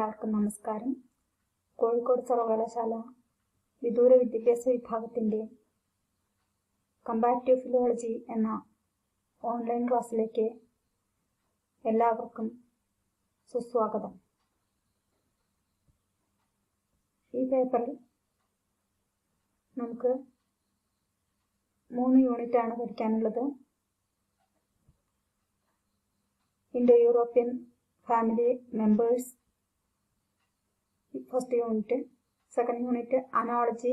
എല്ലാവർക്കും നമസ്കാരം. കോഴിക്കോട് സർവകലാശാല വിദൂര വിദ്യാഭ്യാസ വിഭാഗത്തിൻ്റെ കമ്പാരിറ്റീവ് ഫിലോളജി എന്ന ഓൺലൈൻ ക്ലാസ്സിലേക്ക് എല്ലാവർക്കും സുസ്വാഗതം. ഈ പേപ്പറിൽ നമുക്ക് 3 യൂണിറ്റാണ് പഠിക്കാനുള്ളത്. Indo European family members, first unit. Second unit, analogy,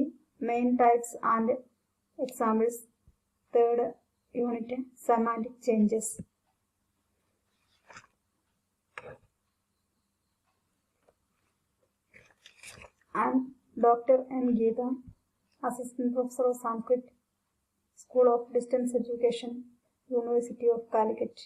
main types and examples. Third unit, semantic changes. I am Dr. N. Geeta, Assistant Professor of Sanskrit, School of Distance Education, University of Calicut.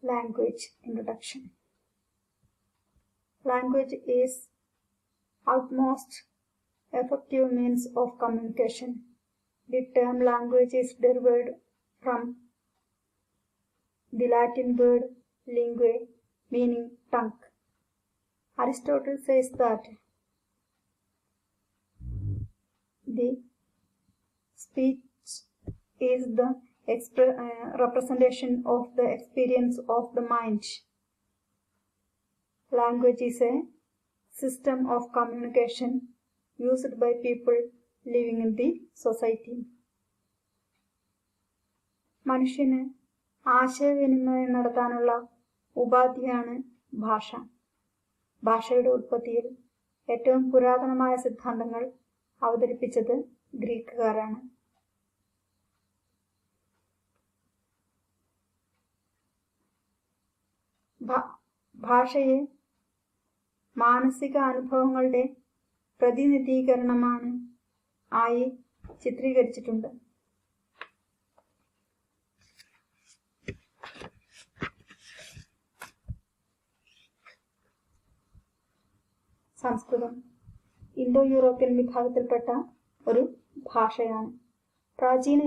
Language introduction. Language is utmost effective means of communication. The term language is derived from the Latin word lingue, meaning tongue. Aristotle says that the speech is the representation of the experience of the mind. Language is a system of communication used by people living in the society. മനുഷ്യന് ആശയവിനിമയം നടത്താനുള്ള ഉപാധിയാണ് ഭാഷ. ഭാഷയുടെ ഉത്പത്തിയിൽ ഏറ്റവും പുരാതനമായ സിദ്ധാന്തങ്ങൾ അവതരിപ്പിച്ചത് ഗ്രീക്കുകാരാണ്. ഭാഷയെ മാനസിക അനുഭവങ്ങളുടെ പ്രതിനിധീകരണമാണ് ആയി ചിത്രീകരിച്ചിട്ടുണ്ട്. സംസ്കൃതം ഇൻഡോ യൂറോപ്യൻ വിഭാഗത്തിൽപ്പെട്ട ഒരു ഭാഷയാണ്. പ്രാചീന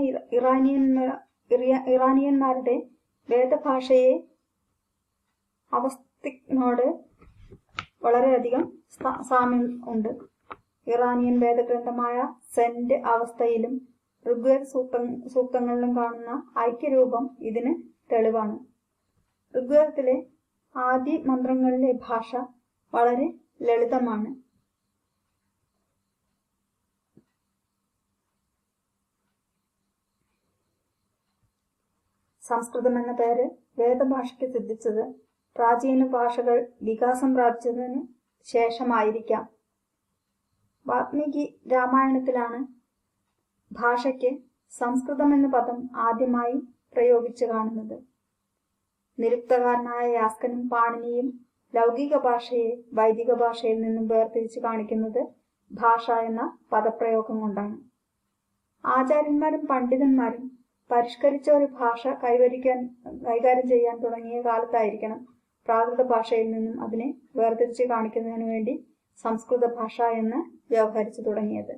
ഇറാനിയന്മാരുടെ വേദഭാഷയെ അവസ്ഥയോട് വളരെയധികം സാമ്യം ഉണ്ട്. ഇറാനിയൻ വേദഗ്രന്ഥമായ സെന്റ് അവസ്ഥയിലും ഋഗ്വേദ സൂക്തങ്ങളിലും കാണുന്ന ഐക്യരൂപം ഇതിന് തെളിവാണ്. ഋഗ്വേദത്തിലെ ആദ്യ മന്ത്രങ്ങളിലെ ഭാഷ വളരെ ലളിതമാണ്. സംസ്കൃതം എന്ന പേര് വേദഭാഷയ്ക്ക് സിദ്ധിച്ചത് പ്രാചീന ഭാഷകൾ വികാസം പ്രാപിച്ചതിന് ശേഷമായിരിക്കാം. വാൽമീകി രാമായണത്തിലാണ് ഭാഷയ്ക്ക് സംസ്കൃതം എന്ന പദം ആദ്യമായി പ്രയോഗിച്ചു കാണുന്നത്. നിരുക്തകാരനായ യാസ്കനും പാണിനിയും ലൗകിക ഭാഷയെ വൈദിക ഭാഷയിൽ നിന്നും വേർതിരിച്ച് കാണിക്കുന്നത് ഭാഷ എന്ന പദപ്രയോഗം കൊണ്ടാണ്. ആചാര്യന്മാരും പണ്ഡിതന്മാരും പരിഷ്കരിച്ച ഒരു ഭാഷ കൈകാര്യം ചെയ്യാൻ തുടങ്ങിയ കാലത്തായിരിക്കണം പ്രാകൃത ഭാഷയിൽ നിന്നും അതിനെ വേർതിരിച്ച് കാണിക്കുന്നതിന് വേണ്ടി സംസ്കൃത ഭാഷ എന്ന് വ്യവഹരിച്ചു തുടങ്ങിയത്.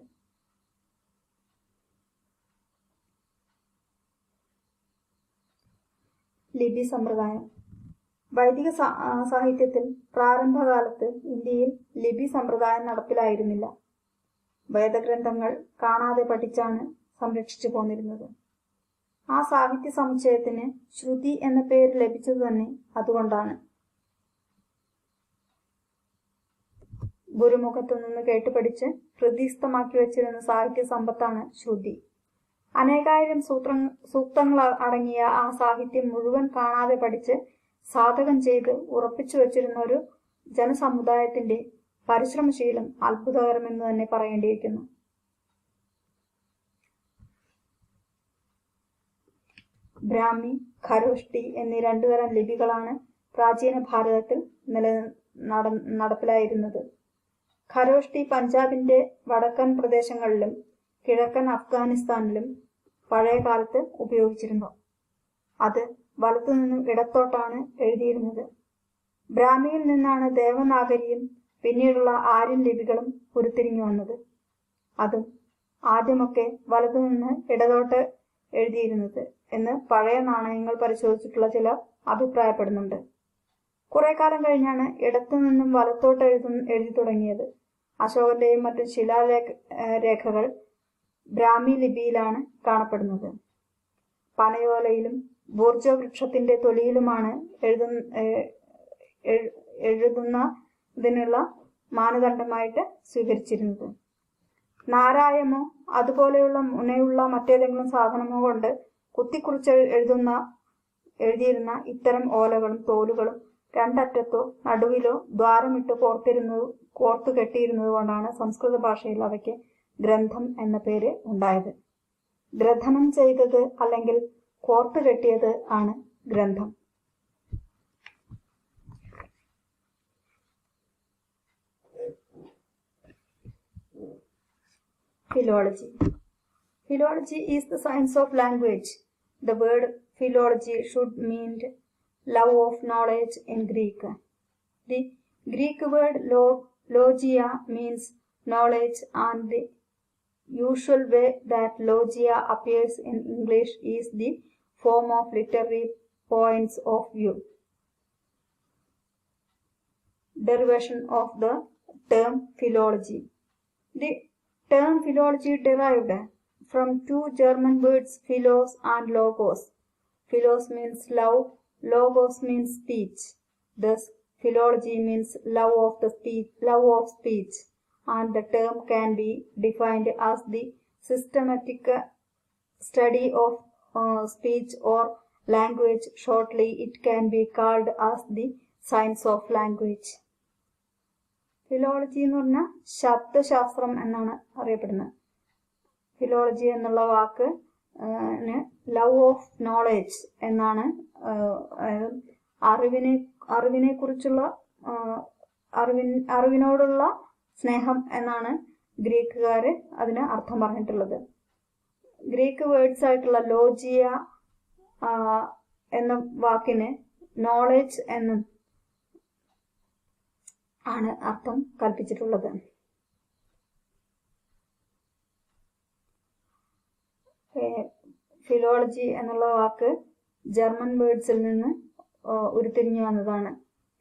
ലിപി സമ്പ്രദായം. വൈദിക സാഹിത്യത്തിൽ പ്രാരംഭകാലത്ത് ഇന്ത്യയിൽ ലിപി സമ്പ്രദായം നടപ്പിലായിരുന്നില്ല. വേദഗ്രന്ഥങ്ങൾ കാണാതെ പഠിച്ചാണ് സംരക്ഷിച്ചു പോന്നിരുന്നത്. ആ സാഹിത്യ സമുച്ചയത്തിന് ശ്രുതി എന്ന പേര് ലഭിച്ചത് തന്നെ അതുകൊണ്ടാണ്. ഗുരുമുഖത്തു നിന്ന് കേട്ടുപഠിച്ച് ഹൃദയസ്ഥമാക്കി വെച്ചിരുന്ന സാഹിത്യ സമ്പത്താണ് ശ്രുതി. അനേകായിരം സൂക്തങ്ങൾ അടങ്ങിയ ആ സാഹിത്യം മുഴുവൻ കാണാതെ പഠിച്ച് സാധകം ചെയ്ത് ഉറപ്പിച്ചു വച്ചിരുന്ന ഒരു ജനസമുദായത്തിന്റെ പരിശ്രമശീലം അത്ഭുതകരമെന്ന് തന്നെ പറയേണ്ടിയിരിക്കുന്നു. ബ്രാഹ്മി, ഖരോഷ്ടി എന്നീ 2 തരം ലിപികളാണ് പ്രാചീന ഭാരതത്തിൽ നടപ്പിലായിരുന്നത്. ഖരോഷ്ടി പഞ്ചാബിന്റെ വടക്കൻ പ്രദേശങ്ങളിലും കിഴക്കൻ അഫ്ഗാനിസ്ഥാനിലും പഴയ കാലത്ത് ഉപയോഗിച്ചിരുന്നു. അത് വലത്തുനിന്നും ഇടത്തോട്ടാണ് എഴുതിയിരുന്നത്. ബ്രാഹ്മിയിൽ നിന്നാണ് ദേവനാഗരിയും പിന്നീടുള്ള ആര്യൻ ലിപികളും ഉരുത്തിരിഞ്ഞു വന്നത്. അതും ആദ്യമൊക്കെ വലതുനിന്ന് ഇടതോട്ട് എഴുതിയിരുന്നത് എന്ന് പഴയ നാണയങ്ങൾ പരിശോധിച്ചിട്ടുള്ള ചിലർ അഭിപ്രായപ്പെടുന്നുണ്ട്. കുറെ കാലം കഴിഞ്ഞാണ് ഇടത്തുനിന്നും വലത്തോട്ട് എഴുതി തുടങ്ങിയത്. അശോകന്റെയും മറ്റു ശിലാരേഖകൾ ബ്രാഹ്മി ലിപിയിലാണ് കാണപ്പെടുന്നത്. പനയോലയിലും ബൂർജോ വൃക്ഷത്തിന്റെ തൊലിയിലുമാണ് എഴുതുന്നതിനുള്ള മാനദണ്ഡമായിട്ട് സ്വീകരിച്ചിരുന്നത്. നാരായമോ അതുപോലെയുള്ള മുനയുള്ള മറ്റേതെങ്കിലും സാധനമോ കൊണ്ട് കുത്തിക്കുറിച്ച് എഴുതിയിരുന്ന ഇത്തരം ഓലകളും തോലുകളും രണ്ടറ്റത്തോ നടുവിലോ ദ്വാരമിട്ട് കോർത്തു കെട്ടിയിരുന്നത് കൊണ്ടാണ് സംസ്കൃത ഭാഷയിൽ അവയ്ക്ക് ഗ്രന്ഥം എന്ന പേര് ഉണ്ടായത്. ഗ്രഥനം ചെയ്തത് അല്ലെങ്കിൽ കോർത്തു കെട്ടിയത് ആണ് ഗ്രന്ഥം. Philology. Philology is the science of language. The word philology should mean love of knowledge in Greek. The Greek word logia means knowledge, and the usual way that logia appears in English is the form of literary points of view. Derivation of the term philology. The term philology derived from two German words, philos and logos. Philos means love, logos means speech. Thus, philology means love of speech, and the term can be defined as the systematic study of speech or language. Shortly, it can be called as the science of language. Philology എന്ന് പറഞ്ഞാൽ ശബ്ദശാസ്ത്രം എന്നാണ് അറിയപ്പെടുന്നത്. Philology എന്നുള്ള വാക്ക് love of knowledge എന്നാണ്, അറിവിനോടുള്ള സ്നേഹം എന്നാണ് ഗ്രീക്കുകാര് അതിന് അർത്ഥം പറഞ്ഞിട്ടുള്ളത്. ഗ്രീക്ക് വേർഡ്സ് ആയിട്ടുള്ള ലോജിയ എന്ന വാക്കിന് നോളേജ് എന്നും ആണ് അർത്ഥം കൽപ്പിച്ചിട്ടുള്ളത്. ഫിലോളജി എന്നുള്ള വാക്ക് ജർമ്മൻ വേർഡ്സിൽ നിന്ന് ഉരുത്തിരിഞ്ഞു വന്നതാണ്.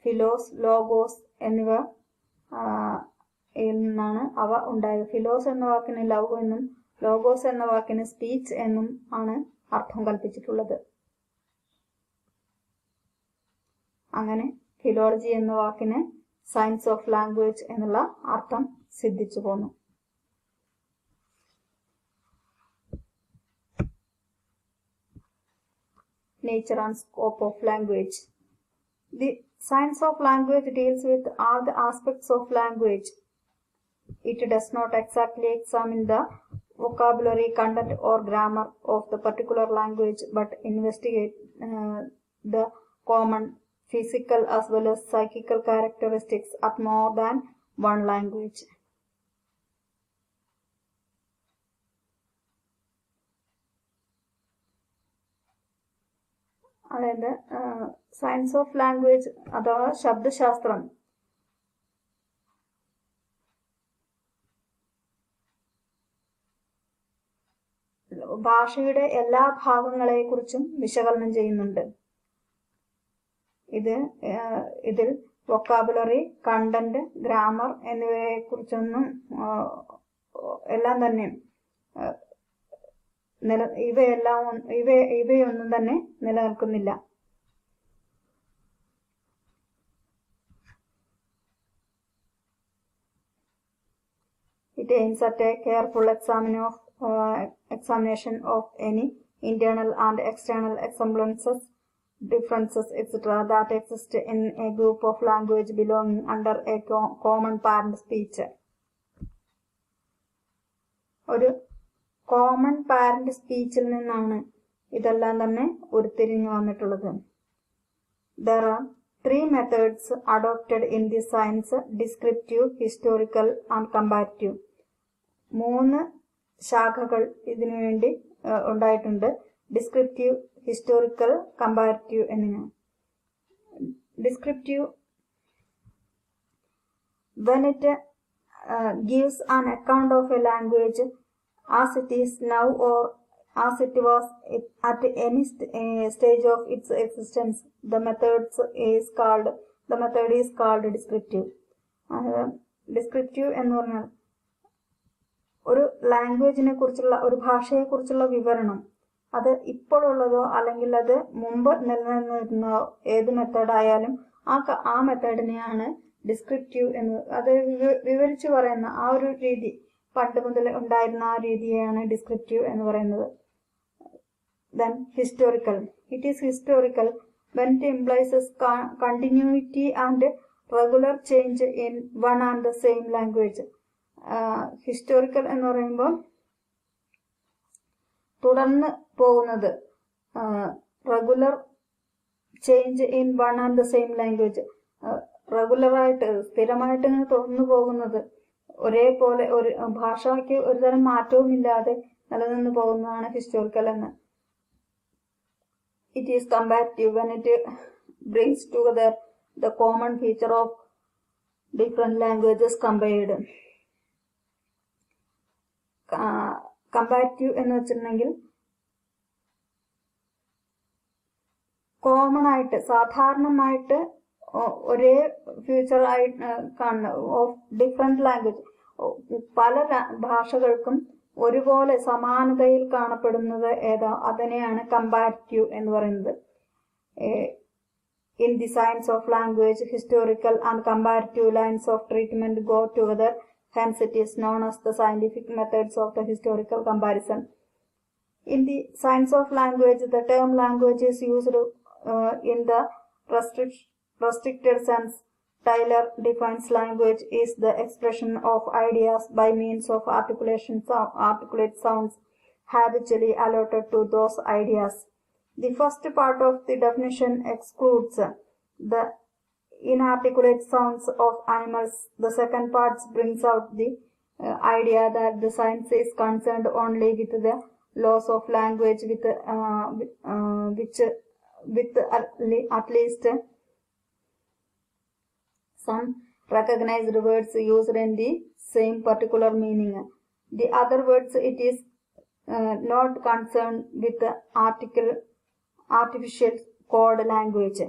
ഫിലോസ്, ലോഗോസ് എന്നിവ നിന്നാണ് അവ ഉണ്ടായത്. ഫിലോസ് എന്ന വാക്കിന് ലവ് എന്നും ലോഗോസ് എന്ന വാക്കിന് സ്പീച്ച് എന്നും ആണ് അർത്ഥം കൽപ്പിച്ചിട്ടുള്ളത്. അങ്ങനെ ഫിലോളജി എന്ന വാക്കിന് സയൻസ് ഓഫ് ലാംഗ്വേജ് എന്നുള്ള അർത്ഥം സിദ്ധിച്ചു പോന്നു. Nature and scope of language. The science of language deals with all the aspects of language. It does not exactly examine the vocabulary, content or grammar of the particular language, but investigate the common physical as well as psychical characteristics of more than one language. അതായത് science of language അഥവാ ശബ്ദശാസ്ത്രം ഭാഷയുടെ എല്ലാ ഭാഗങ്ങളെ കുറിച്ചും വിശകലനം ചെയ്യുന്നുണ്ട്. ഇതിൽ vocabulary, content, grammar എന്നിവയെ കുറിച്ചൊന്നും എല്ലാം തന്നെ ഇവയൊന്നും തന്നെ നിലനിൽക്കുന്നില്ല. It aims at a careful examination of any internal and external semblances, differences, etc. that exist in a group of language belonging under a common parent speech. ഒരു കോമൺ പാരന്റ് സ്പീച്ചിൽ നിന്നാണ് ഇതെല്ലാം തന്നെ ഉരുത്തിരിഞ്ഞു വന്നിട്ടുള്ളത്. There are 3 methods adopted in this science: descriptive, historical and comparative. 3 ശാഖകൾ ഇതിനു വേണ്ടി ഉണ്ടായിട്ടുണ്ട്. ഡിസ്ക്രിപ്റ്റീവ്, ഹിസ്റ്റോറിക്കൽ, കമ്പാരിറ്റീവ് എന്നിങ്ങനെ. when it gives an account of a language as it is now or as it was at any stage of its existence, the method is called descriptive. Descriptive എന്ന് പറഞ്ഞാൽ ഒരു ലാംഗ്വേജിനെ കുറിച്ചുള്ള, ഒരു ഭാഷയെ കുറിച്ചുള്ള വിവരണം അത് ഇപ്പോഴുള്ളതോ അല്ലെങ്കിൽ അത് മുമ്പ് നിലനിന്നിരുന്നോ ഏത് മെത്തേഡായാലും ആ മെത്തേഡിനെയാണ് ഡിസ്ക്രിപ്റ്റീവ് എന്ന്, അത് വിവരിച്ചു പറയുന്ന ആ ഒരു രീതി, പണ്ട് മുതൽ ഉണ്ടായിരുന്ന ആ രീതിയെയാണ് ഡിസ്ക്രിപ്റ്റീവ് എന്ന് പറയുന്നത്. Then historical. It is historical when it implies continuity and regular change in one and the same language. Historical എന്ന് പറയുമ്പോൾ തുടർന്ന് പോകുന്നത്, regular change in one and the same language, റെഗുലറായിട്ട് സ്ഥിരമായിട്ട് ഇങ്ങനെ തുടർന്നു പോകുന്നത്, ഒരേപോലെ ഒരു ഭാഷയ്ക്ക് ഒരുതരം മാറ്റവും ഇല്ലാതെ നിലനിന്ന് പോകുന്നതാണ് ഹിസ്റ്റോറിക്കൽ എന്ന്. It is comparative when it brings together the common feature of different languages compared. Comparative എന്ന് വെച്ചിട്ടുണ്ടെങ്കിൽ കോമൺ ആയിട്ട്, സാധാരണമായിട്ട് ഒരേ ഫ്യൂച്ചർ ആയിട്ട് കാണുന്ന ഓഫ് ഡിഫറെന്റ് ലാംഗ്വേജ്, പല ഭാഷകൾക്കും ഒരുപോലെ സമാനതയിൽ കാണപ്പെടുന്നത് ഏതാ, അതിനെയാണ് കമ്പാരിറ്റീവ് എന്ന് പറയുന്നത്. In the science of language, historical and comparative lines of treatment go together. Hence it is known as the scientific methods of the historical comparison. In the science of language, the term language is used in the restricted sense. Taylor defines language is the expression of ideas by means of articulate sounds habitually allotted to those ideas. The first part of the definition excludes the inarticulate sounds of animals. The second part brings out the idea that the science is concerned only with the laws of language, with at least some recognized words used in the same particular meaning. The other words it is not concerned with the artificial code language.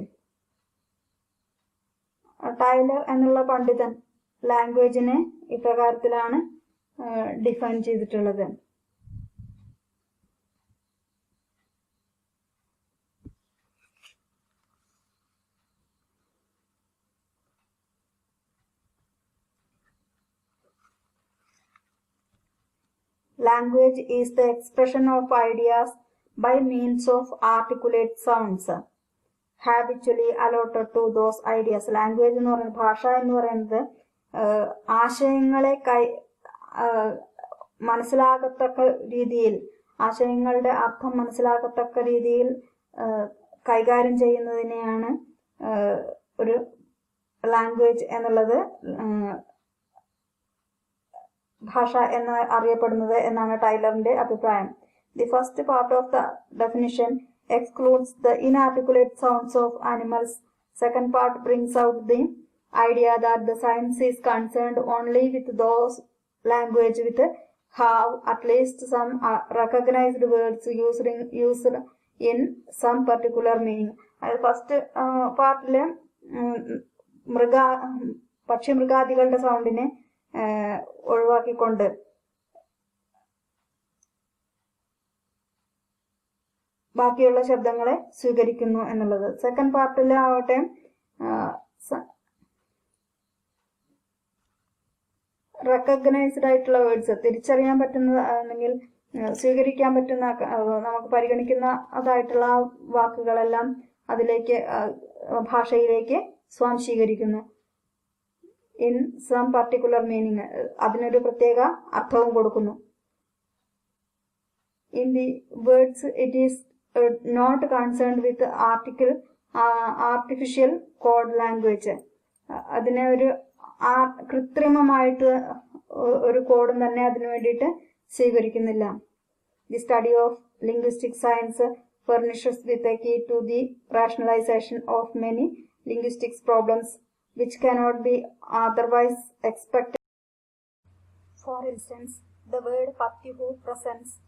Tylor എന്നുള്ള പണ്ഡിതൻ ലാംഗ്വേജിനെ ഇപ്രകാരത്തിലാണ് define ചെയ്തിട്ടുള്ളത്. Language is the expression of ideas by means of articulate sounds habitually allotted to those ideas. Language എന്ന് പറയുന്നത്, ഭാഷ എന്ന് പറയുന്നത് ആശയങ്ങളെ മനസ്സിലാകത്തക്ക രീതിയിൽ, ആശയങ്ങളുടെ അർത്ഥം മനസ്സിലാകത്തക്ക രീതിയിൽ കൈകാര്യം ചെയ്യുന്നതിനെയാണ് ഒരു ലാംഗ്വേജ് എന്നുള്ളത്, ഭാഷ എന്ന് അറിയപ്പെടുന്നത് എന്നാണ് ടൈലറിന്റെ അഭിപ്രായം. The first part of the definition excludes the inarticulate sounds of animals. Second part brings out the idea that the science is concerned only with those language with have at least some recognized words used in some particular meaning. First പാർട്ടില് പക്ഷി മൃഗാദികളുടെ സൗണ്ടിനെ ഒഴിവാക്കിക്കൊണ്ട് ബാക്കിയുള്ള ശബ്ദങ്ങളെ സ്വീകരിക്കുന്നു എന്നുള്ളത്. Second പാർട്ടിൽ ആവട്ടെ റെക്കഗ്നൈസ്ഡ് ആയിട്ടുള്ള വേർഡ്സ്, തിരിച്ചറിയാൻ പറ്റുന്ന അല്ലെങ്കിൽ സ്വീകരിക്കാൻ പറ്റുന്ന, നമുക്ക് പരിഗണിക്കുന്ന അതായിട്ടുള്ള വാക്കുകളെല്ലാം അതിലേക്ക് ഭാഷയിലേക്ക് സ്വാംശീകരിക്കുന്നു. ഇൻ സം പർട്ടിക്കുലർ മീനിങ്, അതിനൊരു പ്രത്യേക അർത്ഥവും കൊടുക്കുന്നു. In the words it is not concerned with artificial code language, അതിനെ ഒരു കൃത്രിമമായിട്ട് ഒരു കോഡും തന്നെ അതിനു വേണ്ടിയിട്ട് സ്വീകരിക്കുന്നില്ല. The study of linguistic science furnishes with a key to the rationalization of many linguistics problems. which cannot be otherwise expected. For instance, the word Patyuhu presents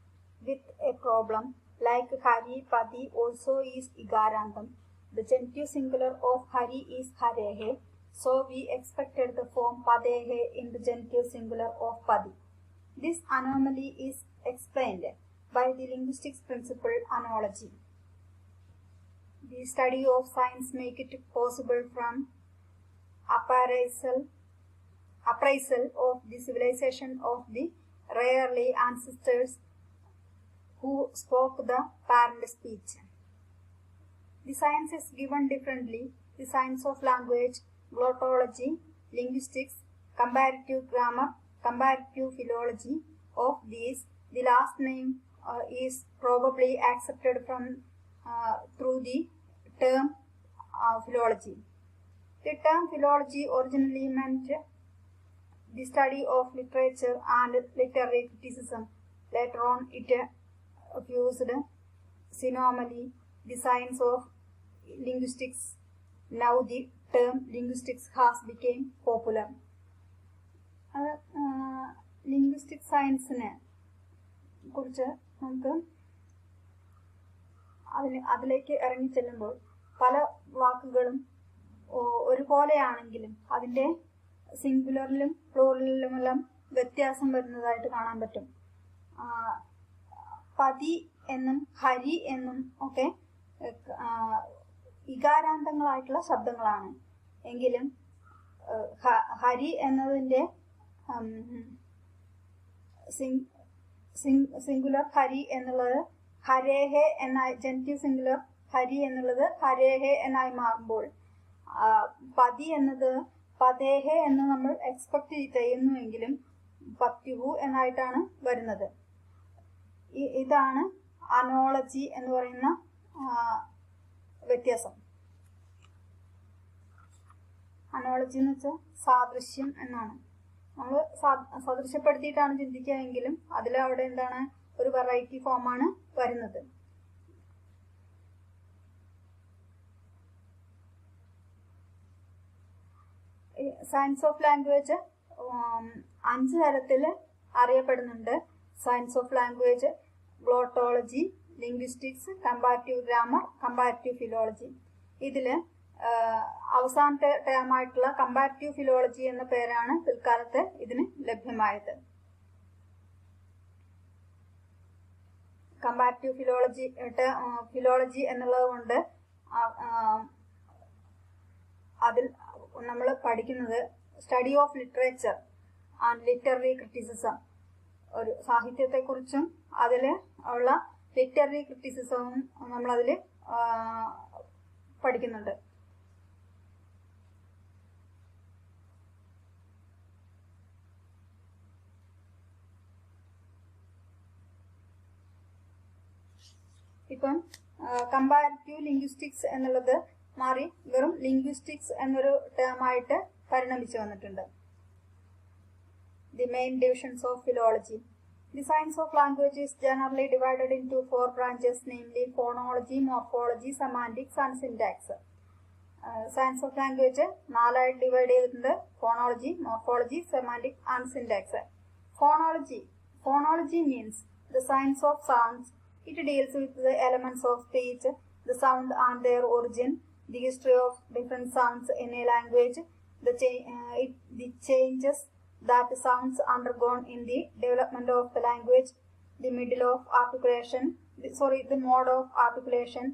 with a problem, like Hari, Padi also is Igarantam. The genitive singular of Hari is Harehe, so we expected the form Padehe in the genitive singular of Padi. This anomaly is explained by the linguistics principle analogy. The study of science make it possible from appraisal of the civilization of the rarely ancestors who spoke the parent speech. The science is given differently: the science of language, glottology, linguistics, comparative grammar, comparative philology. Of these, the last name is probably accepted from through the term philology. The term philology originally meant the study of literature and literary criticism. Later on, it fused synonymously the science of linguistics. Now the term linguistics has become popular. Linguistic സയൻസിനെ കുറിച്ച് നമുക്ക് അതിലേക്ക് ഇറങ്ങിച്ചെല്ലുമ്പോൾ പല വാക്കുകളും ഒരുപോലെയാണെങ്കിലും അതിൻ്റെ സിംഗുലറിലും പ്ലൂറലിലുമെല്ലാം വ്യത്യാസം വരുന്നതായിട്ട് കാണാൻ പറ്റും. പതി എന്നും ഹരി എന്നും ഒക്കെ ഇകാരാന്തങ്ങളായിട്ടുള്ള ശബ്ദങ്ങളാണ്. എങ്കിലും ഹരി എന്നതിൻ്റെ സിംഗുലർ ഹരി എന്നുള്ളത് ഹരേഹെ എന്നായി, ജനിറ്റീവ് സിംഗുലർ ഹരി എന്നുള്ളത് ഹരേഹെ എന്നായി മാറുമ്പോൾ പതി എന്നത് പദേഹെ എന്ന് നമ്മൾ എക്സ്പെക്ട് ചെയ്യുന്നുവെങ്കിലും പത്യുഹു എന്നായിട്ടാണ് വരുന്നത്. ഇതാണ് അനോളജി എന്ന് പറയുന്ന വ്യത്യാസം. അനോളജി എന്ന് വെച്ചാൽ സാദൃശ്യം എന്നാണ്. നമ്മൾ സദൃശ്യപ്പെടുത്തിയിട്ടാണ് ചിന്തിക്കുകയെങ്കിലും അതിലവിടെ എന്താണ് ഒരു വെറൈറ്റി ഫോമാണ് വരുന്നത്. സയൻസ് ഓഫ് ലാംഗ്വേജ് 5 തരത്തിൽ അറിയപ്പെടുന്നുണ്ട്. Science of language, glottology, linguistics, comparative grammar, comparative philology. ഇതിൽ അവസാനത്തെ ടേമായിട്ടുള്ള കമ്പാരിറ്റീവ് ഫിലോളജി എന്ന പേരാണ് പിൽക്കാലത്ത് ഇതിന് ലഭ്യമായത്. കമ്പാരിറ്റീവ് ഫിലോളജി എന്നുള്ളത് കൊണ്ട് അതിൽ നമ്മൾ പഠിക്കുന്നത് study of literature and literary criticism, ഒരു സാഹിത്യത്തെക്കുറിച്ചും അതിൽ ഉള്ള ലിറ്റററി ക്രിറ്റിസിസവും നമ്മളതിൽ പഠിക്കുന്നുണ്ട്. ഇപ്പം കമ്പാരിറ്റീവ് ലിംഗ്വിസ്റ്റിക്സ് എന്നുള്ളത് മാറി വെറും ലിംഗ്വിസ്റ്റിക്സ് എന്നൊരു ടേമായിട്ട് പരിണമിച്ചു വന്നിട്ടുണ്ട്. The main divisions of philology. The science of language is generally divided into 4 branches, namely phonology, morphology, semantics and syntax. Science of language 4 ആയിട്ട് ഡിവൈഡ് ചെയ്തിട്ടുണ്ട്: phonology, morphology, semantics and syntax. Phonology means the science of sounds. It deals with the elements of speech, the sound and their origin, the history of different sounds in a language, the changes that sounds undergone in the development of the language, the mode of articulation,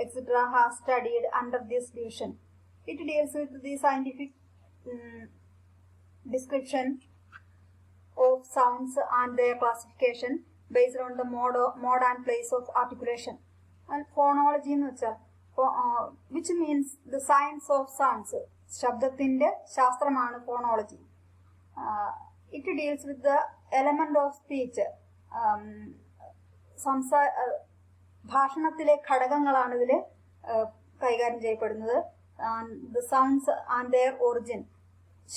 etc. has studied under this division. It deals with the scientific description of sounds and their classification based on the mode and place of articulation. And phonology എന്ന് വെച്ചാൽ which means the science of sounds. ശബ്ദത്തിന്റെ ശാസ്ത്രമാണ് phonology. It deals with the element of speech. ഭാഷണത്തിലെ ഘടകങ്ങളാണ് ഇതിൽ കൈകാര്യം ചെയ്യപ്പെടുന്നത്. The sounds and their origin,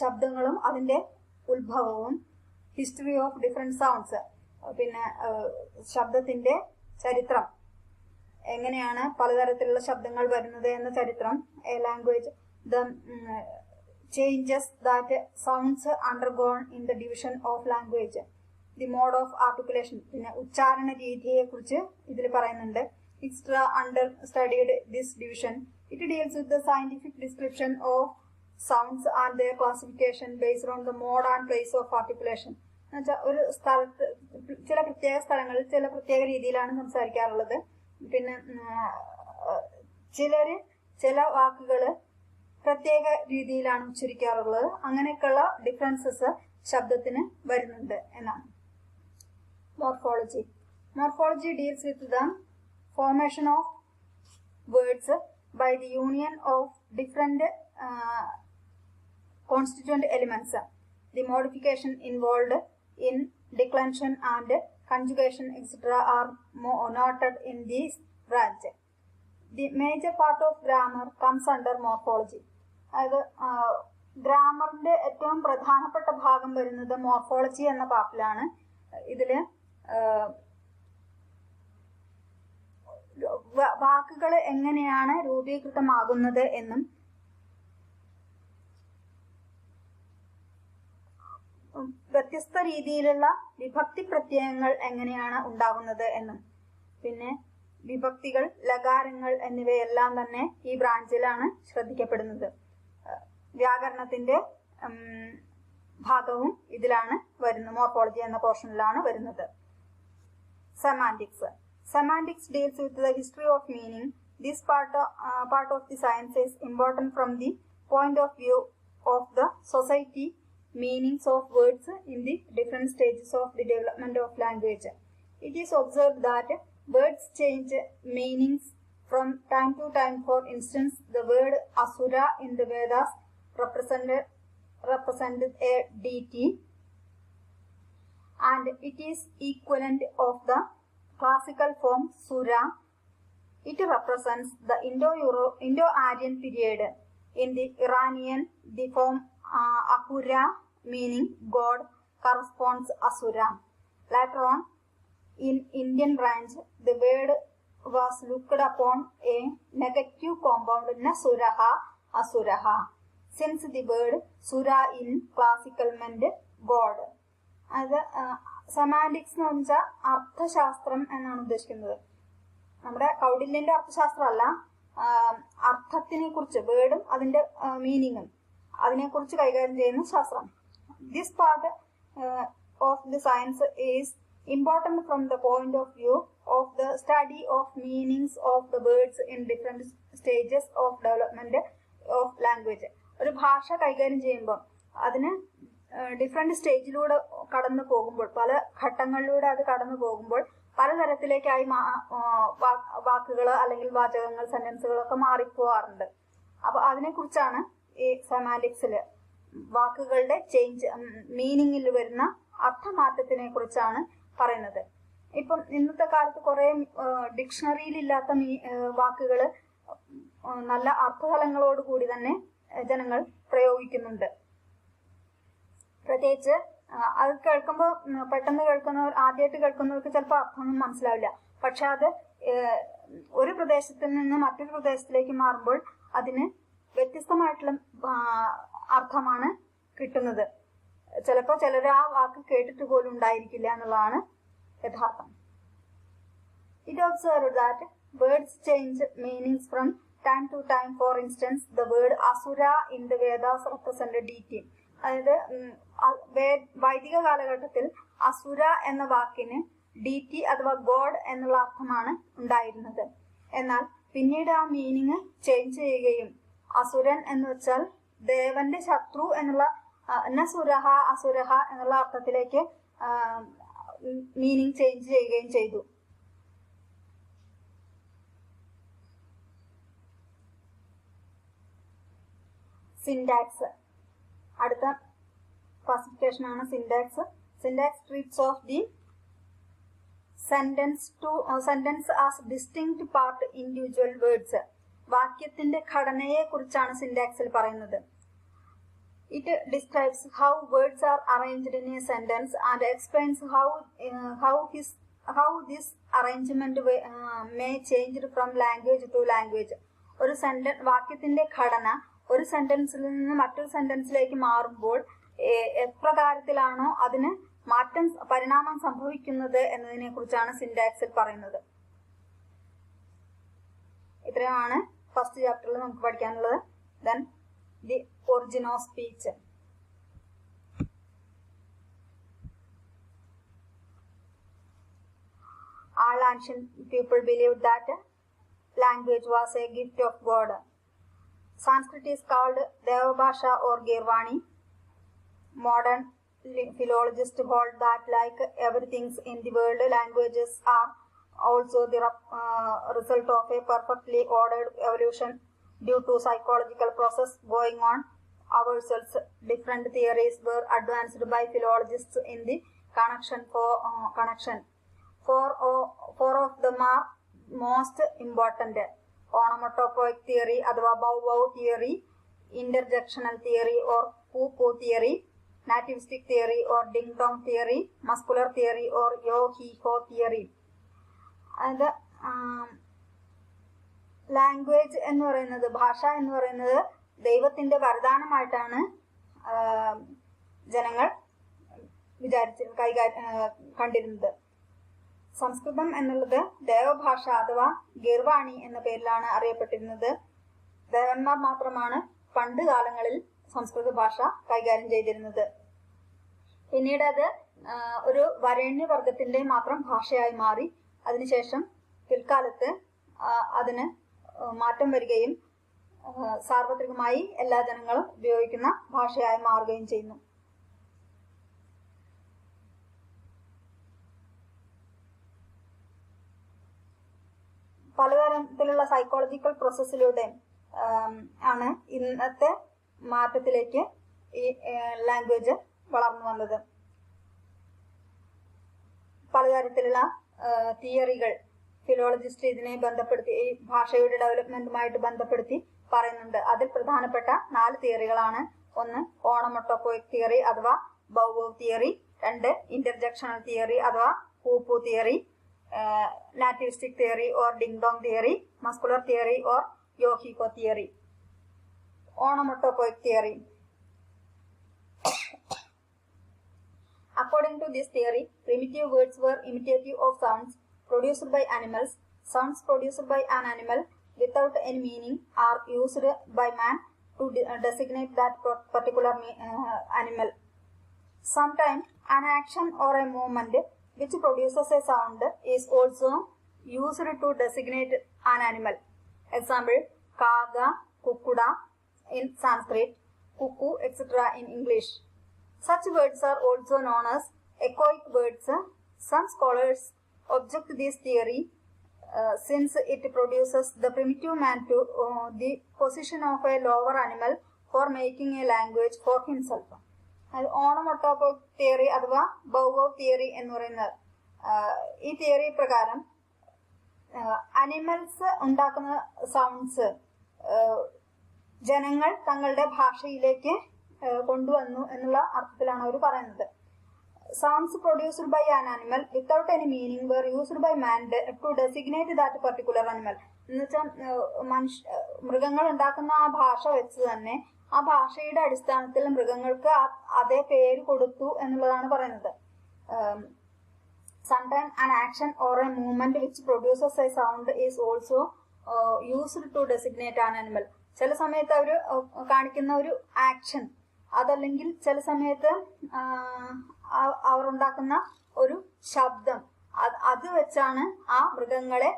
ശബ്ദങ്ങളും അതിൻ്റെ ഉത്ഭവവും. ഹിസ്റ്ററി ഓഫ് ഡിഫറെൻറ്റ് സൗണ്ട്സ്, പിന്നെ ശബ്ദത്തിൻ്റെ ചരിത്രം, എങ്ങനെയാണ് പലതരത്തിലുള്ള ശബ്ദങ്ങൾ വരുന്നത് എന്ന ചരിത്രം. A language, the changes that sounds undergone in the division of language. The mode of articulation. പിന്നെ ഉച്ചാരണ രീതിയെ കുറിച്ച് ഇതിൽ പറയുന്നുണ്ട്. Extra under studied this division. It deals with the scientific description of sounds and their classification based on the mode and place of articulation. എന്നുവെച്ചാൽ ഒരു സ്ഥലത്ത് ചില പ്രത്യേക സ്ഥലങ്ങളിൽ ചില പ്രത്യേക രീതിയിലാണ് സംസാരിക്കാറുള്ളത്. പിന്നെ ചില വാക്കുകൾ പ്രത്യേക രീതിയിലാണ് ഉച്ചരിക്കാറുള്ളത്. അങ്ങനെയൊക്കെയുള്ള ഡിഫറൻസസ് ശബ്ദത്തിന് വരുന്നുണ്ട് എന്നാണ്. Morphology. Morphology deals with the formation of words by the union of different constituent elements. The modification involved in declension and conjugation etc. are noted in this branch. The major part of grammar comes under morphology. അതായത് ഗ്രാമറിന്റെ ഏറ്റവും പ്രധാനപ്പെട്ട ഭാഗം വരുന്നത് morphology എന്ന പാർട്ടിലാണ്. ഇതില് വാക്കുകൾ എങ്ങനെയാണ് രൂപീകൃതമാകുന്നത് എന്നും വ്യത്യസ്ത രീതിയിലുള്ള വിഭക്തി പ്രത്യയങ്ങൾ എങ്ങനെയാണ് ഉണ്ടാകുന്നത് എന്നും പിന്നെ വിഭക്തികൾ, ലകാരങ്ങൾ എന്നിവയെല്ലാം തന്നെ ഈ ബ്രാഞ്ചിലാണ് ശ്രദ്ധിക്കപ്പെടുന്നത്. വ്യാകരണത്തിന്റെ ഭാഗവും ഇതിലാണ് വരുന്നത്. മോർഫോളജി എന്ന പോർഷനിലാണ് വരുന്നത്. Semantics. Semantics deals with the history of meaning. This part of the science is important from the point of view of the society meanings of words in the different stages of the development of language. It is observed that words change meanings from time to time. For instance, the word asura in the Vedas represented a deity, and it is equivalent of the classical form sura. It represents the Indo-Aryan period. In the Iranian, the form ahura, meaning god, corresponds asura. Later on, in Indian branch, the word was looked upon a negative compound nasuraha, asuraha, since the word sura in classical meant god. അത് semantics എന്ന് വെച്ചാൽ അർത്ഥശാസ്ത്രം എന്നാണ് ഉദ്ദേശിക്കുന്നത്. നമ്മുടെ കൗടില്യന്റെ അർത്ഥശാസ്ത്രമല്ല, അർത്ഥത്തിനെ കുറിച്ച്, വേർഡും അതിന്റെ മീനിങ്ങും അതിനെക്കുറിച്ച് കൈകാര്യം ചെയ്യുന്ന ശാസ്ത്രം. This part of the science is important from the point of view of the study of meanings of the words in different stages of development of language. ഒരു ഭാഷ കൈകാര്യം ചെയ്യുമ്പോൾ അതിന് ഡിഫറെന്റ് സ്റ്റേജിലൂടെ കടന്നു പോകുമ്പോൾ, പല ഘട്ടങ്ങളിലൂടെ അത് കടന്നു പോകുമ്പോൾ പലതരത്തിലേക്കായി വാക്കുകൾ അല്ലെങ്കിൽ വാചകങ്ങൾ, സെന്റൻസുകളൊക്കെ മാറിപ്പോവാറുണ്ട്. അപ്പൊ അതിനെക്കുറിച്ചാണ് ഈ സെമാന്റിക്സില് വാക്കുകളുടെ ചേഞ്ച്, മീനിങ്ങിൽ വരുന്ന അർത്ഥമാറ്റത്തിനെ കുറിച്ചാണ് പറയുന്നത്. ഇപ്പം ഇന്നത്തെ കാലത്ത് കുറെ ഡിക്ഷണറിയിലില്ലാത്ത വാക്കുകൾ നല്ല അർത്ഥതലങ്ങളോട് കൂടി തന്നെ ജനങ്ങൾ പ്രയോഗിക്കുന്നുണ്ട്. പ്രത്യേകിച്ച് അത് കേൾക്കുമ്പോൾ പെട്ടെന്ന് കേൾക്കുന്നവർ, ആദ്യമായിട്ട് കേൾക്കുന്നവർക്ക് ചിലപ്പോൾ അർത്ഥമൊന്നും മനസ്സിലാവില്ല. പക്ഷെ അത് ഒരു പ്രദേശത്തിൽ നിന്ന് മറ്റൊരു പ്രദേശത്തിലേക്ക് മാറുമ്പോൾ അതിന് വ്യത്യസ്തമായിട്ടുള്ള അർത്ഥമാണ് കിട്ടുന്നത്. ചിലപ്പോൾ ചിലർ ആ വാക്ക് കേട്ടിട്ട് പോലും ഉണ്ടായിരിക്കില്ല എന്നുള്ളതാണ് യഥാർത്ഥം. It observed that words change meanings from time to time. For instance, the word asura in the Vedas represented deity. അതായത് വൈദിക കാലഘട്ടത്തിൽ അസുര എന്ന വാക്കിന് ഡീറ്റി അഥവാ ഗോഡ് എന്നുള്ള അർത്ഥമാണ് ഉണ്ടായിരുന്നത്. എന്നാൽ പിന്നീട് ആ മീനിങ് ചേഞ്ച് ചെയ്യുകയും അസുരൻ എന്ന് വെച്ചാൽ ദേവന്റെ ശത്രു എന്നുള്ള നസുരഹ അസുരഹ എന്നുള്ള അർത്ഥത്തിലേക്ക് മീനിങ് ചേഞ്ച് ചെയ്യുകയും ചെയ്തു. സിൻടാക്സ്. അടുത്ത ക്ലാസിഫിക്കേഷൻ ആണ് syntax. Syntax treats of the sentence as distinct part individual words. വാക്യത്തിന്റെ ഘടനയെ കുറിച്ചാണ് സിൻടാക്സിൽ പറയുന്നത്. It describes how words are arranged in a sentence and explains how this arrangement may change from language to language. ഒരു വാക്യത്തിന്റെ ഘടന ഒരു സെന്റൻസിൽ നിന്ന് മറ്റൊരു സെന്റൻസിലേക്ക് മാറുമ്പോൾ എപ്രകാരത്തിലാണോ അതിന് പരിണാമം സംഭവിക്കുന്നത് എന്നതിനെ കുറിച്ചാണ് സിന്റാക്സിൽ പറയുന്നത്. ഇത്രയാണ് ഫസ്റ്റ് ചാപ്റ്ററിൽ നമുക്ക് പഠിക്കാനുള്ളത്. Then the origin of speech. All ancient people believed that language was a gift of God. Sanskrit is called Devabhasha or Girvani. Modern philologists hold that, like everything in the world, languages are also the result of a perfectly ordered evolution due to psychological process going on ourselves. Different theories were advanced by philologists in the connection. Four of them are most important: onomatopoeic theory അഥവാ bow theory, interjectional theory or poo theory, nativistic theory or ding dong theory, muscular theory or yo he ho theory. അത് language എന്ന് പറയുന്നത്, ഭാഷ എന്ന് പറയുന്നത് ദൈവത്തിന്റെ വരദാനമായിട്ടാണ് ജനങ്ങൾ കണ്ടിരുന്നത്. സംസ്കൃതം എന്നുള്ളത് ദേവഭാഷ അഥവാ ഗിർവാണി എന്ന പേരിലാണ് അറിയപ്പെട്ടിരുന്നത്. ദേവന്മാർ മാത്രമാണ് പണ്ട് കാലങ്ങളിൽ സംസ്കൃത ഭാഷ കൈകാര്യം ചെയ്തിരുന്നത്. പിന്നീട് അത് ഒരു വരേണ്യവർഗത്തിന്റെ മാത്രം ഭാഷയായി മാറി. അതിനുശേഷം പിൽക്കാലത്ത് അതിന് മാറ്റം വരികയും സാർവത്രികമായി എല്ലാ ജനങ്ങളും ഉപയോഗിക്കുന്ന ഭാഷയായി മാറുകയും ചെയ്യുന്നു. പലതരത്തിലുള്ള സൈക്കോളജിക്കൽ പ്രോസസ്സിലൂടെ ആണ് ഇന്നത്തെ മാറ്റത്തിലേക്ക് ഈ ലാംഗ്വേജ് വളർന്നു വന്നത്. പലതരത്തിലുള്ള തിയറികൾ ഫിലോളജിസ്റ്റ് ഇതിനെ ബന്ധപ്പെടുത്തി, ഈ ഭാഷയുടെ ഡെവലപ്മെന്റുമായിട്ട് ബന്ധപ്പെടുത്തി പറയുന്നുണ്ട്. അതിൽ പ്രധാനപ്പെട്ട 4 തിയറികളാണ്. 1 ഓണമൊട്ടോപോയിക് തിയറി അഥവാ ബൗ തിയറി, 2 ഇന്റർജെക്ഷണൽ തിയറി അഥവാ പൂ theory, nativistic theory or ding dong theory, muscular theory or yo he ho theory. Onomatopoeic theory. According to this theory, primitive words were imitative of sounds produced by animals. Sounds produced by an animal without any meaning are used by man to designate that particular animal. Sometimes an action or a movement which produces a sound is also used to designate an animal. Example: kaga, kukuda in Sanskrit, cuckoo, etc. in English. Such words are also known as echoic words. Some scholars object this theory since it produces the primitive man to the position of a lower animal for making a language for himself. Onomatopoeic theory അഥവാ bow theory എന്ന് പറയുന്നത്, ഈ theory പ്രകാരം animals ഉണ്ടാക്കുന്ന sounds ജനങ്ങൾ തങ്ങളുടെ ഭാഷയിലേക്ക് കൊണ്ടുവന്നു എന്നുള്ള അർത്ഥത്തിലാണ് അവർ പറയുന്നത്. Sounds produced by an animal without any meaning were used by man to designate that particular animal. എന്ന് വെച്ചാൽ മൃഗങ്ങൾ ഉണ്ടാക്കുന്ന ആ ഭാഷ വെച്ച് തന്നെ ആ ഭാഷയുടെ അടിസ്ഥാനത്തിൽ മൃഗങ്ങൾക്ക് അതേ പേര് കൊടുത്തു എന്നുള്ളതാണ് പറയുന്നത്. Sometimes an action or a movement which produces a sound is also used to designate an animal. ചില സമയത്ത് അവർ കാണിക്കുന്ന ഒരു ആക്ഷൻ, അതല്ലെങ്കിൽ ചില സമയത്ത് അവർ ഉണ്ടാക്കുന്ന ഒരു ശബ്ദം, അത് വെച്ചാണ് ആ മൃഗങ്ങളെ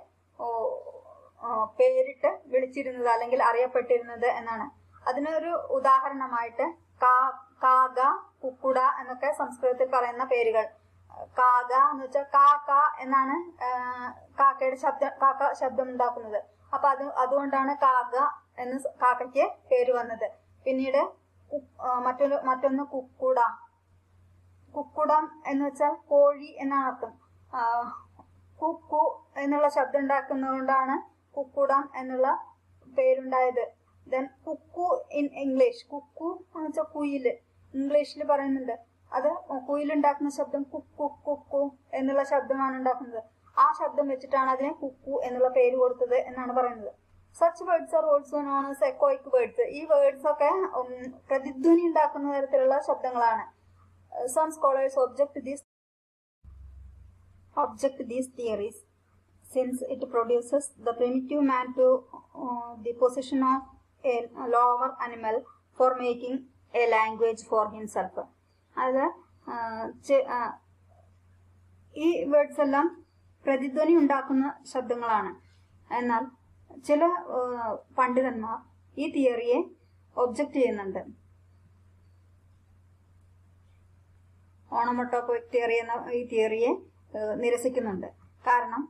പേരിട്ട് വിളിച്ചിരുന്നത് അല്ലെങ്കിൽ അറിയപ്പെട്ടിരുന്നത് എന്നാണ്. അതിനൊരു ഉദാഹരണമായിട്ട് കാക, കുക്കുട എന്നൊക്കെ സംസ്കൃതത്തിൽ പറയുന്ന പേരുകൾ. കാക എന്ന് വെച്ചാൽ കാക്ക എന്നാണ് കാക്കയുടെ കാക്ക ശബ്ദം ഉണ്ടാക്കുന്നത്. അപ്പൊ അതുകൊണ്ടാണ് കാക എന്ന് കാക്കയ്ക്ക് പേര് വന്നത്. പിന്നീട് മറ്റൊന്ന് കുക്കുട. കുക്കുടം എന്ന് വെച്ചാൽ കോഴി എന്നാണ് അർത്ഥം. കുക്കു എന്നുള്ള ശബ്ദം ഉണ്ടാക്കുന്നതുകൊണ്ടാണ് കുക്കുടം എന്നുള്ള പേരുണ്ടായത്. Then cuckoo in English, cuckoo എന്ന് വെച്ചാൽ കുയില്, ഇംഗ്ലീഷിൽ പറയുന്നുണ്ട്. അത് കുയിലുണ്ടാക്കുന്ന ശബ്ദം കുക്കു കുക്കു എന്നുള്ള ശബ്ദമാണ് ഉണ്ടാക്കുന്നത്. ആ ശബ്ദം വെച്ചിട്ടാണ് അതിനെ കുക്കു എന്നുള്ള പേര് കൊടുത്തത് എന്നാണ് പറയുന്നത്. Such words are also known as echoic words. ഈ വേർഡ്സ് ഒക്കെ പ്രതിധ്വനി ഉണ്ടാക്കുന്ന തരത്തിലുള്ള ശബ്ദങ്ങളാണ്. Some scholars object these theories since it produces the primitive man to the position of a lower animal for making a language for himself. അത് ഈ words എല്ലാം പ്രതിധ്വനി ഉണ്ടാക്കുന്ന ശബ്ദങ്ങളാണ്. എന്നാൽ ചില പണ്ഡിതന്മാർ ഈ തിയറിയെ ഒബ്ജക്റ്റ് ചെയ്യുന്നുണ്ട്. ഓണമോട്ടോപോയിക് തിയറി എന്ന ഈ തിയറിയെ നിരസിക്കുന്നുണ്ട്. കാരണം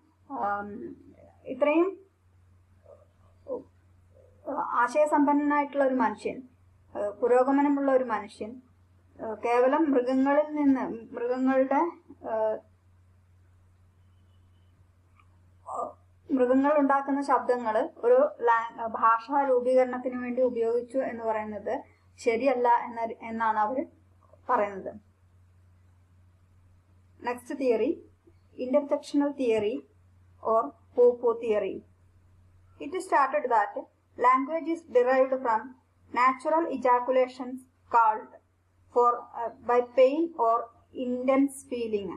ഇത്രയും ആശയസമ്പന്നനായിട്ടുള്ള ഒരു മനുഷ്യൻ, പുരോഗമനമുള്ള ഒരു മനുഷ്യൻ, കേവലം മൃഗങ്ങൾ ഉണ്ടാക്കുന്ന ശബ്ദങ്ങൾ ഒരു ഭാഷാ രൂപീകരണത്തിന് വേണ്ടി ഉപയോഗിച്ചു എന്ന് പറയുന്നത് ശരിയല്ല എന്നാണ് അവർ പറയുന്നത്. Next theory, interjectional theory or poo-poo theory. It is stated that language is derived from natural ejaculations called for by pain or intense feeling.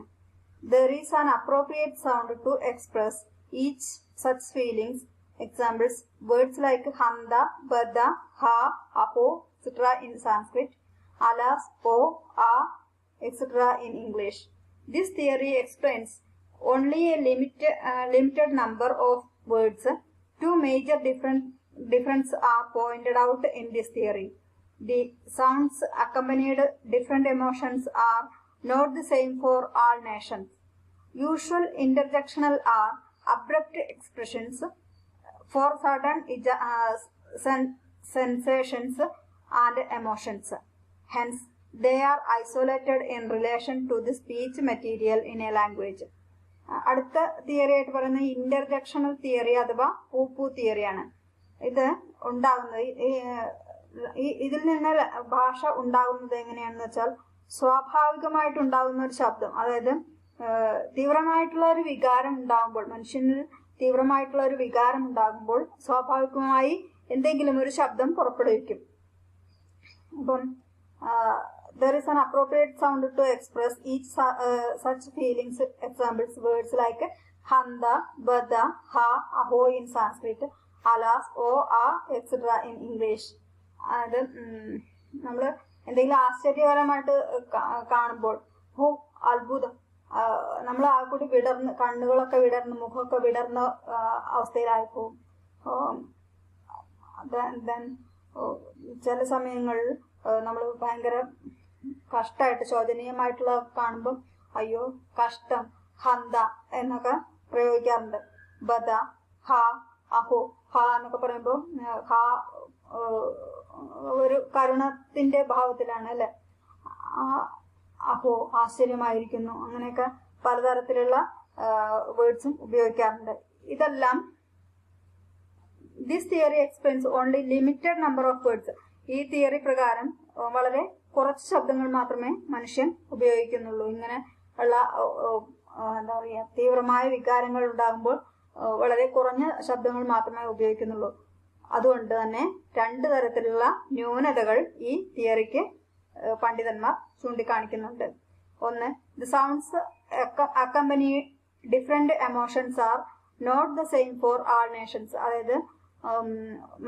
There is an appropriate sound to express each such feelings. Examples, words like handa, bada, ha, aho, etc. in Sanskrit, alas, o, a, etc. in English. This theory explains only a limited number of words. Two major differences are pointed out in this theory. The sounds accompanied different emotions are not the same for all nations. Usual interjectional are abrupt expressions for certain sensations and emotions. Hence, they are isolated in relation to the speech material in a language. അടുത്ത theory ആയിട്ട് പറയുന്ന ഇന്റർജക്ഷണൽ theory അഥവാ പൂപ്പൂ തിയറിയാണ്. ഇത് ഉണ്ടാകുന്നത് ഇതിൽ നിന്ന് ഭാഷ ഉണ്ടാകുന്നത് എങ്ങനെയാണെന്ന് വെച്ചാൽ, സ്വാഭാവികമായിട്ടുണ്ടാകുന്ന ഒരു ശബ്ദം, അതായത് തീവ്രമായിട്ടുള്ള ഒരു വികാരം ഉണ്ടാകുമ്പോൾ, മനുഷ്യനിൽ തീവ്രമായിട്ടുള്ള ഒരു വികാരം ഉണ്ടാകുമ്പോൾ സ്വാഭാവികമായി എന്തെങ്കിലും ഒരു ശബ്ദം പുറപ്പെടുവിക്കും. അപ്പം there is an appropriate sound to express each such feelings. Examples, words like handa, bada, ha, aho in Sanskrit, alas, o, a, etc. in English. അത് നമ്മൾ എന്തെങ്കിലും ആശ്ചര്യകരമായിട്ട് കാണുമ്പോൾ ഹോ അത്ഭുതം, നമ്മൾ ആ കൂടി വിടർന്ന്, കണ്ണുകളൊക്കെ വിടർന്ന്, മുഖമൊക്കെ വിടർന്ന അവസ്ഥയിലായിപ്പോവും. ചില സമയങ്ങളിൽ നമ്മൾ ഭയങ്കര കഷ്ടമായിട്ട്, ശോചനീയമായിട്ടുള്ള കാണുമ്പോൾ അയ്യോ കഷ്ടം, ഹന്ത എന്നൊക്കെ പ്രയോഗിക്കാറുണ്ട്. ബദ, ഹ, അഹോ, ഹ എന്നൊക്കെ പറയുമ്പോൾ ഹ ഒരു കരുണത്തിന്റെ ഭാവത്തിലാണ് അല്ലെ. അഹോ ആശ്ചര്യമായിരിക്കുന്നു, അങ്ങനെയൊക്കെ പലതരത്തിലുള്ള വേർഡ്സും ഉപയോഗിക്കാറുണ്ട്. ഇതെല്ലാം this theory explains only limited number of words. ഈ തിയറി പ്രകാരം വളരെ കുറച്ച് ശബ്ദങ്ങൾ മാത്രമേ മനുഷ്യൻ ഉപയോഗിക്കുന്നുള്ളൂ. ഇങ്ങനെ ഉള്ള എന്താ പറയുക, തീവ്രമായ വികാരങ്ങൾ ഉണ്ടാകുമ്പോൾ വളരെ കുറഞ്ഞ ശബ്ദങ്ങൾ മാത്രമേ ഉപയോഗിക്കുന്നുള്ളൂ. അതുകൊണ്ട് തന്നെ രണ്ട് തരത്തിലുള്ള ന്യൂനതകൾ ഈ തിയറിക്ക് പണ്ഡിതന്മാർ ചൂണ്ടിക്കാണിക്കുന്നുണ്ട്. ഒന്ന്, the sounds accompany different emotions are not the same for all nations. അതായത്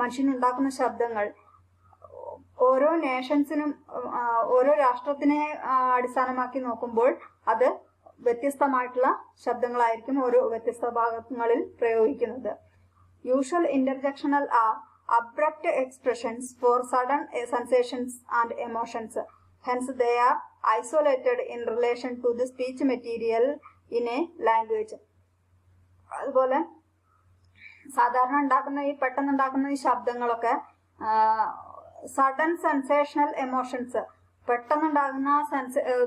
മനുഷ്യനുണ്ടാക്കുന്ന ശബ്ദങ്ങൾ ഓരോ നേഷൻസിനും, ഓരോ രാഷ്ട്രത്തിനെ അടിസ്ഥാനമാക്കി നോക്കുമ്പോൾ അത് വ്യത്യസ്തമായിട്ടുള്ള ശബ്ദങ്ങളായിരിക്കും ഓരോ വ്യത്യസ്ത ഭാഗങ്ങളിൽ പ്രയോഗിക്കുന്നത്. Usual interjectional are abrupt expressions for sudden sensations and emotions. Hence, they are isolated in relation to the speech material in a language. അതുപോലെ സാധാരണ പെട്ടെന്നുണ്ടാക്കുന്ന ഈ ശബ്ദങ്ങളൊക്കെ സഡൻ സെൻസേഷണൽ എമോഷൻസ്, പെട്ടെന്നുണ്ടാകുന്ന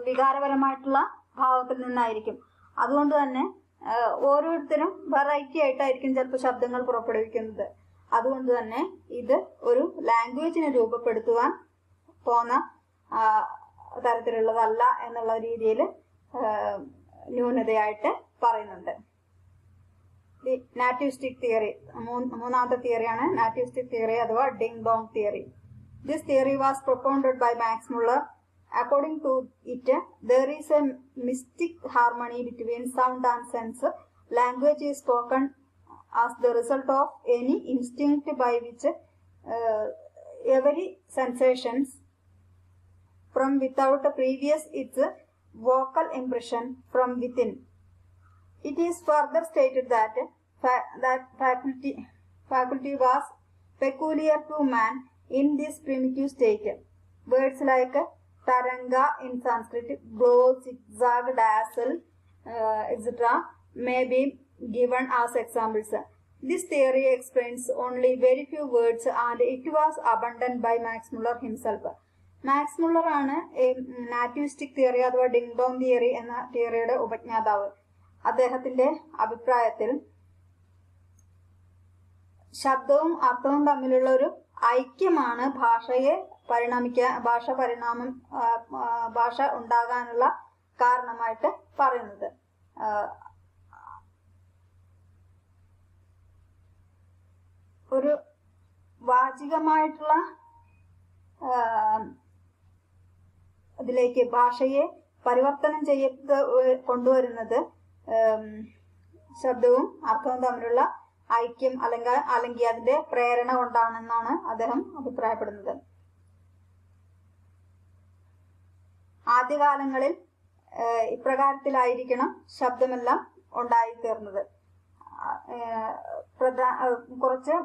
വികാരപരമായിട്ടുള്ള ഭാവത്തിൽ നിന്നായിരിക്കും. അതുകൊണ്ട് തന്നെ ഓരോരുത്തരും വെറൈറ്റി ആയിട്ടായിരിക്കും ചിലപ്പോൾ ശബ്ദങ്ങൾ പുറപ്പെടുവിക്കുന്നത്. അതുകൊണ്ട് തന്നെ ഇത് ഒരു ലാംഗ്വേജിനെ രൂപപ്പെടുത്തുവാൻ പോന്ന തരത്തിലുള്ളതല്ല എന്നുള്ള രീതിയിൽ ന്യൂനതയായിട്ട് പറയുന്നുണ്ട്. The nativistic theory. മൂന്നാമത്തെ തിയറിയാണ് നാറ്റിവിസ്റ്റിക് തിയറി അഥവാ ding dong theory. This theory was propounded by Max Muller. According to it, there is a mystic harmony between sound and sense. Language is spoken as the result of any instinct by which every sensations from without previous its vocal impression from within. It is further stated that faculty was peculiar to man in this primitive state. Words like taranga in Sanskrit, glow, zigzag, dazzle, etc. may be given as examples. This theory explains only very few words and it was abandoned by Max Muller himself. Max Muller ആണ് nativistic theory അഥവാ ding dong theory എന്ന തിയറിയുടെ ഉപജ്ഞാതാവ്. അദ്ദേഹത്തിന്റെ അഭിപ്രായത്തിൽ ശബ്ദവും അർത്ഥവും തമ്മിലുള്ള ഒരു ഐക്യമാണ് ഭാഷ ഉണ്ടാകാനുള്ള കാരണമായിട്ട് പറയുന്നത്. ഒരു വാചികമായിട്ടുള്ള അതിലേക്ക് ഭാഷയെ പരിവർത്തനം ചെയ്ത് കൊണ്ടുവരുന്നത് ശബ്ദവും അർത്ഥവും തമ്മിലുള്ള ഐക്യം അല്ലെങ്കിൽ അതിന്റെ പ്രേരണ കൊണ്ടാണെന്നാണ് അദ്ദേഹം അഭിപ്രായപ്പെടുന്നത്. ആദ്യകാലങ്ങളിൽ ഇപ്രകാരത്തിലായിരിക്കണം ശബ്ദമെല്ലാം ഉണ്ടായിത്തീർന്നത്. കുറച്ച്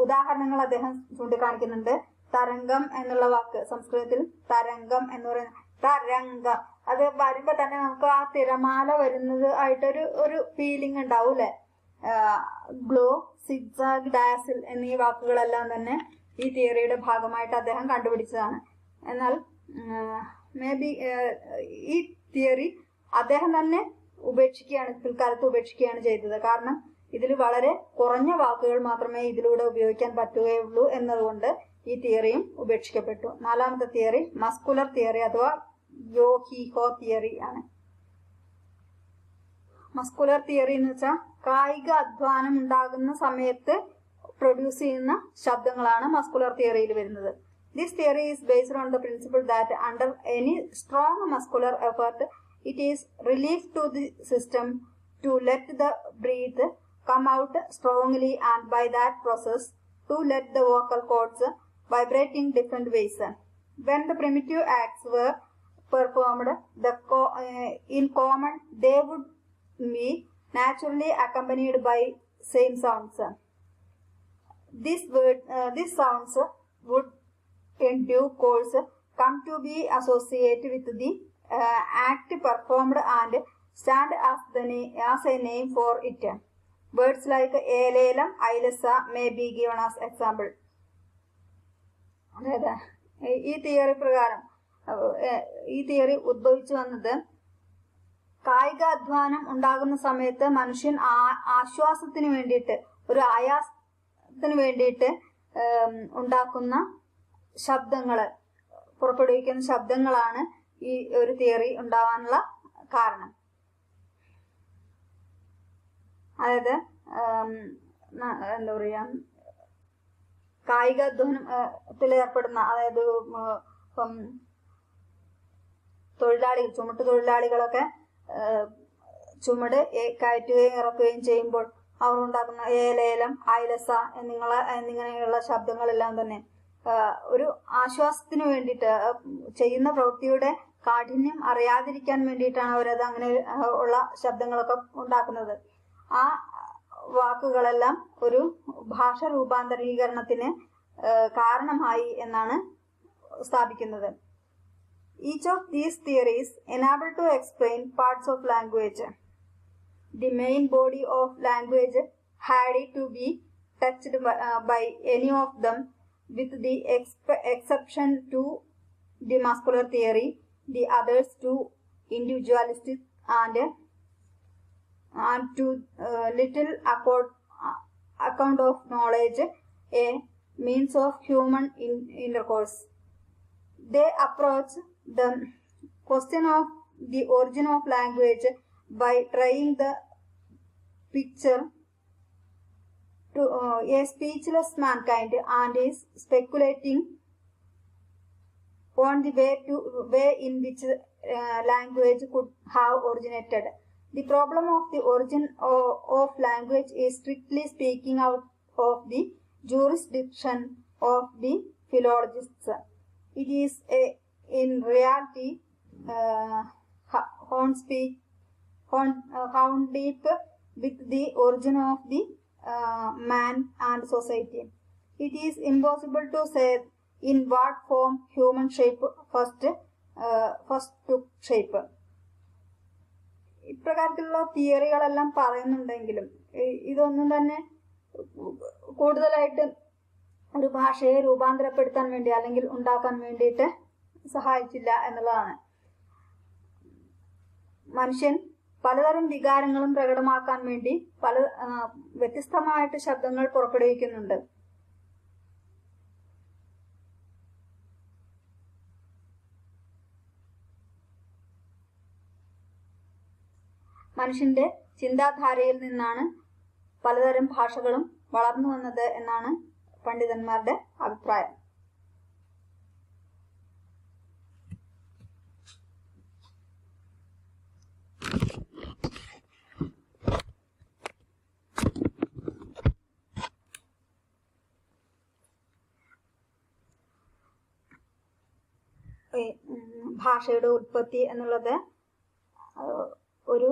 ഉദാഹരണങ്ങൾ അദ്ദേഹം ചൂണ്ടിക്കാണിക്കുന്നുണ്ട്. തരംഗം എന്നുള്ള വാക്ക്, സംസ്കൃതത്തിൽ തരംഗം എന്ന് പറയുന്ന തരംഗം, അത് വരുമ്പോ തന്നെ നമുക്ക് ആ തിരമാല വരുന്നത് ആയിട്ടൊരു ഫീലിംഗ് ഉണ്ടാവും അല്ലെ. ഗ്ലോ, സിഗ്സാഗ്, ഡാസിൽ എന്നീ വാക്കുകളെല്ലാം തന്നെ ഈ തിയറിയുടെ ഭാഗമായിട്ട് അദ്ദേഹം കണ്ടുപിടിച്ചതാണ്. എന്നാൽ മേ ബി ഈ തിയറി അദ്ദേഹം തന്നെ പിൽക്കാലത്ത് ഉപേക്ഷിക്കുകയാണ് ചെയ്തത്. കാരണം ഇതിൽ വളരെ കുറഞ്ഞ വാക്കുകൾ മാത്രമേ ഇതിലൂടെ ഉപയോഗിക്കാൻ പറ്റുകയുള്ളൂ എന്നതുകൊണ്ട് ഈ തിയറിയും ഉപേക്ഷിക്കപ്പെട്ടു. നാലാമത്തെ തിയറി മസ്കുലർ തിയറി അഥവാ യോ ഹി ഹോ തിയറി ആണ്. മസ്കുലർ തിയറി എന്ന് വെച്ചാൽ കായിക അധ്വാനം ഉണ്ടാകുന്ന സമയത്ത് പ്രൊഡ്യൂസ് ചെയ്യുന്ന ശബ്ദങ്ങളാണ് മസ്കുലർ തിയറിയിൽ വരുന്നത്. This theory is based on the principle that under any strong muscular effort, it is relief to the system to let the breath come out strongly and by that process to let the vocal cords vibrate in different ways. When the primitive acts were performed in common, they would be naturally accompanied by same sounds. These sounds would in due course come to be associated with the act performed and stand as a name for it. Words like Elelam, Ailasa may be given as example. അതായത് ഈ theory പ്രകാരം ഈ theory ഉദ്ഭവിച്ചു വന്നത് കായിക അധ്വാനം ഉണ്ടാകുന്ന സമയത്ത് മനുഷ്യൻ ആശ്വാസത്തിന് വേണ്ടിയിട്ട്, ഒരു ആയാസത്തിന് വേണ്ടിയിട്ട് ഉണ്ടാക്കുന്ന പുറപ്പെടുവിക്കുന്ന ശബ്ദങ്ങളാണ് ഈ ഒരു തിയറി ഉണ്ടാവാനുള്ള കാരണം. അതായത് എന്താ പറയാ, കായികാധ്വാനത്തിൽ ഏർപ്പെടുന്ന, അതായത് ചുമട്ട് തൊഴിലാളികളൊക്കെ ചുമട് കയറ്റുകയും ഇറക്കുകയും ചെയ്യുമ്പോൾ അവർ ഉണ്ടാക്കുന്ന ഏലേലം, ഐലസ എന്നിങ്ങനെയുള്ള ശബ്ദങ്ങളെല്ലാം തന്നെ ഒരു ആശ്വാസത്തിന് വേണ്ടിയിട്ട്, ചെയ്യുന്ന പ്രവൃത്തിയുടെ കാഠിന്യം അറിയാതിരിക്കാൻ വേണ്ടിയിട്ടാണ് അവരത് അങ്ങനെ ഉള്ള ശബ്ദങ്ങളൊക്കെ ഉണ്ടാക്കുന്നത്. ആ വാക്കുകളെല്ലാം ഒരു ഭാഷ രൂപാന്തരീകരണത്തിന് കാരണമായി എന്നാണ് സ്ഥാപിക്കുന്നത്. Each of these theories enable to explain parts of language. The main body of language had to be touched by any of them, with the exception to the muscular theory. The others two, individualistic and to little account of knowledge, a means of human intercourse. They approach the question of the origin of language by trying to picture to a speechless mankind and is speculating on the way in which language could have originated. The problem of the origin of language is strictly speaking out of the jurisdiction of the philologists. It is in reality found deep with the origin of the man and society. It is impossible to say in what form human shape first took shape. ഇപ്രകാരത്തിലുള്ള തിയറികളെല്ലാം പറയുന്നുണ്ടെങ്കിലും ഇതൊന്നും തന്നെ കൂടുതലായിട്ട് ഒരു ഭാഷയെ രൂപാന്തരപ്പെടുത്താൻ വേണ്ടി അല്ലെങ്കിൽ ഉണ്ടാക്കാൻ വേണ്ടിയിട്ട് സഹായിച്ചില്ല എന്നുള്ളതാണ്. മനുഷ്യൻ പലതരം വികാരങ്ങളും പ്രകടമാക്കാൻ വേണ്ടി പല വ്യത്യസ്തമായിട്ട് ശബ്ദങ്ങൾ പുറപ്പെടുവിക്കുന്നുണ്ട്. മനുഷ്യന്റെ ചിന്താധാരയിൽ നിന്നാണ് പലതരം ഭാഷകളും വളർന്നു വന്നത് എന്നാണ് പണ്ഡിതന്മാരുടെ അഭിപ്രായം. ഭാഷയുടെ ഉത്പത്തി എന്നുള്ളത് ഒരു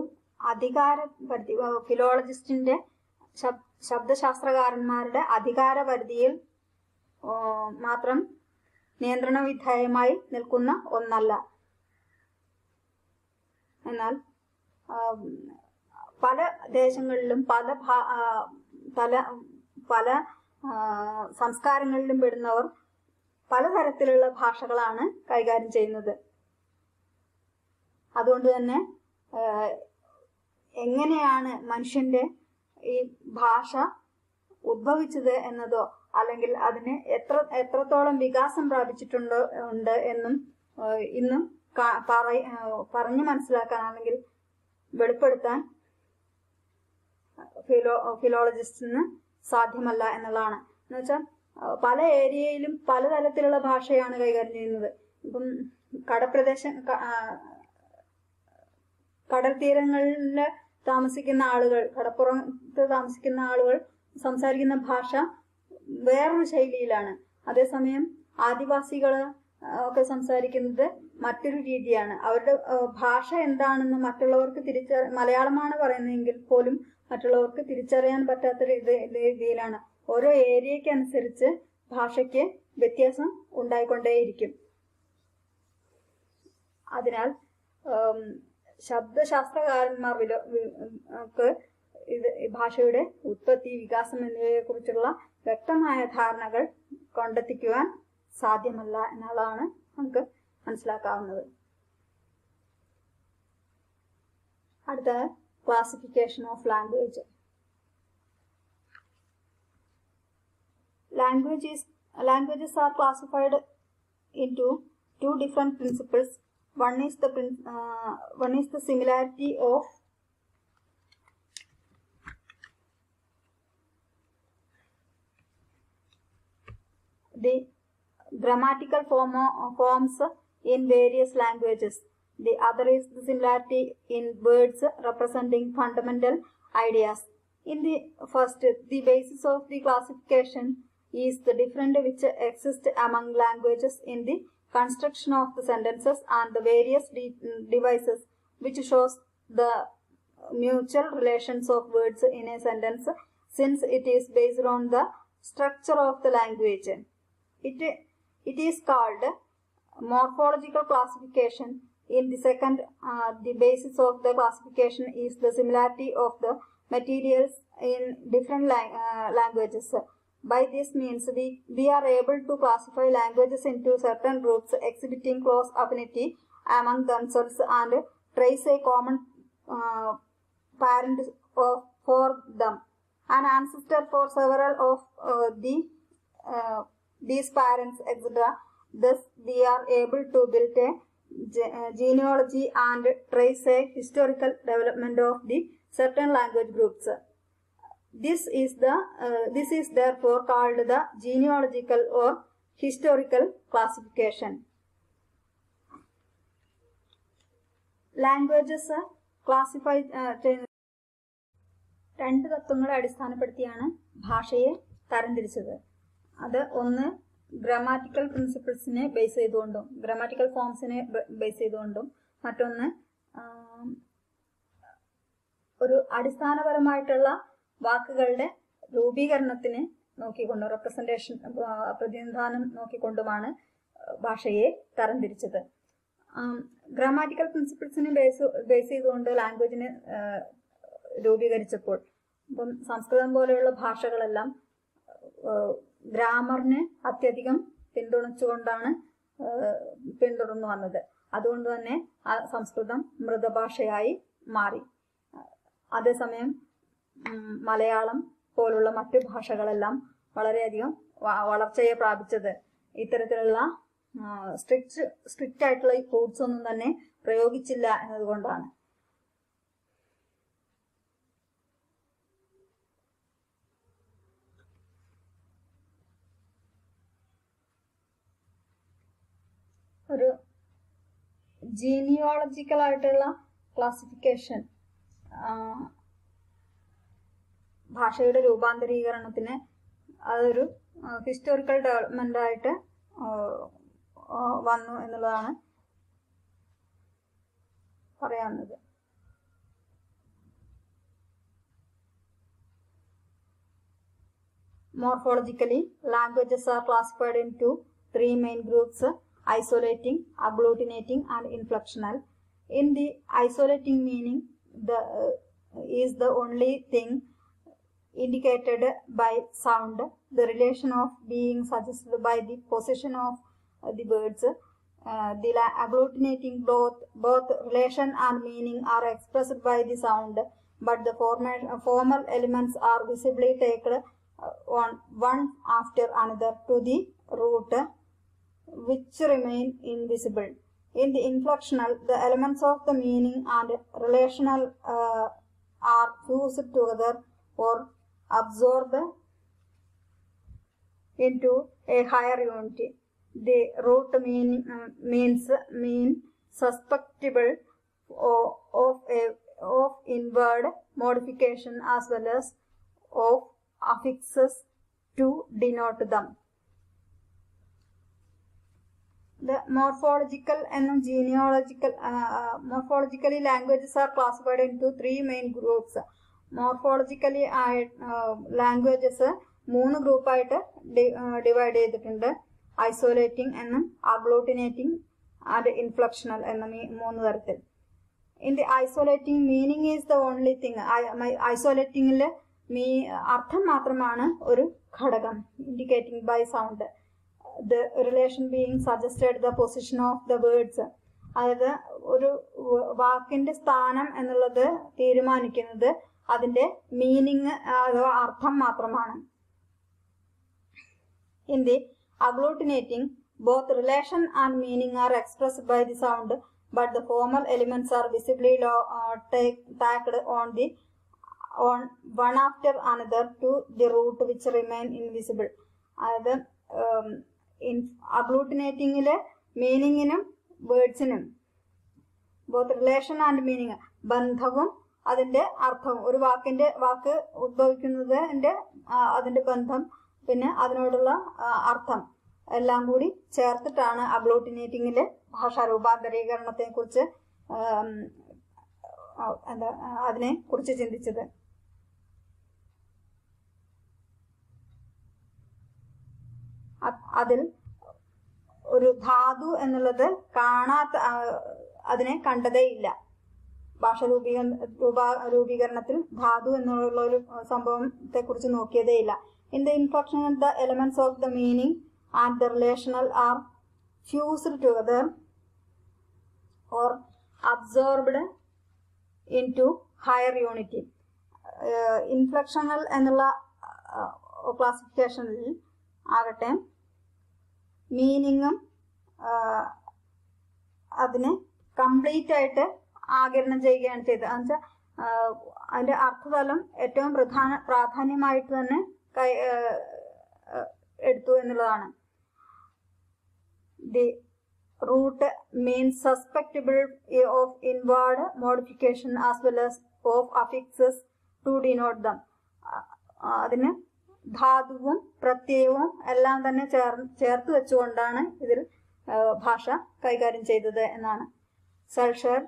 അധികാര പരിധി, ഫിലോളജിസ്റ്റിന്റെ ശബ്ദശാസ്ത്രകാരന്മാരുടെ അധികാര പരിധിയിൽ മാത്രം നിയന്ത്രണ വിധേയമായി നിൽക്കുന്ന ഒന്നല്ല. എന്നാൽ പല ദേശങ്ങളിലും പല സംസ്കാരങ്ങളിലും പെടുന്നവർ പലതരത്തിലുള്ള ഭാഷകളാണ് കൈകാര്യം ചെയ്യുന്നത്. അതുകൊണ്ട് തന്നെ എങ്ങനെയാണ് മനുഷ്യന്റെ ഈ ഭാഷ ഉദ്ഭവിച്ചത് എന്നതോ അല്ലെങ്കിൽ അതിന് എത്രത്തോളം വികാസം പ്രാപിച്ചിട്ടുണ്ട് എന്നും ഇന്നും പറഞ്ഞു മനസ്സിലാക്കാൻ അല്ലെങ്കിൽ വെളിപ്പെടുത്താൻ ഫിലോളജിസ്റ്റിന് സാധ്യമല്ല എന്നുള്ളതാണ്. എന്നുവെച്ചാൽ പല ഏരിയയിലും പലതരത്തിലുള്ള ഭാഷയാണ് കൈകാര്യം ചെയ്യുന്നത്. ഇപ്പം കടൽ തീരങ്ങളിൽ താമസിക്കുന്ന ആളുകൾ, കടപ്പുറത്ത് താമസിക്കുന്ന ആളുകൾ സംസാരിക്കുന്ന ഭാഷ വേറൊരു ശൈലിയിലാണ്. അതേസമയം ആദിവാസികൾ ഒക്കെ സംസാരിക്കുന്നത് മറ്റൊരു രീതിയാണ്. അവരുടെ ഭാഷ എന്താണെന്ന് മറ്റുള്ളവർക്ക് മലയാളമാണ് പറയുന്നതെങ്കിൽ പോലും മറ്റുള്ളവർക്ക് തിരിച്ചറിയാൻ പറ്റാത്ത രീതിയിലാണ്. ഓരോ ഏരിയയ്ക്ക് അനുസരിച്ച് ഭാഷയ്ക്ക് വ്യത്യാസം ഉണ്ടായിക്കൊണ്ടേയിരിക്കും. അതിനാൽ ശബ്ദശാസ്ത്രകാരന്മാർക്ക് ഭാഷയുടെ ഉത്പത്തി, വികാസം എന്നിവയെ കുറിച്ചുള്ള വ്യക്തമായ ധാരണകൾ കണ്ടെത്തിക്കുവാൻ സാധ്യമല്ല എന്നുള്ളതാണ് നമുക്ക് മനസ്സിലാക്കാവുന്നത്. അടുത്ത classification of language. Languages are classified into two different principles. One is the similarity of the grammatical forms in various languages. The other is the similarity in words representing fundamental ideas. In the first, the basis of the classification is the difference which exists among languages in the construction of the sentences and the various devices which shows the mutual relations of words in a sentence, since it is based on the structure of the language. It is called morphological classification. In the second, the basis of the classification is the similarity of the materials in different languages. By this means, we are able to classify languages into certain groups exhibiting close affinity among themselves and trace a common parent for them, an ancestor for several of these parents, etc. Thus, we are able to build a genealogy and trace a historical development of the certain language groups. This is therefore called the genealogical or historical classification. Languages classify രണ്ട് തത്വങ്ങളെ അടിസ്ഥാനപ്പെടുത്തിയാണ് ഭാഷയെ തരംതിരിച്ചത്. അത് ഒന്ന് grammatical പ്രിൻസിപ്പിൾസിനെ base ചെയ്തുകൊണ്ടും grammatical ഫോംസിനെ base ചെയ്തുകൊണ്ടും മറ്റൊന്ന് ഒരു അടിസ്ഥാനപരമായിട്ടുള്ള വാക്കുകളുടെ രൂപീകരണത്തിനെ നോക്കിക്കൊണ്ടും റെപ്രസെന്റേഷൻ പ്രതിനിധാനം നോക്കിക്കൊണ്ടുമാണ് ഭാഷയെ തരംതിരിച്ചത്. ഗ്രാമാറ്റിക്കൽ പ്രിൻസിപ്പിൾസിനെ ബേസ് ചെയ്തുകൊണ്ട് ലാംഗ്വേജിനെ രൂപീകരിച്ചപ്പോൾ ഇപ്പം സംസ്കൃതം പോലെയുള്ള ഭാഷകളെല്ലാം ഗ്രാമറിനെ അത്യധികം പിന്തുണച്ചുകൊണ്ടാണ് പിന്തുടർന്നു വന്നത്. അതുകൊണ്ട് തന്നെ സംസ്കൃതം മൃതഭാഷയായി മാറി. അതേസമയം മലയാളം പോലുള്ള മറ്റു ഭാഷകളെല്ലാം വളരെയധികം വളർച്ചയെ പ്രാപിച്ചത് ഇത്തരത്തിലുള്ള സ്ട്രിക്റ്റ് ആയിട്ടുള്ള ഈ കോഡ്സ് ഒന്നും തന്നെ പ്രയോഗിച്ചില്ല എന്നതുകൊണ്ടാണ്. ഒരു ജീനിയോളജിക്കൽ ആയിട്ടുള്ള ക്ലാസിഫിക്കേഷൻ ഭാഷയുടെ രൂപാന്തരീകരണത്തിന് അതൊരു ഹിസ്റ്റോറിക്കൽ ഡെവലപ്മെന്റ് ആയിട്ട് വന്നു എന്നുള്ളതാണ് പറയാവുന്നത്. Morphologically, languages are classified into three main groups: isolating, agglutinating, and inflectional. In the isolating meaning, is the only thing indicated by sound, the relation of being suggested by the position of the words. The agglutinating, both relation and meaning are expressed by the sound, but the formal elements are visibly taken on one after another to the root, which remain invisible. In the inflectional, the elements of the meaning and relational are fused together or absorbed into a higher unity. The root mean susceptible of inward modification as well as of affixes to denote them. The morphological and morphologically languages are classified into three main groups. Morphologically languages മൂന്ന് ഗ്രൂപ്പായിട്ട് divide ചെയ്തിട്ടുണ്ട്. ഐസോലേറ്റിംഗ് എന്നും agglutinating and inflectional എന്ന മൂന്ന് തരത്തിൽ. In the isolating, meaning is the only thing. ഐസോലേറ്റിംഗിൽ അർത്ഥം മാത്രമാണ് ഒരു ഘടകം, indicating by sound. The relation being suggested the position of the words. അതായത് ഒരു വാക്കിന്റെ സ്ഥാനം എന്നുള്ളത് തീരുമാനിക്കുന്നത് അതിന്റെ മീനിങ് അഥവാ അർത്ഥം മാത്രമാണ്. In the agglutinating, both relation and meaning are expressed by the sound, but the formal elements are visibly tacked on one after another to the root, which remain invisible. അതായത് agglutinatingല് മീനിങ്ങിനും വേർഡ്സിനും ബോത്ത് റിലേഷൻ ആൻഡ് മീനിങ് ബന്ധവും അതിന്റെ അർത്ഥവും, ഒരു വാക്ക് ഉദ്ഭവിക്കുന്നത് അതിന്റെ ബന്ധം പിന്നെ അതിനോടുള്ള അർത്ഥം എല്ലാം കൂടി ചേർത്തിട്ടാണ് agglutinatingല് ഭാഷാ രൂപാന്തരീകരണത്തെ കുറിച്ച് അതിനെ കുറിച്ച് ചിന്തിച്ചത്. അതിൽ ഒരു ധാതു എന്നുള്ളത് അതിനെ കണ്ടതേയില്ല. ഭാഷ രൂപീകരണത്തിൽ ധാതു എന്നുള്ള ഒരു സംഭവത്തെ കുറിച്ച് നോക്കിയതേയില്ല. In the inflection, the elements of the meaning and the relational are fused together or absorbed into higher unity. Inflectional എന്നുള്ള ക്ലാസിഫിക്കേഷനിൽ ആകട്ടെ മീനിങ്ങും അതിനെ കംപ്ലീറ്റ് ആയിട്ട് ആഗിരണം ചെയ്യുകയാണ് ചെയ്തത്. എന്നുവെച്ചാൽ അതിൻ്റെ അർത്ഥതലം ഏറ്റവും പ്രാധാന്യമായിട്ട് തന്നെ എടുത്തു എന്നുള്ളതാണ്. The root means susceptible of inward modification as well as of affixes to denote them. അതിന് ധാതുവും പ്രത്യയവും എല്ലാം തന്നെ ചേർത്ത് വെച്ചുകൊണ്ടാണ് ഇതിൽ ഭാഷ കൈകാര്യം ചെയ്തത് എന്നാണ്. Sulzer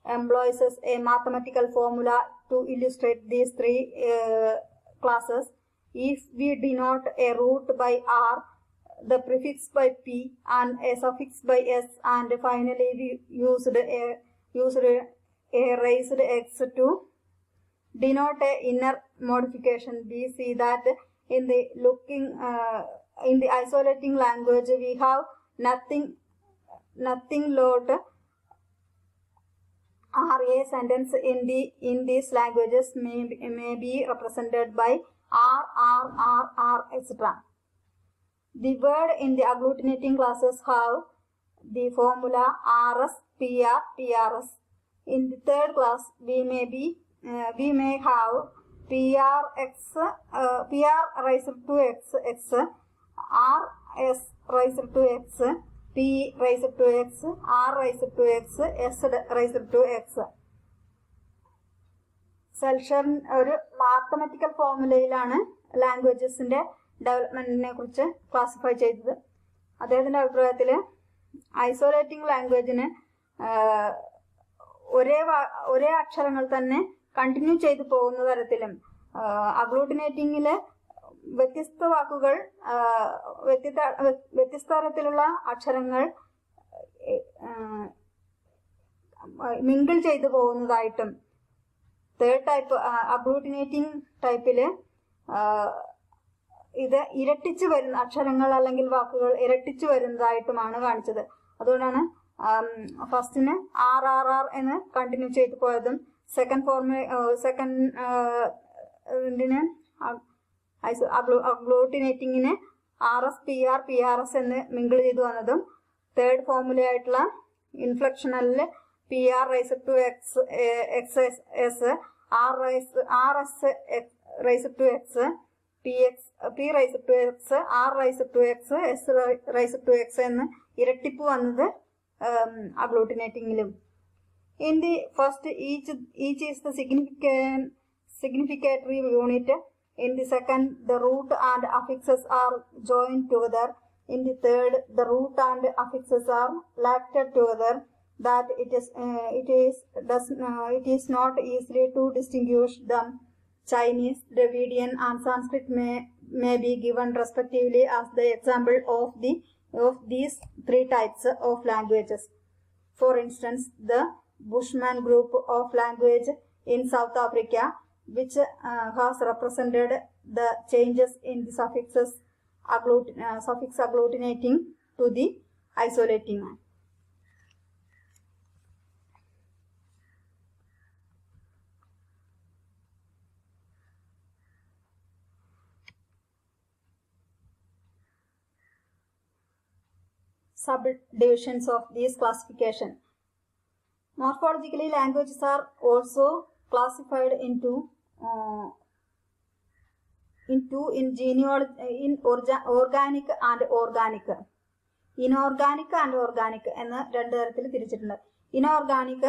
employs a mathematical formula to illustrate these three classes. If we denote a root by R, the prefix by P, and a suffix by S, and finally we used a raised X to denote a inner modification, we see that in the isolating language we have nothing load. A sentence in these languages may be represented by R, etc. The word in the agglutinating classes have the formula RS, PR, PRS. In the third class, we may have PRX, PR raised to X, RS raised to X, P raised to X, R raised to X, S raised to X. Sulzer ഒരു mathematical ഫോർമുലയിലാണ് ലാംഗ്വേജസിന്റെ ഡെവലപ്മെന്റിനെ കുറിച്ച് classify ചെയ്തത്. അദ്ദേഹത്തിന്റെ അഭിപ്രായത്തിൽ ഐസോലേറ്റിംഗ് ലാംഗ്വേജിന് ഒരേ അക്ഷരങ്ങൾ തന്നെ continue ചെയ്തു പോകുന്ന തരത്തിലും അഗ്ലൂട്ടിനേറ്റിംഗില് വ്യത്യസ്ത വാക്കുകൾ വ്യത്യസ്ത തരത്തിലുള്ള അക്ഷരങ്ങൾ മിങ്കിൾ ചെയ്തു പോകുന്നതായിട്ടും, തേർഡ് ടൈപ്പ് അഗ്ലൂട്ടിനേറ്റിംഗ് ടൈപ്പില് ഇത് ഇരട്ടിച്ചു വരുന്ന അക്ഷരങ്ങൾ അല്ലെങ്കിൽ വാക്കുകൾ ഇരട്ടിച്ചു വരുന്നതായിട്ടുമാണ് കാണിച്ചത്. അതുകൊണ്ടാണ് ഫസ്റ്റിന് ആർ എന്ന് കണ്ടിന്യൂ ചെയ്തു പോയതും സെക്കൻഡിന് അഗ്ലൂട്ടിനേറ്റിങ്ങിന് RS, PR, PRS എന്ന് മിങ്കിൾ ചെയ്തു വന്നതും, തേർഡ് ഫോർമുല ആയിട്ടുള്ള ഇൻഫ്ലക്ഷണലില് PR rise to X, XS, RS rise to X, P rise to X, R rise to X, S rise to X എന്ന് ഇരട്ടിപ്പ് വന്നത് agglutinating. In the first, each is the significatory unit. In the second, the root and affixes are joined together. In the third, the root and affixes are lacted together, that it is not easily to distinguish them. Chinese, Dravidian, and Sanskrit may be given respectively as the example of these three types of languages. For instance, the Bushman group of language in South Africa, which has represented the changes in the suffix agglutinating to the isolating. Subdivisions of these classification. Morphologically, languages are also classified into organic and organic. Inorganic and organic എന്ന് രണ്ട് തരത്തിൽ തിരിച്ചിട്ടുണ്ട്. Inorganic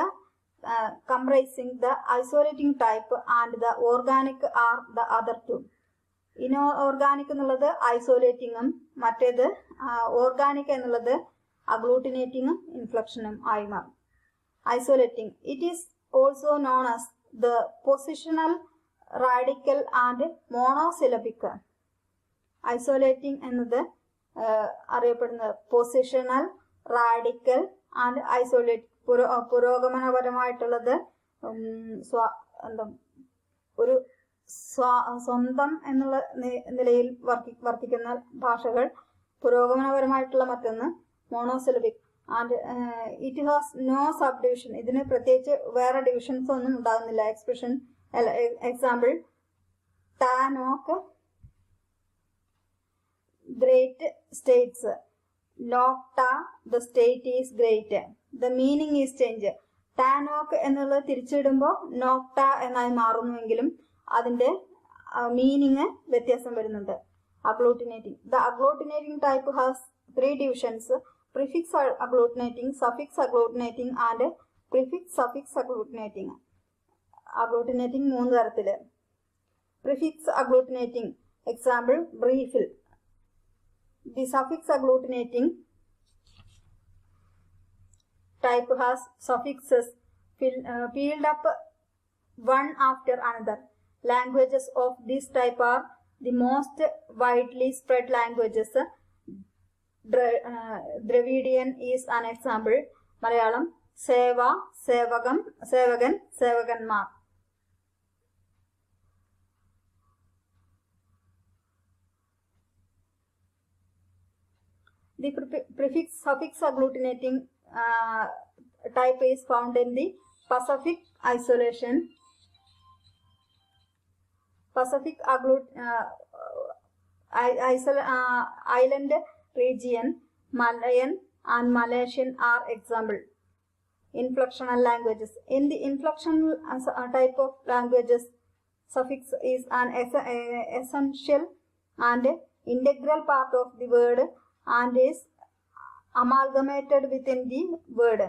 comprising the isolating type and the organic are the other two. Inorganic എന്നുള്ളത് ഐസോലേറ്റിങ്ങും മറ്റേത് organic എന്നുള്ളത് അഗ്ലൂട്ടിനേറ്റിങ്ങും ഇൻഫ്ലക്ഷനും ആയി മാറും. Isolating, it is also known as the positional, radical and monosyllabic. Isolating എന്നത് അറിയപ്പെടുന്നത് പൊസിഷണൽ, റാഡിക്കൽ ആൻഡ് ഐസോലേറ്റ്. പുരോഗമനപരമായിട്ടുള്ളത് ഒരു സ്വന്തം എന്നുള്ള നിലയിൽ വർത്തിക്കുന്ന ഭാഷകൾ, പുരോഗമനപരമായിട്ടുള്ള മറ്റൊന്ന് monosyllabic. And it has no sub division. ഇതിന് പ്രത്യേകിച്ച് വേറെ ഡിവിഷൻസ് ഒന്നും ഉണ്ടാകുന്നില്ല. എക്സ്പ്രഷൻ എക്സാമ്പിൾ, ടാനോക്ക്, ഗ്രേറ്റ് സ്റ്റേറ്റ്സ്. നോക്ട, the state is great. The meaning is change. ടാനോക്ക് എന്നുള്ളത് തിരിച്ചിടുമ്പോൾ നോക്ട എന്നായി മാറുന്നുവെങ്കിലും അതിന്റെ മീനിങ് വ്യത്യാസം വരുന്നുണ്ട്. agglutinating. The agglutinating type has 3 divisions: prefix agglutinating, suffix agglutinating and prefix suffix agglutinating. Agglutinating 3 തരത്തില്. Prefix agglutinating, example briefil. The suffix agglutinating type has suffixes filled up one after another. Languages of this type are the most widely spread languages. Dravidian is an example. Malayalam Seva, Sevagam, Sevagan, Sevaganmar. The prefix suffix agglutinating type is found in the Pacific isolation, Pacific island region. Malayan and Malaysian are example. Inflectional languages. In the inflectional type of languages, suffix is an essential and integral part of the word and is amalgamated within the word.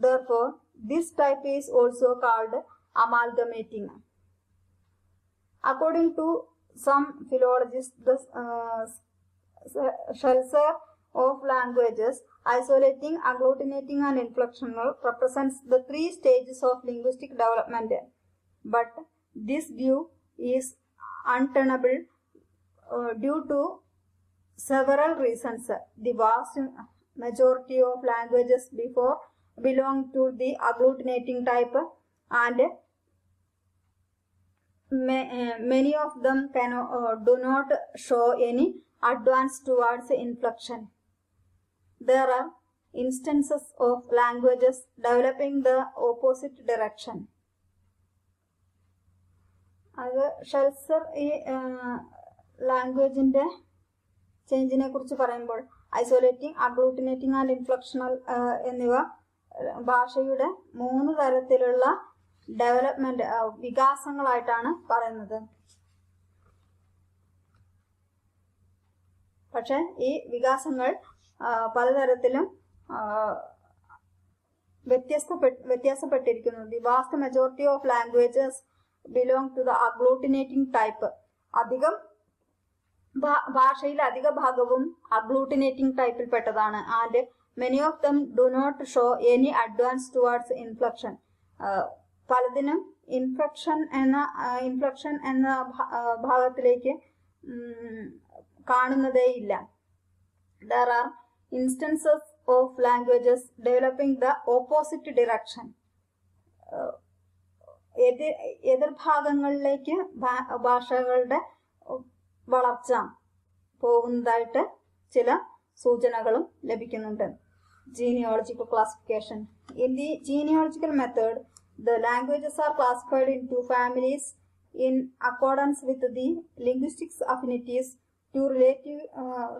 Therefore, this type is also called amalgamating. According to some philologists, the Schlosser of languages, isolating, agglutinating and inflectional represents the 3 stages of linguistic development. But this view is untenable due to several reasons. The vast majority of languages belong to the agglutinating type, and many of them do not show any advance towards inflection. There are instances of languages developing the opposite direction. അത് ഷെൽസർ ഈ ലാംഗ്വേജിന്റെ ചേഞ്ചിനെ കുറിച്ച് പറയുമ്പോൾ ഐസോലേറ്റിംഗ്, അഗ്ലൂട്ടിനേറ്റിംഗ് and inflectional എന്നിവ ഭാഷയുടെ 3 തരത്തിലുള്ള development വികാസങ്ങളായിട്ടാണ് പറയുന്നത്. പക്ഷെ ഈ വികാസങ്ങൾ പലതരത്തിലും വ്യത്യാസപ്പെട്ടിരിക്കുന്നു. The vast majority of languages belong to the agglutinating type. ഭാഷയിൽ അധിക ഭാഗവും അഗ്ലൂട്ടിനേറ്റിംഗ് ടൈപ്പിൽ പെട്ടതാണ്. And many of them do not show any advance towards inflection. പലതിനും ഇൻഫ്ലക്ഷൻ എന്ന ഭാഗത്തിലേക്ക് കാണുന്നതേയില്ല. There are instances of languages developing the opposite direction. എതിർഭാഗങ്ങളിലേക്ക് ഭാഷകളുടെ വളർച്ച പോകുന്നതായിട്ട് ചില സൂചനകളും ലഭിക്കുന്നുണ്ട്. Genealogical classification. In the genealogical method, the languages are classified into families in accordance with the linguistic affinities to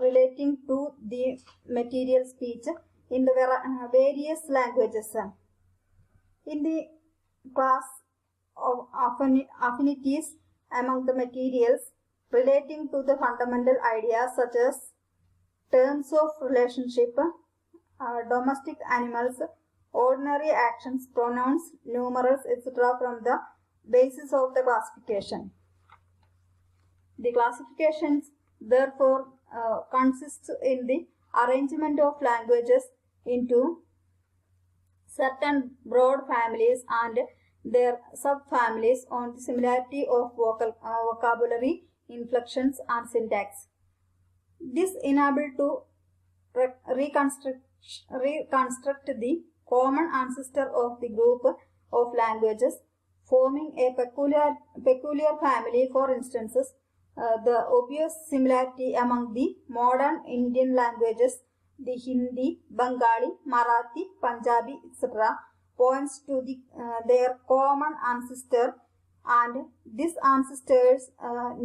relating to the material speech in the various languages. In the class of affinities among the materials relating to the fundamental ideas such as terms of relationship, domestic animals, ordinary actions, pronouns, numerals, etc. from the basis of the classification. The classifications therefore consists in the arrangement of languages into certain broad families and their subfamilies on the similarity of vocabulary, inflections and syntax. This enabled to reconstruct the common ancestor of the group of languages forming a peculiar family. For instance, the obvious similarity among the modern Indian languages, the Hindi, Bengali, Marathi, Punjabi, etc. points to their common ancestor, and this ancestors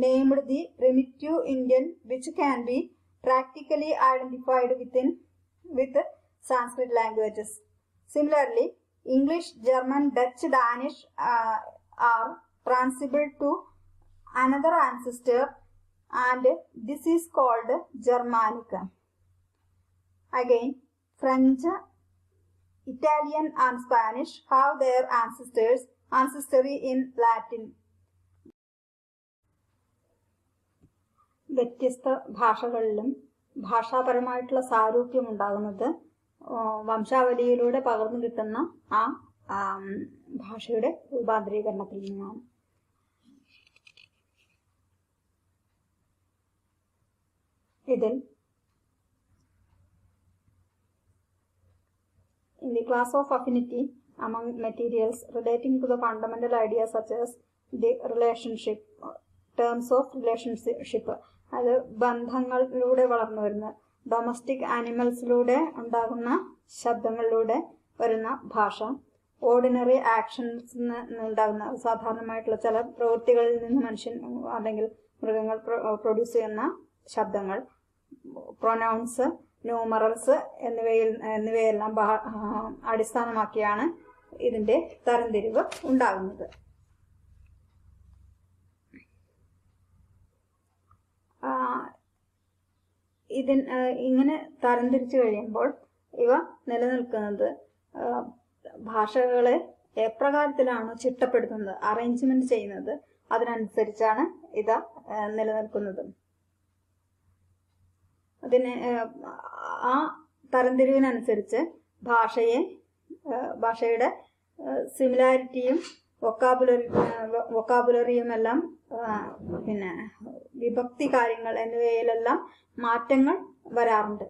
named the primitive Indian, which can be practically identified with Sanskrit languages. Similarly, English, German, Dutch, Danish are transferable to another ancestor, and this is called Germanic. Again, French, Italian and Spanish have their ancestry in Latin. വ്യത്യസ്ത ഭാഷകളിലും ഭാഷാപരമായിട്ടുള്ള സാരൂപ്യം ഉണ്ടാകുന്നത് വംശാവലിയിലൂടെ പകർന്നു കിട്ടുന്ന ആ ഭാഷയുടെ രൂപാന്തരീകരണത്തിൽ നിന്നാണ്. ഇതിൽ in the class of affinity among materials relating to the fundamental ideas such as the relationship, terms of relationship, അത് ബന്ധങ്ങളിലൂടെ വളർന്നു വരുന്ന ഡൊമസ്റ്റിക് ആനിമൽസിലൂടെ ഉണ്ടാകുന്ന ശബ്ദങ്ങളിലൂടെ വരുന്ന ഭാഷ, ഓർഡിനറി ആക്ഷൻസ് ഉണ്ടാകുന്ന സാധാരണമായിട്ടുള്ള ചില പ്രവൃത്തികളിൽ നിന്ന് മനുഷ്യൻ അല്ലെങ്കിൽ മൃഗങ്ങൾ പ്രൊഡ്യൂസ് ചെയ്യുന്ന ശബ്ദങ്ങൾ, പ്രൊനൗൺസ്, ന്യൂമറൽസ് എന്നിവയെല്ലാം അടിസ്ഥാനമാക്കിയാണ് ഇതിന്റെ തരംതിരിവ് ഉണ്ടാകുന്നത്. ഇങ്ങനെ തരംതിരിച്ചു കഴിയുമ്പോൾ ഇവ നിലനിൽക്കുന്നത് ഭാഷകളെ എപ്രകാരത്തിലാണോ ചിട്ടപ്പെടുത്തുന്നത്, അറേഞ്ച്മെന്റ് ചെയ്യുന്നത്, അതിനനുസരിച്ചാണ് ഇത് നിലനിൽക്കുന്നത്. ആ തരംതിരിവിനനുസരിച്ച് ഭാഷയുടെ സിമിലാരിറ്റിയും വൊക്കാബുലറിയും എല്ലാം പിന്നെ വിഭക്തി കാര്യങ്ങൾ എന്നിവയിലെല്ലാം മാറ്റങ്ങൾ വരാറുണ്ട്.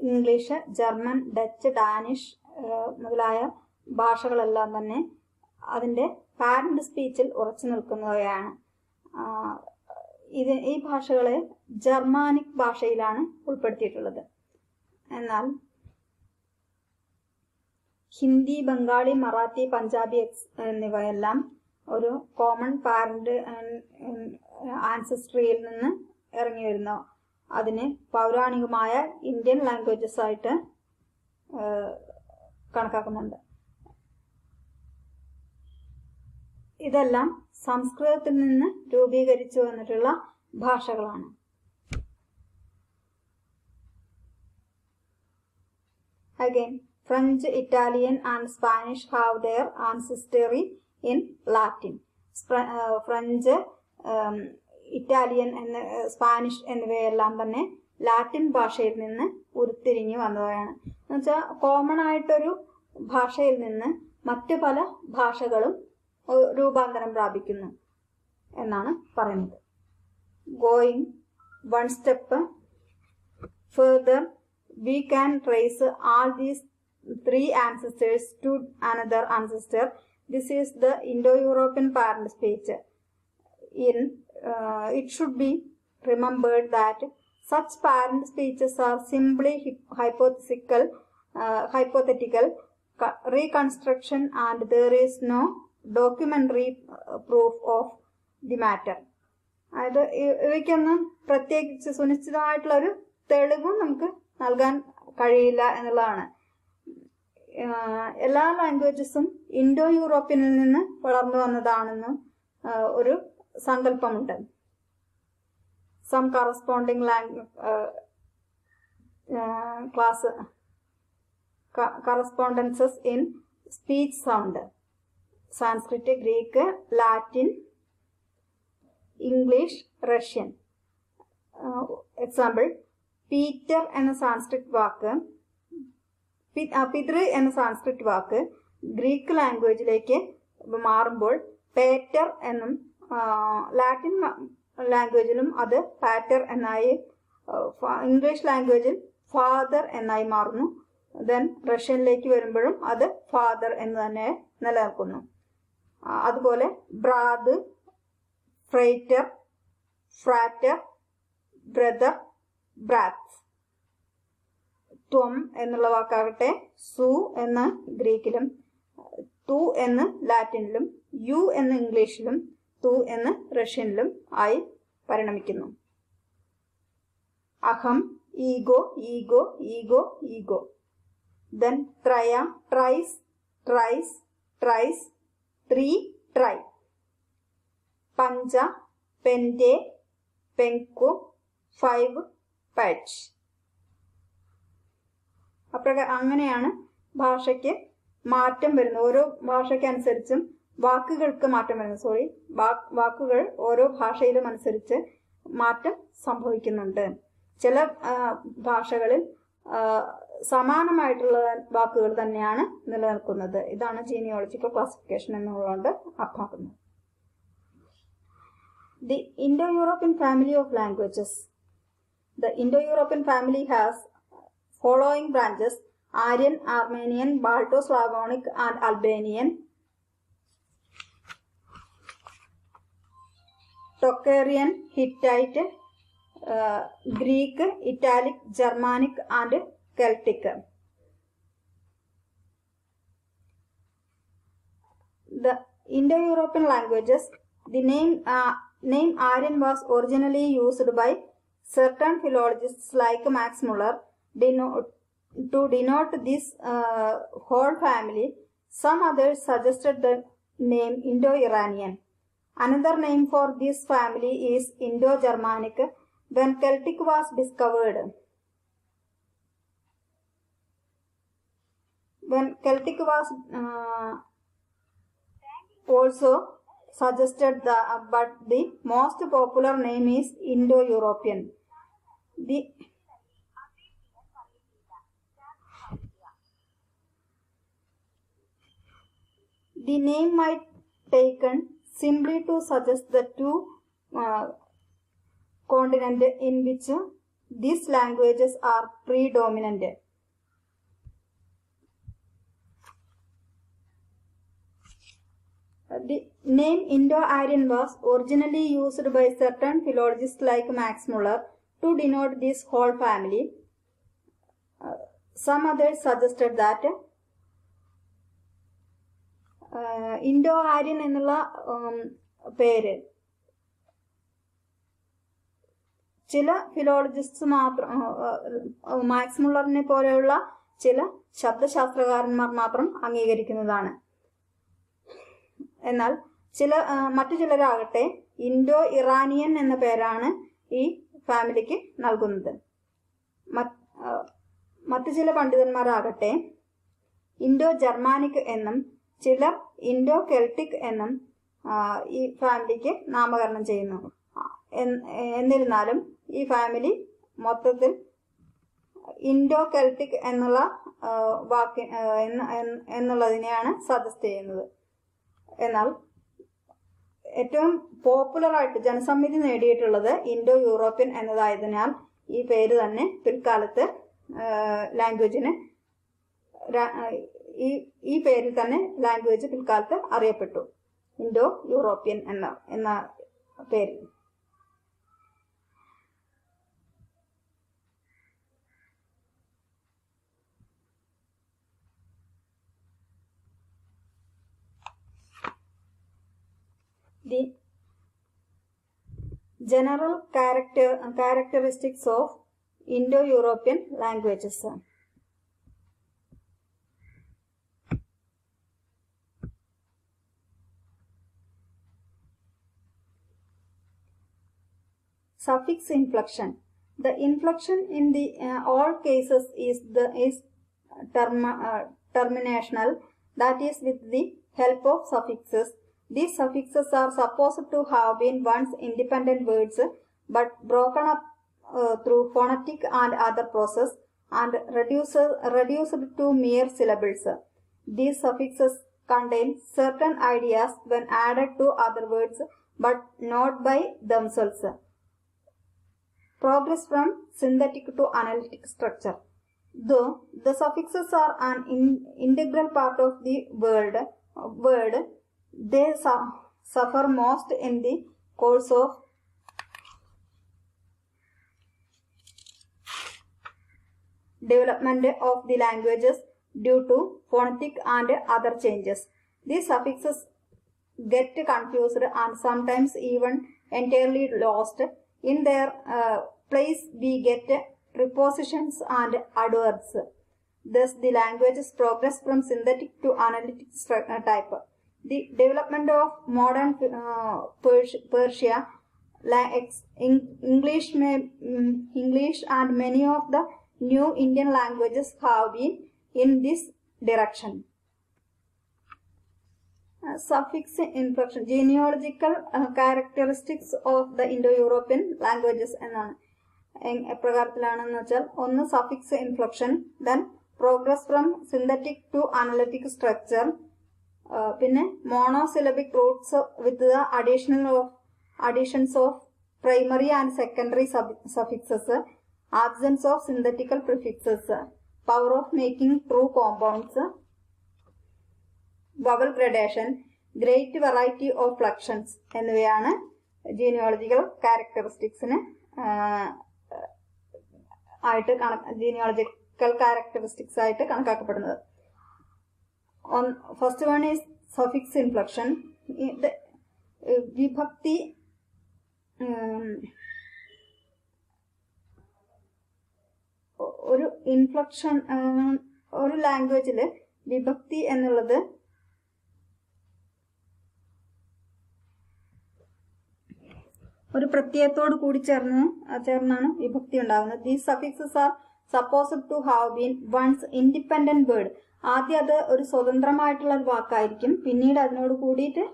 ഇംഗ്ലീഷ്, ജർമ്മൻ, ഡച്ച്, ഡാനിഷ് മുതലായ ഭാഷകളെല്ലാം തന്നെ അതിൻ്റെ പാരന്റ് സ്പീച്ചിൽ ഉറച്ചു നിൽക്കുന്നവയാണ്. ഈ ഭാഷകളെ ജർമാനിക് ഭാഷയിലാണ് ഉൾപ്പെടുത്തിയിട്ടുള്ളത്. എന്നാൽ ഹിന്ദി, ബംഗാളി, മറാത്തി, പഞ്ചാബി എന്നിവയെല്ലാം ഒരു കോമൺ പാരന്റ് ആൻസസ്ട്രിയിൽ നിന്ന് ഇറങ്ങി വരുന്ന, അതിനെ പൗരാണികമായ ഇന്ത്യൻ ലാംഗ്വേജസ് ആയിട്ട് കണക്കാക്കുന്നുണ്ട്. ഇതെല്ലാം സംസ്കൃതത്തിൽ നിന്ന് രൂപീകരിച്ചു വന്നിട്ടുള്ള ഭാഷകളാണ്. Again, French, Italian and Spanish have their ancestry in Latin. French, Italian, Spanish എന്നിവയെല്ലാം തന്നെ ലാറ്റിൻ ഭാഷയിൽ നിന്ന് ഉരുത്തിരിഞ്ഞു വന്നവയാണ്. എന്നുവെച്ചാൽ കോമൺ ആയിട്ടൊരു ഭാഷയിൽ നിന്ന് മറ്റു പല ഭാഷകളും രൂപാന്തരം പ്രാപിക്കുന്നു എന്നാണ് പറയുന്നത്. Going one step further, we can trace all these three ancestors to another ancestor. This is the Indo-European parent speech. It should be remembered that such parent speeches are simply hypothetical reconstruction, and there is no documentary proof of the matter. അതായത് ഇവയ്ക്കൊന്നും പ്രത്യേകിച്ച് സുനിശ്ചിതമായിട്ടുള്ളൊരു തെളിവും നമുക്ക് നൽകാൻ കഴിയില്ല എന്നുള്ളതാണ്. എല്ലാ ലാംഗ്വേജസും Indo യൂറോപ്യനിൽ നിന്ന് വളർന്നു വന്നതാണെന്ന് ഒരു സങ്കല്പമുണ്ട്. Some corresponding correspondences in speech sound, Sanskrit, Greek, Latin, English, Russian. Example, പീറ്റർ എന്ന സാൻസ്ക്രിറ്റ് വാക്ക്, പിതൃ എന്ന സാൻസ്ക്രിറ്റ് വാക്ക് ഗ്രീക്ക് ലാംഗ്വേജിലേക്ക് മാറുമ്പോൾ പേറ്റർ എന്നും, ലാറ്റിൻ ലാംഗ്വേജിലും അത് പാറ്റർ എന്നായി, ഇംഗ്ലീഷ് ലാംഗ്വേജിൽ ഫാദർ എന്നായി മാറുന്നു. ദെൻ റഷ്യനിലേക്ക് വരുമ്പോഴും അത് ഫാദർ എന്ന് തന്നെ നിലനിൽക്കുന്നു. അതുപോലെ ബ്രാദ്, ഫ്രൈറ്റർ, ഫ്രാറ്റർ, ബ്രദർ, ബ്രാത്ത്. ത്വം എന്നുള്ള വാക്കാകട്ടെ സു എന്ന ഗ്രീക്കിലും തു എന്ന് ലാറ്റിനിലും യു എന്ന് ഇംഗ്ലീഷിലും തു എന്ന് റഷ്യനിലും ആയി പരിണമിക്കുന്നു. അഹം, ego, ego, ego, ego. Then ത്രയ, ട്രൈസ്, ട്രൈസ്, ട്രൈസ്, ത്രീ, ട്രൈ. പഞ്ച, പെൻറ്റെ, പെങ്കു, ഫൈവ്, പച്ച്. അങ്ങനെയാണ് ഭാഷയ്ക്ക് മാറ്റം വരുന്നത്. ഓരോ ഭാഷയ്ക്കനുസരിച്ചും വാക്കുകൾക്ക് മാറ്റം വരുന്നത്. വാക്കുകൾ ഓരോ ഭാഷയിലും അനുസരിച്ച് മാറ്റം സംഭവിക്കുന്നുണ്ട്. ചില ഭാഷകളിൽ സമാനമായിട്ടുള്ള വാക്കുകൾ തന്നെയാണ് നിലനിൽക്കുന്നത്. ഇതാണ് ജീനിയോളജിക്കൽ ക്ലാസിഫിക്കേഷൻ എന്നുള്ളതുകൊണ്ട് അർത്ഥമാക്കുന്നത്. The Indo-European family of languages. The Indo-European family has following branches: Aryan, Armenian, Balto-Slavonic and Albanian, Tocharian, Hittite, Greek, Italic, Germanic and Celtic. The Indo-European languages. The name Aryan was originally used by certain philologists like Max Muller to denote this whole family. Some others suggested the name Indo-Iranian. Another name for this family is Indo-Germanic. When Celtic was discovered, also suggested but the most popular name is Indo-European. The name might taken simply to suggest the two continents in which these languages are predominant. The name Indo-Aryan was originally used by certain philologists like Max Muller to denote this whole family. Some others suggested that Indo-Aryan എന്നുള്ള പേര് ചില philologist മാത്രം, max മുള്ളറിനെ പോലെയുള്ള ചില ശബ്ദശാസ്ത്രകാരന്മാർ മാത്രം അംഗീകരിക്കുന്നതാണ്. എന്നാൽ മറ്റു ചിലരാകട്ടെ Indo Iranian എന്ന പേരാണ് ഈ ഫാമിലിക്ക് നൽകുന്നത്. മറ്റു ചില പണ്ഡിതന്മാരാകട്ടെ ഇൻഡോ ജർമാനിക് എന്നും ചിലർ ഇൻഡോ കെൽട്ടിക് എന്നും ഈ ഫാമിലിക്ക് നാമകരണം ചെയ്യുന്നു. എന്നിരുന്നാലും ഈ ഫാമിലി മൊത്തത്തിൽ ഇൻഡോ കെൽട്ടിക് എന്നുള്ള എന്നുള്ളതിനെയാണ് സജസ്റ്റ് ചെയ്യുന്നത്. എന്നാൽ ഏറ്റവും പോപ്പുലറായിട്ട് ജനസമ്മതി നേടിയിട്ടുള്ളത് ഇൻഡോ യൂറോപ്യൻ എന്നതായതിനാൽ ഈ പേര് തന്നെ പിൽക്കാലത്ത് ലാംഗ്വേജിന് ഈ പേരിൽ തന്നെ ലാംഗ്വേജ് പിൽക്കാലത്ത് അറിയപ്പെട്ടു. ഇൻഡോ യൂറോപ്യൻ എന്ന പേര്. The general characteristics of Indo-European languages. Suffix inflection. The inflection in the all cases is terminational, that is with the help of suffixes. These suffixes are supposed to have been once independent words but broken up through phonetic and other process and reduced to mere syllables. These suffixes contain certain ideas when added to other words but not by themselves. Progress from synthetic to analytic structure. Though the suffixes are an integral part of the word, they suffer most in the course of development of the languages due to phonetic and other changes. These suffixes get confused and sometimes even entirely lost. In their place we get prepositions and adverbs. Thus the languages progress from synthetic to analytic type. The development of modern Persia, English and many of the new Indian languages have been in this direction. Suffix inflection, genealogical characteristics of the Indo-European languages എന്നാണ്. എപ്രകാരത്തിലാണെന്ന് വെച്ചാൽ ഒന്ന് suffix inflection, then progress from synthetic to analytic structure, പിന്നെ monosyllabic roots with the additions of primary and secondary suffixes, absence of synthetical prefixes, power of making true compounds, vowel gradation, great variety of fluxions എന്നിവയാണ് genealogical ക്യാരക്ടറിസ്റ്റിക്സിന് ആയിട്ട് കണക്കാക്കപ്പെടുന്നത്. First one is suffix inflection. വിഭക്തി ഒരു inflection, ഒരു ലാംഗ്വേജിൽ വിഭക്തി എന്നുള്ളത് ഒരു പ്രത്യയത്തോട് കൂടി ചേർന്നാണ് വിഭക്തി ഉണ്ടാകുന്നത്. These suffixes are supposed to have been once independent word. ആദ്യം അത് ഒരു സ്വതന്ത്രമായിട്ടുള്ള ഒരു വാക്കായിരിക്കും, പിന്നീട് അതിനോട് കൂടിയിട്ട്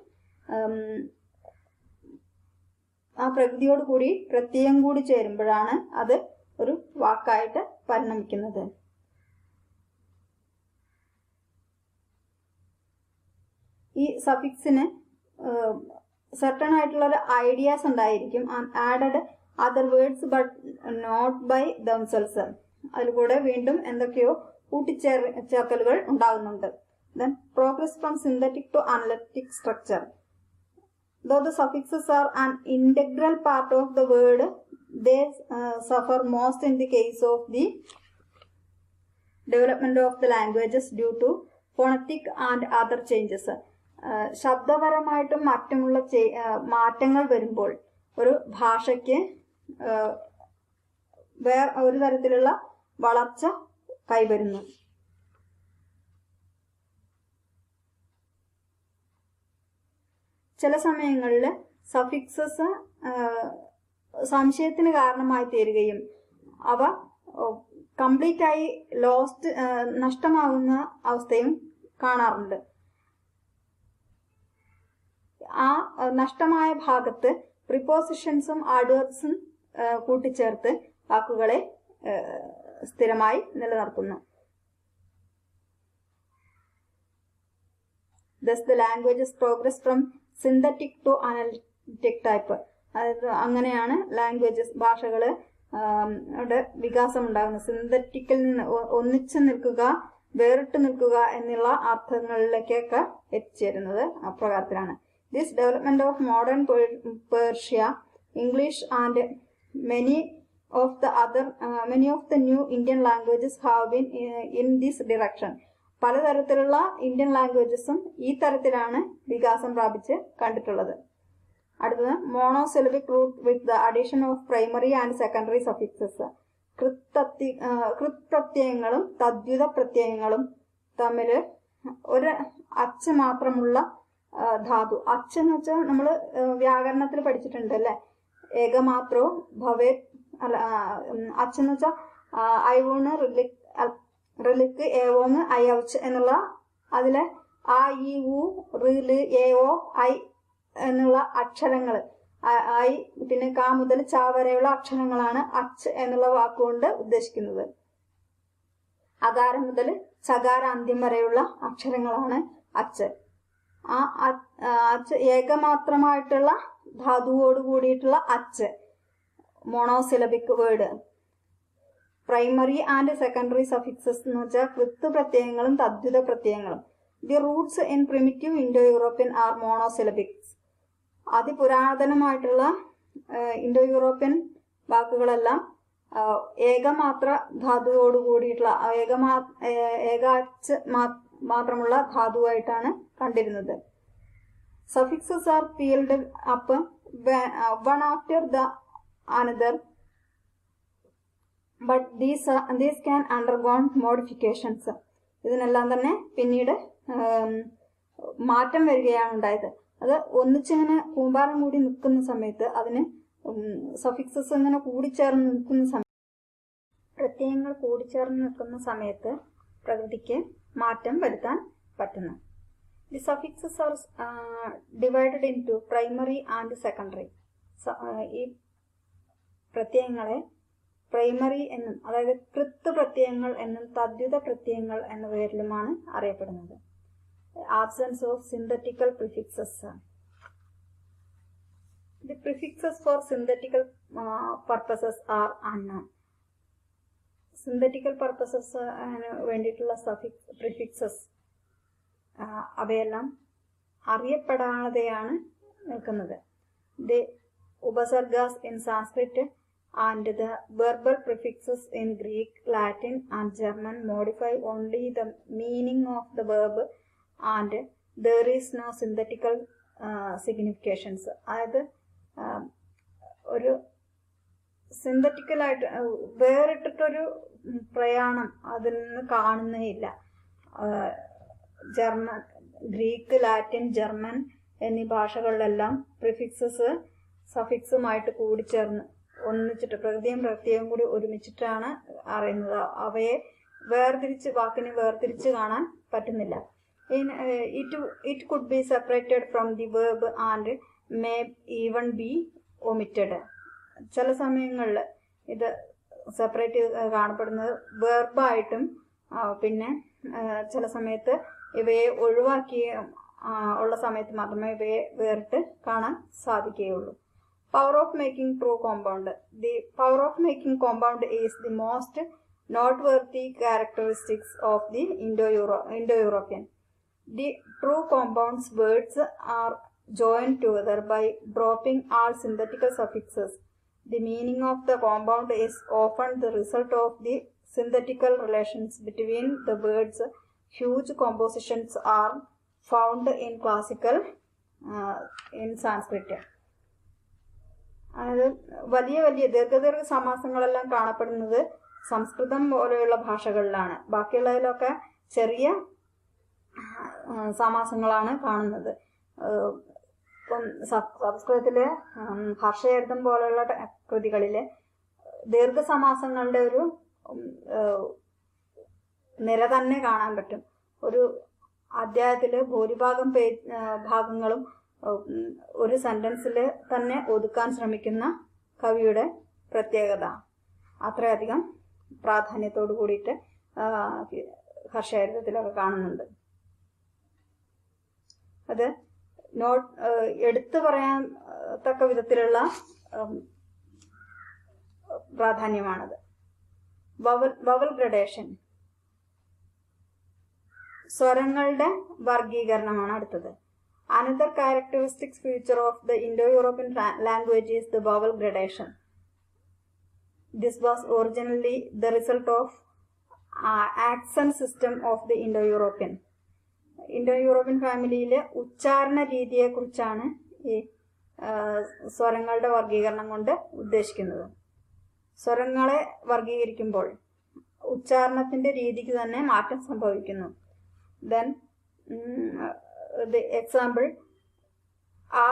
ആ പ്രകൃതിയോട് കൂടി പ്രത്യയം കൂടി ചേരുമ്പോഴാണ് അത് ഒരു വാക്കായിട്ട് പരിണമിക്കുന്നത്. ഈ സഫിക്സിന് സർട്ടൺ ആയിട്ടുള്ള ഒരു ഐഡിയാസ് ഉണ്ടായിരിക്കും. Added other words but not by themselves. അതിൽ കൂടെ വീണ്ടും എന്തൊക്കെയോ കൂട്ടിച്ചേർക്കലുകൾ ഉണ്ടാകുന്നുണ്ട്. Then progress from synthetic to analytic structure. Though the suffixes are an integral part of the word, they suffer most in the case of the development of the languages due to phonetic and other changes. ശബ്ദപരമായിട്ടും മറ്റുമുള്ള മാറ്റങ്ങൾ വരുമ്പോൾ ഒരു ഭാഷയ്ക്ക് ഒരു തരത്തിലുള്ള വളർച്ച കൈവരുന്നു. ചില സമയങ്ങളിൽ സഫിക്സസ് സംശയത്തിന് കാരണമായി തീരുകയും അവ കംപ്ലീറ്റ് ആയി നഷ്ടമാകുന്ന അവസ്ഥയും കാണാറുണ്ട്. ആ നഷ്ടമായ ഭാഗത്ത് പ്രിപ്പോസിഷൻസും ആഡ്വേർബ്സും കൂട്ടിച്ചേർത്ത് വാക്കുകളെ സ്ഥിരമായി നിലനിർത്തുന്നു. Thus the languages progress from synthetic to analytic type. അങ്ങനെയാണ് ഭാഷകള് വികാസം ഉണ്ടാകുന്നത്. സിന്തറ്റിക്കിൽ നിന്ന് ഒന്നിച്ചു നിൽക്കുക, വേറിട്ട് നിൽക്കുക എന്നുള്ള അർത്ഥങ്ങളിലേക്കൊക്കെ എത്തിച്ചേരുന്നത് അപ്രകാരത്തിലാണ്. This development of modern Persia, English and many of the new Indian languages have been in this direction. പലതരത്തിലുള്ള ഇന്ത്യൻ ലാംഗ്വേജസും ഈ തരത്തിലാണ് വികാസം പ്രാപിച്ച് കണ്ടിട്ടുള്ളത്. അടുത്തത് monosyllabic root with the addition of primary and secondary suffixes. കൃത്പ്രത്യയങ്ങളും തദ്വിത പ്രത്യയങ്ങളും തമ്മിൽ ഒരു അച്ച് മാത്രമുള്ള ധാതു. അച്ച് എന്ന് വെച്ചാൽ നമ്മൾ വ്യാകരണത്തിൽ പഠിച്ചിട്ടുണ്ട് അല്ലെ, ഏകമാത്രോ ഭവേ അല്ല, അച്ചെന്ന് വെച്ചാൽ ഐവൂണ് റിലിക്ക് ഏവോങ് അയവച്ച് എന്നുള്ള അതിലെ ആ ഇ ഉ റില് എ ഒ ഐ എന്നുള്ള അക്ഷരങ്ങൾ, ഐ പിന്നെ കാ മുതൽ ച വരെയുള്ള അക്ഷരങ്ങളാണ് അച്ച് എന്നുള്ള വാക്കുകൊണ്ട് ഉദ്ദേശിക്കുന്നത്. അകാരം മുതൽ ചകാര അന്ത്യം വരെയുള്ള അക്ഷരങ്ങളാണ് അച്ച്. ആ അച്ച് ഏകമാത്രമായിട്ടുള്ള ധാതുവോട് കൂടിയിട്ടുള്ള അച്ച്, monosyllabic word. Primary and secondary suffixes എന്ന് വെച്ചാൽ കൃത്ത് പ്രത്യയങ്ങളും തദ്വിത പ്രത്യയങ്ങളും. The roots in primitive Indo European are monosyllabics. അതിപുരാതനമായിട്ടുള്ള ഇൻഡോ യൂറോപ്യൻ വാക്കുകളെല്ലാം ഏകമാത്ര ധാതുവോട് കൂടിയിട്ടുള്ള ഏകാച്ച് മാത്രമുള്ള ധാതുവായിട്ടാണ് കണ്ടിരുന്നത്. Suffixes are filled up one after the another, but these can undergone modifications. ഇതിനെല്ലാം തന്നെ പിന്നീട് മാറ്റം വരികയാണ് ഉണ്ടായത്. അത് ഒന്നിച്ചിങ്ങനെ കൂമ്പാരം കൂടി നിൽക്കുന്ന സമയത്ത് അതിന് സഫിക്സസ് ഇങ്ങനെ കൂടിച്ചേർന്ന് നിൽക്കുന്ന സമയത്ത്, പ്രത്യയങ്ങൾ കൂടിച്ചേർന്ന് നിൽക്കുന്ന സമയത്ത് പ്രകൃതിക്ക് മാറ്റം വരുത്താൻ പറ്റുന്നു. The suffixes are divided in to primary and secondary. ഈ പ്രത്യയങ്ങളെ പ്രൈമറി എന്നും, അതായത് കൃത്ത് പ്രത്യയങ്ങൾ എന്നും തദ്യുത പ്രത്യയങ്ങൾ എന്ന പേരിലുമാണ് അറിയപ്പെടുന്നത്. Absence of synthetical prefixes. The prefixes for synthetical purposes are unknown. Synthetical purposes വേണ്ടിയിട്ടുള്ള പ്രിഫിക്സസ് അവയെല്ലാം അറിയപ്പെടാതെയാണ് നിൽക്കുന്നത്. The ഉപസർഗാസ് in Sanskrit and the verbal prefixes in Greek, Latin and German modify only the meaning of the verb and there is no synthetical significations. അതായത് ഒരു സിന്തറ്റിക്കലായിട്ട് വേറിട്ടിട്ടൊരു പ്രയാണം അതിൽ നിന്ന് കാണുന്നേയില്ല. German, Greek, Latin, German എന്നീ ഭാഷകളിലെല്ലാം prefixes സഫിക്സുമായിട്ട് കൂടിച്ചേർന്ന് ഒന്നിച്ചിട്ട് പ്രകൃതിയും പ്രത്യയവും കൂടി ഒരുമിച്ചിട്ടാണ് അറിയുന്നത്. അവയെ വാക്കിനെ വേർതിരിച്ച് കാണാൻ പറ്റുന്നില്ല. It could be separated from the verb and may even be omitted. ചില സമയങ്ങളിൽ ഇത് സെപ്പറേറ്റ് കാണപ്പെടുന്നത് വെർബായിട്ടും പിന്നെ ചില സമയത്ത് ഇവയെ ഒഴിവാക്കി ഉള്ള സമയത്ത് മാത്രമേ ഇവയെ വേറിട്ട് കാണാൻ സാധിക്കുകയുള്ളൂ. Power of making true compound. The power of making compound is the most noteworthy characteristics of the Indo-European. The true compounds words are joined together by dropping all synthetical suffixes. The meaning of the compound is often the result of the synthetical relations between the words. Huge compositions are found in classical in Sanskrit. അതായത് വലിയ ദീർഘ സമാസങ്ങളെല്ലാം കാണപ്പെടുന്നത് സംസ്കൃതം പോലെയുള്ള ഭാഷകളിലാണ്. ബാക്കിയുള്ളതിലൊക്കെ ചെറിയ സമാസങ്ങളാണ് കാണുന്നത്. ഇപ്പം സംസ്കൃതത്തിലെ ഹർഷയർത്ഥം പോലെയുള്ള കൃതികളിലെ ദീർഘസമാസങ്ങളുടെ ഒരു നിര തന്നെ കാണാൻ പറ്റും. ഒരു അധ്യായത്തില് ഭൂരിഭാഗം ഭാഗങ്ങളും ഒരു സെന്റൻസിൽ തന്നെ ഒതുക്കാൻ ശ്രമിക്കുന്ന കവിയുടെ പ്രത്യേകത. അത്രയധികം പ്രാധാന്യത്തോടു കൂടിയിട്ട് ഹർഷയർത്ഥത്തിലൊക്കെ കാണുന്നുണ്ട്. അത് എടുത്തു പറയാൻ തക്ക വിധത്തിലുള്ള പ്രാധാന്യമാണത്. വവൽ ഗ്രഡേഷൻ, സ്വരങ്ങളുടെ വർഗീകരണമാണ് അടുത്തത്. Another characteristic feature of the Indo-European language is the vowel gradation. This was originally the result of accent system of the Indo-European. Indo-European ഫാമിലിയിലെ ഉച്ചാരണ രീതിയെ കുറിച്ചാണ് ഈ സ്വരങ്ങളുടെ വർഗീകരണം കൊണ്ട് ഉദ്ദേശിക്കുന്നത്. സ്വരങ്ങളെ വർഗീകരിക്കുമ്പോൾ ഉച്ചാരണത്തിന്റെ രീതിക്ക് തന്നെ മാറ്റം സംഭവിക്കുന്നു. ദെൻ എക്സാമ്പിൾ, ആ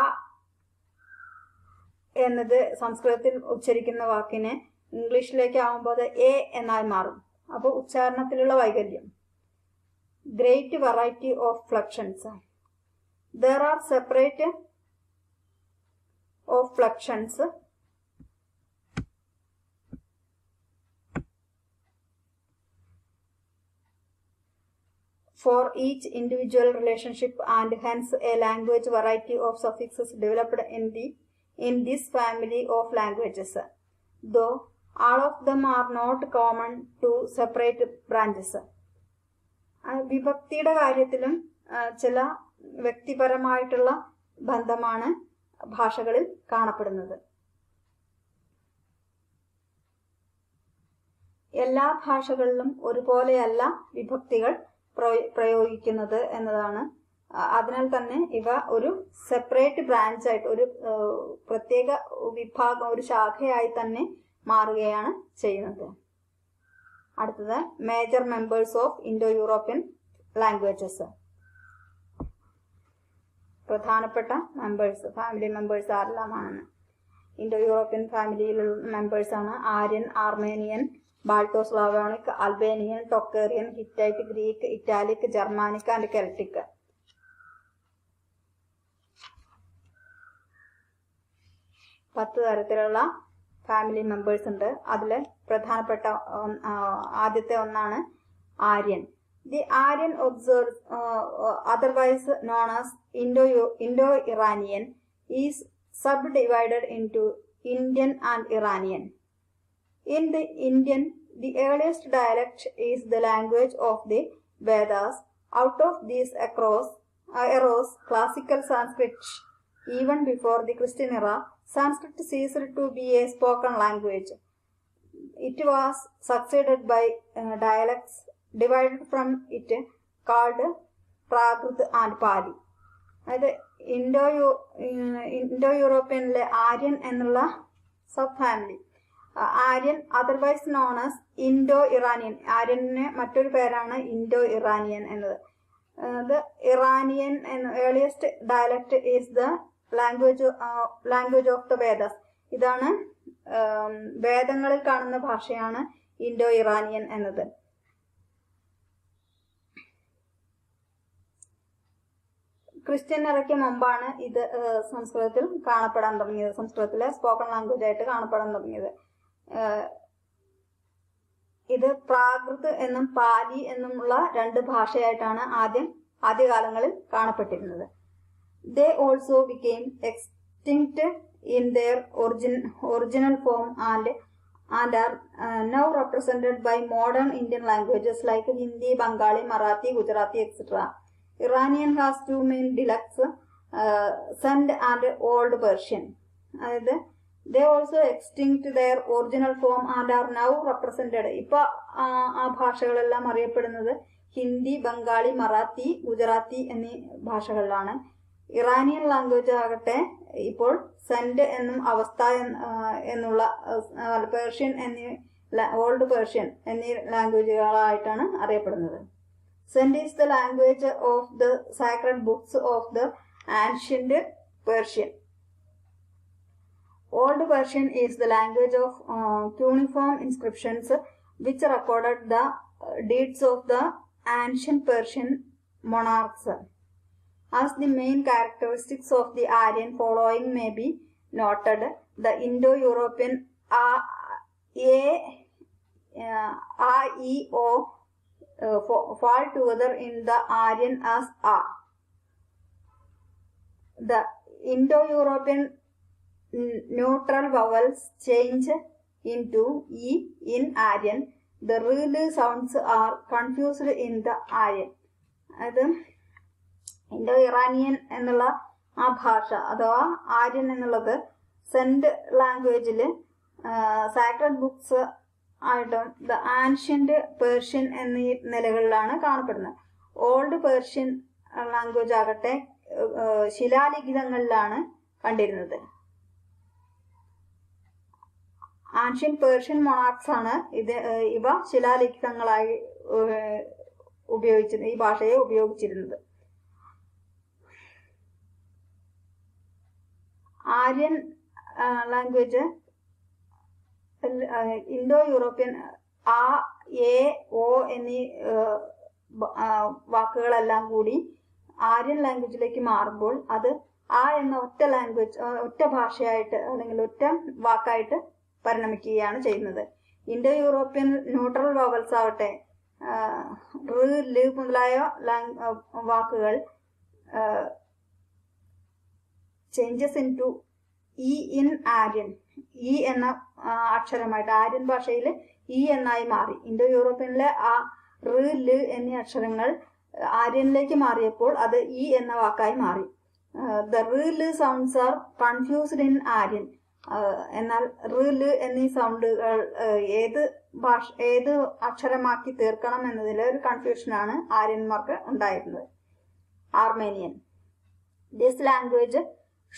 എന്നത് സംസ്കൃതത്തിൽ ഉച്ചരിക്കുന്ന വാക്കിനെ ഇംഗ്ലീഷിലേക്ക് ആകുമ്പോൾ അത് എ എന്നായി മാറും. അപ്പോൾ ഉച്ചാരണത്തിലുള്ള വൈകല്യം. Great variety of flexions. There are separate of flexions for each individual relationship and hence a language variety of suffixes developed in this family of languages, though all of them are not common to separate branches. വിഭക്തിയുടെ കാര്യത്തിലും ചില വ്യക്തിപരമായിട്ടുള്ള ബന്ധമാണ് ഭാഷകളിൽ കാണപ്പെടുന്നത്. എല്ലാ ഭാഷകളിലും ഒരുപോലെയല്ല വിഭക്തികൾ പ്രയോഗിക്കുന്നത് എന്നതാണ്. അതിനാൽ തന്നെ ഇവ ഒരു സെപ്പറേറ്റ് ബ്രാഞ്ച് ആയിട്ട്, ഒരു പ്രത്യേക വിഭാഗം, ഒരു ശാഖയായി തന്നെ മാറുകയാണ് ചെയ്യുന്നത്. അടുത്തത് major members of Indo European languages. പ്രധാനപ്പെട്ട മെമ്പേഴ്സ്, ഫാമിലി മെമ്പേഴ്സ് ആരെല്ലാമാണെന്ന്. ഇൻഡോ യൂറോപ്യൻ ഫാമിലിയിലുള്ള മെമ്പേഴ്സാണ് Aryan, Armenian, Balto Slavonic, Albanian, Tocharian, Hittite, Greek, Italic, Germanic and Celtic. പത്ത് തരത്തിലുള്ള ഫാമിലി മെമ്പേഴ്സ് ഉണ്ട്. അതിൽ പ്രധാനപ്പെട്ട ആദ്യത്തെ ഒന്നാണ് Aryan. The Aryan observes, otherwise known as Indo-Iranian, is subdivided into Indian and Iranian. In the Indian, the earliest dialect is the language of the Vedas. Out of these arose classical Sanskrit. Even before the Christian era, Sanskrit ceased to be a spoken language. It was succeeded by dialects divided from it called Prakrit and Pali. അതായത് Indo യൂറോപ്യനിലെ Aryan എന്നുള്ള sub family, Aryan otherwise known as Indo Iranian. ആര്യന് മറ്റൊരു പേരാണ് Indo Iranian എന്നത്. അത് Iranian എന്ന earliest dialect is the language of the Vedas. ഇതാണ് വേദങ്ങളിൽ കാണുന്ന ഭാഷയാണ് ഇൻഡോ ഇറാനിയൻ എന്നത്. ക്രിസ്ത്യൻ എറയ്ക്ക് മുമ്പാണ് ഇത് സംസ്കൃതത്തിൽ കാണപ്പെടാൻ തുടങ്ങിയത്, സംസ്കൃതത്തിലെ സ്പോക്കൺ ലാംഗ്വേജ് ആയിട്ട് കാണപ്പെടാൻ തുടങ്ങിയത്. ഇത് പ്രാകൃത് എന്നും പാലി എന്നുമുള്ള രണ്ട് ഭാഷയായിട്ടാണ് ആദ്യകാലങ്ങളിൽ കാണപ്പെട്ടിരുന്നത്. They also became extinct in their original form and are now represented by modern Indian languages like Hindi, Bengali, Marathi, Gujarati, etc. Iranian has two main dialects, Sand and Old Persian. They also extinct their original form and are now represented. ഇപ്പൊ ആ ഭാഷകളെല്ലാം അറിയപ്പെടുന്നത് ഹിന്ദി, ബംഗാളി, മറാത്തി, ഗുജറാത്തി എന്നീ ഭാഷകളിലാണ്. Iranian language ആകട്ടെ ഇപ്പോൾ send എന്നും അവസ്ഥ എന്നുള്ള Persian എന്നീ ഓൾഡ് പേർഷ്യൻ എന്നീ ലാംഗ്വേജുകളായിട്ടാണ് അറിയപ്പെടുന്നത്. Send is the language of the sacred books of the ancient Persian. Old Persian is the language of cuneiform inscriptions which recorded the deeds of the ancient Persian monarchs. As the main characteristics of the Aryan following may be noted, the Indo-European A, E, O fall together in the Aryan as A. The Indo-European neutral vowels change into E in Aryan. The real sounds are confused in the Aryan. അത് Indo Iranian എന്നുള്ള ആ ഭാഷ അഥവാ ആര്യൻ എന്നുള്ളത് send ലാംഗ്വേജിൽ sacred books ആയിട്ടും the ancient Persian എന്നീ നിലകളിലാണ് കാണപ്പെടുന്നത്. ഓൾഡ് പേർഷ്യൻ ലാംഗ്വേജ് ആകട്ടെ ശിലാലിഖിതങ്ങളിലാണ് കണ്ടിരുന്നത്. ആൻഷ്യൻ പേർഷ്യൻ മൊണാർക്സ് ആണ് ഇവ ശിലാലിഖിതങ്ങളായി ഈ ഭാഷയെ ഉപയോഗിച്ചിരുന്നത്. ആര്യൻ ലാംഗ്വേജ് ഇൻഡോ യൂറോപ്യൻ ആ, എ, ഒ എന്നീ വാക്കുകളെല്ലാം കൂടി ആര്യൻ ലാംഗ്വേജിലേക്ക് മാറുമ്പോൾ അത് ആ എന്ന ഒറ്റ ഭാഷയായിട്ട് അല്ലെങ്കിൽ ഒറ്റ വാക്കായിട്ട് പരിണമിക്കുകയാണ് ചെയ്യുന്നത്. ഇൻഡോ യൂറോപ്യൻ ന്യൂട്രൽ വവൽസ് ആവട്ടെ ല് മുതലായ വാക്കുകൾ changes in to E in Aryan. ഇ എന്ന അക്ഷരമായിട്ട് ആര്യൻ ഭാഷയിൽ ഇ എന്നായി മാറി. ഇൻഡോ യൂറോപ്യനിലെ ആ ല് എന്നീ അക്ഷരങ്ങൾ ആര്യനിലേക്ക് മാറിയപ്പോൾ അത് ഇ എന്ന വാക്കായി മാറി. ദ ല് sounds R confused in Aryan. എന്നാൽ ഋ എന്നീ സൗണ്ടുകൾ ഏത് അക്ഷരമാക്കി തീർക്കണം എന്നതിൽ ഒരു കൺഫ്യൂഷനാണ് ആര്യന്മാർക്ക് ഉണ്ടായിരുന്നത്. ആർമേനിയൻ. This language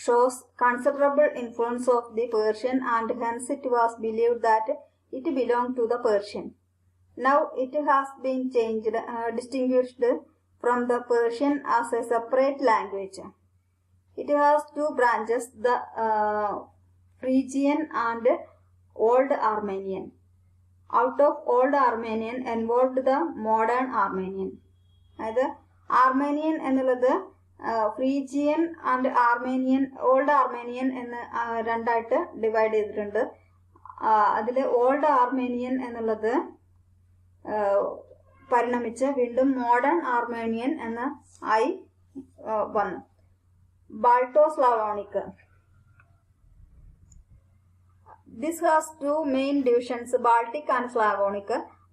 shows considerable influence of the Persian and hence it was believed that it belonged to the Persian. Now it has been distinguished from the Persian as a separate language. It has two branches, the Phrygian and Old Armenian. Out of Old Armenian involved the Modern Armenian. അതായത് ആർമേനിയൻ എന്നുള്ളത് ഫ്രീജിയൻ and ആർമേനിയൻ, old ആർമേനിയൻ എന്ന് രണ്ടായിട്ട് divide ചെയ്തിട്ടുണ്ട്. അതിൽ old ആർമേനിയൻ എന്നുള്ളത് പരിണമിച്ച് വീണ്ടും modern ആർമേനിയൻ എന്ന് ആയി വന്നു. ബാൾട്ടോ Slavonic. This has two main divisions, Baltic and Slavonic.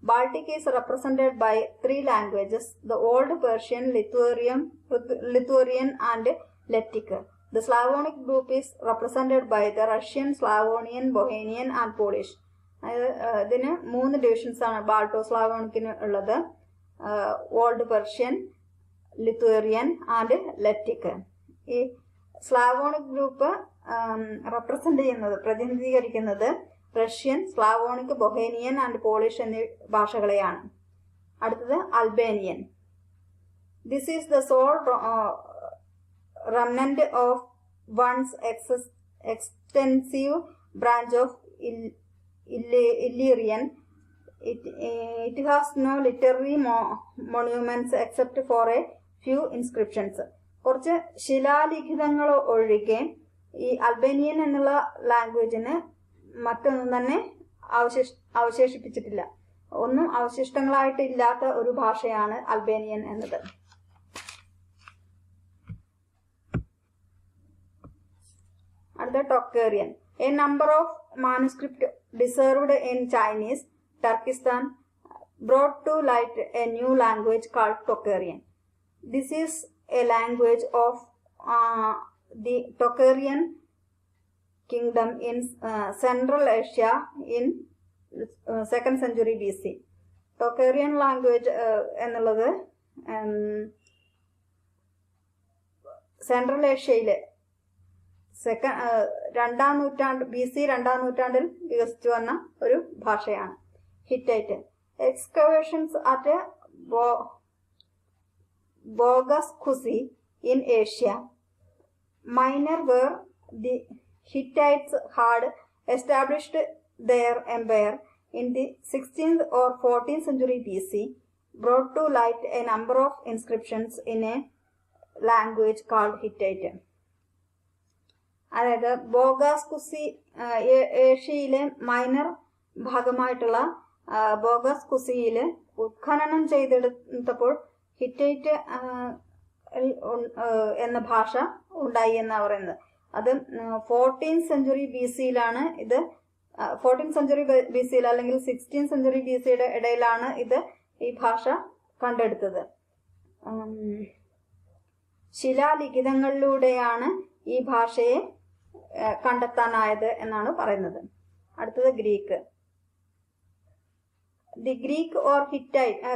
Baltic is represented by three languages, the Old Persian, Lithuanian and Lettic. The Slavonic group is represented by the Russian, Slavonian, Bohemian and Polish. ഇതിന് 3 divisions ആണ് Balto സ്ലാവോണിക്കിന് ഉള്ളത്. Old Persian, Lithuanian and Lettic. ഈ Slavonic group പ്രതിനിധീകരിക്കുന്നത് Russian, Slavonic, Bohemian and Polish എന്നീ ഭാഷകളെയാണ്. അടുത്തത് Albanian. This is the sole remnant of once extensive branch of Illyrian. It has no literary monuments except for a few inscriptions. കുറച്ച് ശിലാലിഖിതങ്ങൾ ഒഴികെ ഈ Albanian എന്നുള്ള ലാംഗ്വേജിന് മറ്റൊന്നും തന്നെ അവശേഷിപ്പിച്ചിട്ടില്ല. ഒന്നും അവശിഷ്ടങ്ങളായിട്ട് ഇല്ലാത്ത ഒരു ഭാഷയാണ് അൽബേനിയൻ എന്നത്. അടുത്ത ടൊക്കേറിയൻ. A number of manuscripts preserved in Chinese, Turkestan brought to light a new language called Tocharian. This is a language of the Tocharian kingdom in Central Asia in 2nd century BC. Tocharian language എന്നുള്ളത് central ഏഷ്യയിലെ രണ്ടാം നൂറ്റാണ്ടിൽ വികസിച്ചു വന്ന ഒരു ഭാഷയാണ്. Hittite. Excavations at Boghazkoi in Asia Minor where the Hittites had established their empire in the 16th or 14th century BC brought to light a number of inscriptions in a language called Hittite. അതായത് ബോഗാസ്കുസി ഏഷ്യയിലെ minor ഭാഗമായിട്ടുള്ള ബോഗാസ്കുസിയിൽ ഉത്ഖനനം ചെയ്തെടുത്തപ്പോൾ Hittite എന്ന ഭാഷ ഉണ്ടായി എന്നാണ് പറയുന്നത്. അത് 14th century BC-യിലാണ് ഇത്. 14th century BC-യിൽ അല്ലെങ്കിൽ 16th century BC-യുടെ ഇടയിലാണ് ഈ ഭാഷ കണ്ടെടുത്തത്. ശിലാലിഖിതങ്ങളിലൂടെയാണ് ഈ ഭാഷയെ കണ്ടെത്താനായത് എന്നാണ് പറയുന്നത്. അടുത്തത് Greek. The Greek or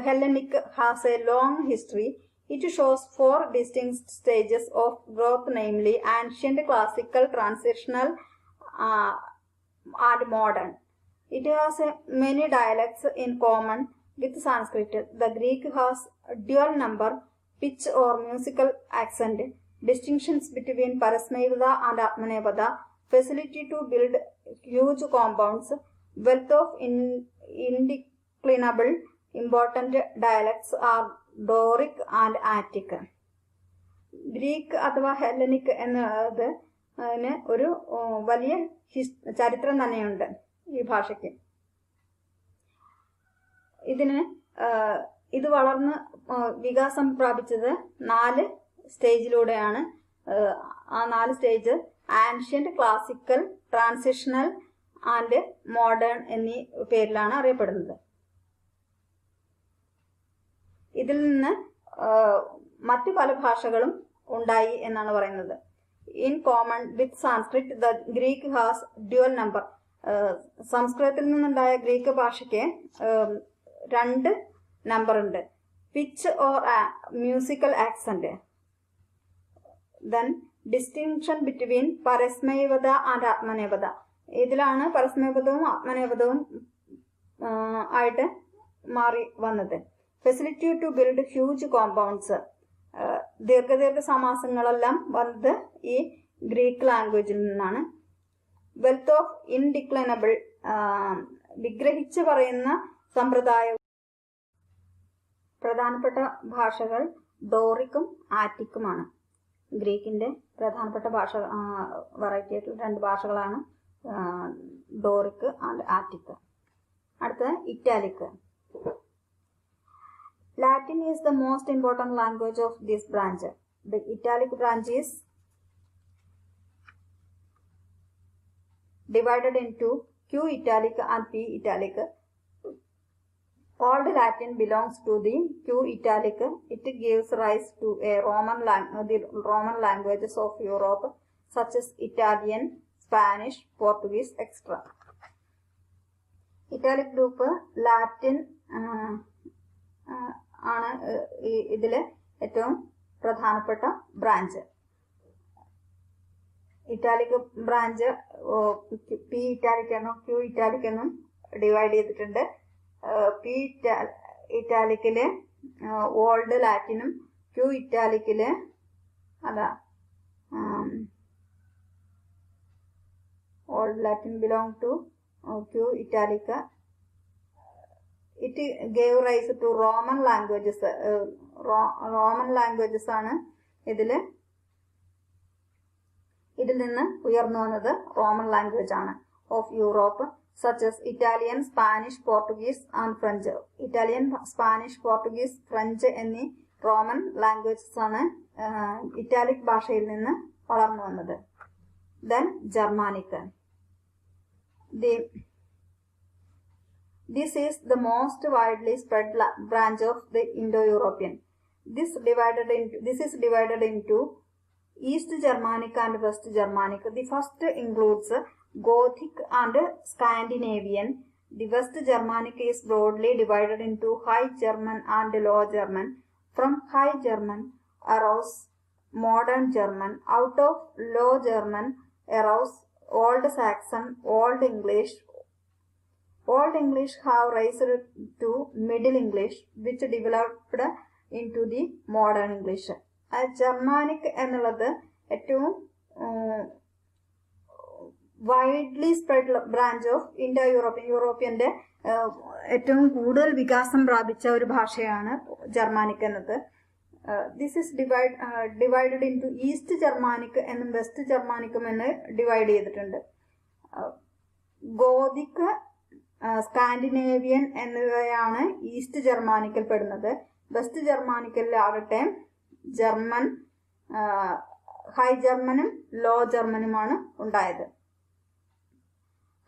Hellenic has a long history. It shows 4 distinct stages of growth, namely ancient, classical, transitional and modern. It has many dialects in common with Sanskrit. The Greek has dual number, pitch or musical accent, distinctions between Parasmevada and Atmanevada, facility to build huge compounds, wealth of indeclinable important dialects are Doric and Attic. Greek അഥവാ Hellenic എന്നത് ഒരു വലിയ ചരിത്രം തന്നെയുണ്ട് ഈ ഭാഷയ്ക്ക്. ഇത് വളർന്ന് വികാസം പ്രാപിച്ചത് 4 സ്റ്റേജിലൂടെയാണ്. ആ 4 stage ancient, classical, transitional and modern എന്നീ പേരിലാണ് അറിയപ്പെടുന്നത്. ഇതിൽ നിന്ന് മറ്റു പല ഭാഷകളും ഉണ്ടായി എന്നാണ് പറയുന്നത്. In common with Sanskrit, the Greek has dual number. സംസ്കൃതത്തിൽ നിന്നുണ്ടായ ഗ്രീക്ക് ഭാഷയ്ക്ക് രണ്ട് നമ്പർ ഉണ്ട്. Pitch or musical accent. Then distinction between പരസ്മൈപദ ആൻഡ് ആത്മനേപദ. ഇതിലാണ് പരസ്മൈപദവും ആത്മനേപദവും ആയിട്ട് മാറി വന്നത്. Facility to build huge compounds. ദീർഘ സമാസങ്ങളെല്ലാം വന്നത് ഈ ഗ്രീക്ക് ലാംഗ്വേജിൽ നിന്നാണ്. Wealth of ഇൻഡിക്ലൈനബിൾ. വിഗ്രഹിച്ച് പറയുന്ന സമ്പ്രദായം. പ്രധാനപ്പെട്ട ഭാഷകൾ ഡോറിക്കും ആറ്റിക്കുമാണ്. ഗ്രീക്കിന്റെ പ്രധാനപ്പെട്ട ഭാഷ വെറൈറ്റി ആയിട്ടുള്ള രണ്ട് ഭാഷകളാണ് ഡോറിക് ആൻഡ് ആറ്റിക്. അടുത്തത് italic. Latin is the most important language of this branch. The Italic branch is divided into Q Italic and P Italic. Old Latin belongs to the Q Italic. It gives rise to the Roman languages of Europe, such as Italian, Spanish, Portuguese, etc. Italic group Latin ആണ് ഇതിലെ ഏറ്റവും പ്രധാനപ്പെട്ട branch. Italic branch P Italic എന്നും Q Italic എന്നും divide ചെയ്തിട്ടുണ്ട്. P ഇറ്റാലിക്കില് old ലാറ്റിനും Q ഇറ്റാലിക്കില് old Latin belong to Q Italic. It gave rise to Roman languages. Roman languages ആണ് ഇതിൽ നിന്ന് ഉയർന്നു വന്നത് റോമൻ ലാംഗ്വേജ് ആണ് of Europe, such as Italian, Spanish, Portuguese and French. Italian, Spanish, Portuguese, French എന്നീ റോമൻ ലാംഗ്വേജസ് ആണ് ഇറ്റാലിക് ഭാഷയിൽ നിന്ന് വളർന്നു വന്നത്. Then Germanic. This is the most widely spread branch of the Indo-European. This is divided into East Germanic and West Germanic. The first includes Gothic and Scandinavian. The West Germanic is broadly divided into High German and Low German. From High German arose Modern German. Out of Low German arose Old Saxon, Old English. Old English have raised to Middle English, which developed into the Modern English. Germanic എന്നുള്ളത് ഏറ്റവും widely spread branch of Indo European. യൂറോപ്യന്റെ ഏറ്റവും കൂടുതൽ വികാസം പ്രാപിച്ച ഒരു ഭാഷയാണ് Germanic എന്നത്. This is divided in to east Germanic എന്നും വെസ്റ്റ് ജർമാനിക്കും എന്ന് ഡിവൈഡ് ചെയ്തിട്ടുണ്ട്. ഗോതിക്, സ്കാൻഡിനേവിയൻ എന്നിവയാണ് ഈസ്റ്റ് ജർമാനിക്കിൽ പെടുന്നത്. വെസ്റ്റ് ജർമാനിക്കിലാകട്ടെ ജർമ്മൻ, ഹൈ ജർമ്മനും ലോ ജർമ്മനുമാണ് ഉണ്ടായത്.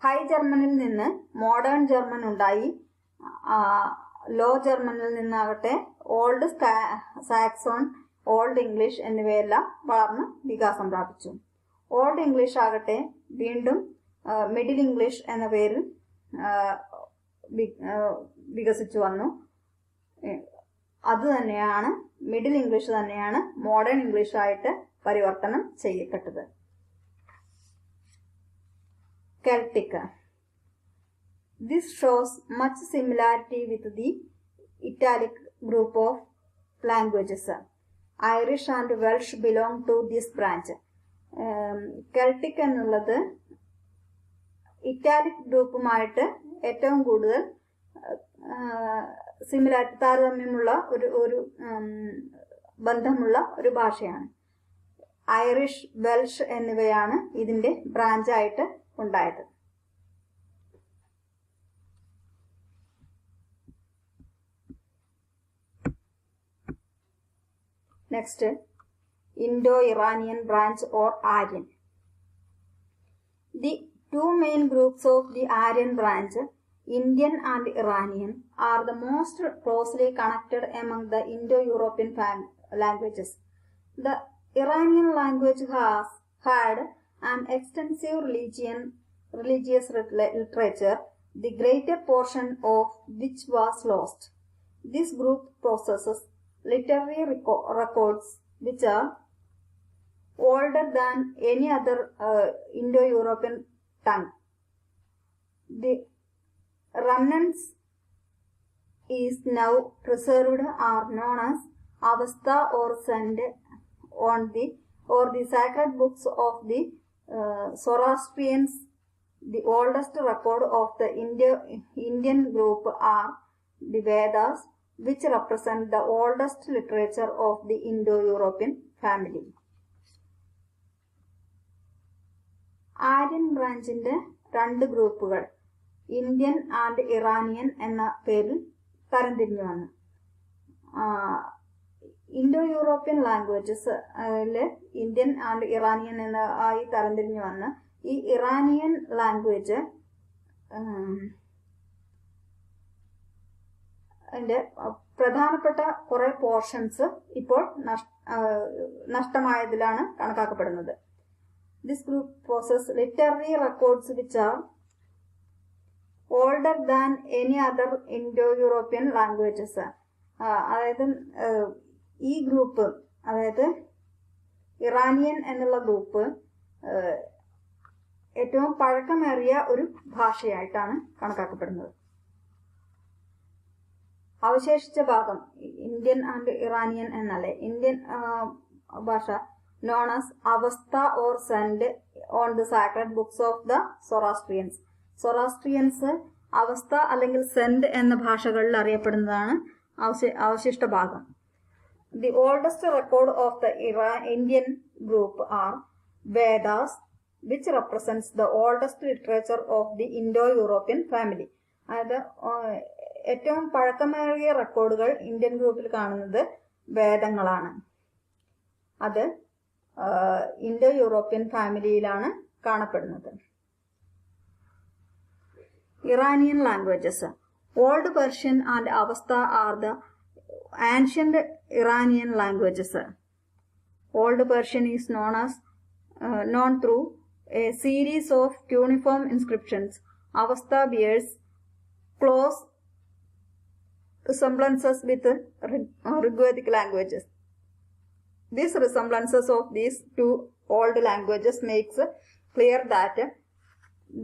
ഹൈ ജർമ്മനിൽ നിന്ന് മോഡേൺ ജർമ്മൻ ഉണ്ടായി. ലോ ജർമ്മനിൽ നിന്നാകട്ടെ ഓൾഡ് സാക്സോൺ, ഓൾഡ് ഇംഗ്ലീഷ് എന്നിവയെല്ലാം വളർന്ന് വികാസം പ്രാപിച്ചു. ഓൾഡ് ഇംഗ്ലീഷ് ആകട്ടെ വീണ്ടും മിഡിൽ ഇംഗ്ലീഷ് എന്ന പേരിൽ വികസിച്ചു വന്നു. അത് തന്നെയാണ് മിഡിൽ ഇംഗ്ലീഷ് തന്നെയാണ് മോഡേൺ ഇംഗ്ലീഷ് ആയിട്ട് പരിവർത്തനം ചെയ്യപ്പെട്ടത്. Celtic. This shows much similarity with the Italic group of languages. Irish and Welsh belong to this branch. Celtic എന്നുള്ളത് ഇറ്റാലിക് ഗ്രൂപ്പുമായിട്ട് ഏറ്റവും കൂടുതൽ സിമിലാരിറ്റി, താരതമ്യമുള്ള ഒരു ബന്ധമുള്ള ഒരു ഭാഷയാണ്. ഐറിഷ്, വെൽഷ് എന്നിവയാണ് ഇതിന്റെ ബ്രാഞ്ചായിട്ട് ഉണ്ടായത്. Next, Indo-Iranian branch or Aryan. The two main groups of the Aryan branch, Indian and Iranian, are the most closely connected among the Indo-European languages. The Iranian language has had an extensive religious literature, the greater portion of which was lost. This group possesses literary records which are older than any other Indo-European tongue. The remnants is now preserved are known as Avastha or Sand or the sacred books of the Zoroastrians. The oldest record of the Indian group are the Vedas, which represent the oldest literature of the Indo-European family. Aryan ബ്രാഞ്ചിന്റെ രണ്ട് ഗ്രൂപ്പുകൾ Indian and Iranian എന്ന പേരിൽ തരംതിരിഞ്ഞു വന്നു. Indo European languages Indian and Iranian എന്ന ആയി തരംതിരിഞ്ഞു വന്ന് ഈ ഇറാനിയൻ ലാംഗ്വേജ് അതിന്റെ പ്രധാനപ്പെട്ട കുറെ പോർഷൻസ് ഇപ്പോൾ നഷ്ടമായതിലാണ് കണക്കാക്കപ്പെടുന്നത്. This group possesses literary records which are older than any other Indo-European languages. അതായത് ഈ ഗ്രൂപ്പ്, അതായത് ഇറാനിയൻ എന്നുള്ള ഗ്രൂപ്പ് ഏറ്റവും പഴക്കമേറിയ ഒരു ഭാഷയായിട്ടാണ് കണക്കാക്കപ്പെടുന്നത്. അവശേഷിച്ച ഭാഗം ഇന്ത്യൻ ആൻഡ് ഇറാനിയൻ എന്നല്ലേ, ഇന്ത്യൻ ഭാഷ known as Avastha or Sand on the sacred books of the Zoroastrians. Zoroastrians അവസ്ഥ അല്ലെങ്കിൽ സെൻഡ് എന്ന ഭാഷകളിൽ അറിയപ്പെടുന്നതാണ് അവശിഷ്ട ഭാഗം. The oldest record of the Indian group are Vedas, which represents the oldest literature of the Indo-European family. അതായത് ഏറ്റവും പഴക്കമേറിയ റെക്കോർഡുകൾ Indian ഗ്രൂപ്പിൽ കാണുന്നത് വേദങ്ങളാണ്. അത് ഇൻഡോ യൂറോപ്യൻ ഫാമിലിയിലാണ് കാണപ്പെടുന്നത്. Iranian languages. Old Persian and Avesta are the ancient Iranian languages. Old Persian is known through a series of cuneiform inscriptions. Avastha bears close resemblances with Rigvedic languages. These resemblances of these two old languages makes clear that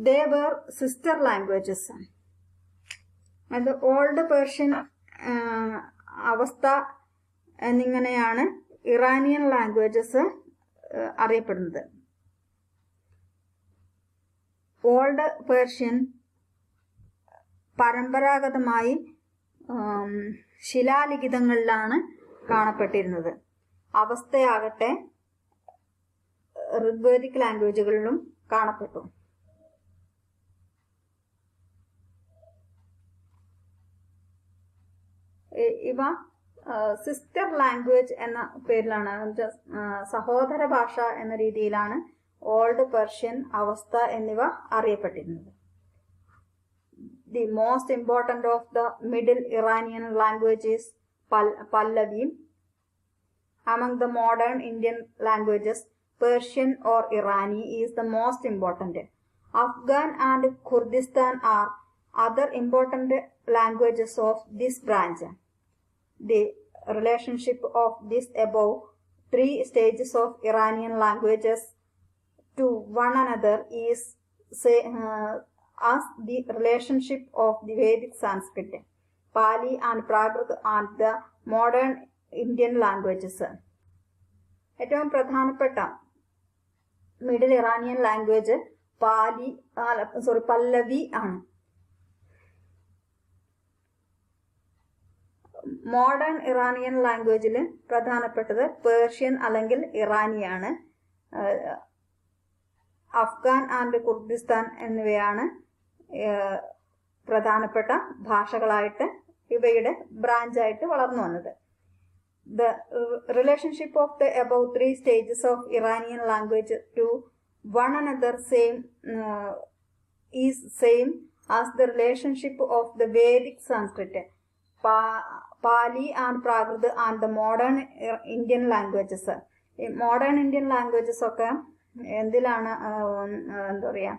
they were sister languages. And the old Persian അവസ്ഥ എന്നിങ്ങനെയാണ് Iranian languages അറിയപ്പെടുന്നത്. Old Persian പരമ്പരാഗതമായി ശിലാലിഖിതങ്ങളിലാണ് കാണപ്പെട്ടിരുന്നത്. അവസ്ഥയാകട്ടെ ഋഗ്വേദിക് ലാംഗ്വേജുകളിലും കാണപ്പെട്ടു. ഇവ sister language എന്ന പേരിലാണ്, സഹോദര ഭാഷ എന്ന രീതിയിലാണ് ഓൾഡ് പെർഷ്യൻ, അവസ്ഥ എന്നിവ അറിയപ്പെട്ടിരുന്നത്. The most important of the middle Iranian language is Pallavi. Among the modern Indian languages, Persian or Irani is the most important. Afghan and Kurdistan are other important languages of this branch. The relationship of these above three stages of Iranian languages to one another is as the relationship of the Vedic Sanskrit, Pali and Prakrit and the modern Indian languages. ഏറ്റവും പ്രധാനപ്പെട്ട middle Iranian language പല്ലവി ആണ്. Modern Iranian ലാംഗ്വേജിൽ പ്രധാനപ്പെട്ടത് Persian അല്ലെങ്കിൽ ഇറാനിയാണ്. Afghan and Kurdistan എന്നിവയാണ് പ്രധാനപ്പെട്ട ഭാഷകളായിട്ട് ഇവയുടെ ബ്രാഞ്ചായിട്ട് വളർന്നു വന്നത്. The relationship of the above three stages of Iranian language to one another is same as the relationship of the Vedic Sanskrit, Pali and Prakrit and the modern Indian languages. Modern Indian languages ഒക്കെ എന്തിലാണ് എന്താ പറയുക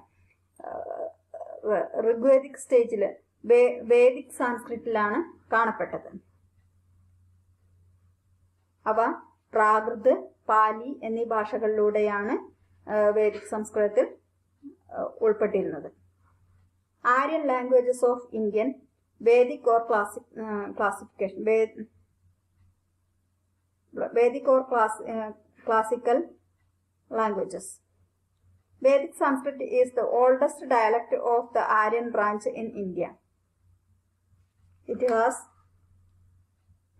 ഋഗ്വേദിക് സ്റ്റേജിൽ Vedic സാൻസ്ക്രിറ്റിലാണ് കാണപ്പെട്ടത്. അവ പ്രാകൃത്, പാലി എന്നീ ഭാഷകളിലൂടെയാണ് വേദിക് സംസ്കൃതത്തിൽ ഉൾപ്പെട്ടിരുന്നത്. Aryan languages of Indian Vedic or classification Vedic or classical languages. Vedic Sanskrit is the oldest dialect of the Aryan branch in India. It has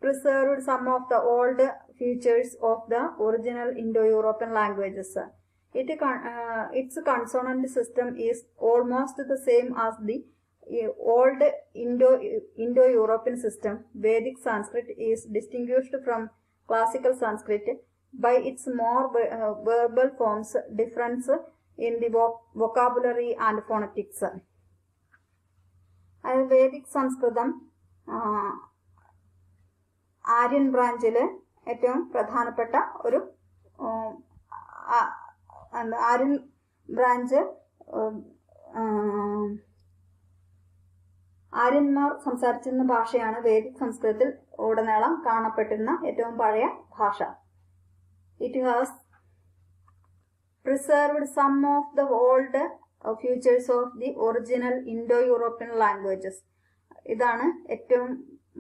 preserved some of the old features of the original Indo-European languages. Its consonant system is almost the same as the old Indo-European system. Vedic Sanskrit is distinguished from classical Sanskrit by its more verbal forms, difference in the vocabulary and phonetics. Vedic സംസ്കൃതം Aryan ബ്രാഞ്ചിൽ ഏറ്റവും പ്രധാനപ്പെട്ട ഒരു Aryan branch ആര്യന്മാർ സംസാരിച്ചിരുന്ന ഭാഷയാണ് Vedic സംസ്കൃതത്തിൽ ഉടനീളം കാണപ്പെട്ടിരുന്ന ഏറ്റവും പഴയ ഭാഷ. It has preserved some of the old features of the original Indo European languages. ഇതാണ് ഏറ്റവും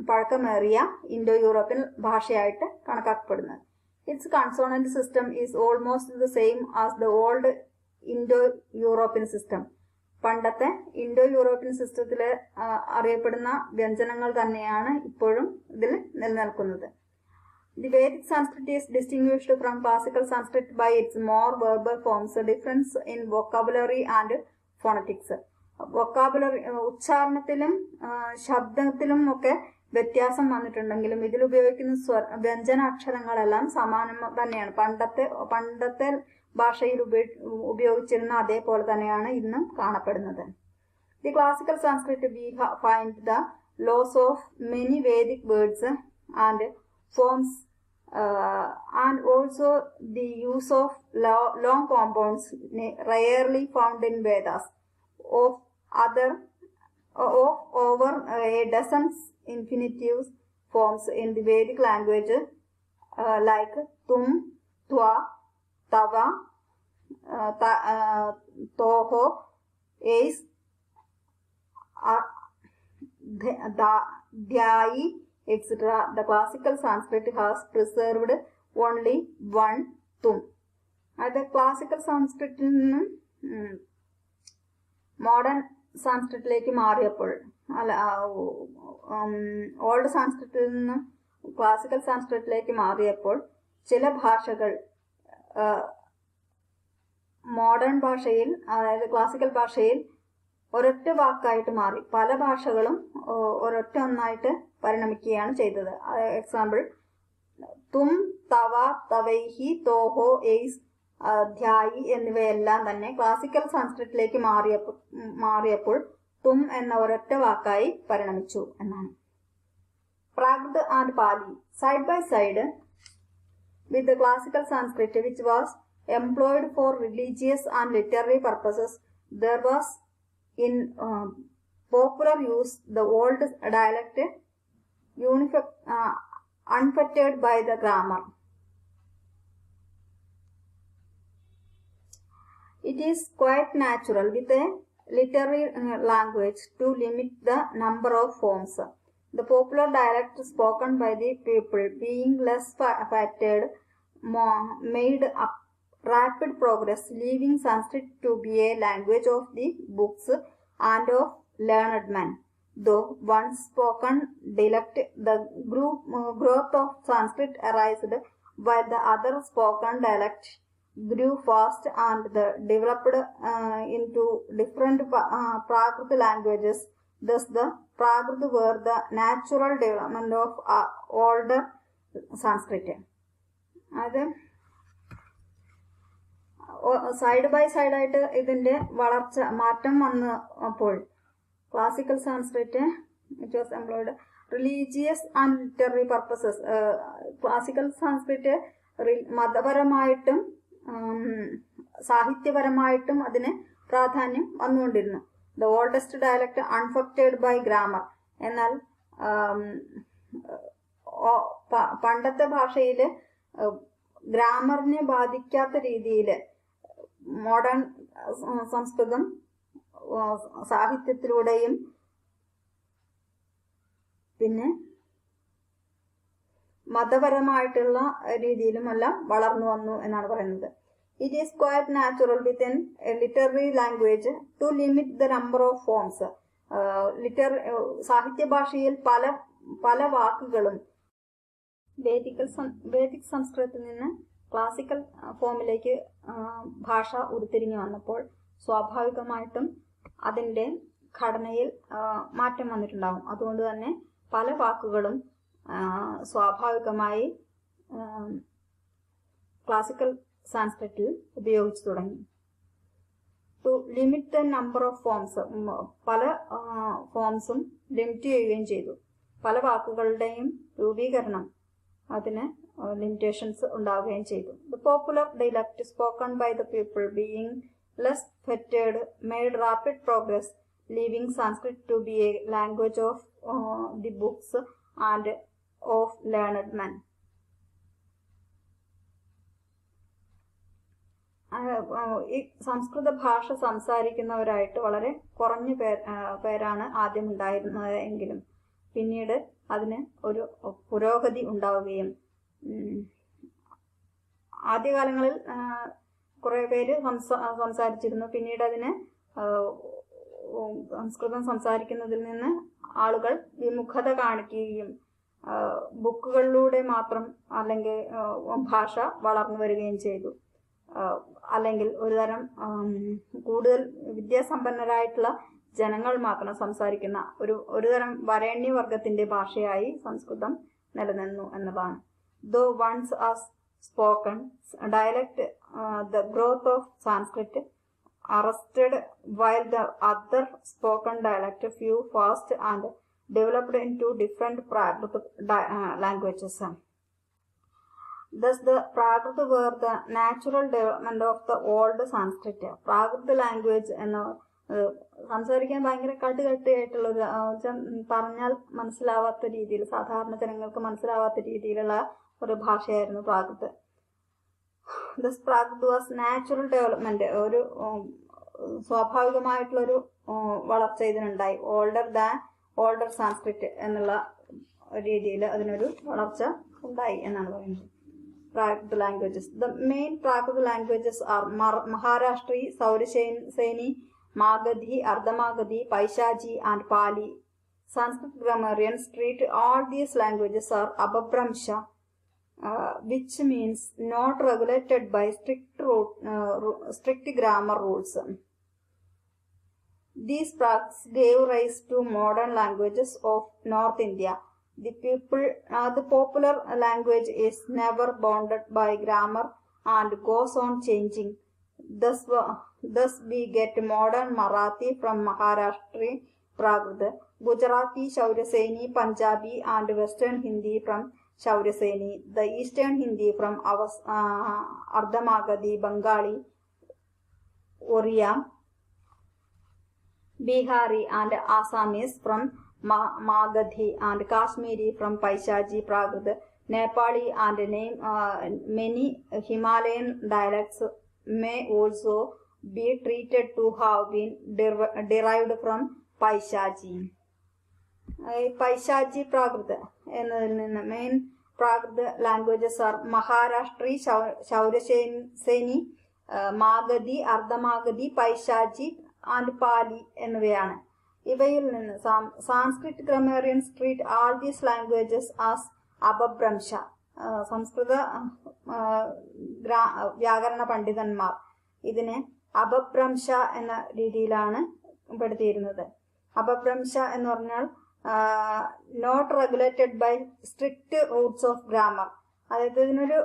പഴക്കമേറിയ ഇൻഡോ യൂറോപ്യൻ ഭാഷയായിട്ട് കണക്കാക്കപ്പെടുന്നത്. Its consonant system is almost the same as the old Indo European system. പണ്ടത്തെ ഇൻഡോ യൂറോപ്യൻ സിസ്റ്റത്തിൽ അറിയപ്പെടുന്ന വ്യഞ്ജനങ്ങൾ തന്നെയാണ് ഇപ്പോഴും ഇതിൽ നിലനിൽക്കുന്നത്. The Vedic Sanskrit is distinguished from classical Sanskrit by its more verbal forms, difference in vocabulary and phonetics. Vocabulary ഉച്ചാരണത്തിലും ശബ്ദത്തിലും ഒക്കെ വ്യത്യാസം വന്നിട്ടുണ്ടെങ്കിലും ഇതിൽ ഉപയോഗിക്കുന്ന വ്യഞ്ജനാക്ഷരങ്ങളെല്ലാം സമാനം തന്നെയാണ്. പണ്ടത്തെ ഭാഷയിൽ ഉപയോഗിച്ചിരുന്ന അതേപോലെ തന്നെയാണ് ഇന്നും കാണപ്പെടുന്നത്. The classical Sanskrit we find the loss of many Vedic words and forms and also the use of long compounds rarely found in Vedas of over a dozen infinitive forms in the Vedic language like tum, twa, tava, toho, eis, dhyayi, etc. The classical Sanskrit has preserved only one tum. The classical Sanskrit modern സാൻസ്ക്രിറ്റിലേക്ക് മാറിയപ്പോൾ old സാൻസ്ക്രിറ്റിൽ നിന്ന് classical സാൻസ്ക്രിറ്റിലേക്ക് മാറിയപ്പോൾ ചില ഭാഷകൾ modern ഭാഷയിൽ, അതായത് classical ഭാഷയിൽ ഒരൊറ്റ വാക്കായിട്ട് മാറി. പല ഭാഷകളും ഒരൊറ്റ ഒന്നായിട്ട് പരിണമിക്കുകയാണ് ചെയ്തത്. എക്സാമ്പിൾ തും, തവ, തവൈഹി, തോഹോ, എയ്സ്, ധ്യായി എന്നിവയെല്ലാം തന്നെ ക്ലാസിക്കൽ സംസ്കൃതത്തിലേക്ക് മാറിയപ്പോൾ തും എന്ന ഒരൊറ്റ വാക്കായി പരിണമിച്ചു എന്നാണ്. Prakrit and Pali side by side with the classical Sanskrit, which was employed for religious and literary purposes, there was in popular use the old dialect unfettered by the grammar. It is quite natural with a literary language to limit the number of forms. The popular dialect spoken by the people, being less fettered, made up rapid progress, leaving Sanskrit to be a language of the books and of learned men. Though once spoken dialect, the growth of Sanskrit arisen while the other spoken dialect grew fast and developed into different Prakrit languages. Thus, the Prakrit were the natural development of older Sanskrit. അത് side by സൈഡായിട്ട് ഇതിൻ്റെ മാറ്റം വന്നപ്പോൾ classical Sanskrit it was employed religious and literary purposes. Classical Sanskrit മതപരമായിട്ടും സാഹിത്യപരമായിട്ടും അതിന് പ്രാധാന്യം വന്നുകൊണ്ടിരുന്നു. The oldest dialect unaffected by grammar. എന്നാൽ പണ്ടത്തെ ഭാഷയിൽ ഗ്രാമറിനെ ബാധിക്കാത്ത രീതിയിൽ മോഡേൺ സംസ്കൃതം സാഹിത്യത്തിലൂടെയും പിന്നെ മതപരമായിട്ടുള്ള രീതിയിലുമെല്ലാം വളർന്നു വന്നു എന്നാണ് പറയുന്നത്. It is quite natural within a literary language to limit the number of forms. സാഹിത്യ ഭാഷയിൽ പല വാക്കുകളും വേദിക് സംസ്കൃതത്തിൽ നിന്ന് ക്ലാസിക്കൽ ഫോമിലേക്ക് ഭാഷ ഉരുത്തിരിഞ്ഞു വന്നപ്പോൾ സ്വാഭാവികമായിട്ടും അതിൻ്റെ ഘടനയിൽ മാറ്റം വന്നിട്ടുണ്ടാകും. അതുകൊണ്ട് തന്നെ പല വാക്കുകളും സ്വാഭാവികമായി ക്ലാസിക്കൽ സാൻസ്ക്രിറ്റിൽ ഉപയോഗിച്ചു തുടങ്ങി. To limit the number of forms, പല ഫോംസും ലിമിറ്റ് ചെയ്യുകയും ചെയ്തു. പല വാക്കുകളുടെയും രൂപീകരണം അതിന് ലിമിറ്റേഷൻസ് ഉണ്ടാവുകയും ചെയ്തു. The popular dialect spoken by the people being less fettered made rapid progress, leaving Sanskrit to be a language of the books and of learned men. ഈ സംസ്കൃത ഭാഷ സംസാരിക്കുന്നവരായിട്ട് വളരെ കുറഞ്ഞ പേരാണ് ആദ്യം ഉണ്ടായിരുന്നത് എങ്കിലും പിന്നീട് അതിന് ഒരു പുരോഗതി ഉണ്ടാവുകയും ആദ്യകാലങ്ങളിൽ കുറെ പേര് സംസാരിച്ചിരുന്നു. പിന്നീട് അതിന് സംസ്കൃതം സംസാരിക്കുന്നതിൽ നിന്ന് ആളുകൾ വിമുഖത കാണിക്കുകയും ബുക്കുകളിലൂടെ മാത്രം അല്ലെങ്കിൽ ഭാഷ വളർന്നു വരികയും ചെയ്തു. അല്ലെങ്കിൽ കൂടുതൽ വിദ്യാസമ്പന്നരായിട്ടുള്ള ജനങ്ങൾ മാത്രം സംസാരിക്കുന്ന ഒരുതരം വരേണ്യവർഗത്തിന്റെ ഭാഷയായി സംസ്കൃതം നിലനിന്നു എന്നതാണ്. Though once as spoken dialect the growth of Sanskrit arrested while the other spoken dialect few fast and developed into different Prakrit languages. Thus the Prakrit were the natural development of the old Sanskrit. പ്രാകൃത language എന്ന സംസാരിക്കാൻ ഭയങ്കര കട്ടുകട്ടിയായിട്ടുള്ള ഒരു പറഞ്ഞാൽ മനസ്സിലാവാത്ത രീതിയിൽ, സാധാരണ ജനങ്ങൾക്ക് മനസ്സിലാവാത്ത രീതിയിലുള്ള ഒരു ഭാഷയായിരുന്നു Prakrit. Thus Prakrit was natural development. ഒരു സ്വാഭാവികമായിട്ടുള്ളൊരു വളർച്ച ഇതിനുണ്ടായി. ഓൾഡർ സാൻസ്ക്രിറ്റ് എന്നുള്ള രീതിയിൽ അതിനൊരു വളർച്ച ഉണ്ടായി എന്നാണ് പറയുന്നത്. Prakrit languages. The main Prakrit languages are Maharashtri, Sauraseni, Magadhi, Ardhamagadhi, Paishaji and Pali. Sanskrit grammarians treat all these languages are Abhabramsha, which means not regulated by strict grammar rules. These Prakrits gave rise to modern languages of North India. The popular language is never bounded by grammar and goes on changing. Thus we get modern Marathi from Maharashtra Prakrit, Gujarati Shauraseni, Punjabi and Western Hindi from Shauraseni, the Eastern Hindi from Ardhamagadhi, Bengali, Oriya, Bihari and Assamese from Magadhi and Kashmiri from Paishaji Prakrit, Nepali and many Himalayan dialects may also be treated to have been derived from Paishaji. Paishaji Prakrit എന്നതിൽ നിന്ന് main Prakrit languages are Maharashtri, Shauraseni, Magadhi, Ardhamagadhi, Paishachi and Pali എന്നിവയാണ്. ഇവയിൽ നിന്ന് Sanskrit grammarians treat all these languages as Apabhramsha. സംസ്കൃത വ്യാകരണ പണ്ഡിതന്മാർ ഇതിനെ അപഭ്രംശ എന്ന രീതിയിലാണ് പെടുത്തിയിരുന്നത്. അപഭ്രംശ എന്ന് പറഞ്ഞാൽ not regulated by strict roots of grammar. അതായത് ഇതിനൊരു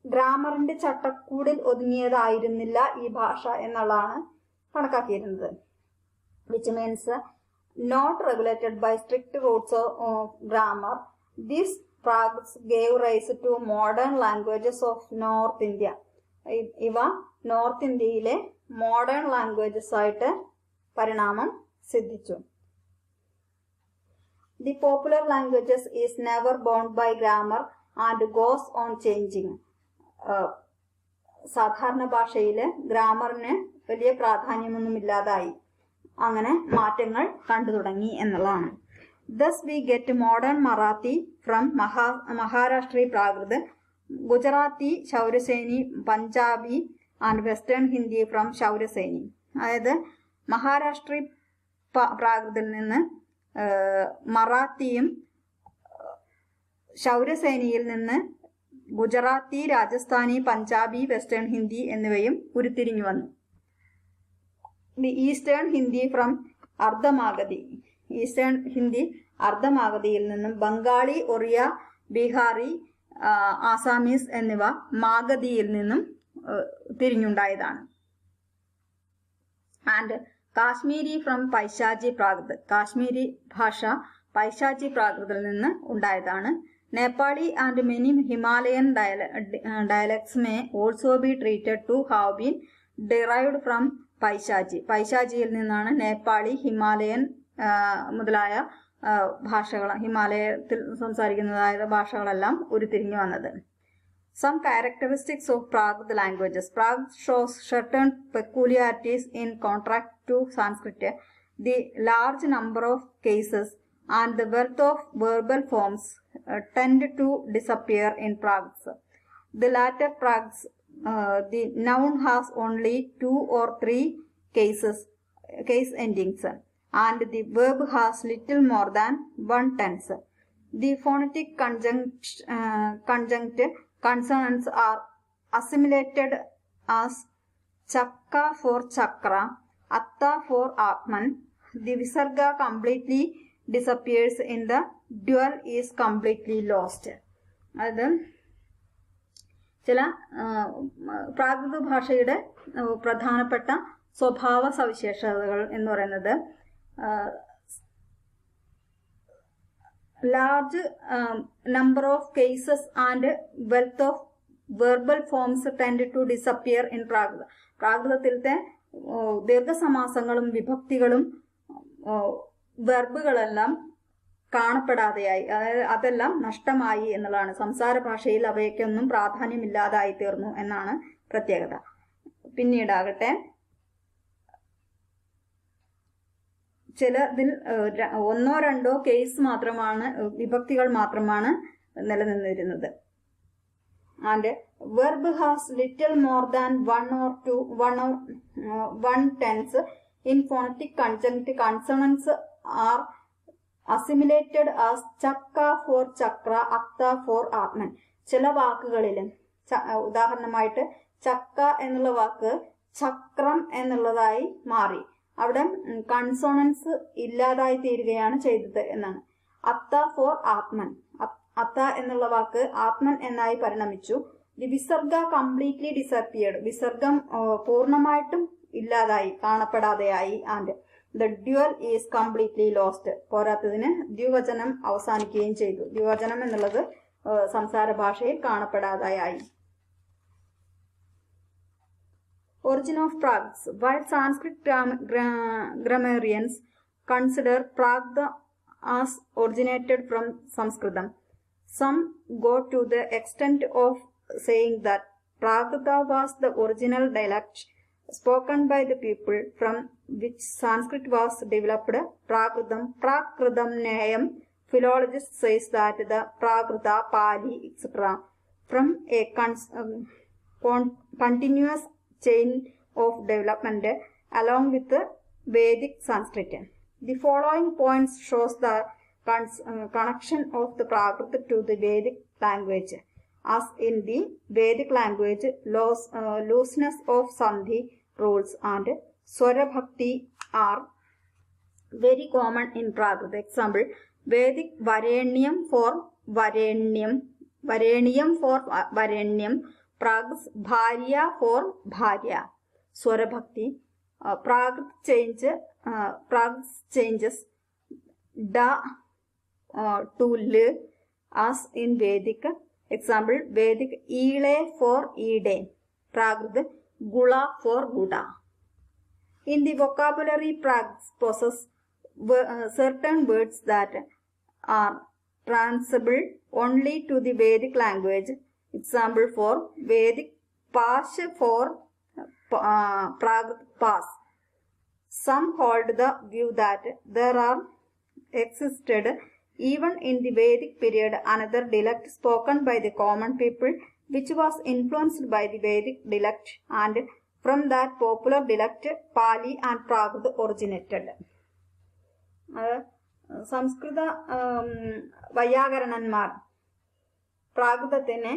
ഗ്രാമറിന്റെ ചട്ടക്കൂടിൽ ഒതുങ്ങിയതായിരുന്നില്ല ഈ ഭാഷ എന്നുള്ളതാണ് കണക്കാക്കിയിരുന്നത്. Which means not regulated by strict rules of grammar. These Prakrits gave rise to modern languages of North India. ഇവ നോർത്ത് ഇന്ത്യയിലെ മോഡേൺ ലാംഗ്വേജസ് ആയിട്ട് പരിണാമം സിദ്ധിച്ചു. The popular languages is never bound by grammar and goes on changing. സാധാരണ ഭാഷയിൽ ഗ്രാമറിന് വലിയ പ്രാധാന്യമൊന്നുമില്ലാതായി, അങ്ങനെ മാറ്റങ്ങൾ കണ്ടു തുടങ്ങി എന്നുള്ളതാണ്. Thus we get modern Marathi from Maharashtri Prakrit, Gujarati Shauraseni, Punjabi and Western Hindi from Shauraseni. അതായത് മഹാരാഷ്ട്രി പ്രാകൃതിൽ നിന്ന് മറാത്തിയും ശൗരസേനിയിൽ നിന്ന് ഗുജറാത്തി, രാജസ്ഥാനി, പഞ്ചാബി, വെസ്റ്റേൺ ഹിന്ദി എന്നിവയും ഉരുത്തിരിഞ്ഞു വന്നു. The eastern Hindi from Ardhamagadhi, eastern Hindi അർദ്ധമാഗധിയിൽ നിന്നും ബംഗാളി, ഒറിയ, ബീഹാറി, ആസാമീസ് എന്നിവ മാഗധിയിൽ നിന്നും തിരിഞ്ഞുണ്ടായതാണ്. ആൻഡ് കാശ്മീരി ഫ്രം പൈശാചി പ്രാകൃത്, കാശ്മീരി ഭാഷ പൈശാചി പ്രാകൃതിൽ നിന്ന് ഉണ്ടായതാണ്. Nepali and many Himalayan dialects may also be treated to have been derived from Paishachi, പൈശാചിയിൽ നിന്നാണ് നേപ്പാളി, ഹിമാലയൻ മുതലായ ഭാഷകൾ, ഹിമാലയത്തിൽ സംസാരിക്കുന്നതായ ഭാഷകളെല്ലാം ഉരുത്തിരിഞ്ഞു വന്നത്. Some characteristics of Prakrit languages. Prakrit shows certain peculiarities in contrast to Sanskrit. The large number of cases and the wealth of verbal forms tend to disappear in Prakrit. The latter Prakrit, the noun has only 2 or 3 case endings, and the verb has little more than 1 tense. The phonetic conjunct consonants are assimilated as chakka for chakra, atta for atman. The visarga completely disappears in the dual is completely lost. അത് ചില പ്രാകൃത ഭാഷയുടെ പ്രധാനപ്പെട്ട സ്വഭാവ സവിശേഷതകൾ എന്ന് പറയുന്നത് large number of cases and wealth of verbal forms tend to disappear in Prakrit. പ്രാകൃതത്തിലത്തെ ദീർഘസമാസങ്ങളും വിഭക്തികളും വെർബുകളെല്ലാം കാണപ്പെടാതെയായി, അതായത് അതെല്ലാം നഷ്ടമായി എന്നുള്ളതാണ്. സംസാര ഭാഷയിൽ അവയ്ക്കൊന്നും പ്രാധാന്യമില്ലാതായി തീർന്നു എന്നാണ് പ്രത്യേകത. പിന്നീടാകട്ടെ ചിലതിൽ 1-2 കേസ് മാത്രമാണ്, വിഭക്തികൾ മാത്രമാണ് നിലനിന്നിരുന്നത്. And verb has little more than 1 tense. In phonetic conjunct consonants are assimilated as ചക്ക ഫോർ ചക്ര, അക്ത ഫോർ ആത്മൻ. ചില വാക്കുകളിൽ ഉദാഹരണമായിട്ട് ചക്ക എന്നുള്ള വാക്ക് ചക്രം എന്നുള്ളതായി മാറി, അവിടെ കൺസോണൻസ് ഇല്ലാതായി തീരുകയാണ് ചെയ്തത് എന്നാണ്. അത്ത ഫോർ ആത്മൻ, അത്ത എന്നുള്ള വാക്ക് ആത്മൻ എന്നായി പരിണമിച്ചു. ദി വിസർഗ കംപ്ലീറ്റ്ലി ഡിസപ്പിയർഡ്, വിസർഗം പൂർണ്ണമായിട്ടും ഇല്ലാതായി, കാണപ്പെടാതെയായി. And the dual is completely lost, പോരാത്തതിന് ദ്വിവചനം അവസാനിക്കുകയും ചെയ്തു. ദ്വിവചനം എന്നുള്ളത് സംസാര ഭാഷയിൽ കാണപ്പെടാതെയായി. Origin of Prakrit. While Sanskrit grammarians consider Prakrit as originated from Sanskritam, some go to the extent of saying that Prakrit was the original dialect spoken by the people from which Sanskrit was developed. Prakritam Nayam. Philologist says that the Prakrita, Pali, etc. from a continuous chain of development along with the Vedic Sanskrit. The following points shows the connection of the Prakrit to the Vedic language. As in the Vedic language, looseness of Sandhi rules and Swara Bhakti are very common in Prakrit. Example, Vedic Varenyam for Varenyam, Prakrit Bharya for Bharya. Swara Bhakti. Prakrit changes da to l as in Vedic. Example, Vedic Ile for Ide. Prakrit gula for Buddha. In the vocabulary, Prags possess certain words that are transferable only to the Vedic language. Example for Vedic Pash for Prakrut Pas. Some hold the view that there are existed even in the Vedic period another dialect spoken by the common people which was influenced by the Vedic dialect, and from that popular dialect Pali and Prakrut originated. സംസ്കൃത വൈയാകരണന്മാർ പ്രാകൃതത്തിനെ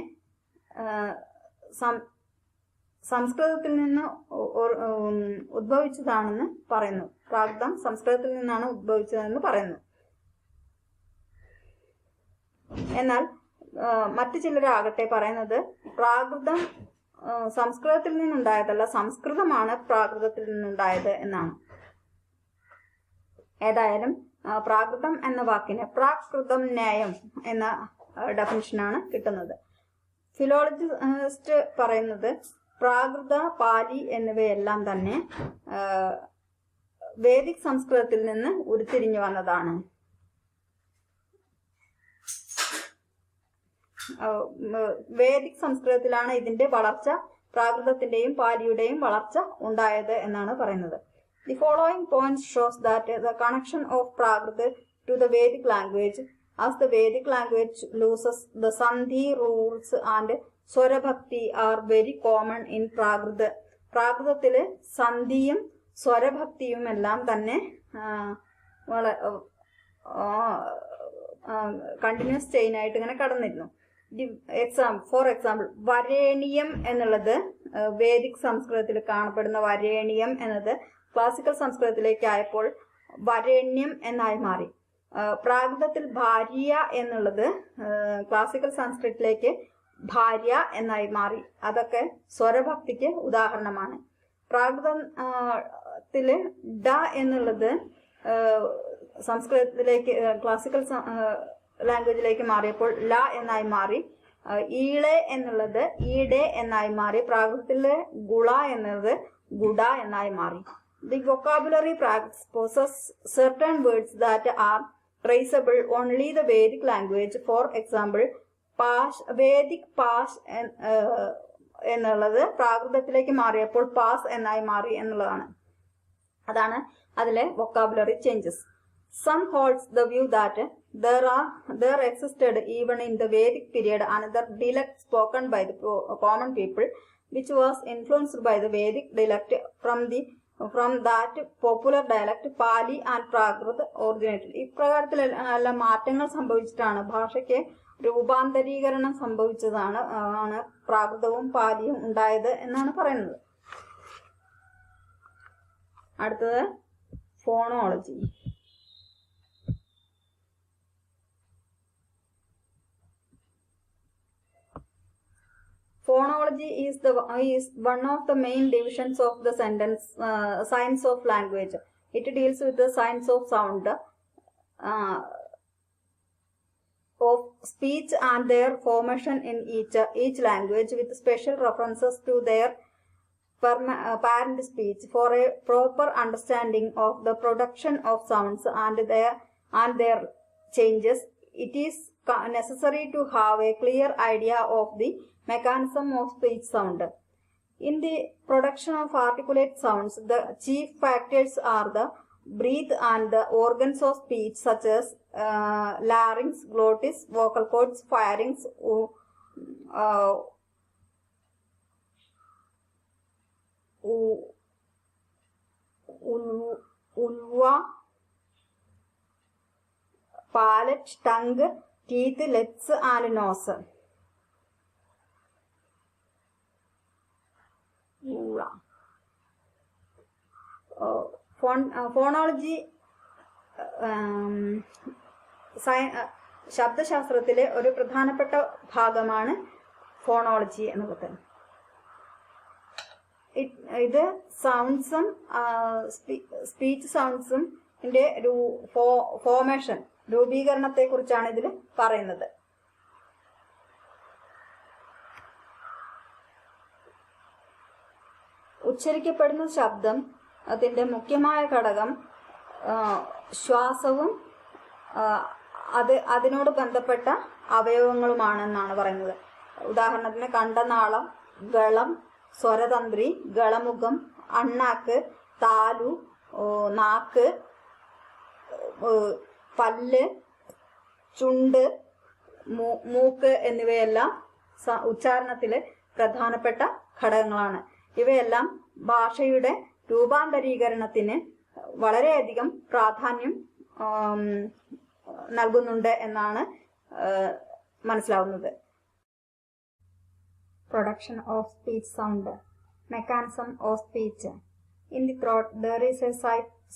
സംസ്കൃതത്തിൽ നിന്ന് ഉദ്ഭവിച്ചതാണെന്ന് പറയുന്നു. പ്രാകൃതം സംസ്കൃതത്തിൽ നിന്നാണ് ഉദ്ഭവിച്ചതെന്ന് പറയുന്നു. എന്നാൽ മറ്റു ചിലരാകട്ടെ പറയുന്നത് പ്രാകൃതം സംസ്കൃതത്തിൽ നിന്നുണ്ടായതല്ല, സംസ്കൃതമാണ് പ്രാകൃതത്തിൽ നിന്നുണ്ടായത് എന്നാണ്. ഏതായാലും പ്രാകൃതം എന്ന വാക്കിന് പ്രാകൃതം ന്യായം എന്ന ഡെഫിനിഷനാണ് കിട്ടുന്നത്. ഫിലോളജിസ്റ്റ് പറയുന്നത് പ്രാകൃത, പാലി എന്നിവയെല്ലാം തന്നെ വേദിക് സംസ്കൃതത്തിൽ നിന്ന് ഉരുത്തിരിഞ്ഞു വന്നതാണ്. വേദിക് സംസ്കൃതത്തിലാണ് ഇതിന്റെ വളർച്ച, പ്രാകൃതത്തിന്റെയും പാലിയുടെയും വളർച്ച ഉണ്ടായത് എന്നാണ് പറയുന്നത്. The following points shows that the connection of Prakrit to the Vedic language, as the Vedic language loses the Sandhi rules and Swarabhakti are very common in Prakrit. പ്രാകൃതത്തില് സന്ധിയും സ്വരഭക്തിയും എല്ലാം തന്നെ കണ്ടിന്യൂസ് ചെയിൻ ആയിട്ട് ഇങ്ങനെ കടന്നിരുന്നു. ഫോർ എക്സാമ്പിൾ വരേണ്യം എന്നുള്ളത് Vedic സംസ്കൃതത്തിൽ കാണപ്പെടുന്ന വരേണ്യം എന്നത് classical സംസ്കൃതത്തിലേക്ക് ആയപ്പോൾ വരേണ്യം എന്നായി മാറി. പ്രാകൃതത്തിൽ ഭാര്യ എന്നുള്ളത് ക്ലാസിക്കൽ സംസ്കൃതത്തിലേക്ക് ഭാര്യ എന്നായി മാറി. അതൊക്കെ സ്വരഭക്തിക്ക് ഉദാഹരണമാണ്. പ്രാകൃതത്തില് ഡ എന്നുള്ളത് സംസ്കൃതത്തിലേക്ക് ക്ലാസിക്കൽ ലാംഗ്വേജിലേക്ക് മാറിയപ്പോൾ ല എന്നായി മാറി. ഈളെ എന്നുള്ളത് ഈടെ എന്നായി മാറി. പ്രാകൃതത്തിലെ ഗുള എന്നത് ഗുഡ എന്നായി മാറി. The vocabulary possesses certain words that are traceable only the Vedic language. For example, pash, Vedic pash എന്നുള്ളത് പ്രാകൃതത്തിലേക്ക് മാറിയപ്പോൾ പാസ് എന്നായി മാറി എന്നുള്ളതാണ്. അതാണ് അതിലെ vocabulary changes. Some holds the view that there existed even in the Vedic period another dialect spoken by the common people which was influenced by the Vedic dialect. From that popular dialect Pali and Prakrit originated. ഇപ്രകാരത്തിലെല്ലാം മാറ്റങ്ങൾ സംഭവിച്ചിട്ടാണ്, ഭാഷയ്ക്ക് രൂപാന്തരീകരണം സംഭവിച്ചതാണ് പ്രാകൃതവും പാലിയും ഉണ്ടായത് എന്നാണ് പറയുന്നത്. അടുത്തത് phonology. Phonology is one of the main divisions of the science of language. It deals with the science of sound, of speech and their formation in each language, with special references to their parent speech for a proper understanding of the production of sounds and their changes. It is necessary to have a clear idea of the mechanism of speech sound. In the production of articulate sounds, the chief factors are the breath and the organs of speech such as larynx, glottis, vocal cords, pharynx, ulva, palate, tongue, teeth, lips and nose. Phonology ശബ്ദശാസ്ത്രത്തിലെ ഒരു പ്രധാനപ്പെട്ട ഭാഗമാണ് phonology എന്നുള്ളത്. ഇത് സൗണ്ട്സും speech സൗണ്ട്സും formation രൂപീകരണത്തെ കുറിച്ചാണ് ഇതിൽ പറയുന്നത്. ഉച്ചരിക്കപ്പെടുന്ന ശബ്ദം അതിൻ്റെ മുഖ്യമായ ഘടകം ശ്വാസവും അതിനോട് ബന്ധപ്പെട്ട അവയവങ്ങളുമാണെന്നാണ് പറയുന്നത്. ഉദാഹരണത്തിന് കണ്ടനാളം, ഗളം, സ്വരതന്ത്രി, ഗളമുഖം, അണ്ണാക്ക്, താലു, നാക്ക്, പല്ല്, ചുണ്ട്, മൂക്ക് എന്നിവയെല്ലാം ഉച്ചാരണത്തിലെ പ്രധാനപ്പെട്ട ഘടകങ്ങളാണ്. ഇവയെല്ലാം ഭാഷയുടെ രൂപാന്തരീകരണത്തിന് വളരെയധികം പ്രാധാന്യം നൽകുന്നുണ്ട് എന്നാണ് മനസ്സിലാവുന്നത്. Production of speech sound. Mechanism of speech. In the throat there is a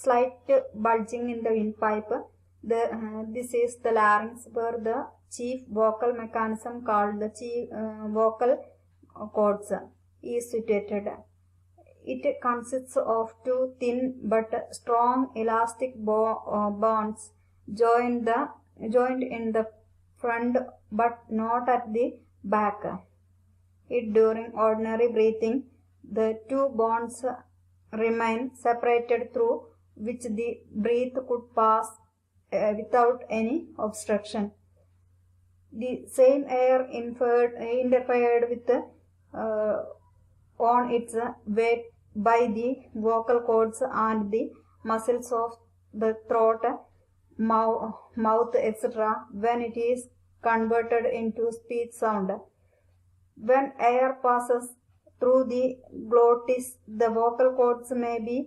slight bulging in the windpipe. This is the larynx, where the chief vocal mechanism called the vocal cords is situated. It consists of two thin but strong elastic bonds joined in the front but not at the back. During ordinary breathing, the two bonds remain separated, through which the breath could pass without any obstruction. The same air interfered with on its way by the vocal cords and the muscles of the throat, mouth, etc., when it is converted into speech sound. When air passes through the glottis, the vocal cords may be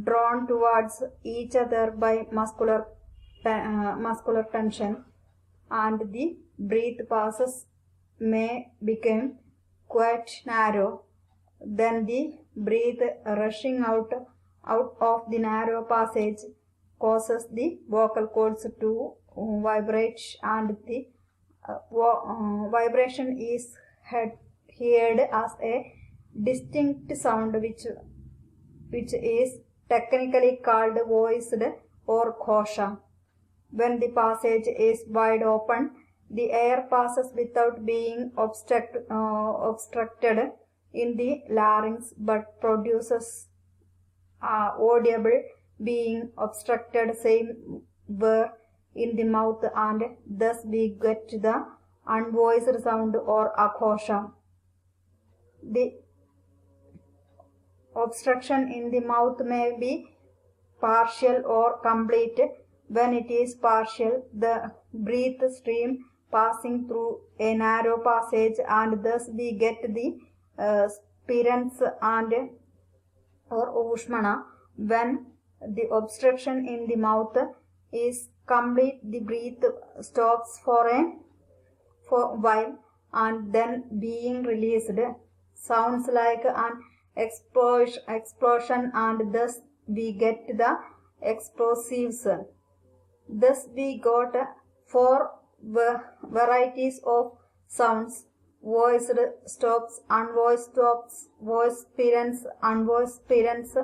drawn towards each other by muscular tension, and the breath passes may become quite narrow. Then the breath rushing out of the narrow passage causes the vocal cords to vibrate, and the vibration is heard as a distinct sound which is technically called voiced or ghosha. When the passage is wide open, the air passes without being obstructed in the larynx, but produces audible being obstructed somewhere in the mouth, and thus we get the unvoiced sound or aghosha. The obstruction in the mouth may be partial or complete. When it is partial, the breath stream passing through a narrow passage, and thus we get the spirants and or ushmana. When the obstruction in the mouth is complete, the breath stops for a while and then being released sounds like an explosion, and thus we get the explosives. Thus we got 4 varieties of sounds: voiced stops, unvoiced stops, voiced spirants, unvoiced spirants.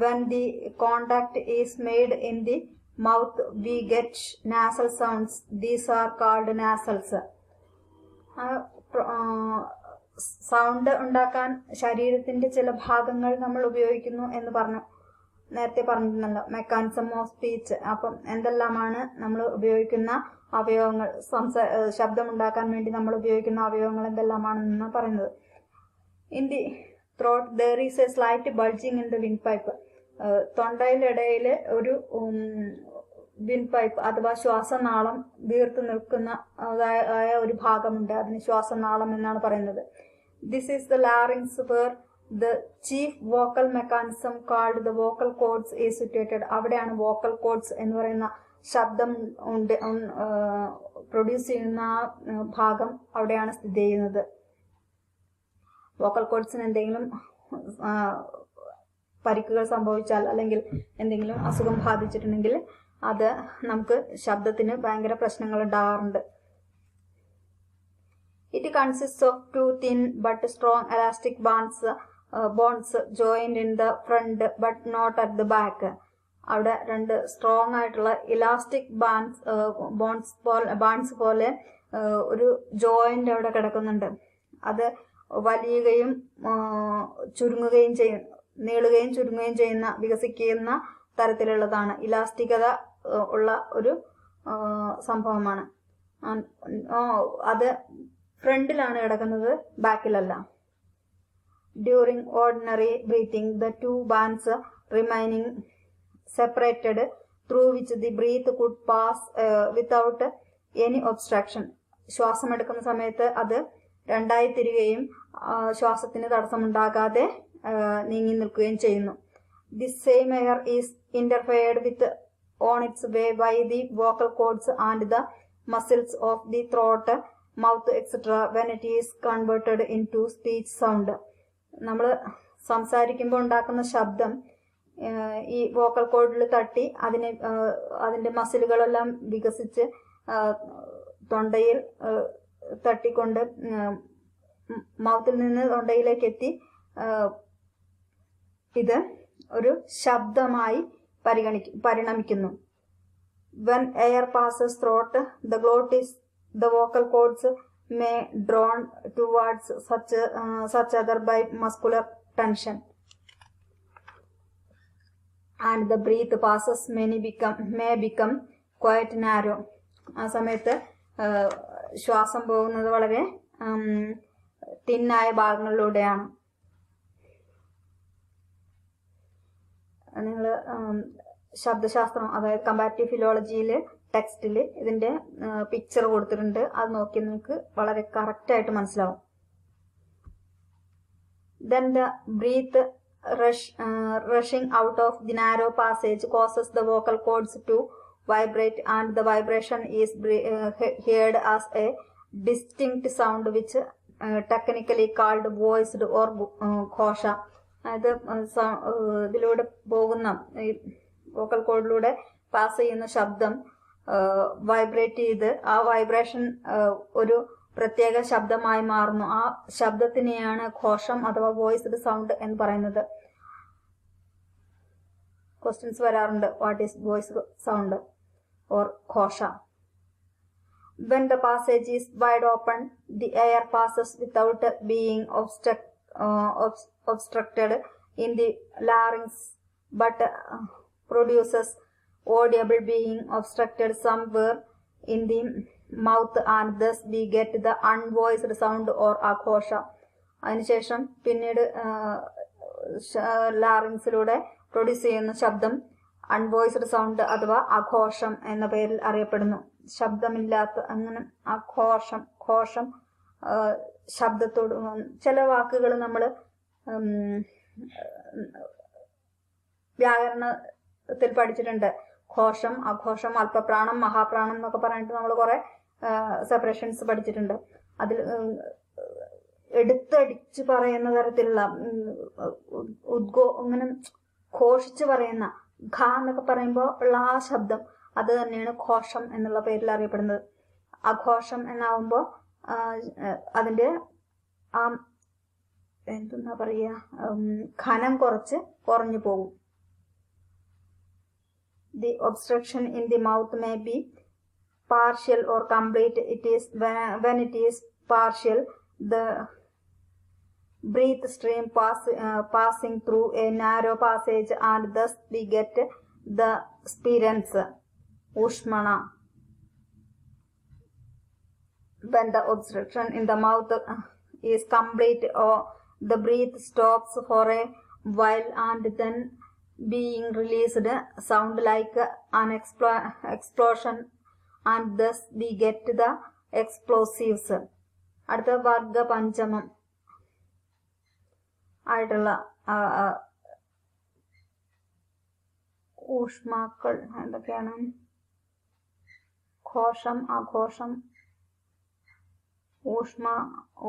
When the contact is made in the mouth, we get nasal sounds. These are called nasals. Sound ഉണ്ടാക്കാൻ ശരീരത്തിൻ്റെ ചില ഭാഗങ്ങൾ നമ്മൾ ഉപയോഗിക്കുന്നു എന്ന് നേരത്തെ പറഞ്ഞിരുന്നല്ലോ, mechanism of speech. അപ്പം എന്തെല്ലാമാണ് നമ്മൾ ഉപയോഗിക്കുന്ന അവയവങ്ങൾ, ശബ്ദമുണ്ടാക്കാൻ വേണ്ടി നമ്മൾ ഉപയോഗിക്കുന്ന അവയവങ്ങൾ എന്തെല്ലാമാണെന്നാണ് പറയുന്നത്. In the throat there is a slight bulging in the windpipe. തൊണ്ടയുടെ ഇടയിൽ ഒരു വിൻഡ് പൈപ്പ് അഥവാ ശ്വാസനാളം വീർത്ത് നിൽക്കുന്ന ഒരു ഭാഗമുണ്ട്. അതിന് ശ്വാസനാളം എന്നാണ് പറയുന്നത്. This is the larynx where the chief vocal mechanism called the vocal cords is situated. അവിടെയാണ് വോക്കൽ കോഡ്സ് എന്ന് പറയുന്ന ശബ്ദം പ്രൊഡ്യൂസ് ചെയ്യുന്ന ഭാഗം അവിടെയാണ് സ്ഥിതി ചെയ്യുന്നത്. വോക്കൽ കോഡ്സിന് എന്തെങ്കിലും പരിക്കുകൾ സംഭവിച്ചാൽ അല്ലെങ്കിൽ എന്തെങ്കിലും അസുഖം ബാധിച്ചിട്ടുണ്ടെങ്കിൽ അത് നമുക്ക് ശബ്ദത്തിന് ഭയങ്കര പ്രശ്നങ്ങൾ ഉണ്ടാകാറുണ്ട്. It consists of 2 thin but strong elastic bonds joined in the front but not at the back. അവിടെ 2 സ്ട്രോങ് ആയിട്ടുള്ള ഇലാസ്റ്റിക് ബാൻഡ്സ് പോലെ ഒരു ജോയിന്റ് അവിടെ കിടക്കുന്നുണ്ട്. അത് വലിയുകയും ചുരുങ്ങുകയും നീളുകയും ചുരുങ്ങുകയും ചെയ്യുന്ന വികസിക്കുന്ന തരത്തിലുള്ളതാണ്. ഇലാസ്റ്റികത ഉള്ള ഒരു സംഭവമാണ്. അത് ഫ്രണ്ടിലാണ് കിടക്കുന്നത്, ബാക്കിലല്ല. During ordinary breathing, the two bands remaining separated through which the breath could pass without any obstruction. ശ്വാസം എടുക്കുന്ന സമയത്ത് അത് രണ്ടായി തിരികെയും ശ്വാസത്തിന് തടസ്സമുണ്ടാകാതെ നീങ്ങി നിൽക്കുകയും ചെയ്യുന്നു. This same air is interfered with on its way by the vocal cords and the muscles of the throat, mouth, etc. when it is converted into speech sound. നമ്മൾ സംസാരിക്കുമ്പോൾ ഉണ്ടാക്കുന്ന ശബ്ദം ഈ വോക്കൽ കോഡിൽ തട്ടി അതിൻ്റെ മസിലുകളെല്ലാം വികസിച്ച് തൊണ്ടയിൽ തട്ടിക്കൊണ്ട് മൗത്തിൽ നിന്ന് തൊണ്ടയിലേക്ക് എത്തി ഇത് ഒരു ശബ്ദമായി പരിണമിക്കുന്നു. When air passes throat, the glottis, the vocal cords may drawn towards such other by muscular tension, and the breath passes may become quite narrow. ആ സമയത്ത് ശ്വാസം പോകുന്നത് വളരെ തിന്നായ ഭാഗങ്ങളിലൂടെയാണ്. നിങ്ങൾ ശബ്ദശാസ്ത്രം, അതായത് കമ്പാരിറ്റീവ് ഫിലോളജിയിൽ ടെക്സ്റ്റിൽ ഇതിൻ്റെ പിക്ചർ കൊടുത്തിട്ടുണ്ട്. അത് നോക്കി നിങ്ങൾക്ക് വളരെ കറക്റ്റായിട്ട് മനസ്സിലാവും. Then the breath rushing out of the narrow passage causes the vocal cords to vibrate, and the vibration is heard as a distinct sound which technically called voiced or ഘോഷ. അതായത് ഇതിലൂടെ പോകുന്ന ഈ വോക്കൽ കോഡിലൂടെ പാസ് ചെയ്യുന്ന ശബ്ദം vibrate ചെയ്ത് ആ vibration ഒരു പ്രത്യേക ശബ്ദമായി മാറുന്നു. ആ ശബ്ദത്തിനെയാണ് ഘോഷം അഥവാ വോയിസ്ഡ് സൗണ്ട് എന്ന് പറയുന്നത്. ക്വസ്റ്റ്യൻസ് വരാറുണ്ട്, what is voiced sound or ഘോഷ? When the passage is wide open, the air passes without being obstructed in the larynx, but produces audible being obstructed somewhere in the mouth, and thus we get the unvoiced sound or aghosha. അതിനുശേഷം പിന്നീട് ലാറിങ്സിലൂടെ produce ചെയ്യുന്ന ശബ്ദം അൺവോയിസ്ഡ് sound അഥവാ അഘോഷം എന്ന പേരിൽ അറിയപ്പെടുന്നു. ശബ്ദമില്ലാത്ത അങ്ങനെ ഘോഷം ശബ്ദത്തോട്. ചില വാക്കുകൾ നമ്മൾ വ്യാകരണത്തിൽ പഠിച്ചിട്ടുണ്ട്. ഘോഷം, അഘോഷം, അല്പപ്രാണം, മഹാപ്രാണം എന്നൊക്കെ പറഞ്ഞിട്ട് നമ്മൾ കുറെ സെപ്പറേഷൻസ് പഠിച്ചിട്ടുണ്ട്. അതിൽ എടുത്തടിച്ച് പറയുന്ന തരത്തിലുള്ള ഇങ്ങനെ ഘോഷിച്ച് പറയുന്ന ഘ എന്നൊക്കെ പറയുമ്പോൾ ഉള്ള ആ ശബ്ദം അത് തന്നെയാണ് ഘോഷം എന്നുള്ള പേരിൽ അറിയപ്പെടുന്നത്. അഘോഷം എന്നാവുമ്പോൾ അതിൻ്റെ ആ എന്തെന്നാ പറയുക, ഘനം കുറഞ്ഞു പോകും. The obstruction in the mouth may be partial or complete. It is when it is partial, the breath stream passing through a narrow passage, and thus we get the spirence, ushmana. When the obstruction in the mouth is complete, or the breath stops for a while and then being released, sound like an explosion, and thus we get the explosives. അടുത്ത വർഗ പഞ്ചമം ആയിട്ടുള്ള ഊഷ്മാക്കൾ എന്തൊക്കെയാണ്? ഘോഷം, അഘോഷം,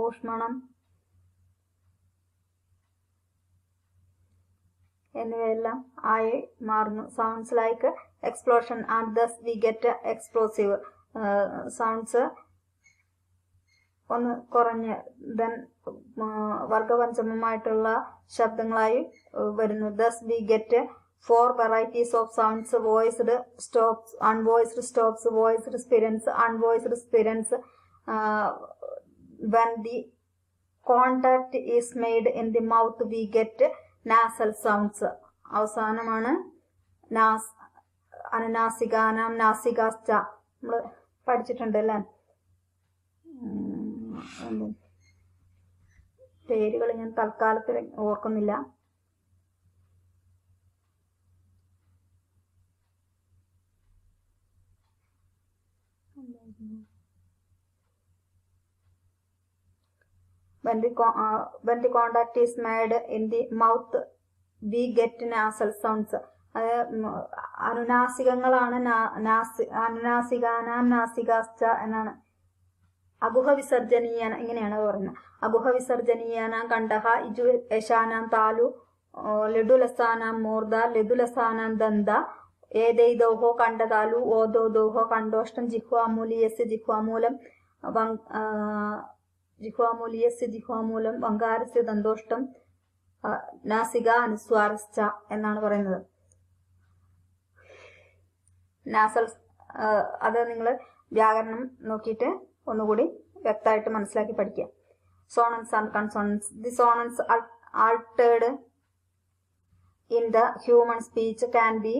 ഊഷ്മണം എന്നിവയെല്ലാം ആയി മാറുന്നു. Sounds like explosion and thus we get explosive. Sounds ഒന്ന് കുറഞ്ഞ് then വർഗപഞ്ചമമായിട്ടുള്ള ശബ്ദങ്ങളായി വരുന്നു. Thus we get 4 varieties of sounds: voiced stops, unvoiced stops, voiced spirants, unvoiced spirants. When the contact is made in the mouth, we get nasal sounds. അവസാനമാണ് അനുനാസികാനാം നാസികാശ്ച നമ്മൾ പഠിച്ചിട്ടുണ്ട് അല്ലേ. പേരുകൾ ഞാൻ തൽക്കാലത്തിൽ ഓർക്കുന്നില്ല. When the contact is made in the mouth, we get nasal sounds. അനുനാസികങ്ങളാണ് അനുനാസികാനാം നാസികാശ്ച എന്നാണ്. അഗുഹ വിസർജനീയാന ഇങ്ങനെയാണ് പറയുന്നത്. അഗുഹ വിസർജനീയാനാം കണ്ഠഃ ഇജു യശാനാം താലു ലഡുലസാനാം മൂർധ ലഡുലസാനാം ദന്ത ഏതൈദോഹ കണ്ഠതാലു ഓദോദോഹ കണ്ഠോഷ്ടം ജിഹ്വാമൂലീയസ്യ ജിഹ്വാമൂലം ജിഹ്വാമൂലം വങ്കാരസ്യ ദന്തോഷ്ടം നാസിക അനുസ്വാരശ്ച എന്നാണ് പറയുന്നത്. നാസൽ അത് നിങ്ങൾ വ്യാകരണം നോക്കിയിട്ട് ഒന്നുകൂടി വ്യക്തമായിട്ട് മനസ്സിലാക്കി പഠിക്കുക. Sonants and consonants. The sonants altered in the human speech can be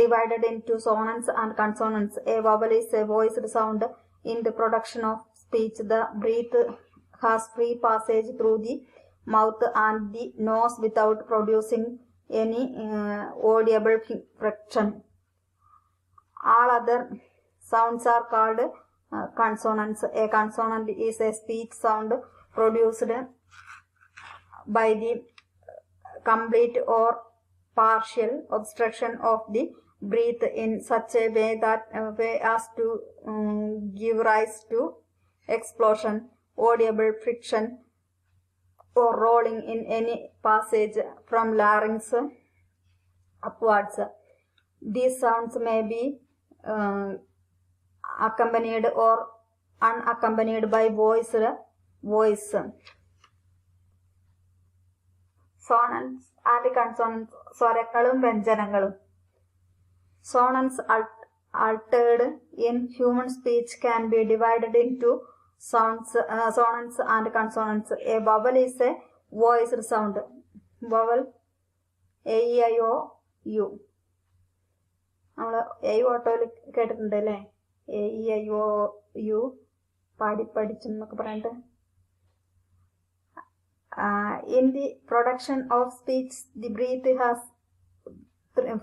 divided into sonants and consonants. A vowel is a voiced sound in the production of speech. The breath has free passage through the mouth and the nose without producing any audible friction. All other sounds are called consonants. A consonant is a speech sound produced by the complete or partial obstruction of the breath in such a way as to give rise to explosion, audible friction, or rolling in any passage from larynx upwards. These sounds may be accompanied or unaccompanied by voice. Sonants and consonants. സ്വരങ്ങളും വ്യഞ്ജനങ്ങളും. Sonants altered in human speech can be divided into sonants and consonants. A vowel is a voiced sound. Vowel A E I O U. നമ്മൾ ഓട്ടോയിൽ കേട്ടിട്ടുണ്ട് അല്ലേ. A E I O U പഠിച്ചെന്നൊക്കെ പറഞ്ഞിട്ട്. In the production of speech, the breath has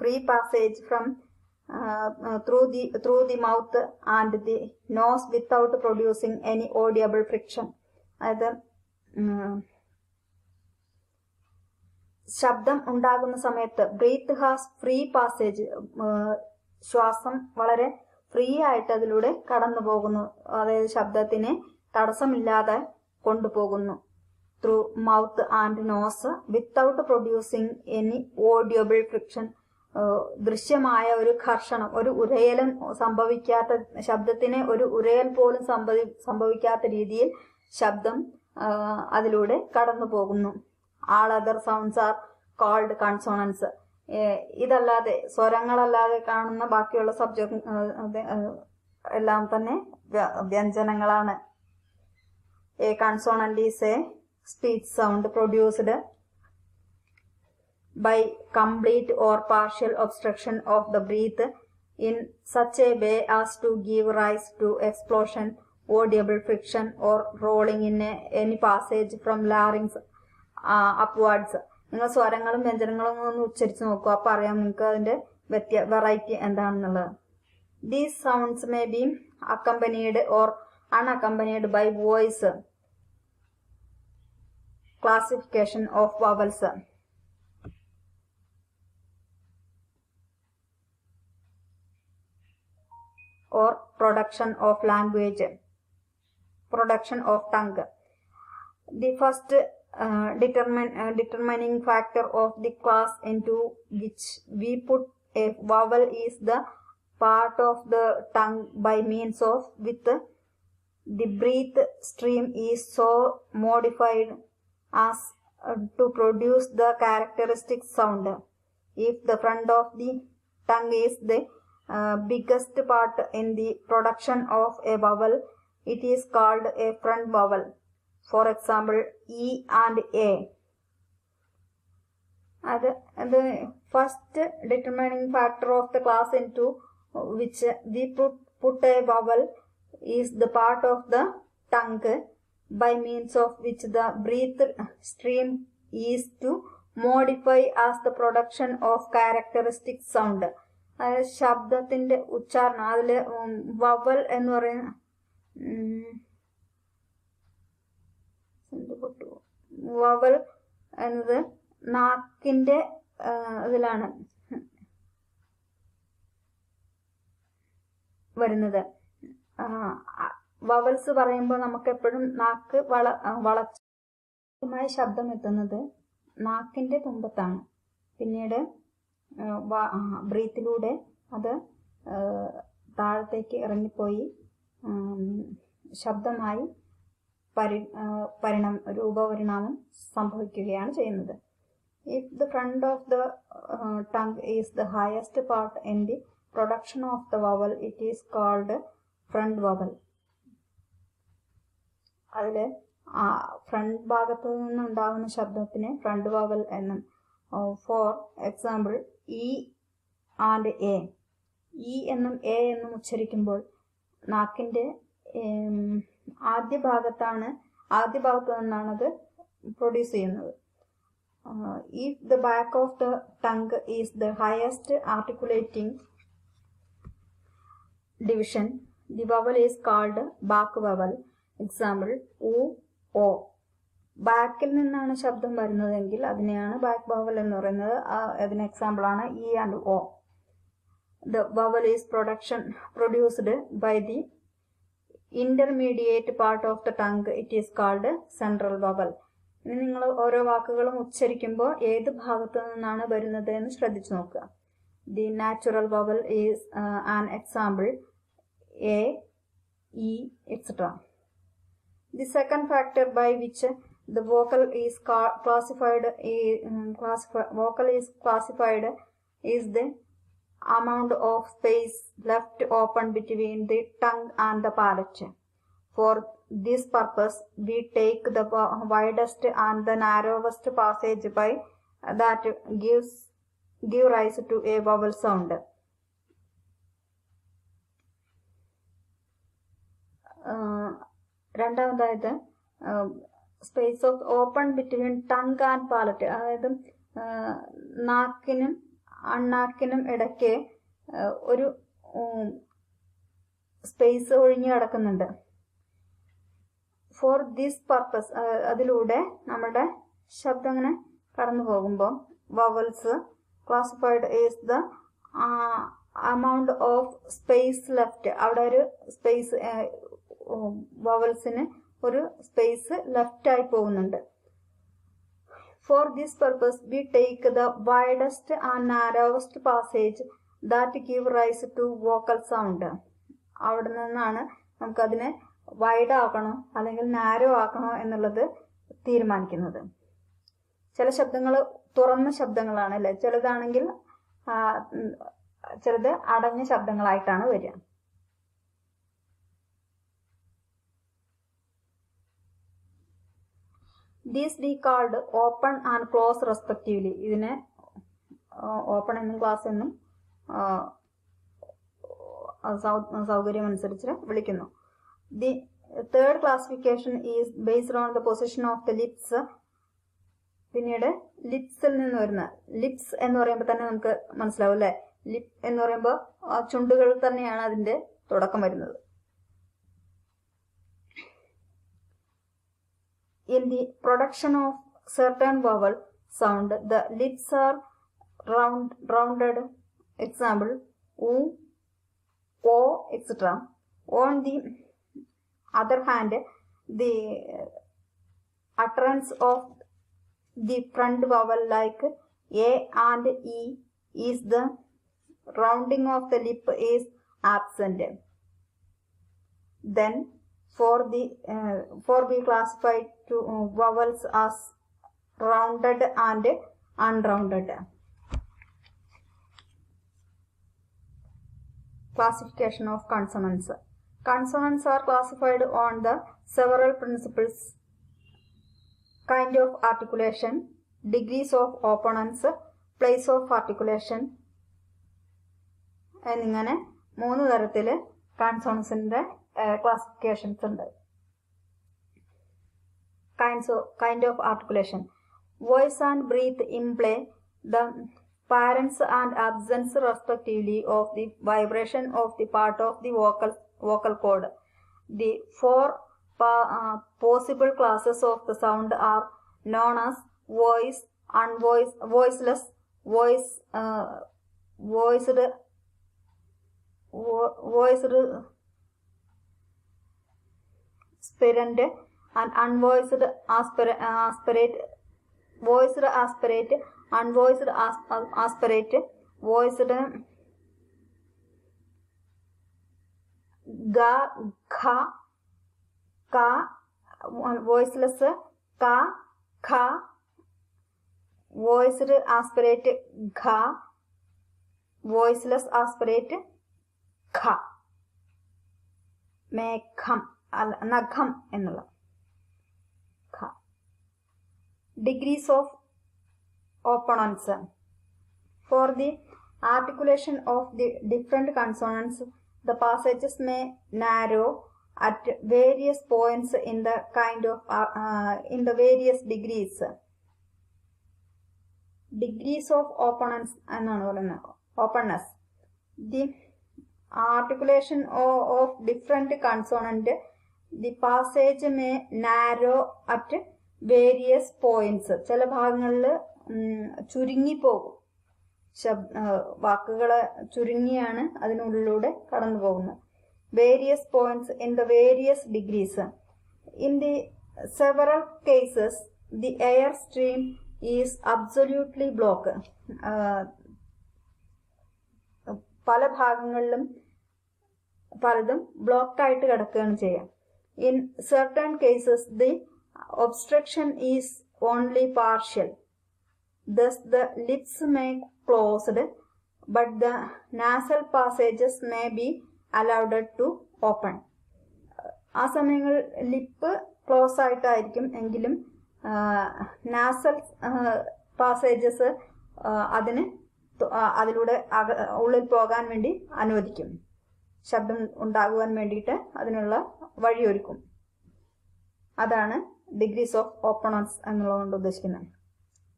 free passage from through the mouth and the nose without producing any audible friction. അതായത് ശബ്ദം ഉണ്ടാകുന്ന സമയത്ത് breath has free passage, ശ്വാസം വളരെ free ആയിട്ട് അതിലൂടെ കടന്നു പോകുന്നു. അതായത് ശബ്ദത്തിനെ തടസ്സമില്ലാതെ കൊണ്ടുപോകുന്നു. through mouth and nose without producing any audible friction. ദൃശ്യമായ ഒരു ഘർഷണം, ഒരു ഉരയലും സംഭവിക്കാത്ത, ശബ്ദത്തിന് ഒരു ഉരയൽ പോലും സംഭവിക്കാത്ത രീതിയിൽ ശബ്ദം അതിലൂടെ കടന്നു പോകുന്നു. All other sounds are called consonants. ഇതല്ലാതെ സ്വരങ്ങളല്ലാതെ കാണുന്ന ബാക്കിയുള്ള സബ്ജക്ട് എല്ലാം തന്നെ വ്യഞ്ജനങ്ങളാണ്. A consonant is a speech sound produced by complete or partial obstruction of the breath in such a way as to give rise to explosion, audible friction, or rolling in any passage from larynx upwards. നിങ്ങൾ സ്വരങ്ങളും വ്യഞ്ജനങ്ങളും ഒന്ന് ഉച്ചരിച്ച് നോക്കുക, അപ്പോൾ അറിയാം നിങ്ങൾക്ക് അതിന്റെ variety എന്താണെന്നുള്ളത്. These sounds may be accompanied or unaccompanied by voice. Classification of vowels. Or production of language, production of tongue. The first determining factor of the class into which we put a vowel is the part of the tongue by means of which the breath stream is so modified as to produce the characteristic sound. If the front of the tongue is the biggest part in the production of a vowel, it is called a front vowel. For example, E and A. The first determining factor of the class into which we put a vowel is the part of the tongue by means of which the breath stream is to modify as the production of characteristic sound. ശബ്ദത്തിന്റെ ഉച്ചാരണം അതിൽ vowel എന്ന് പറയുന്ന vowel എന്നത് നാക്കിന്റെ ഇതിലാണ് വരുന്നത്. Vowels പറയുമ്പോൾ നമുക്ക് എപ്പോഴും നാക്ക് വളച്ചമായ ശബ്ദം എത്തുന്നത് നാക്കിന്റെ തുമ്പത്താണ്. പിന്നീട് ബ്രീത്തിലൂടെ അത് താഴത്തേക്ക് ഇറങ്ങിപ്പോയി ശബ്ദമായി രൂപപരിണാമം സംഭവിക്കുകയാണ് ചെയ്യുന്നത്. If the front of the tongue is the highest part in the production of the vowel, it is called front vowel. അതില് ഫ്രണ്ട് ഭാഗത്ത് നിന്നുണ്ടാകുന്ന ശബ്ദത്തിന് ഫ്രണ്ട് വവൽ എന്നും. For example E and A. E എന്നും എ എന്നും ഉച്ചരിക്കുമ്പോൾ നാക്കിന്റെ ആദ്യ ഭാഗത്തു നിന്നാണത് പ്രൊഡ്യൂസ് ചെയ്യുന്നത്. If the back of the tongue is the highest articulating division, the vowel is called back vowel. Example, U, O. ബാക്കിൽ നിന്നാണ് ശബ്ദം വരുന്നതെങ്കിൽ അതിനെയാണ് ബാക്ക് വവൽ എന്ന് പറയുന്നത്. അതിന് എക്സാമ്പിൾ ആണ് E and O. The vowel is produced by the intermediate part of the tongue. It is called central vowel. ഇനി നിങ്ങൾ ഓരോ വാക്കുകളും ഉച്ചരിക്കുമ്പോൾ ഏത് ഭാഗത്തു നിന്നാണ് വരുന്നത് എന്ന് ശ്രദ്ധിച്ചു നോക്കുക. The natural vowel is an example, A, E, etc. The second factor by which the vocal is classified is the amount of space left open between the tongue and the palate. For this purpose, we take the widest and the narrowest passage by that give rise to a vowel sound. രണ്ടാമതായത് space of open between tongue and palate. അതായത് നാക്കിനും അണ്ണാക്കിനും ഇടയ്ക്ക് ഒരു space ഒഴിഞ്ഞു കിടക്കുന്നുണ്ട്. Four this purpose, അതിലൂടെ നമ്മുടെ ശബ്ദം ഇങ്ങനെ കടന്നു പോകുമ്പോൾ vowels classified is the amount of space left. അവിടെ ഒരു സ്പേസ്, വവൽസിന് ഒരു സ്പേസ് ലെഫ്റ്റ് ആയി പോകുന്നുണ്ട്. For this purpose we take the widest and narrowest passage that give rise to vocal sound. അവിടെ നിന്നാണ് നമുക്കതിനെ വൈഡ് ആക്കണോ അല്ലെങ്കിൽ നാരോ ആക്കണോ എന്നുള്ളത് തീരുമാനിക്കുന്നത്. ചില ശബ്ദങ്ങൾ തുറന്ന ശബ്ദങ്ങളാണ് അല്ലെ, ചിലതാണെങ്കിൽ ചിലത് അടഞ്ഞ ശബ്ദങ്ങളായിട്ടാണ് വരിക. These we called open and close respectively. ഇതിനെ ഓപ്പൺ എന്നും ക്ലോസ് എന്നും സൗകര്യമനുസരിച്ച് വിളിക്കുന്നു. The third classification is based on the position of the lips. പിന്നീട് ലിപ്സിൽ നിന്ന് വരുന്ന, ലിപ്സ് എന്ന് പറയുമ്പോൾ തന്നെ നമുക്ക് മനസ്സിലാവും അല്ലെ, ലിപ് എന്ന് പറയുമ്പോൾ ചുണ്ടുകൾ തന്നെയാണ് അതിന്റെ തുടക്കം വരുന്നത്. In the production of certain vowel sound, the lips are rounded. Example, U, O, etc. On the other hand, the utterance of the front vowel like A and E is the rounding of the lip is absent. Then for we classify two vowels as rounded and unrounded. Classification of consonants. Consonants are classified on the several principles kind of articulation, degrees of opponents, place of articulation എന്നിങ്ങനെ 3 തരത്തിൽ കൺസോണൻസിന്റെ classifications ഉണ്ട്. Kind of articulation. Voice and breath imply the parents and absence respectively of the vibration of the part of the vocal cord. The 4 possible classes of the sound are known as voice, unvoiced, voiceless, voiced, aspirant and unvoiced aspirate, voiced aspirate, unvoiced aspirate, voiced ga, kha, ka, voiceless ka, kha, voiced aspirate gha, voiceless aspirate kha, മേഘം നഖം എന്നുള്ള ഖ. Degrees of opponents. For the articulation of the different consonants, the passages may narrow at various points in the in the various degrees. Degrees of openness എന്നാണ് പറയുന്നത്. Openness. The articulation of different consonant, the passage may narrow at various points. ചില ഭാഗങ്ങളിൽ ചുരുങ്ങിപ്പോകും. വാക്കുകളെ ചുരുങ്ങിയാണ് അതിനുള്ളിലൂടെ കടന്നു പോകുന്നത്. Various points in the various degrees. In the several cases, the air stream is absolutely blocked. പല ഭാഗങ്ങളിലും പലതും ബ്ലോക്ക് ആയിട്ട് കിടക്കുകയാണ് ചെയ്യുക. In certain cases, the obstruction is only partial. Thus, the lips may closed, but the nasal passages may be allowed to open. ആ സമയങ്ങളിൽ lip close ആയിട്ടായിരിക്കും എങ്കിലും നാസൽ പാസേജസ് അതിലൂടെ ഉള്ളിൽ പോകാൻ വേണ്ടി അനുവദിക്കും. ശബ്ദം ഉണ്ടാകുവാൻ വേണ്ടിയിട്ട് അതിനുള്ള വഴിയൊരുക്കും. അതാണ് ഡിഗ്രീസ് ഓഫ് ഓപ്പണൻസ് എന്നുള്ളതുകൊണ്ട് ഉദ്ദേശിക്കുന്നത്.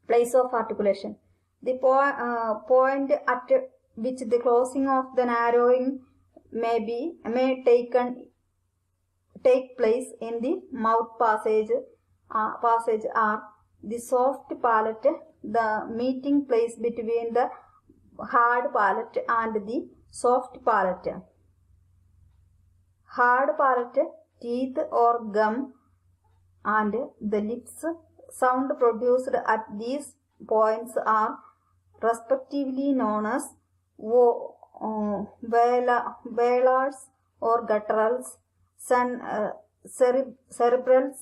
Place of articulation. The point at which the closing of the narrowing may take place in the mouth passage are the soft palate, the meeting place between the hard palate and the soft palate. Hard palate, teeth or gum, and the lips. Sound produced at these points are respectively known as velars or gutturals, cerebrals,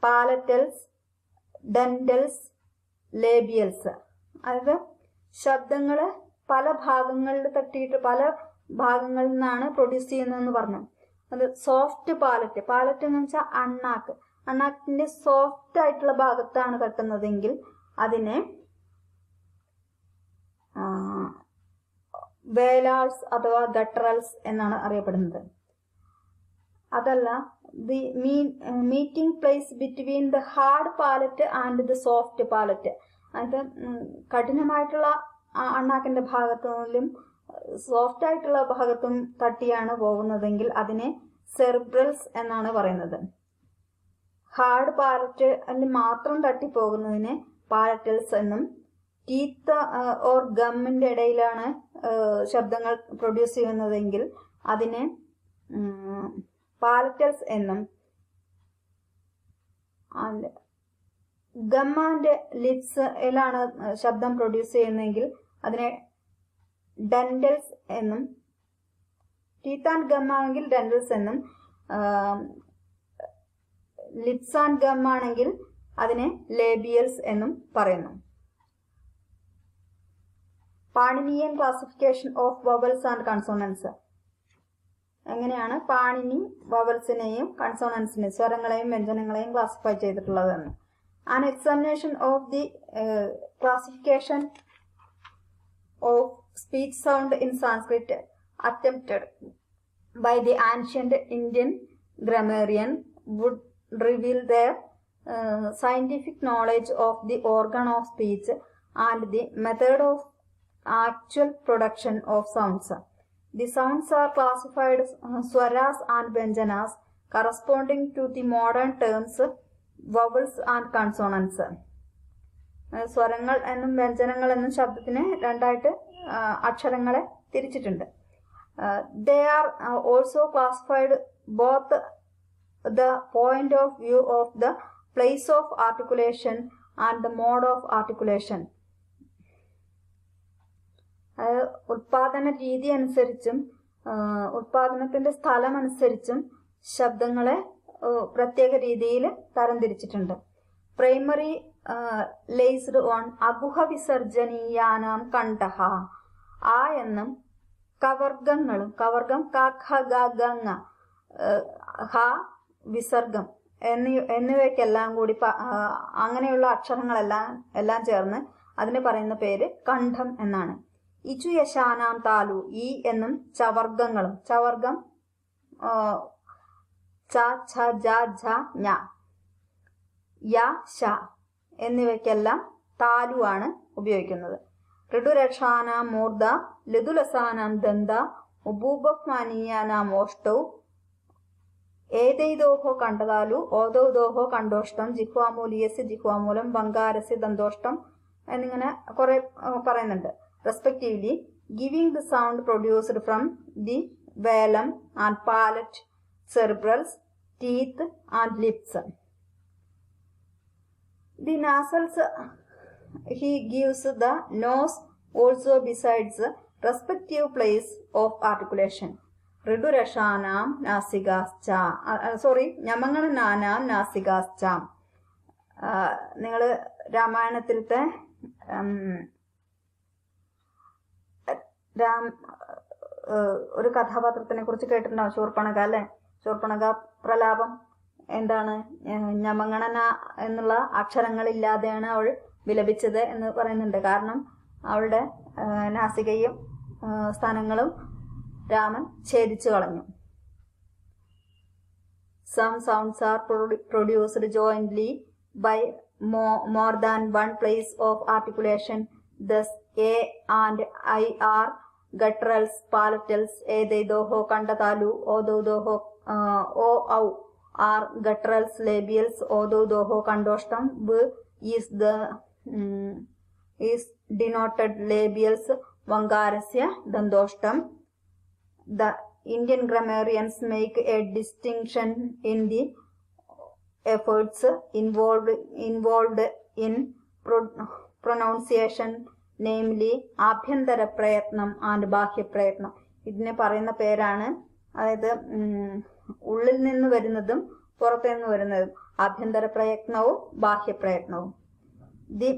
palatals, dentals, labials. അതായത് ശബ്ദങ്ങൾ പല ഭാഗങ്ങളിൽ തട്ടിയിട്ട് പല ഭാഗങ്ങളിൽ നിന്നാണ് produce ചെയ്യുന്നതെന്ന് പറഞ്ഞു. അത് സോഫ്റ്റ് പാലറ്റ്. പാലറ്റ് എന്ന് വെച്ചാൽ അണ്ണാക്കിന്റെ സോഫ്റ്റ് ആയിട്ടുള്ള ഭാഗത്താണ് തട്ടുന്നതെങ്കിൽ അതിനെ വേലാൾസ് അഥവാ ഗട്ടറൽസ് എന്നാണ് അറിയപ്പെടുന്നത്. അതല്ല, the meeting place between the hard palate and the soft palate. അത് കഠിനമായിട്ടുള്ള അണ്ണാക്കിന്റെ ഭാഗത്തുനിന്നും സോഫ്റ്റ് ആയിട്ടുള്ള ഭാഗത്തും തട്ടിയാണ് പോകുന്നതെങ്കിൽ അതിനെ സെറിബ്രൽസ് എന്നാണ് പറയുന്നത്. ഹാർഡ് പാലറ്റ് അതിൽ മാത്രം തട്ടിപ്പോകുന്നതിനെ പാലറ്റൽസ് എന്നും, ടീത്ത് ഓർ ഗമ്മിന്റെ ഇടയിലാണ് ശബ്ദങ്ങൾ പ്രൊഡ്യൂസ് ചെയ്യുന്നതെങ്കിൽ അതിനെ പാലറ്റൽസ് എന്നും, ഗം ആൻഡ് ലിപ്സിലാണ് ശബ്ദം പ്രൊഡ്യൂസ് ചെയ്യുന്നതെങ്കിൽ അതിനെ ഡെന്റൽസ് എന്നും, ടീത്ത് ആൻഡ് ഗം ആണെങ്കിൽ ഡെന്റൽസ് എന്നും, ലിപ്സ് ആൻഡ് ഗം ആണെങ്കിൽ അതിനെ ലേബിയൽസ് എന്നും പറയുന്നു. Paninian classification of vowels and consonants. എങ്ങനെയാണ് പാണിനി വവൽസിനെയും കൺസോണൻസിനെയും സ്വരങ്ങളെയും വ്യഞ്ജനങ്ങളെയും ക്ലാസിഫൈ ചെയ്തിട്ടുള്ളതെന്ന്. An examination of the classification of speech sound in Sanskrit attempted by the ancient Indian grammarian would reveal their scientific knowledge of the organ of speech and the method of actual production of sounds. The sounds are classified swaras and vyanjanas corresponding to the modern terms vowels and consonants. സ്വരങ്ങൾ എന്നും വ്യഞ്ജനങ്ങൾ എന്നും ശബ്ദത്തിന് രണ്ടായിട്ട് അക്ഷരങ്ങളെ തിരിച്ചിട്ടുണ്ട്. They are also classified both the point of view of the place of articulation and the mode of articulation. ഉൽപാദന രീതി അനുസരിച്ചും ഉൽപാദനത്തിന്റെ സ്ഥലം അനുസരിച്ചും ശബ്ദങ്ങളെ പ്രത്യേക രീതിയിൽ തരംതിരിച്ചിട്ടുണ്ട്. പ്രൈമറി ലേസ്ഡ് ഓൺ അഗുഹ വിസർജനീയാനാം കണ്ഠഃ ആ എന്നും കവർഗങ്ങളും കവർഗം കാഖ ഹ വിസർഗം എന്നിവയ്ക്കെല്ലാം കൂടി അങ്ങനെയുള്ള അക്ഷരങ്ങളെല്ലാം ചേർന്ന് അതിന് പറയുന്ന പേര് കണ്ഠം എന്നാണ്. ഇചു യശാനാം താലു ഈ എന്നും ചവർഗങ്ങളും ചവർഗം ച ഛ ജ ഝ ഞ യ ശ എന്നിവയ്ക്കെല്ലാം താലു ആണ് ഉപയോഗിക്കുന്നത്. ഋടുരക്ഷാനാം മൂർധ ലഘുലസാനാം ദന്ത ഉപൂപമാനീയാനാം ഓഷ്ടൗ ഏതൈദോഹോ കണ്ടതാലു ഓദൗദോഹോ കണ്ടോഷ്ടം ജിഹ്വാമൂലിയസ് ജിഹ്വാമൂലം ബംഗാരസ് ദന്തോഷ്ടം എന്നിങ്ങനെ കുറെ പറയുന്നുണ്ട്. Respectively giving the sound produced from the velum and palate, cerebrals, teeth and lips. The nasals he gives the nose also besides respective place of articulation. ഋഡുരക്ഷാനാം നാസികാശ്ച ഞമങ്ങണനാനാം നാസികാശ്ച. നിങ്ങൾ രാമായണത്തിലത്തെ ഒരു കഥാപാത്രത്തിനെ കുറിച്ച് കേട്ടിട്ടുണ്ടാവും, ശൂർപ്പണഖ അല്ലെ. ശൂർപ്പണഖ പ്രലാപം എന്താണ്, ഞമങ്ങണന എന്നുള്ള അക്ഷരങ്ങളില്ലാതെയാണ് അവൾ വിലപിച്ചത് എന്ന് പറയുന്നുണ്ട്. കാരണം അവളുടെ നാസികയും സ്ഥാനങ്ങളും രാമൻ ഛേദിച്ചു കളഞ്ഞു. Some sounds are produced jointly by more than one place of articulation. Thus A and I are gutturals, palatals. Edaidoho kandatalu odaudoho o au are gutturals, labials. Odaudoho kandoshtam b is denoted labials. Vangarasya dandoshtam. The Indian grammarians make a distinction in the efforts involved in pronunciation, namely ആഭ്യന്തര പ്രയത്നം and ബാഹ്യ പ്രയത്നം. ഇതിനെ പറയുന്ന പേരാണ്, അതായത് ഉള്ളിൽ നിന്ന് വരുന്നതും പുറത്തു നിന്ന് വരുന്നതും, ആഭ്യന്തര പ്രയത്നവും ബാഹ്യ പ്രയത്നവും. The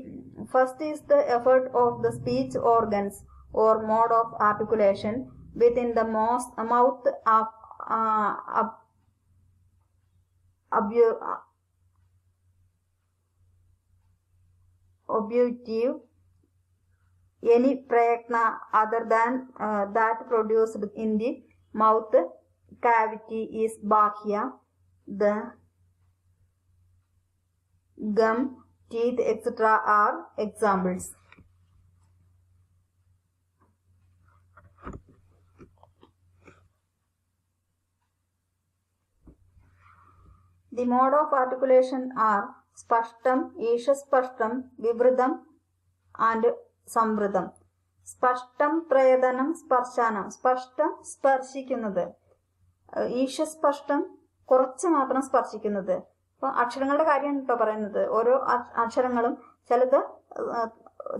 first is the effort of the speech organs or mode of articulation within the mouth of obtutive. Any prayatna other than that produced in the mouth cavity is bahya. The gum, teeth, etc. are examples. The mode of articulation are spashtam, ishaspashtam, vivridam and സംവൃതം. സ്പഷ്ടം പ്രയതനം സ്പർശാനം. സ്പഷ്ടം സ്പർശിക്കുന്നത്, ഈശസ്പഷ്ടം കുറച്ച് മാത്രം സ്പർശിക്കുന്നത്. അപ്പൊ അക്ഷരങ്ങളുടെ കാര്യമാണ് കേട്ടോ പറയുന്നത്. ഓരോ അക്ഷരങ്ങളും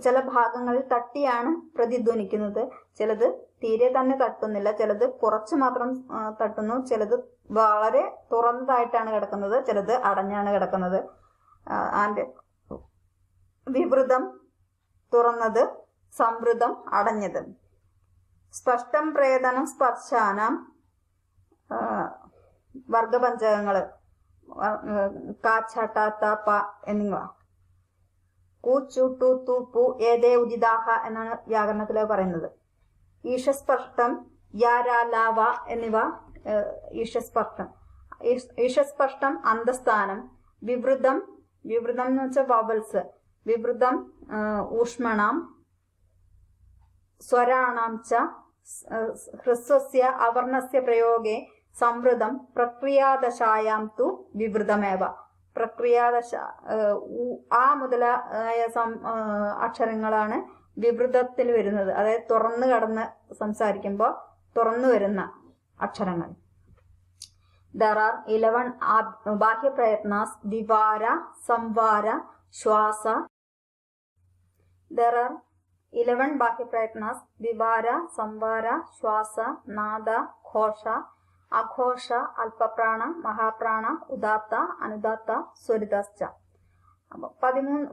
ചില ഭാഗങ്ങളിൽ തട്ടിയാണ് പ്രതിധ്വനിക്കുന്നത്, ചിലത് തീരെ തന്നെ തട്ടുന്നില്ല, ചിലത് കുറച്ച് മാത്രം തട്ടുന്നു, ചിലത് വളരെ തുറന്നതായിട്ടാണ് കിടക്കുന്നത്, ചിലത് അടഞ്ഞാണ് കിടക്കുന്നത്. ആൻഡ് വിവൃതം തുറന്നത്, സംവൃതം അടഞ്ഞത്. സ്പഷ്ടം പ്രേതനം സ്പർശാനം വർഗപഞ്ചകങ്ങള് ക ഛ ട ത പ എന്നിവ. കു ചു ടു തു പു ഏതേ ഉദിതാഹ എന്നാണ് വ്യാകരണത്തിൽ പറയുന്നത്. ഈഷസ്പഷ്ടം യ ര ല വ എന്നിവ ഈഷസ്പഷ്ടം. ഈഷസ്പഷ്ടം അന്തസ്ഥാനം. വിവൃതം എന്ന് വെച്ചാൽ വവൽസ്. വിവൃതം ഊഷ്മണം സ്വരാണാം ച ഹ്രസ്വസ്യ അവർണസ്യ പ്രയോഗേ സംവൃതം പ്രക്രിയാദശായാം തു വിവൃതമേവ. പ്രക്രിയാദശ ആ മുതലായ അക്ഷരങ്ങളാണ് വിവൃതത്തിൽ വരുന്നത്. അതായത് തുറന്നു കടന്ന് സംസാരിക്കുമ്പോൾ തുറന്നു വരുന്ന അക്ഷരങ്ങൾ. There are 11 ബാഹ്യ പ്രയത്നാസ് വിവാര സംവാര ശ്വാസ. There are 11 ബാഹ്യ പ്രയത്നാസ് വിവാര സംവാര ശ്വാസ നാദ ഘോഷ അഘോഷ അല്പപ്രാണ മഹാപ്രാണ ഉദാത്ത അനുദാത്ത സ്വരിതശ്ച.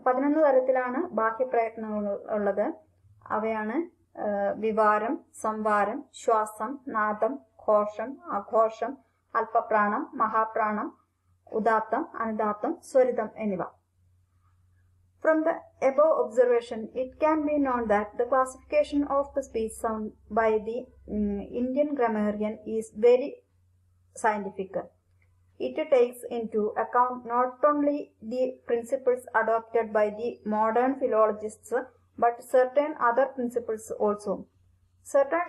11 തരത്തിലാണ് ബാഹ്യപ്രയത്നങ്ങൾ ഉള്ളത്. അവയാണ് വിവാരം, സംവാരം, ശ്വാസം, നാദം, ഘോഷം, അഘോഷം, അല്പപ്രാണം, മഹാപ്രാണം, ഉദാത്തം, അനുദാത്തം, സ്വരിതം എന്നിവ. From the above observation, it can be known that the classification of the speech sound by the Indian grammarian is very scientific. It takes into account not only the principles adopted by the modern philologists, but certain other principles also. Certain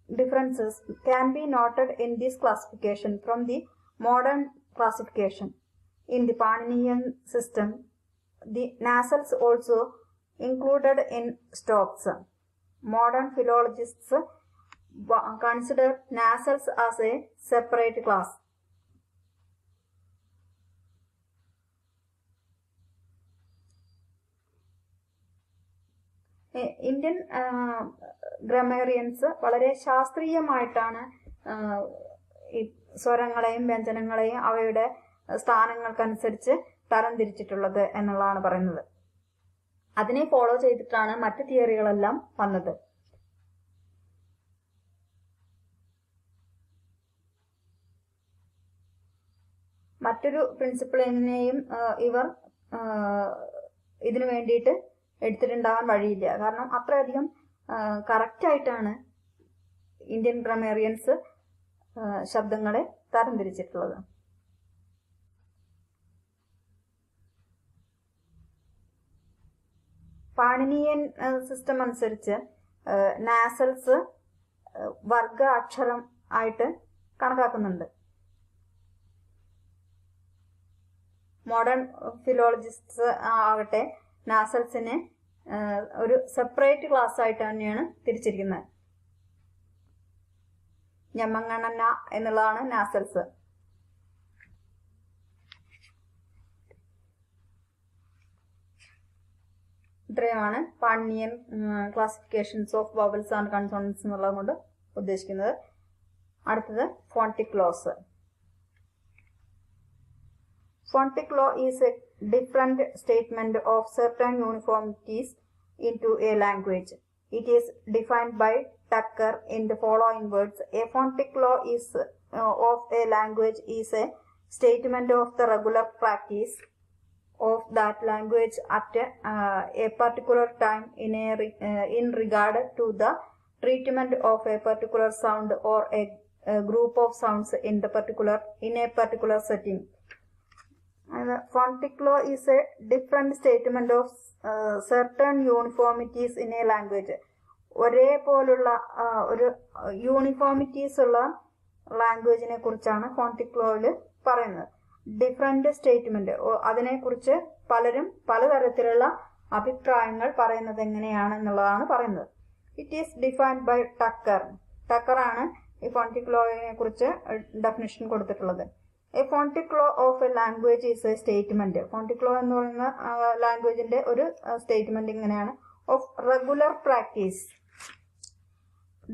differences can be noted in this classification from the modern classification. In the Paninian system, the nasals also included in stops. Modern philologists consider nasals as a separate class. Indian grammarians വളരെ ശാസ്ത്രീയമായിട്ടാണ് ഈ സ്വരങ്ങളെയും വ്യഞ്ജനങ്ങളെയും അവയുടെ സ്ഥാനങ്ങൾക്കനുസരിച്ച് തരംതിരിച്ചിട്ടുള്ളത് എന്നുള്ളതാണ് പറയുന്നത്. അതിനെ follow ചെയ്തിട്ടാണ് മറ്റ് തിയറികളെല്ലാം വന്നത്. മറ്റൊരു പ്രിൻസിപ്പിളിനെയും ഇവർ ഇതിനു വേണ്ടിയിട്ട് എടുത്തിട്ടുണ്ടാകാൻ വഴിയില്ല. കാരണം അത്രയധികം കറക്റ്റായിട്ടാണ് ഇന്ത്യൻ ഗ്രമേറിയൻസ് ശബ്ദങ്ങളെ തരംതിരിച്ചിട്ടുള്ളത്. പാണിനിയൻ സിസ്റ്റം അനുസരിച്ച് നാസൽസ് വർഗ അക്ഷരം ആയിട്ട് കണക്കാക്കുന്നുണ്ട്. മോഡേൺ ഫിലോളജിസ്റ്റ് ആകട്ടെ നാസൽസിനെ ഒരു സെപ്പറേറ്റ് ക്ലാസ് ആയിട്ട് തന്നെയാണ് തിരിച്ചിരിക്കുന്നത്. ഞമ്മങ്ങണന എന്നുള്ളതാണ് നാസൽസ്. ഇത്രയുമാണ് Paninian classifications of vowels and consonants എന്നുള്ളത് കൊണ്ട് ഉദ്ദേശിക്കുന്നത്. അടുത്തത് phonetic laws. Phonetic law is a different statement of certain uniformities into a language. It is defined by Tucker in the following words: a phonetic law is of a language is a statement of the regular practice of that language at a particular time in regard to the treatment of a particular sound or a group of sounds in a particular setting. Phonetic law is a different statement of certain uniformities in a language. ഒരേപോലുള്ള ഒരു യൂണിഫോമിറ്റീസ് ഉള്ള ലാംഗ്വേജിനെ കുറിച്ചാണ് ഫോണിറ്റിക് ലോയിൽ പറയുന്നത്. Different statement, അതിനെക്കുറിച്ച് പലരും പലതരത്തിലുള്ള അഭിപ്രായങ്ങൾ പറയുന്നത് എങ്ങനെയാണ് എന്നുള്ളതാണ് പറയുന്നത്. It is defined by Tucker. ടക്കറാണ് ഈ ഫോണിറ്റിക് ലോയിനെ കുറിച്ച് ഡെഫിനിഷൻ കൊടുത്തിട്ടുള്ളത്. A phonetic law of a language is a statement. Phonetic law എന്ന് പറയുന്ന ലാംഗ്വേജിന്റെ ഒരു സ്റ്റേറ്റ്മെന്റ് ഇങ്ങനെയാണ്: of regular practice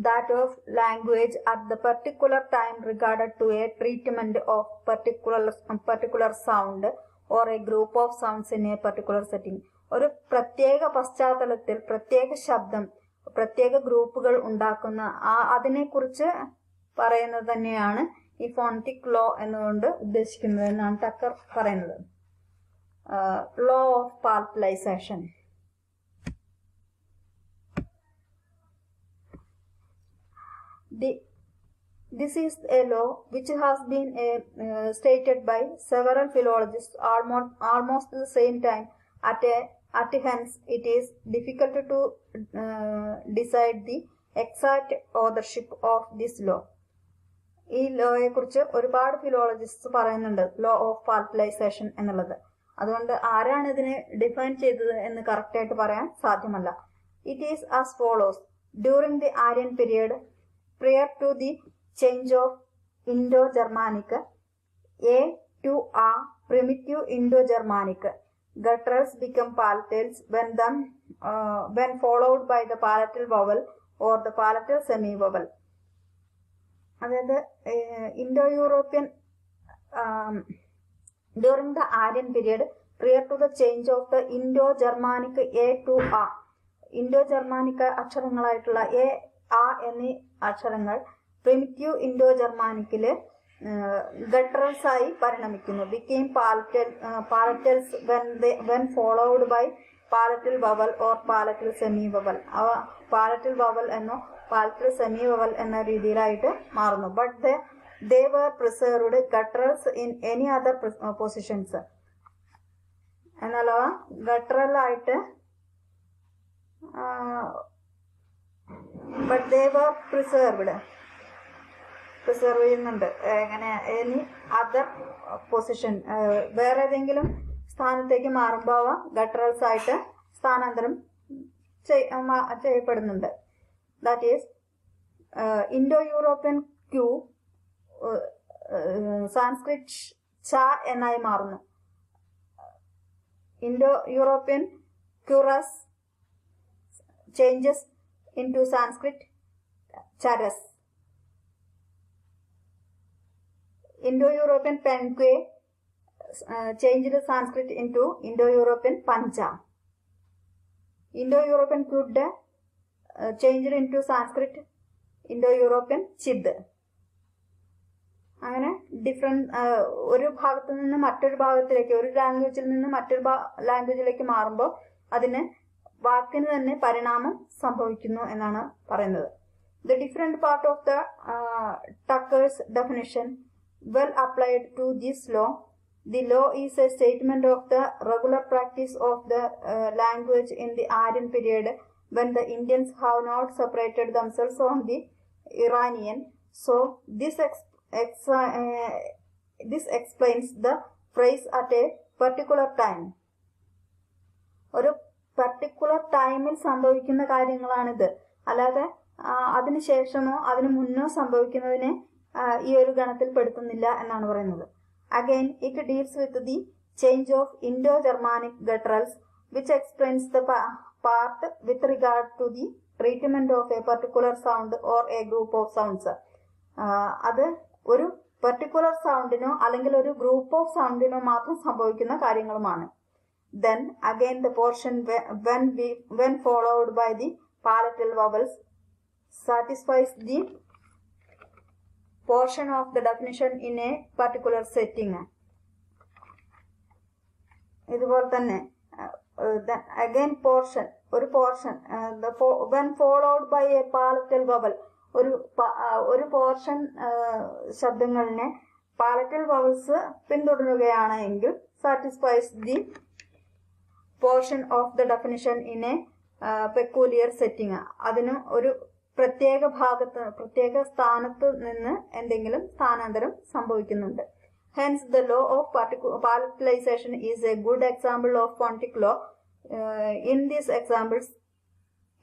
that of language at the particular time regarded to a treatment of particular sound or a group of sounds in a particular setting. ഒരു പ്രത്യേക പശ്ചാത്തലത്തിൽ പ്രത്യേക ശബ്ദം പ്രത്യേക ഗ്രൂപ്പുകൾ ഉണ്ടാക്കുന്ന അതിനെക്കുറിച്ച് പറയുന്നത് തന്നെയാണ് ഈ ഫോണറ്റിക് ലോ എന്നുകൊണ്ട് ഉദ്ദേശിക്കുന്നത് എന്നാണ് ടക്കർ പറയുന്നത്. Law of palatalisation. This is a law which has been stated by several philologists almost the same time. Hence, it is difficult to decide the exact authorship of this law. ഈ ലോയെ കുറിച്ച് ഒരുപാട് philologist പറയുന്നുണ്ട്, law of പാർട്ടിലൈസേഷൻ എന്നുള്ളത്. അതുകൊണ്ട് ആരാണ് ഇതിനെ define ചെയ്തത് എന്ന് കറക്റ്റായിട്ട് പറയാൻ സാധ്യമല്ല. It is as follows. During the Aryan period, prior to the change of Indo-Germanic A to A, primitive Indo-Germanic gutturals become palatals when followed by the palatal vowel or the palatal semi-vowel. അതായത് Indo-European during the Aryan period, prior to the change of the Indo-Germanic A to A, Indo Germanic അക്ഷരങ്ങളായിട്ടുള്ള എ, ആ എന്നീ അക്ഷരങ്ങൾ primitive Indo ജർമാനിക്കില് gutturals ആയി പരിണമിക്കുന്നു. Became palatals when followed by palatal vowel or palatal semi vowel. അവ പാലറ്റൽ വവൽ എന്നോ പാലറ്റൽ സെമി വവൽ എന്ന രീതിയിലായിട്ട് മാറുന്നു. But they were preserved gutturals in any other positions. എന്നാൽ അവ ഗട്ടറലായിട്ട് ബട്ട് ദേ വർ പ്രിസർവ്ഡ് ചെയ്യുന്നുണ്ട്. എങ്ങനെ എനി അതർ പൊസിഷൻ, വേറെ ഏതെങ്കിലും സ്ഥാനത്തേക്ക് മാറുമ്പോൾ അവ ഗട്ടറൽസ് ആയിട്ട് സ്ഥാനാന്തരം ചെയ്യപ്പെടുന്നുണ്ട്. That is Indo European Q Sanskrit ച എന്നായി മാറുന്നു. ഇൻഡോ യൂറോപ്യൻ ക്യൂറസ് changes into Sanskrit charas. Indo-European penque changed Sanskrit into Indo-European pancha. Indo-European kud changed into Sanskrit Indo-European chid. അങ്ങനെ ഡിഫറെന്റ് ഒരു ഭാഗത്തു നിന്ന് മറ്റൊരു ഭാഗത്തിലേക്ക്, ഒരു ലാംഗ്വേജിൽ നിന്ന് മറ്റൊരു ലാംഗ്വേജിലേക്ക് മാറുമ്പോൾ അതിന് വാക്കിന് തന്നെ പരിണാമം സംഭവിക്കുന്നു എന്നാണ് പറയുന്നത്. The different part of the Tucker's definition well applied to this law. The law is a statement of the regular practice of the language in the Aryan period when the Indians have not separated themselves on the Iranian. So this explains the phrase at a particular time. ഒരു particular ടൈമിൽ സംഭവിക്കുന്ന കാര്യങ്ങളാണിത്. അല്ലാതെ അതിനുശേഷമോ അതിനു മുന്നോ സംഭവിക്കുന്നതിനെ ഈ ഒരു ഗണത്തിൽ പെടുത്തുന്നില്ല എന്നാണ് പറയുന്നത്. Again it deals with the change of Indo Germanic gutturals which explains the part with regard to the treatment of a particular sound or a group of sounds. അത് ഒരു പർട്ടിക്കുലർ സൗണ്ടിനോ അല്ലെങ്കിൽ ഒരു ഗ്രൂപ്പ് ഓഫ് സൗണ്ടിനോ മാത്രം സംഭവിക്കുന്ന കാര്യങ്ങളുമാണ്. Then again the portion when followed by the palatal vowels satisfies the portion of the definition in a particular setting. ഇതുപോലെ തന്നെ again portion, ഒരു portion when followed by a palatal vowel, ഒരു portion ശബ്ദങ്ങളിനെ palatal vowels പിന്തുടരുകയാണ് എങ്കിൽ satisfies the portion of the definition in a peculiar setting. അതിന് ഒരു പ്രത്യേക സ്ഥാനത്ത് നിന്ന് എന്തെങ്കിലും സ്ഥാനാന്തരം സംഭവിക്കുന്നുണ്ട്. Hence the law of palatalization is a good example of phonetic law. In these examples,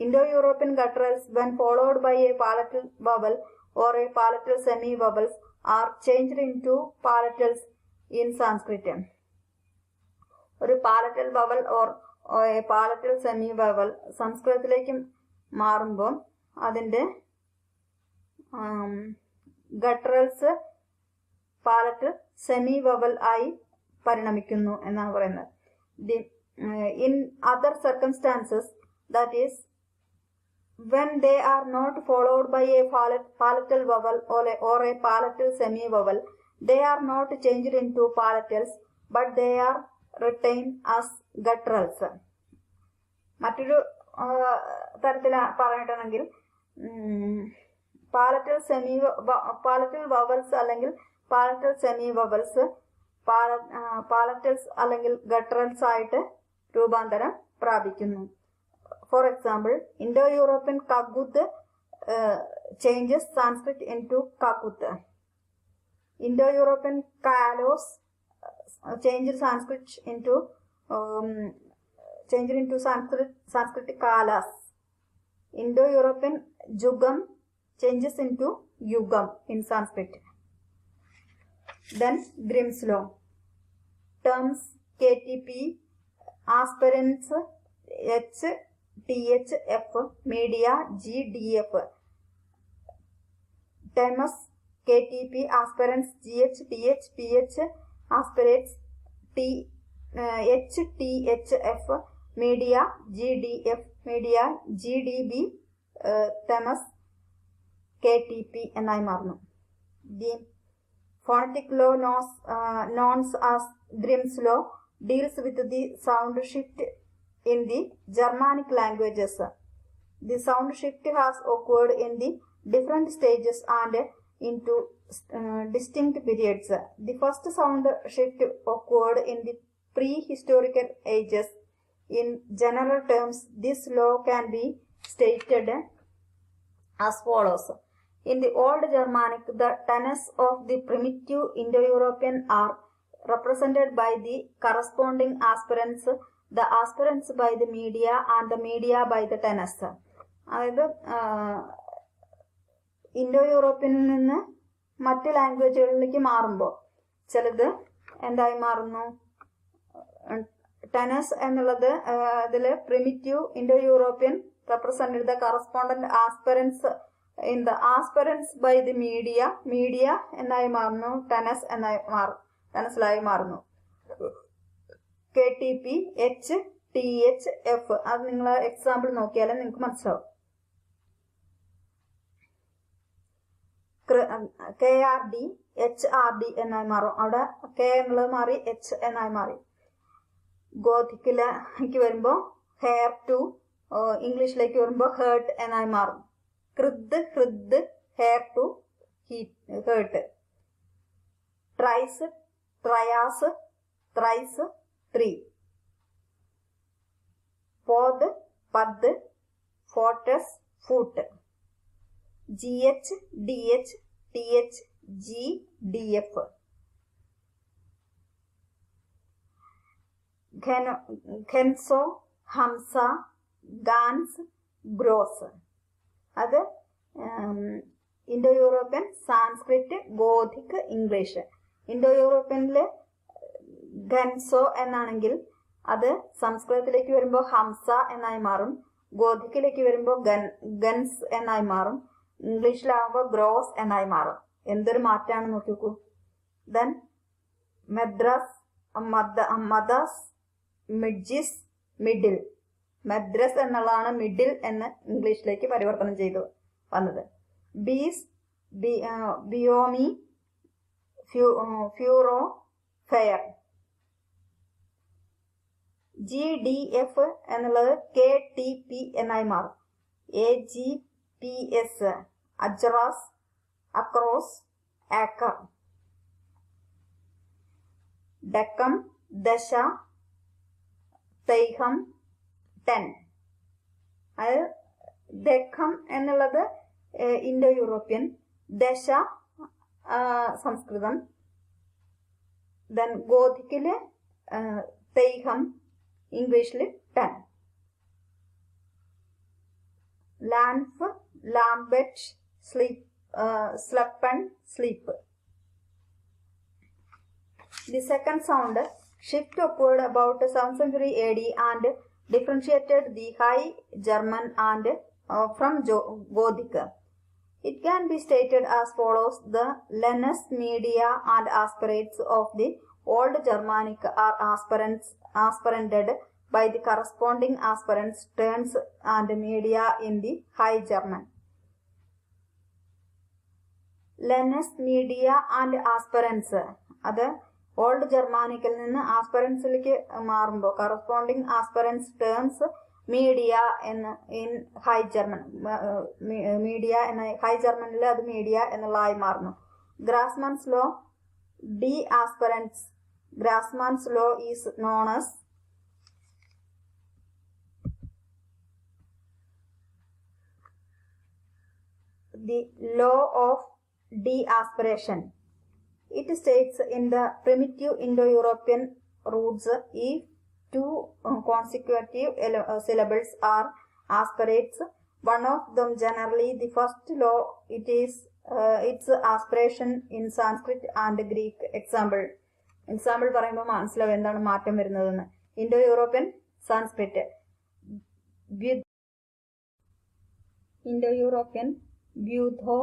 Indo-European gutturals when followed by a palatal vowel or a palatal semi-vowels are changed into palatals in Sanskrit. ഒരു palatal vowel or palatal semi vowel സംസ്കൃതത്തിലേക്ക് മാറുമ്പോൾ അതിൻ്റെ ഗട്ടറൽസ് palatal semi vowel ആയി പരിണമിക്കുന്നു എന്നാണ് പറയുന്നത്. In other circumstances, that is when they are not followed by a palatal vowel or a palatal semi-vowel, they are not changed into palatals, but they are retained as gutturals. മറ്റൊരു തരത്തിൽ പറഞ്ഞിട്ടുണ്ടെങ്കിൽ palatal vowels അല്ലെങ്കിൽ palatal semi vowels palatals അല്ലെങ്കിൽ gutturals ആയിട്ട് രൂപാന്തരം പ്രാപിക്കുന്നു. For example, Indo European കഗുത്ത് changes Sanskrit into കഗുത്ത്. ഇൻഡോ യൂറോപ്യൻ കാലോസ് change Sanskrit into changed into Sanskrit kalas. Indo-European jugam changes into yugam in Sanskrit. Then Grimm's law. Terms KTP, aspirants H, TH, F, media G, DF. Terms KTP, aspirants GH, TH, PH, aspirates T, H, TH, F, media GDF, media GDB, themas KTP എന്നായി മാറുന്നു. The phonetic law known as Grimm's law deals with the sound shift in the Germanic languages. The sound shift has occurred in the different stages and into distinct periods. The first sound shift occurred in the prehistoric ages. In general terms, this law can be stated as follows. In the Old Germanic, the tenors of the primitive Indo-European are represented by the corresponding aspirants, the aspirants by the media and the media by the tenors. അതായത് Indo യൂറോപ്യനിൽ നിന്ന് മറ്റ് ലാംഗ്വേജുകളിലേക്ക് മാറുമ്പോൾ ചിലത് എന്തായി മാറുന്നു? Tenues എന്നുള്ളത് ഇതിൽ primitive Indo European represented the correspondent aspirants in the aspirants by the media എന്നായി മാറുന്നു. ടെനസിലായി മാറുന്നു. KTP, H, TH, F. അത് നിങ്ങൾ എക്സാമ്പിൾ നോക്കിയാലും നിങ്ങൾക്ക് മനസ്സിലാവും. KRD, HRD എന്നായി മാറും. അവിടെ K എന്നുള്ളത് മാറി H എന്നായി മാറി. ഗോധിക്കിലേക്ക് വരുമ്പോൾ ഹെയർ ടു, ഇംഗ്ലീഷിലേക്ക് വരുമ്പോൾ ഹേർട്ട് എന്നായി മാറും. ഹൃദ്, ഹെയർ ടു ഹേർട്ട്. ട്രൈസ്, ട്രയാസ്, ത്രൈസ്, ട്രീ. പോദ്, പദ്, ഫോർട്ടസ്, foot. GH, DH, TH, G, DF. ഖെൻസോ, ഹംസ, ഗാൻസ്, ഗ്രോസ്. അത് Indo European, Sanskrit, Gothic, English. Indo യൂറോപ്യനിൽ ഖെൻസോ എന്നാണെങ്കിൽ അത് സംസ്കൃതത്തിലേക്ക് വരുമ്പോൾ ഹംസ എന്നായി മാറും. ഗോധിക്കിലേക്ക് വരുമ്പോൾ ഗൻസ് എന്നായി മാറും. ഇംഗ്ലീഷിലാവുമ്പോൾ ഗ്രോസ് എന്നായി മാറും. എന്തൊരു മാറ്റാണ് നോക്കി നോക്കൂ. ദെൻ മദ്രാസ്, മദാസ്, മിഡ്ജിസ്, മിഡിൽ. മദ്രസ് എന്നുള്ളതാണ് മിഡിൽ എന്ന് ഇംഗ്ലീഷിലേക്ക് പരിവർത്തനം ചെയ്തു വന്നത്. ബീസ്, ബിയോമി, ഫ്യൂറോ, ഫെയർ. GDF എന്നുള്ളത് KTP എന്നായി മാറും. AGPS, അജ്റാസ്, അക്രോസ്, ഏക്കർ. ഡെക്കം, ദശ, തൈഹം, 10. അത് ദക്കം എന്നുള്ളത് ഇൻഡോ യൂറോപ്യൻ, ദശ സംസ്കൃതം. ദെൻ ഗോധിക്കില് തൈഹം, ഇംഗ്ലീഷിൽ 10. ലാൻഫ്, ലാംബെറ്റ്, സ്ലെപ്പൺ, sleep. The second sound shift occurred about 7th century AD and differentiated the High German and from Gothic. It can be stated as follows. The lenes, media and aspirates of the Old Germanic are aspiranted by the corresponding aspirants, terms and media in the High German. Learners, media and aspirants. അത് old ജർമാനിക്കിൽ നിന്ന് ആസ്പെറൻസിലേക്ക് മാറുമ്പോൾ corresponding aspirants terms media എന്ന് in high German media എന്ന high ജർമ്മനിൽ അത് media എന്നുള്ളതായി മാറുന്നു. Grassmann's law de aspirants. Grassmann's law is known as the law of de-aspiration. It states in the primitive Indo-European roots, if two consecutive syllables are aspirates, one of them, generally the first law, it is its aspiration in Sanskrit and Greek. Example പറയുമ്പോൾ മനസ്സിലാവും എന്താണ് മാറ്റം വരുന്നതെന്ന്. Indo European Sanskrit, Indo European വ്യൂധോ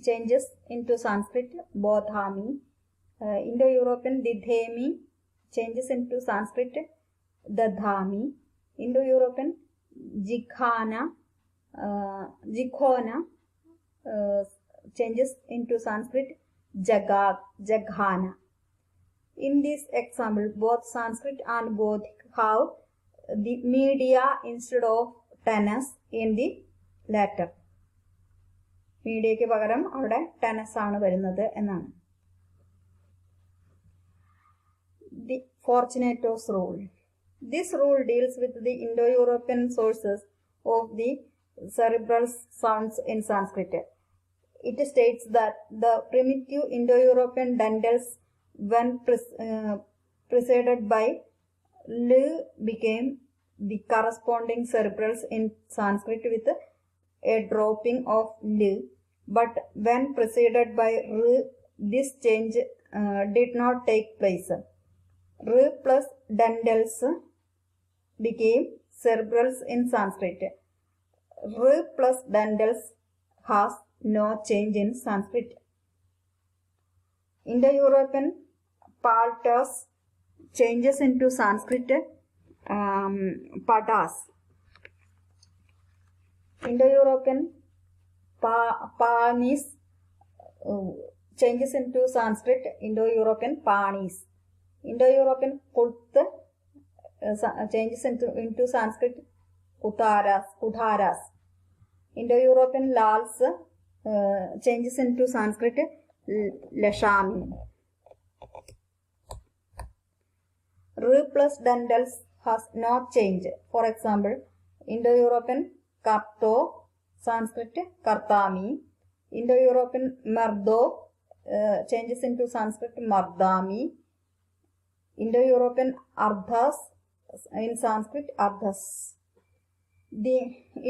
changes into Sanskrit bodhami. Indo-European didhemi changes into Sanskrit dadhami. Indo-European jikhona changes into Sanskrit jaghana. In this example, both Sanskrit and Bodhik have the media instead of tense in the latter. മീഡിയയ്ക്ക് പകരം അവിടെ ടെനസ് ആണ് വരുന്നത് എന്നാണ്. The Fortunatos rule. This rule deals with the Indo-European sources of the cerebral sounds in Sanskrit. It states that the primitive Indo-European dentals, when preceded by l, became the corresponding cerebrals in Sanskrit with a dropping of l, but when preceded by r, this change did not take place. R plus dentals became cerebrals in Sanskrit. R plus dentals has no change in Sanskrit. Indo-European paltas changes into Sanskrit padas. Indo-European panis changes into Sanskrit Indo-European panis. Indo-European kut changes into Sanskrit kudharas. Indo-European lals changes into Sanskrit lashami. R plus dentals has no change. For example, Indo-European Karto, Sanskrit Kartami. Indo-European Mardo changes into Sanskrit Mardami. Indo-European Ardhas in Sanskrit Ardhas.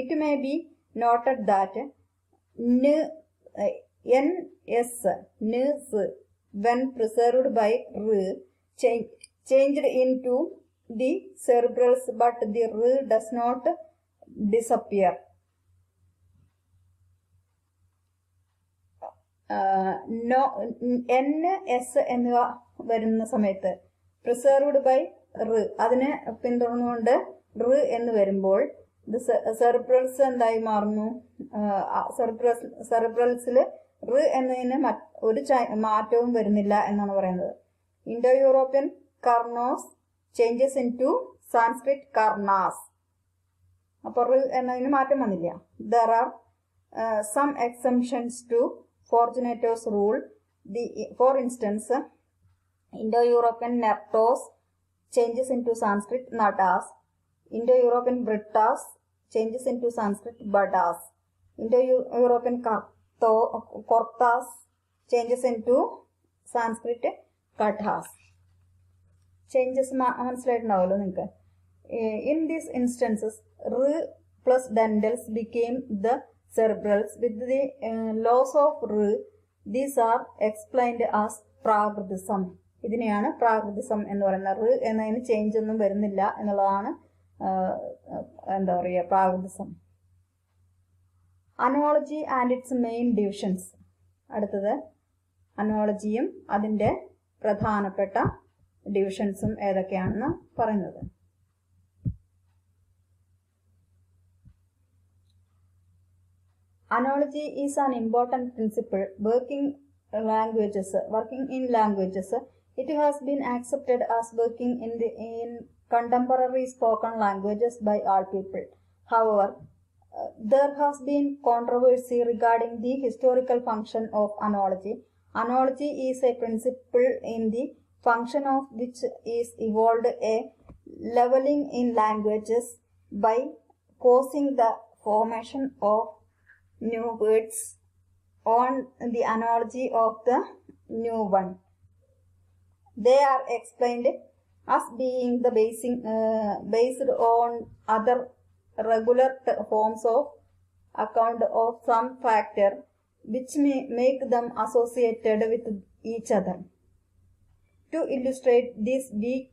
It may be noted that ns, when preserved by r, changed into the cerebrals, but the r does not disappear. ns എന്നിവ വരുന്ന സമയത്ത് preserved by റ് അതിനെ പിന്തുടർന്നുകൊണ്ട് റ് എന്ന് വരുമ്പോൾ ഇത് സെറിബ്രൽസ് എന്തായി മാറുന്നു? സെറിബ്രൽസിൽ റ് എന്നതിന് ഒരു മാറ്റവും വരുന്നില്ല എന്നാണ് പറയുന്നത്. ഇൻഡോ യൂറോപ്യൻ കർണോസ് ചേഞ്ചസ് ഇൻ ടു സാൻസ്ക്രിറ്റ് കർണാസ്. അപ്പോൾ റ് എന്നതിന് മാറ്റം വന്നില്ല. There are some exceptions to Fortunatos rule. For instance, Indo-European neptos changes into Sanskrit nadas. Indo-European brittas changes into Sanskrit badas. Indo-European kortas changes into Sanskrit kathas. Changes മനസ്സിലായിട്ടുണ്ടാവുമല്ലോ നിങ്ങൾക്ക്. In these instances, r plus dentals became the cerebrals with the loss of r. These are explained as പ്രാകൃതിസം. ഇതിനെയാണ് പ്രാകൃതിസം എന്ന് പറയുന്നത്. r എന്നതിന് change ഒന്നും വരുന്നില്ല എന്നുള്ളതാണ് എന്താ പറയുക പ്രാകൃതിസം. Analogy and its main divisions. അടുത്തത് അനോളജിയും അതിൻ്റെ പ്രധാനപ്പെട്ട ഡിവിഷൻസും ഏതൊക്കെയാണെന്ന് പറയുന്നത്. Analogy is an important principle working in languages. It has been accepted as working in contemporary spoken languages by all people. However, there has been controversy regarding the historical function of analogy. Analogy is a principle in the function of which is evolved a leveling in languages by causing the formation of new words on the analogy of the new one. They are explained as being the based on other regular forms of account of some factor which may make them associated with each other. To illustrate this, we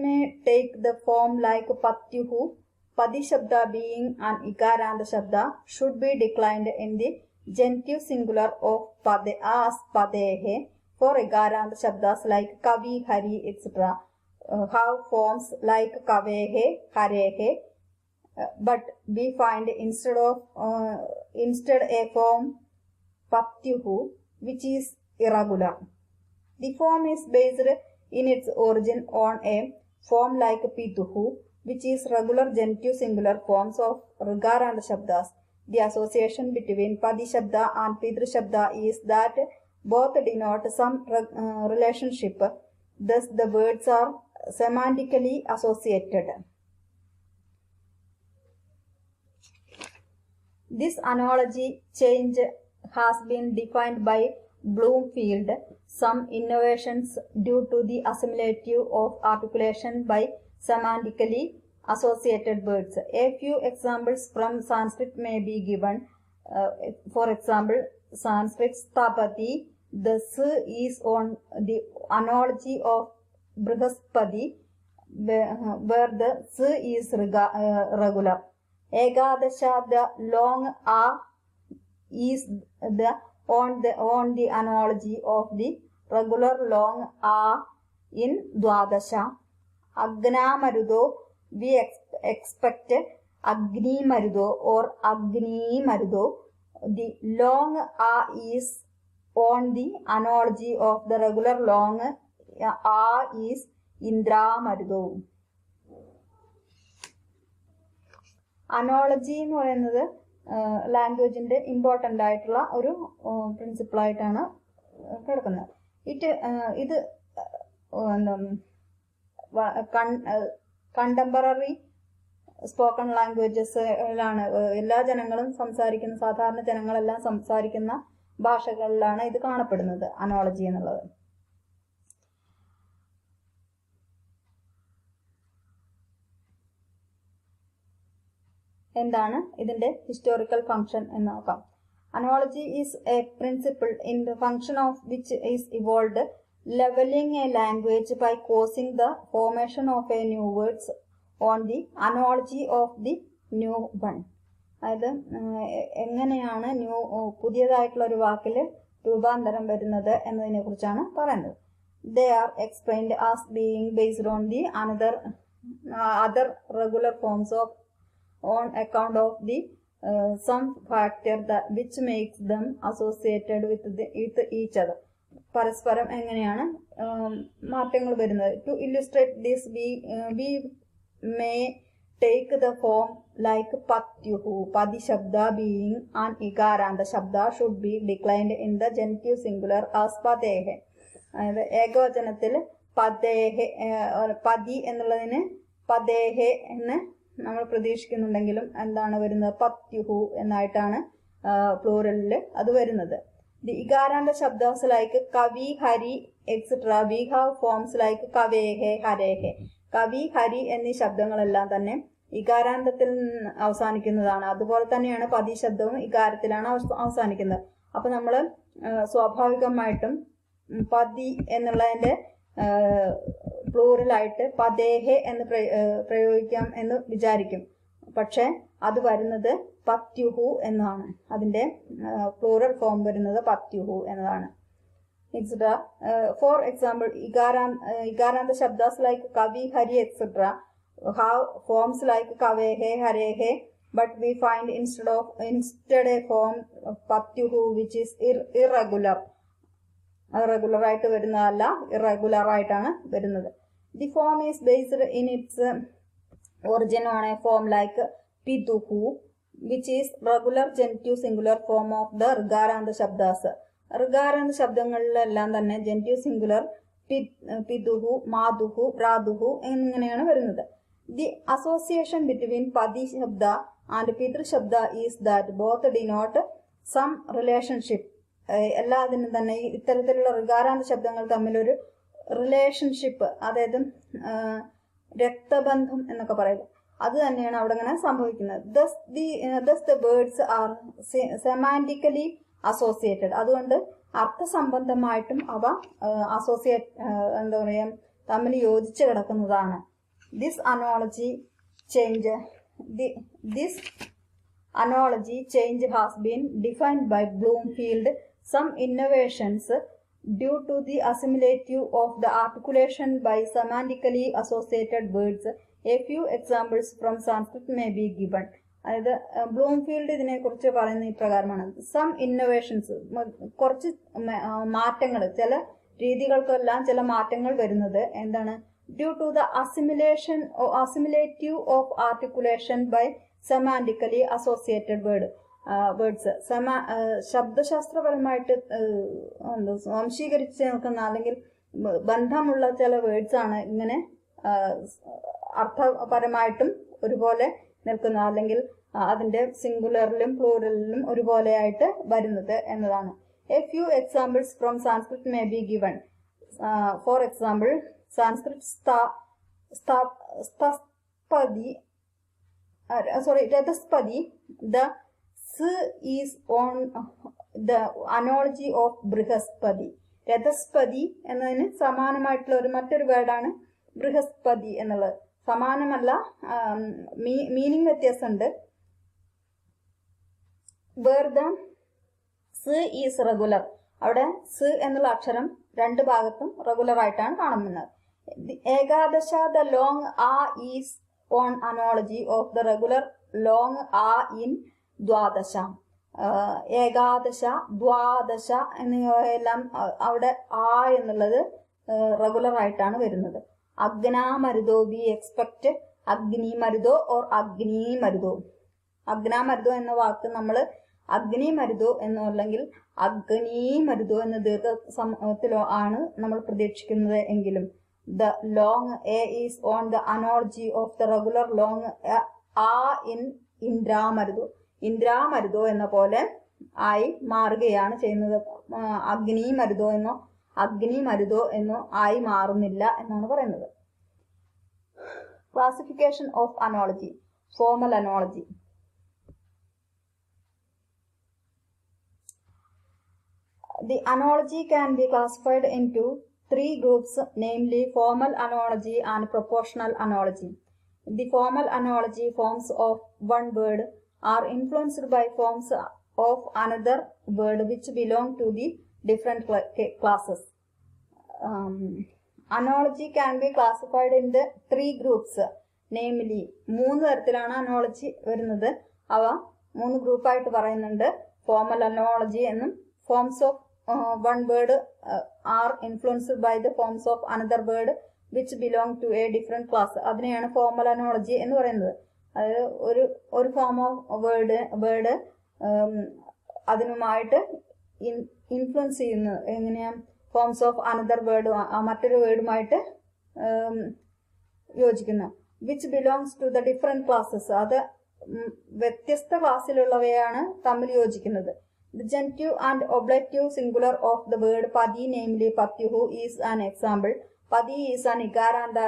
may take the form like patyuhu. Padi shabda being an ikaranta shabda should be declined in the genitive singular of pade as padehe. For ikaranta shabdas like kavi, hari, etc. Have forms like kavehe, harehe. But we find instead a form patyuhu which is irregular. The form is based in its origin on a form like pituhu, which is regular genitive singular forms of rigaranta shabdas. The association between padi shabda and pitru shabda is that both denote some relationship. Thus, the words are semantically associated. This analogy change has been defined by Bloomfield. Some innovations due to the assimilative of articulation by semantically associated words. A few examples from Sanskrit may be given. For example, Sanskrit stapati, the s is on the analogy of Brihaspati, where the s is regular. Ekadasha, the long a is on the analogy of the regular long a in Dwadasha. Agna Marudo, we expect Agni Marudo or Agni Marudo. The long a is on the analogy of the regular long a is Indra Marudo. Analogy എന്ന് പറയുന്നത് ലാംഗ്വേജിന്റെ important ആയിട്ടുള്ള ഒരു പ്രിൻസിപ്പിളായിട്ടാണ് കിടക്കുന്നത്. ഇത് contemporary spoken ലാംഗ്വേജസിലാണ് എല്ലാ ജനങ്ങളും സംസാരിക്കുന്ന, സാധാരണ ജനങ്ങളെല്ലാം സംസാരിക്കുന്ന ഭാഷകളിലാണ് ഇത് കാണപ്പെടുന്നത്, അനോളജി എന്നുള്ളത്. എന്താണ് ഇതിന്റെ ഹിസ്റ്റോറിക്കൽ ഫംഗ്ഷൻ എന്ന് നോക്കാം. Analogy is a principle in the function of which is evolved levelling a language by causing the formation of a new words on the analogy of the new one. അതായത് എങ്ങനെയാണ് പുതിയതായിട്ടുള്ള ഒരു വാക്കിൽ രൂപാന്തരം വരുന്നത് എന്നതിനെ കുറിച്ചാണ് പറയുന്നത്. They are explained as being based on the other regular forms of on account of the some factor that which makes them associated with each other. പരസ്പരം എങ്ങനെയാണ് മാറ്റങ്ങൾ വരുന്നത്. To illustrate this, we may take the form like patyuhu. Padi shabda being an ikaranta shabda should be declined in the genitive singular as padehe. അതായത് ഏകവചനത്തിൽ പതി എന്നുള്ളതിന് പദേഹെ എന്ന് നമ്മൾ പ്രതീക്ഷിക്കുന്നുണ്ടെങ്കിലും എന്താണ് വരുന്നത്, പത്യുഹു എന്നായിട്ടാണ് പ്ലൂറലിൽ അത് വരുന്നത്. ദി ഇകാരാന്ത ശബ്ദാസ് ലൈക്ക് കവി, ഹരി etcetera we have forms like കവേഹെ, ഹരേഹെ. കവി, ഹരി എന്നീ ശബ്ദങ്ങളെല്ലാം തന്നെ ഇകാരാന്തത്തിൽ അവസാനിക്കുന്നതാണ്. അതുപോലെ തന്നെയാണ് പതി ശബ്ദവും ഇകാരത്തിലാണ് അവസാനിക്കുന്നത്. അപ്പൊ നമ്മൾ സ്വാഭാവികമായിട്ടും പതി എന്നുള്ളതിന്റെ പ്ലൂറലായിട്ട് പദേഹെ എന്ന് പ്രയോഗിക്കാം എന്ന് വിചാരിക്കും. പക്ഷെ അത് വരുന്നത് പത്യുഹു എന്നാണ്. അതിന്റെ പ്ലൂറൽ ഫോം വരുന്നത് പത്യുഹു എന്നതാണ്. ഫോർ എക്സാമ്പിൾ, ഇകാരാന്ത ശബ്ദാസ് ലൈക്ക് കവി, ഹരി എക്സെട്ര ഹാവ് ഫോംസ് ലൈക്ക് കവേഹെ, ഹരേഹെ but we find instead a form patyuhu which is irregular. Regular ആയിട്ട് വരുന്നതല്ല, irregular ആയിട്ടാണ് വരുന്നത്. The form is based in its origin on a form like piduhu, which is regular genitive singular form of the ഋകാരാന്ത ശബ്ദാസ്. ഋകാരാന്ത ശബ്ദങ്ങളിലെല്ലാം തന്നെ ജനിറ്റീവ് singular പിദുഹു, മാതുഹു, പ്രാതുഹു എന്നിങ്ങനെയാണ് വരുന്നത്. The association between പതി ശബ്ദ and പിതൃ ശബ്ദ is that both denote some relationship. എല്ലാത്തിനും തന്നെ ഇത്തരത്തിലുള്ള ഋകാരാന്ത ശബ്ദങ്ങൾ തമ്മിലൊരു റിലേഷൻഷിപ്പ്, അതായത് രക്തബന്ധം എന്നൊക്കെ പറയുന്നത്, അത് തന്നെയാണ് അവിടെ ഇങ്ങനെ സംഭവിക്കുന്നത്. thus the words are semantically associated. അതുകൊണ്ട് അർത്ഥസംബന്ധമായിട്ടും അവ എന്താ പറയുക, തമ്മിൽ യോജിച്ച് കിടക്കുന്നതാണ്. This analogy change has been defined by Bloomfield. Some innovations due to the assimilative of the articulation by semantically associated words. A few examples from Sanskrit may be given. അതായത് Bloomfield ഇതിനെക്കുറിച്ച് പറയുന്ന ഇപ്രകാരമാണ്. സം ഇന്നോവേഷൻസ്, കുറച്ച് മാറ്റങ്ങൾ, ചില രീതികൾക്കെല്ലാം ചില മാറ്റങ്ങൾ വരുന്നത് എന്താണ്? Due to the assimilative of articulation by semantically associated words. ശബ്ദശാസ്ത്രപരമായിട്ട് വംശീകരിച്ച് നിൽക്കുന്ന അല്ലെങ്കിൽ ബന്ധമുള്ള ചില വേർഡ്സ് ആണ് ഇങ്ങനെ അർത്ഥപരമായിട്ടും ഒരുപോലെ നിൽക്കുന്ന, അല്ലെങ്കിൽ അതിന്റെ സിംഗുലറിലും പ്ലൂറലിലും ഒരുപോലെയായിട്ട് വരുന്നത് എന്നതാണ്. A few examples from Sanskrit may be given. For example, Sanskrit രഥസ്പതി. The S is on the analogy of ബൃഹസ്പതി. രഥസ്പതി എന്നതിന് സമാനമായിട്ടുള്ള മറ്റൊരു വേർഡാണ് ബൃഹസ്പതി എന്നുള്ളത്. സമാനമല്ല, മീനിങ് വ്യത്യാസമുണ്ട്. Where the s is regular. അവിടെ സ് എന്നുള്ള അക്ഷരം രണ്ട് ഭാഗത്തും റെഗുലർ ആയിട്ടാണ് കാണുന്നത്. ഏകാദശ the long a is on analogy of the regular long a in ദ്വാദശ. ഏകാദശ, ദ്വാദശ എന്നിവയെല്ലാം അവിടെ ആ എന്നുള്ളത് റെഗുലർ ആയിട്ടാണ് വരുന്നത്. അഗ്നാമരുതോ, വി എക്സ്പെക്ട് അഗ്നിമരുതോ ഓർ അഗ്നിമരുതോ. അഗ്നാമരുതോ എന്ന വാക്ക് നമ്മൾ അഗ്നിമരുതോ എന്നോ അല്ലെങ്കിൽ അഗ്നിമരുതോ എന്ന ദീർഘസമത്തിലോ ആണ് നമ്മൾ പ്രതീക്ഷിക്കുന്നത് എങ്കിലും the long A is on the analogy of the regular long a in ഇന്ദ്രാമരുതോ. ഇന്ദ്രാമരുതോ എന്ന പോലെ ആയി മാറുകയാണ് ചെയ്യുന്നത്. അഗ്നിമരുതോ എന്നോ അഗ്നിമരുതോ എന്നോ ആയി മാറുന്നില്ല എന്നാണ് പറയുന്നത്. Classification of analogy. Formal analogy. The analogy can be classified into three groups, namely formal analogy and proportional analogy. The formal analogy forms of one word are influenced by forms of another word which belong to the different classes. Analogy can be classified in the three groups, namely മൂന്ന് തരത്തിലാണ് analogy വരുന്നത്. അവ മൂന്ന് ഗ്രൂപ്പായിട്ട് പറയുന്നുണ്ട്. Formal analogy എന്നും, forms of one word are influenced by the forms of another word which belong to a different class. അതിനെയാണ് formal analogy എന്ന് പറയുന്നത്. അതായത് ഒരു ഫോം ഓഫ് വേർഡ് അതിനുമായിട്ട് ഇൻഫ്ലുവൻസ് ചെയ്യുന്നത് എങ്ങനെയാ? ഫോംസ് ഓഫ് അനദർ വേർഡ്, മറ്റൊരു വേർഡുമായിട്ട് യോജിക്കുന്നു. Which belongs to the different classes, അത് വ്യത്യസ്ത ക്ലാസ്സിലുള്ളവയാണ് തമ്മിൽ യോജിക്കുന്നത്. The genitive and oblative singular of the word padi, namely patyuhu, is an example. Padi is an ikaranta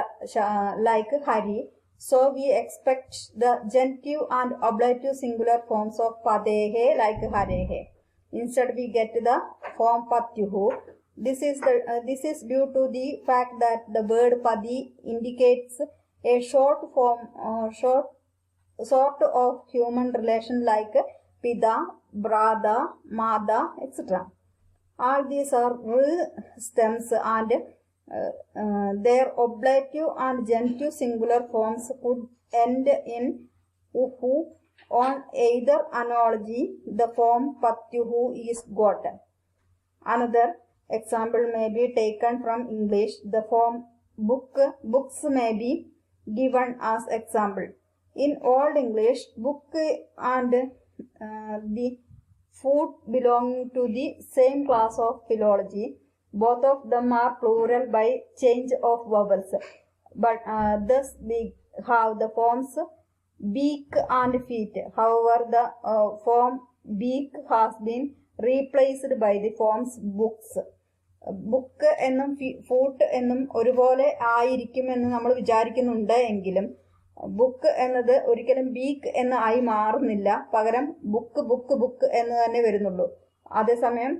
like hari, so we expect the genitive and oblative singular forms of padehe like harehe. Instead we get the form patyuhu. This is due to the fact that the word padi indicates a sort of human relation like pida, brada, mada, etc. All these are stems and their oblative and genitive singular forms could end in uhu, On either analogy, the form patyuhu is gotten. Another example may be taken from English. The form books may be given as example. In Old English, book and the food belong to the same class of philology. Both of them are plural by change of vowels, but thus we have the forms beak and feet. However, the form beak has been replaced by the forms books. Book എന്നും foot എന്നും ഒരുപോലെ ആയിരിക്കുമെന്ന് നമ്മൾ വിചാരിക്കുന്നുണ്ട് എങ്കിലും book എന്നത് ഒരിക്കലും beak എന്ന് ആയി മാറുന്നില്ല. പകരം ബുക്ക് എന്ന് തന്നെ വരുന്നുള്ളൂ. അതേസമയം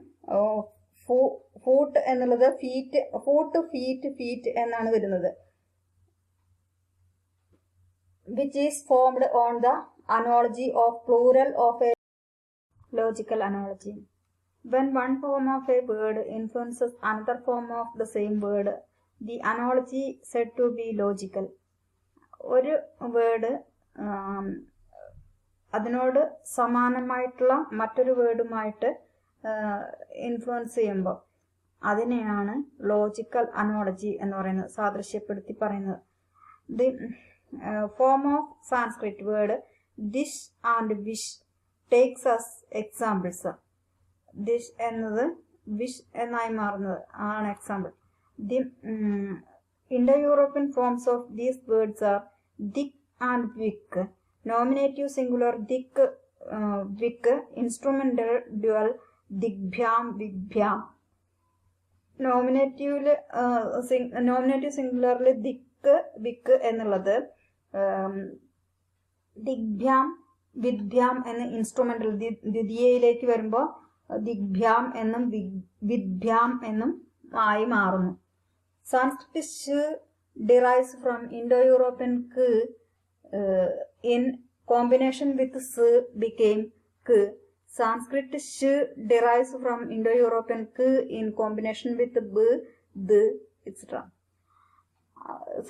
ഫൂട്ട് എന്നുള്ളത് ഫീറ്റ് എന്നാണ് വരുന്നത്. which is formed on the analogy of plural of a logical analogy. When one form of a word influences another form of the same word, the analogy said to be logical. ഒരു word അതിനോട് സമാനമായിട്ടുള്ള മറ്റൊരു വേർഡുമായിട്ട് influence ചെയ്യുമ്പോൾ അതിനെയാണ് logical analogy എന്ന് പറയുന്നത്, സാദൃശ്യപ്പെടുത്തി പറയുന്നത്. The form of Sanskrit word dish and wish takes us examples. Dish എന്നത് wish എന്നായി മാറുന്നത് ആണ് example. The Indo-European forms of these words are dick and wick. Nominative singular dick, wick. Instrumental dual digbhyam, wigbhyam. Nominative സിംഗുലറിൽ ദിക്ക് വിക്ക് എന്നുള്ളത് ദിഗ്ഭ്യാം വിദ്ഭ്യാം എന്ന ഇൻസ്ട്രുമെന്റൽ ദ്വിതീയയിലേക്ക് വരുമ്പോൾ ദിഗ്ഭ്യാം എന്നും വിദ്ഭ്യാം എന്നും ആയി മാറുന്നു. സാൻസ്ക്രിറ്റ് ഷ് ഡിറൈവ്സ് ഫ്രം ഇൻഡോ-യൂറോപ്യൻ ക് ഇൻ കോമ്പിനേഷൻ വിത്ത് സ് ബിക്കെയിം ക്. Sanskrit sh derives from Indo-European k in combination with b, d, etc.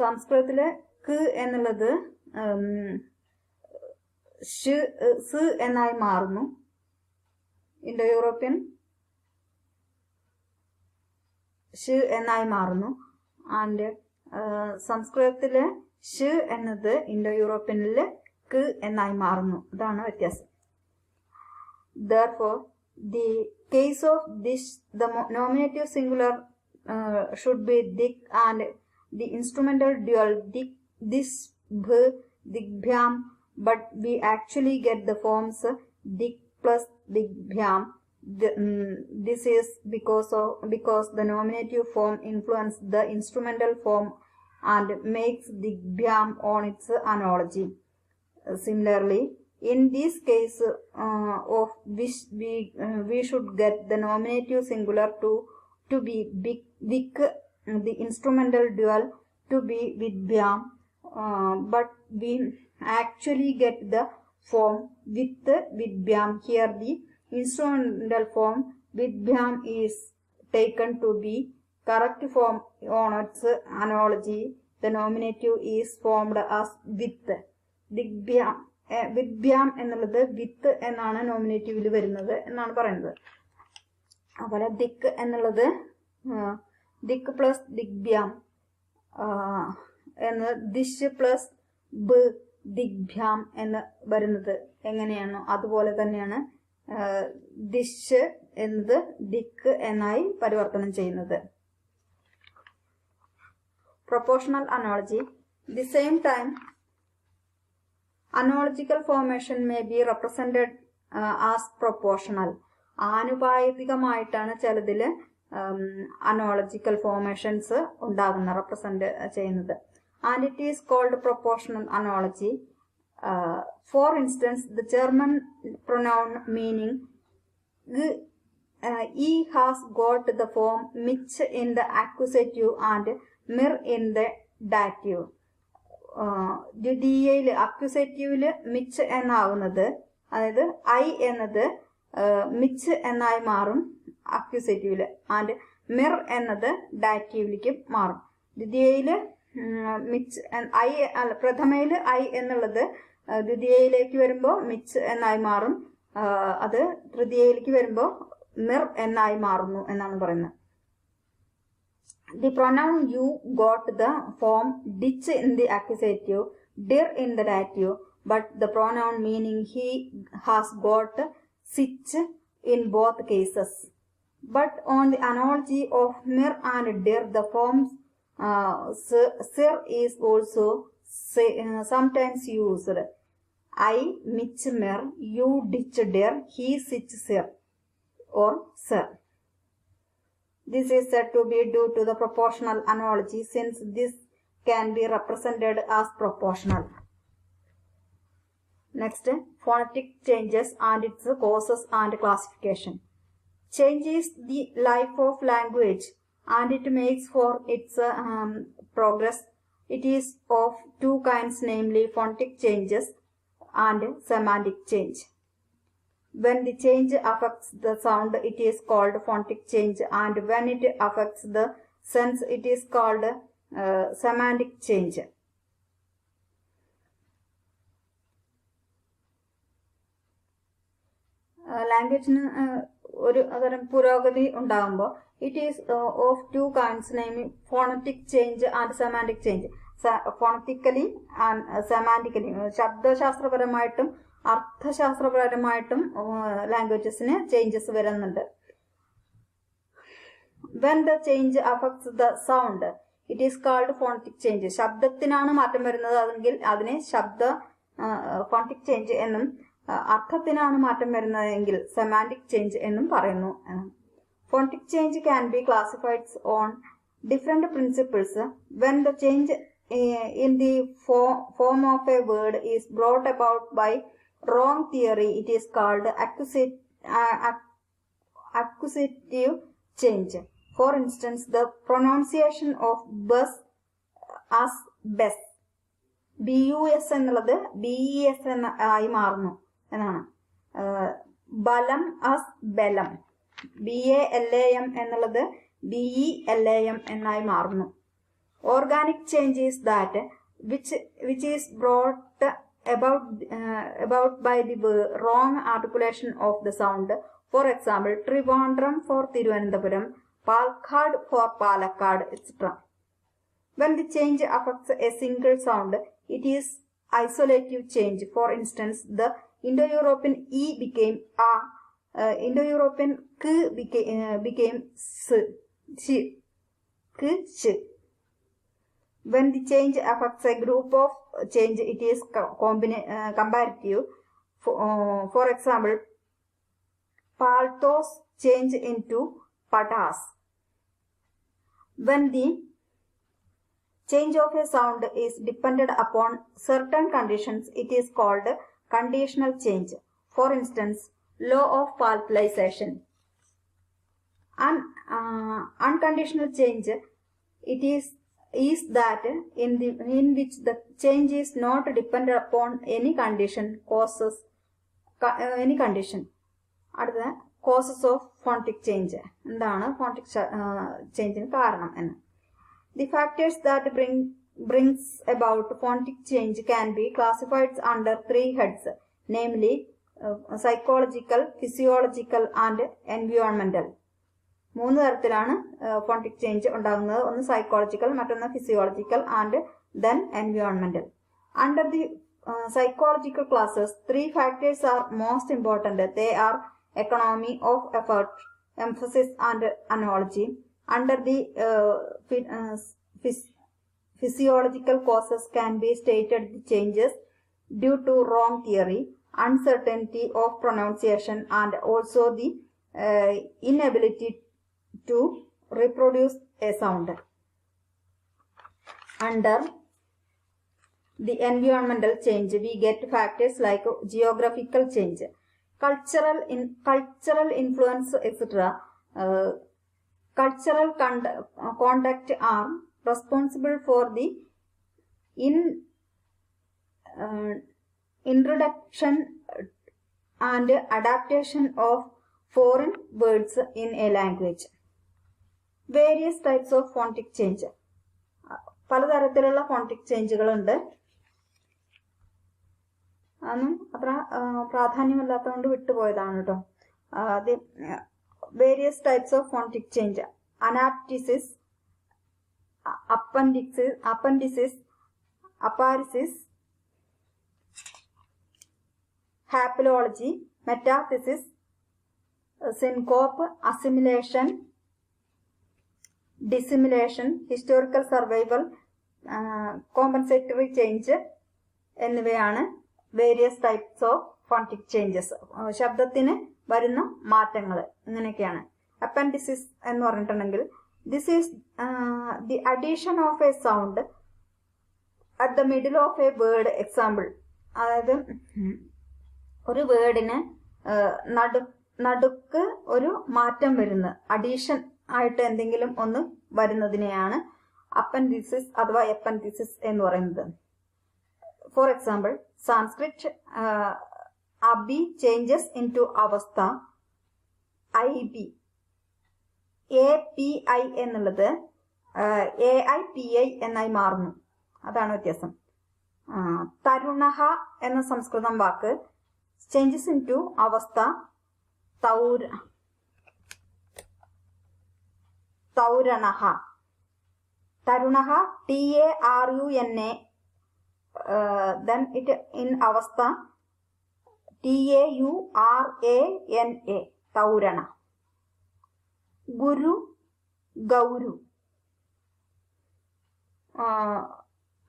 സംസ്കൃതത്തിലെ k എന്നുള്ളത് സ് എന്നായി മാറുന്നു. ഇൻഡോ-യൂറോപ്യൻ ഷ് എന്നായി മാറുന്നു. ആൻഡ് സംസ്കൃതത്തിലെ ഷ് എന്നത് ഇൻഡോ-യൂറോപ്യനിലെ k എന്നായി മാറുന്നു. ഇതാണ് വ്യത്യാസം. Therefore, the case of this, the nominative singular should be dick and the instrumental dual dick, this, bh, digbhyam, but we actually get the forms dick plus digbhyam. This is because the nominative form influences the instrumental form and makes digbhyam on its analogy. Similarly, in this case of which we should get the nominative singular to be wick, the instrumental dual to be vidbhyam, but we actually get the form with vidbhyam. Here the instrumental form vidbhyam is taken to be correct form on its analogy. The nominative is formed as with digbhyam. വിദ്ഭ്യാം എന്നുള്ളത് വിത്ത് എന്നാണ് നോമിനേറ്റീവിൽ വരുന്നത് എന്നാണ് പറയുന്നത്. അതുപോലെ ദിക്ക് എന്നുള്ളത് ദിക്ക് plus ദിഗ്ഭ്യാം എന്ന് ദിശ് plus ബ് ദിഗ്ഭ്യാം എന്ന് വരുന്നത് എങ്ങനെയാണോ അതുപോലെ തന്നെയാണ് ദിശ് എന്നത് ദിക്ക് എന്നായി പരിവർത്തനം ചെയ്യുന്നത്. Proportional analogy. The same time analogical formation may be represented as proportional. ആനുപാതികമായിട്ടാണ് ചിലതില് അനോളജിക്കൽ ഫോർമേഷൻസ് ഉണ്ടാകുന്ന റെപ്രസെന്റ് ചെയ്യുന്നത്. And it is called proportional analogy. For instance, the German pronoun meaning I has got the form മിച്ച് in the accusative and മിർ in the dative. ദ്വിതീയയില് അക്യൂസേറ്റീവില് മിച്ച് എന്നാവുന്നത്, അതായത് ഐ എന്നത് മിച്ച് എന്നായി മാറും അക്യൂസേറ്റീവില്, ആൻഡ് മിർ എന്നത് ഡാറ്റീവിലേക്ക് മാറും. ദ്വിതീയയില് മിച്ച് ഐ അല്ല പ്രഥമയില് ഐ എന്നുള്ളത് ദ്വിതീയയിലേക്ക് വരുമ്പോൾ മിച്ച് എന്നായി മാറും. അത് തൃതീയയിലേക്ക് വരുമ്പോൾ മിർ എന്നായി മാറുന്നു എന്നാണ് പറയുന്നത്. The pronoun you got the form ditch in the accusative, dir in the dative, but the pronoun meaning he has got sich in both cases. But on the analogy of mir and dir, the form sir is also sometimes used. I mich mir, you ditch dir, he sich sir or sir. This is said to be due to the proportional analogy, since this can be represented as proportional. Next, phonetic changes and its causes and classification. Change is the life of language and it makes for its progress. It is of two kinds, namely phonetic changes and semantic change. When the change affects the sound, it is called phonetic change, and when it affects the sense, it is called semantic change. Language ഒരു തരം പുരോഗതി ഉണ്ടാകുമ്പോൾ it is of two kinds, namely phonetic change and semantic change. Phonetically and semantically, ശബ്ദശാസ്ത്രപരമായിട്ടും അർത്ഥശാസ്ത്രപരമായിട്ടും ലാംഗ്വേജസിന് changes വരുന്നുണ്ട്. When the change affects the sound, it is called phonetic change. ശബ്ദത്തിനാണ് മാറ്റം വരുന്നത് അതെങ്കിൽ അതിനെ ഫോണിറ്റിക് ചേഞ്ച് എന്നും, അർത്ഥത്തിനാണ് മാറ്റം വരുന്നതെങ്കിൽ സെമാൻറ്റിക് ചേഞ്ച് എന്നും പറയുന്നു. Phonetic change can be classified on different principles. When the change in the form of a word is brought about by wrong theory, it is called accusative change. For instance, the pronunciation of bus as bus, bus എന്നുള്ളത് bes ആയി മാറുന്നു എന്നാണ്. ബലം as ബലം, balam എന്നുള്ളത് belam എന്നായി മാറുന്നു. Organic change is that which is brought about by the wrong articulation of the sound. For example, Trivandrum for Thiruvananthapuram, Palakkad for Palakkad, etc. When the change affects a single sound, it is isolative change. For instance, the Indo-European E became A, Indo-European K became S, K, Ch. When the change affects a group of change, it is comparative. For example, paltos change into patas. When the change of a sound is dependent upon certain conditions, it is called conditional change. For instance, law of palatalization. Unconditional change, it is that in which the change is not dependent upon any condition, any condition. അടുത്ത causes of phonetic change. എന്താണ് phonetic changeന് കാരണം എന്ന്? The factors that brings about phonetic change can be classified under three heads, namely psychological, physiological and environmental. മൂന്ന് തരത്തിലാണ് ഫോണിറ്റിക് change ഉണ്ടാകുന്നത്. ഒന്ന് psychological, മറ്റൊന്ന് physiological and then എൻവയോൺമെന്റൽ. Under the psychological classes, three factors are most important. They are economy of effort, emphasis and analogy. Under the physiological causes can be stated the changes due to wrong theory, uncertainty of pronunciation and also the inability to reproduce a sound. Under the environmental change, we get factors like geographical change, cultural influence, etc. Cultural conduct are responsible for the introduction and adaptation of foreign words in a language. Various types of phonetic change. പലതരത്തിലുള്ള ഫോണിറ്റിക് ചേഞ്ചുകളുണ്ട്. അതൊന്നും അത്ര പ്രാധാന്യമില്ലാത്തതുകൊണ്ട് വിട്ടുപോയതാണ് കേട്ടോ. Various types of phonetic change: anaptyxis, epenthesis, apheresis, haplology, metathesis, syncope, assimilation, dissimilation, historical survival, compensatory change എന്നിവയാണ് various types of phonetic changes. ശബ്ദത്തിന് വരുന്ന മാറ്റങ്ങൾ ഇങ്ങനെയൊക്കെയാണ്. അപ്പൻഡിസിസ് എന്ന് പറഞ്ഞിട്ടുണ്ടെങ്കിൽ this is the addition of a sound at the middle of a word. Example, അതായത് ഒരു വേർഡിന് നടുക്ക് ഒരു മാറ്റം വരുന്നത്, അഡീഷൻ ആയിട്ട് എന്തെങ്കിലും ഒന്ന് വരുന്നതിനെയാണ് അപ്പൻഡിസിസ് അഥവാ എപ്പൻഡിസിസ് എന്ന് പറയുന്നത്. ഫോർ എക്സാമ്പിൾ, സാൻസ്ക്രിറ്റ് അബി ചേഞ്ചസ് ഇൻ ടു അവസ്ഥ ഐ ബി. എ പി ഐ എന്നുള്ളത് എ ഐ പി ഐ എന്നായി മാറുന്നു. അതാണ് വ്യത്യാസം. തരുണഹ എന്ന സംസ്കൃതം വാക്ക് ചേഞ്ചസ് ഇൻ ടു അവസ്ഥ തൗരണഹ. തരുണഹ TARUNA, then it in avastha TAURANA, taurana. Guru, Gauru.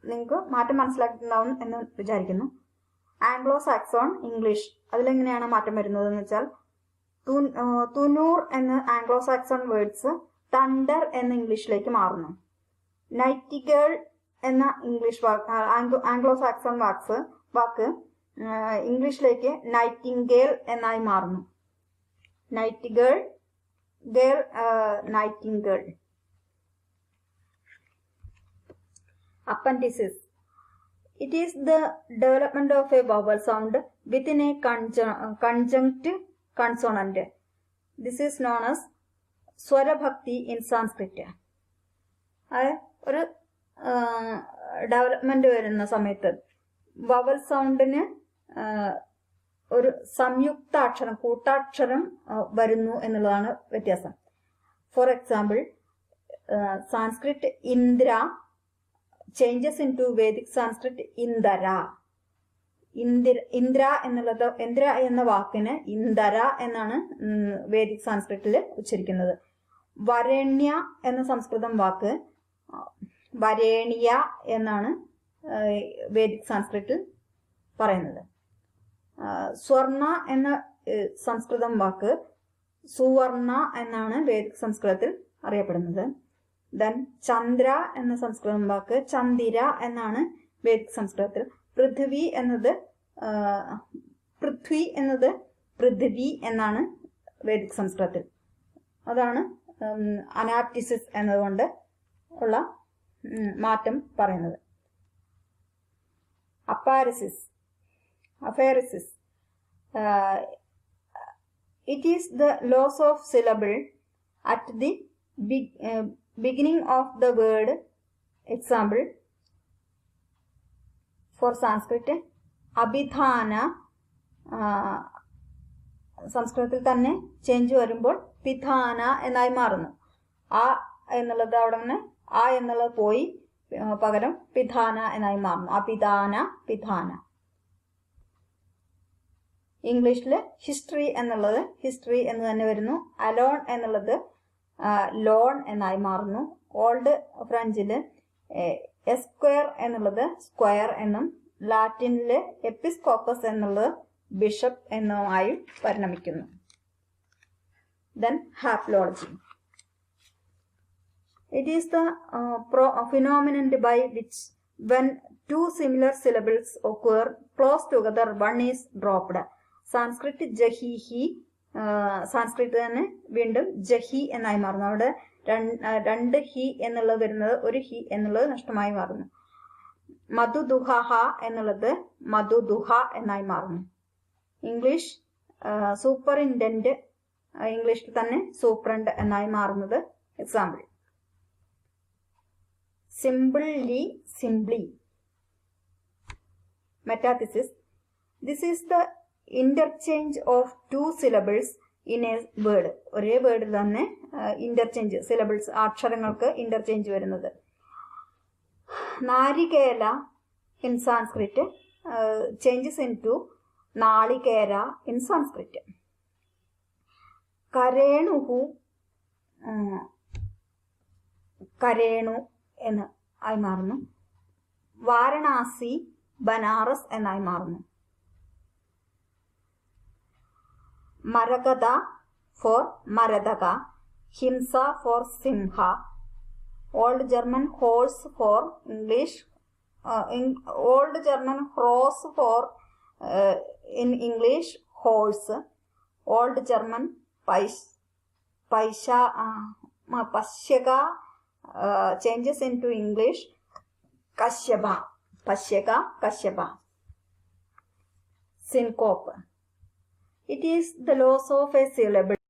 നിങ്ങൾക്ക് മാറ്റം മനസ്സിലാക്കിയിട്ടുണ്ടാവും എന്ന് വിചാരിക്കുന്നു. ആംഗ്ലോ സാക്സോൺ ഇംഗ്ലീഷ്, അതിലെങ്ങനെയാണ് മാറ്റം വരുന്നത് എന്ന് വെച്ചാൽ, തുനൂർ എന്ന ആംഗ്ലോ സാക്സോൺ വേർഡ്സ് തണ്ടർ എന്ന ഇംഗ്ലീഷിലേക്ക് മാറുന്നു. നൈറ്റിഗേൾ എന്ന ഇംഗ്ലീഷ് ആംഗ്ലോ സാക്സൺ വാക്ക് ഇംഗ്ലീഷിലേക്ക് നൈറ്റിംഗേൽ എന്നായി മാറുന്നു. Nightingale, gale, nightingale. Appendices. It is the development of a vowel sound within a conjunct consonant. This is known as സ്വരഭക്തി in Sanskrit. ഒരു ഡെവലപ്മെന്റ് വരുന്ന സമയത്ത് വവൽ സൗണ്ടിന് ഒരു സംയുക്ത അക്ഷരം, കൂട്ടാക്ഷരം വരുന്നു എന്നുള്ളതാണ് വ്യത്യാസം. For example, Sanskrit Indra changes in to Vedic Sanskrit Indara. Indra എന്നുള്ളത്, ഇന്ദ്ര എന്ന വാക്കിന് ഇന്ദര എന്നാണ് വേദിക് സാൻസ്ക്രിറ്റിൽ ഉച്ചരിക്കുന്നത്. വരേണ്യ എന്ന സംസ്കൃതം വാക്ക് വരേണിയ എന്നാണ് വേദിക് സാൻസ്ക്രിറ്റിൽ പറയുന്നത്. സ്വർണ എന്ന സംസ്കൃതം വാക്ക് സുവർണ എന്നാണ് വേദിക് സംസ്കൃതത്തിൽ അറിയപ്പെടുന്നത്. ദെൻ ചന്ദ്ര എന്ന സംസ്കൃതം വാക്ക് ചന്ദിര എന്നാണ് വേദിക് സംസ്കൃതത്തിൽ. പൃഥ്വി എന്നത് പൃഥ്വി എന്നാണ് വേദിക് സംസ്കൃതത്തിൽ. അതാണ് അനാപ്റ്റിസിസ് എന്നതുകൊണ്ട് ഉള്ള മാറ്റം പറയുന്നത്. Apheresis. It is the loss of syllable at the beginning of the word. Example, for Sanskrit അഭിധാന, സംസ്കൃതത്തിൽ തന്നെ ചേഞ്ച് വരുമ്പോൾ പിധാന എന്നായി മാറുന്നു. ആ എന്നുള്ളത് അവിടെ നിന്ന് ആ എന്നുള്ളത് പോയി പകരം പിധാന എന്നായി മാറുന്നു. അഭിധാന, പിധാന. ഇംഗ്ലീഷിൽ ഹിസ്റ്ററി എന്നുള്ളത് ഹിസ്റ്ററി എന്ന് തന്നെ വരുന്നു. അലോൺ എന്നുള്ളത് ലോൺ എന്നായി മാറുന്നു. ഓൾഡ് ഫ്രഞ്ചില് എസ്ക്വയർ എന്നുള്ളത് സ്ക്വയർ എന്നും, ലാറ്റിനില് എപ്പിസ്കോപ്പസ് എന്നുള്ളത് ബിഷപ്പ് എന്നുമായി പരിണമിക്കുന്നു. Then haplology. It is the phenomenon by which when two similar syllables occur close together, one is dropped. Sanskrit jahihi, Sanskrit തന്നെ വീണ്ടും ജഹി എന്നായി മാറുന്നു. അവിടെ രണ്ട് ഹി എന്നുള്ളത് വരുന്നത് ഒരു ഹി എന്നുള്ളത് നഷ്ടമായി മാറുന്നു. മധുദുഹ എന്നുള്ളത് മധുദുഹ എന്നായി മാറുന്നു. ഇംഗ്ലീഷ് സൂപ്പറിൻറ്റൻഡ് ഇംഗ്ലീഷിൽ തന്നെ സൂപ്രണ്ട് എന്നായി മാറുന്നത്. Example, simplely, simply. Metathesis. This is the interchange of two syllables in a word. ഒരേ വേർഡിൽ തന്നെ ഇന്റർചേഞ്ച് സിലബിൾസ് അക്ഷരങ്ങൾക്ക് ഇന്റർചേഞ്ച് വരുന്നത്. നാരികേല in Sanskrit changes into നാളികേര in Sanskrit. കരേണുഹു കരേണു എന്ന് ആയി മാറുന്നു. വാരണാസി ബനാറസ് എന്നായി മാറുന്നു. മരകഥ ഫോർ മരതക, ഹിംസ ഫോർ സിംഹ, ഓൾഡ് ജർമ്മൻ ഹോഴ്സ് ഫോർ ഇംഗ്ലീഷ്, ഓൾഡ് ജർമ്മൻ ഹോഴ്സ് for in English horse, old German pashyaka changes into English kashyapa, pashyaka kashyapa. Syncope, it is the loss of a syllable.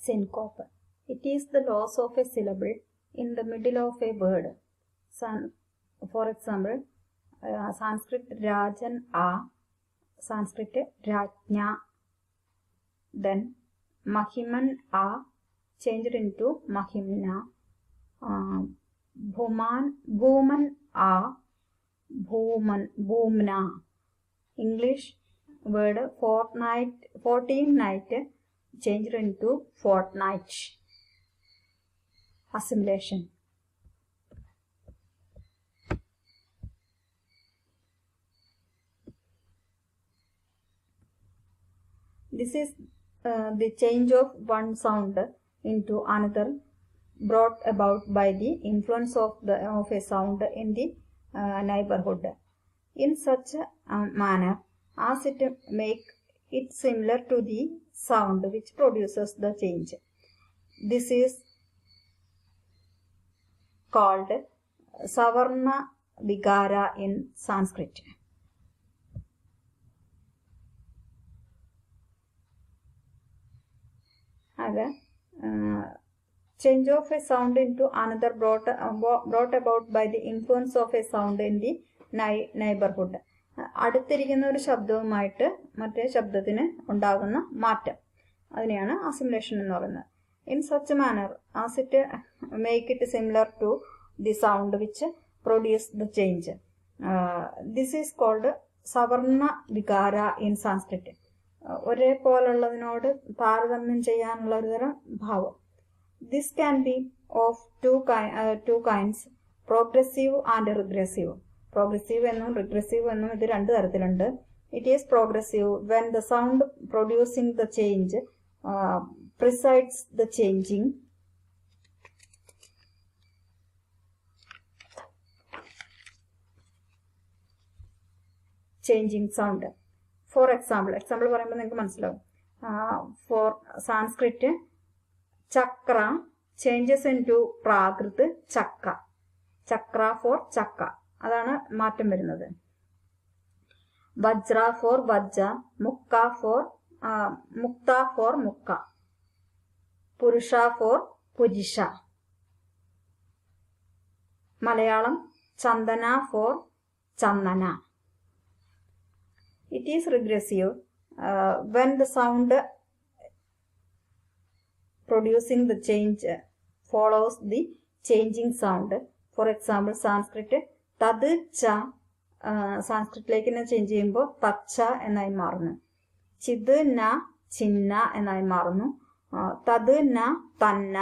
Syncope, it is the loss of a syllable in the middle of a word. For example, Sanskrit Rajan A, Sanskrit Rajna, then Mahiman A changed into Mahimna, Bhuman A, Bhumna. English word fortnight, 14 night changed into fortnight. Assimilation. This is the change of one sound into another brought about by the influence of a sound in the neighborhood. In such a manner as it make it similar to the sound which produces the change. This is called Savarna Vigara in Sanskrit. Change of a sound into another brought about by the influence of a sound in the neighborhood. അടുത്തിരിക്കുന്ന ഒരു ശബ്ദവുമായിട്ട് മറ്റേ ശബ്ദത്തിന് ഉണ്ടാകുന്ന മാറ്റം, അതിനെയാണ് assimilation എന്ന് പറയുന്നത്. In such manner as it make it similar to the sound which produce the change. This is called സവർണ വികാര ഇൻ സാൻസ്ക്രിറ്റ്. ഒരേപോലുള്ളതിനോട് താരതമ്യം ചെയ്യാനുള്ള ഒരു തരം ഭാവം. This can be of two kinds, progressive and regressive. Progressive എന്നും റിഗ്രസീവ് എന്നും ഇത് രണ്ട് തരത്തിലുണ്ട്. It is progressive when the sound producing the change precedes the changing sound. For example പറയുമ്പോൾ നിങ്ങൾക്ക് മനസ്സിലാവും. For Sanskrit chakra changes into Prakrit ചക്ക, ചക്ര for ചക്ക, അതാണ് മാറ്റം വരുന്നത്. വജ്ര for വജ്ജ, മുക്ക for മുക്ത for മുക്ക, പുരുഷ for പുരുഷ. മലയാളം ചന്ദന for Chandana. It is regressive when the sound producing the change follows the changing sound. For example, Sanskrit tad cha സാൻസ്ക്രിറ്റിലേക്ക് തന്നെ ചേഞ്ച് ചെയ്യുമ്പോൾ തച്ച എന്നായി മാറുന്നു. ചിത് ന ചിന്ന എന്നായി മാറുന്നു. തത് ന തന്ന.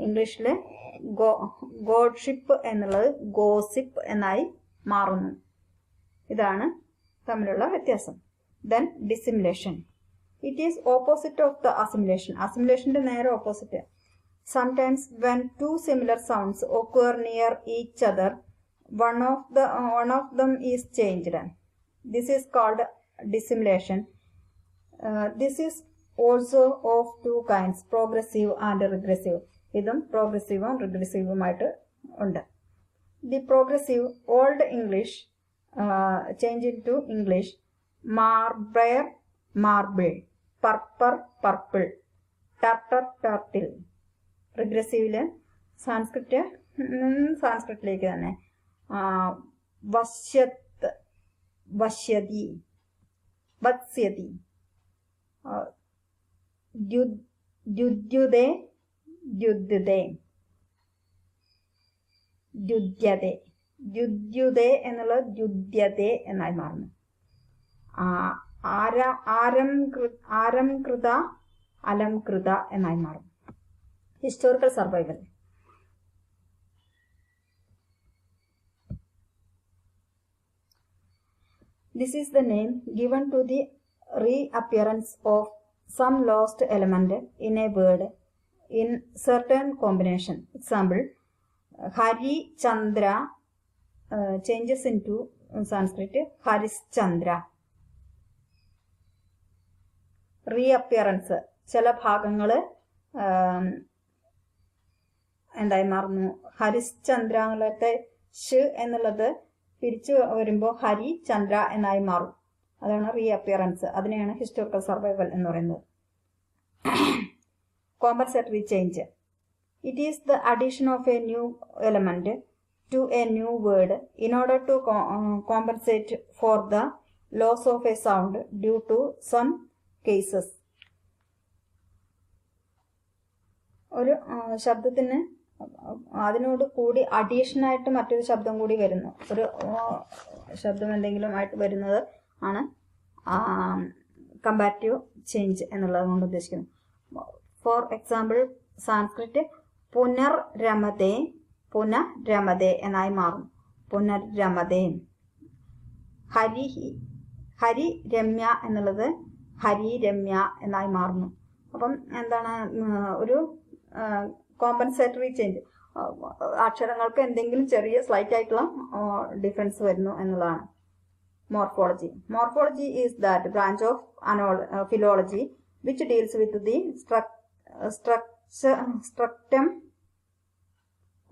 ഇംഗ്ലീഷിൽ ഗോഡ്ഷിപ്പ് എന്നുള്ളത് ഗോസിപ്പ് എന്നായി മാറുന്നു. ഇതാണ് തമ്മിലുള്ള വ്യത്യാസം. Then dissimilation. It is opposite of the assimilation. അസിമുലേഷന്റെ നേരെ opposite. Sometimes when two similar sounds occur near each other, one of them is changed. This is called dissimulation. This is also of two kinds, progressive and regressive. ഇതും പ്രോഗ്രസീവും റിഗ്രസീവുമായിട്ട് ഉണ്ട്. The progressive old English change into English marble, marble, purple, purple, turtle, turtle. റിഗ്രസീവില് സാൻസ്ക്രിറ്റിലേക്ക് തന്നെ വശ്യത്, വശ്യതി, Vatsyati. Dyudyude, dyudyude. Dyudyade. Dyudyude എന്നുള്ളത് ദ്യുദ്യതെ എന്നായി മാറുന്നു. ആരം കൃത അലം കൃത എന്നായി മാറും. Historical survival. This is the name given to the reappearance of some lost element in a word in certain combination. Example, Hari Chandra changes into Sanskrit Harischandra. Reappearance. ചില ഭാഗങ്ങൾ എന്തായി മാറുന്നു. ഹരിശ്ചന്ദ്ര എന്നുള്ളത് ഷ് എന്നുള്ളത് തിരിച്ചു വരുമ്പോൾ ഹരി ചന്ദ്ര എന്നായി മാറും. അതാണ് റീഅപ്പിയറൻസ്. അതിനെയാണ് ഹിസ്റ്റോറിക്കൽ സർവൈവൽ എന്ന് പറയുന്നത്. Compensatory change. It is the addition of a new element to a new word in order to compensate for the loss of a sound due to some cases. ഒരു ശബ്ദത്തിന് അതിനോട് കൂടി അഡീഷനായിട്ട് മറ്റൊരു ശബ്ദം കൂടി വരുന്നു. ഒരു ശബ്ദം എന്തെങ്കിലും ആയിട്ട് വരുന്നത് ആണ് കമ്പാരിറ്റീവ് ചേഞ്ച് എന്നുള്ളത് കൊണ്ട് ഉദ്ദേശിക്കുന്നത്. ഫോർ എക്സാമ്പിൾ, സാൻസ്ക്രിറ്റ് പുനർരമതേ പുനരമതേ എന്നായി മാറും. പുനർരമതേ. ഹരി രമ്യ എന്നുള്ളത് ഹരി രമ്യ എന്നായി മാറുന്നു. അപ്പം എന്താണ് ഒരു കോമ്പൻസേറ്ററി ചേഞ്ച്. അക്ഷരങ്ങൾക്ക് എന്തെങ്കിലും ചെറിയ സ്ലൈറ്റ് ആയിട്ടുള്ള ഡിഫറൻസ് വരുന്നു എന്നുള്ളതാണ്. Morphology. Morphology is that branch of philology which deals with the structure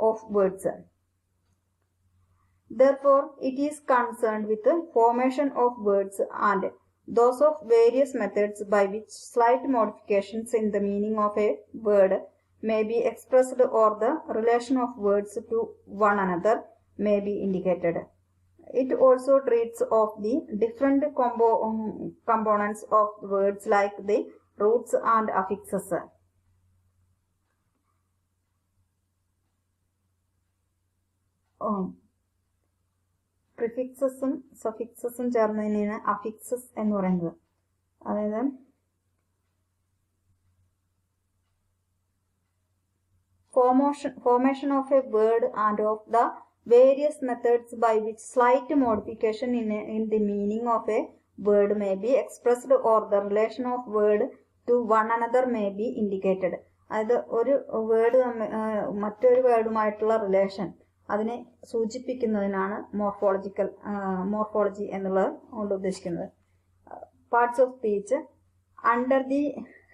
of words. Therefore, it is concerned with the formation of words and those of various methods by which slight modifications in the meaning of a word may be expressed or the relation of words to one another may be indicated. It also treats of the different components of words like the roots and affixes. പ്രിഫിക്സസും സഫിക്സസും ചേർന്നതിനാണ് അഫിക്സസ് എന്ന് പറയുന്നത്. അതായത് formation of a word and of the various methods by which slight modification in the meaning of a word may be expressed or the relation of word to one another may be indicated. അതായത് ഒരു word മറ്റൊരു വേർഡുമായിട്ടുള്ള relation അതിനെ സൂചിപ്പിക്കുന്നതിനാണ് morphology എന്നുള്ളത് കൊണ്ട് ഉദ്ദേശിക്കുന്നത്. Parts of speech. Under the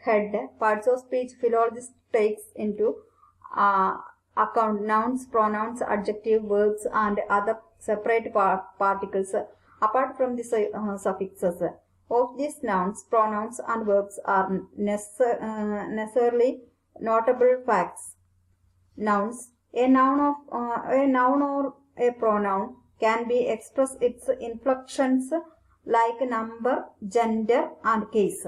head parts of speech, philologist takes into account nouns, pronouns, adjective, verbs and other separate particles apart from the suffixes. Of these nouns, pronouns and verbs are necessarily notable facts. Nouns. A noun or a pronoun can be expressed its inflections like number, gender and case.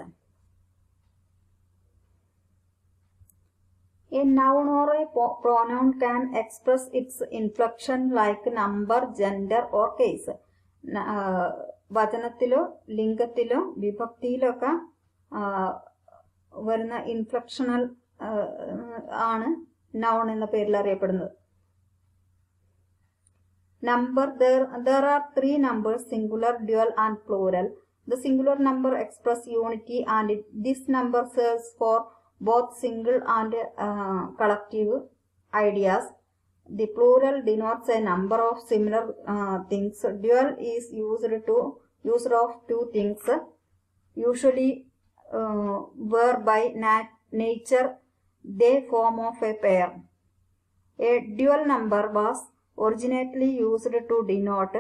A noun or a pronoun can express its inflection like number, gender or case. വചനത്തിലോ ലിംഗത്തിലോ വിഭക്തിയിലോ ഒക്കെ വരുന്ന inflectional ആണ് noun എന്ന പേരിൽ അറിയപ്പെടുന്നത്. Number. There are three numbers, singular, dual and plural. The singular number expresses unity and this number serves for both single and collective ideas. The plural denotes a number of similar things. Dual is used of two things, usually whereby nature they form of a pair. A dual number was originally used to denote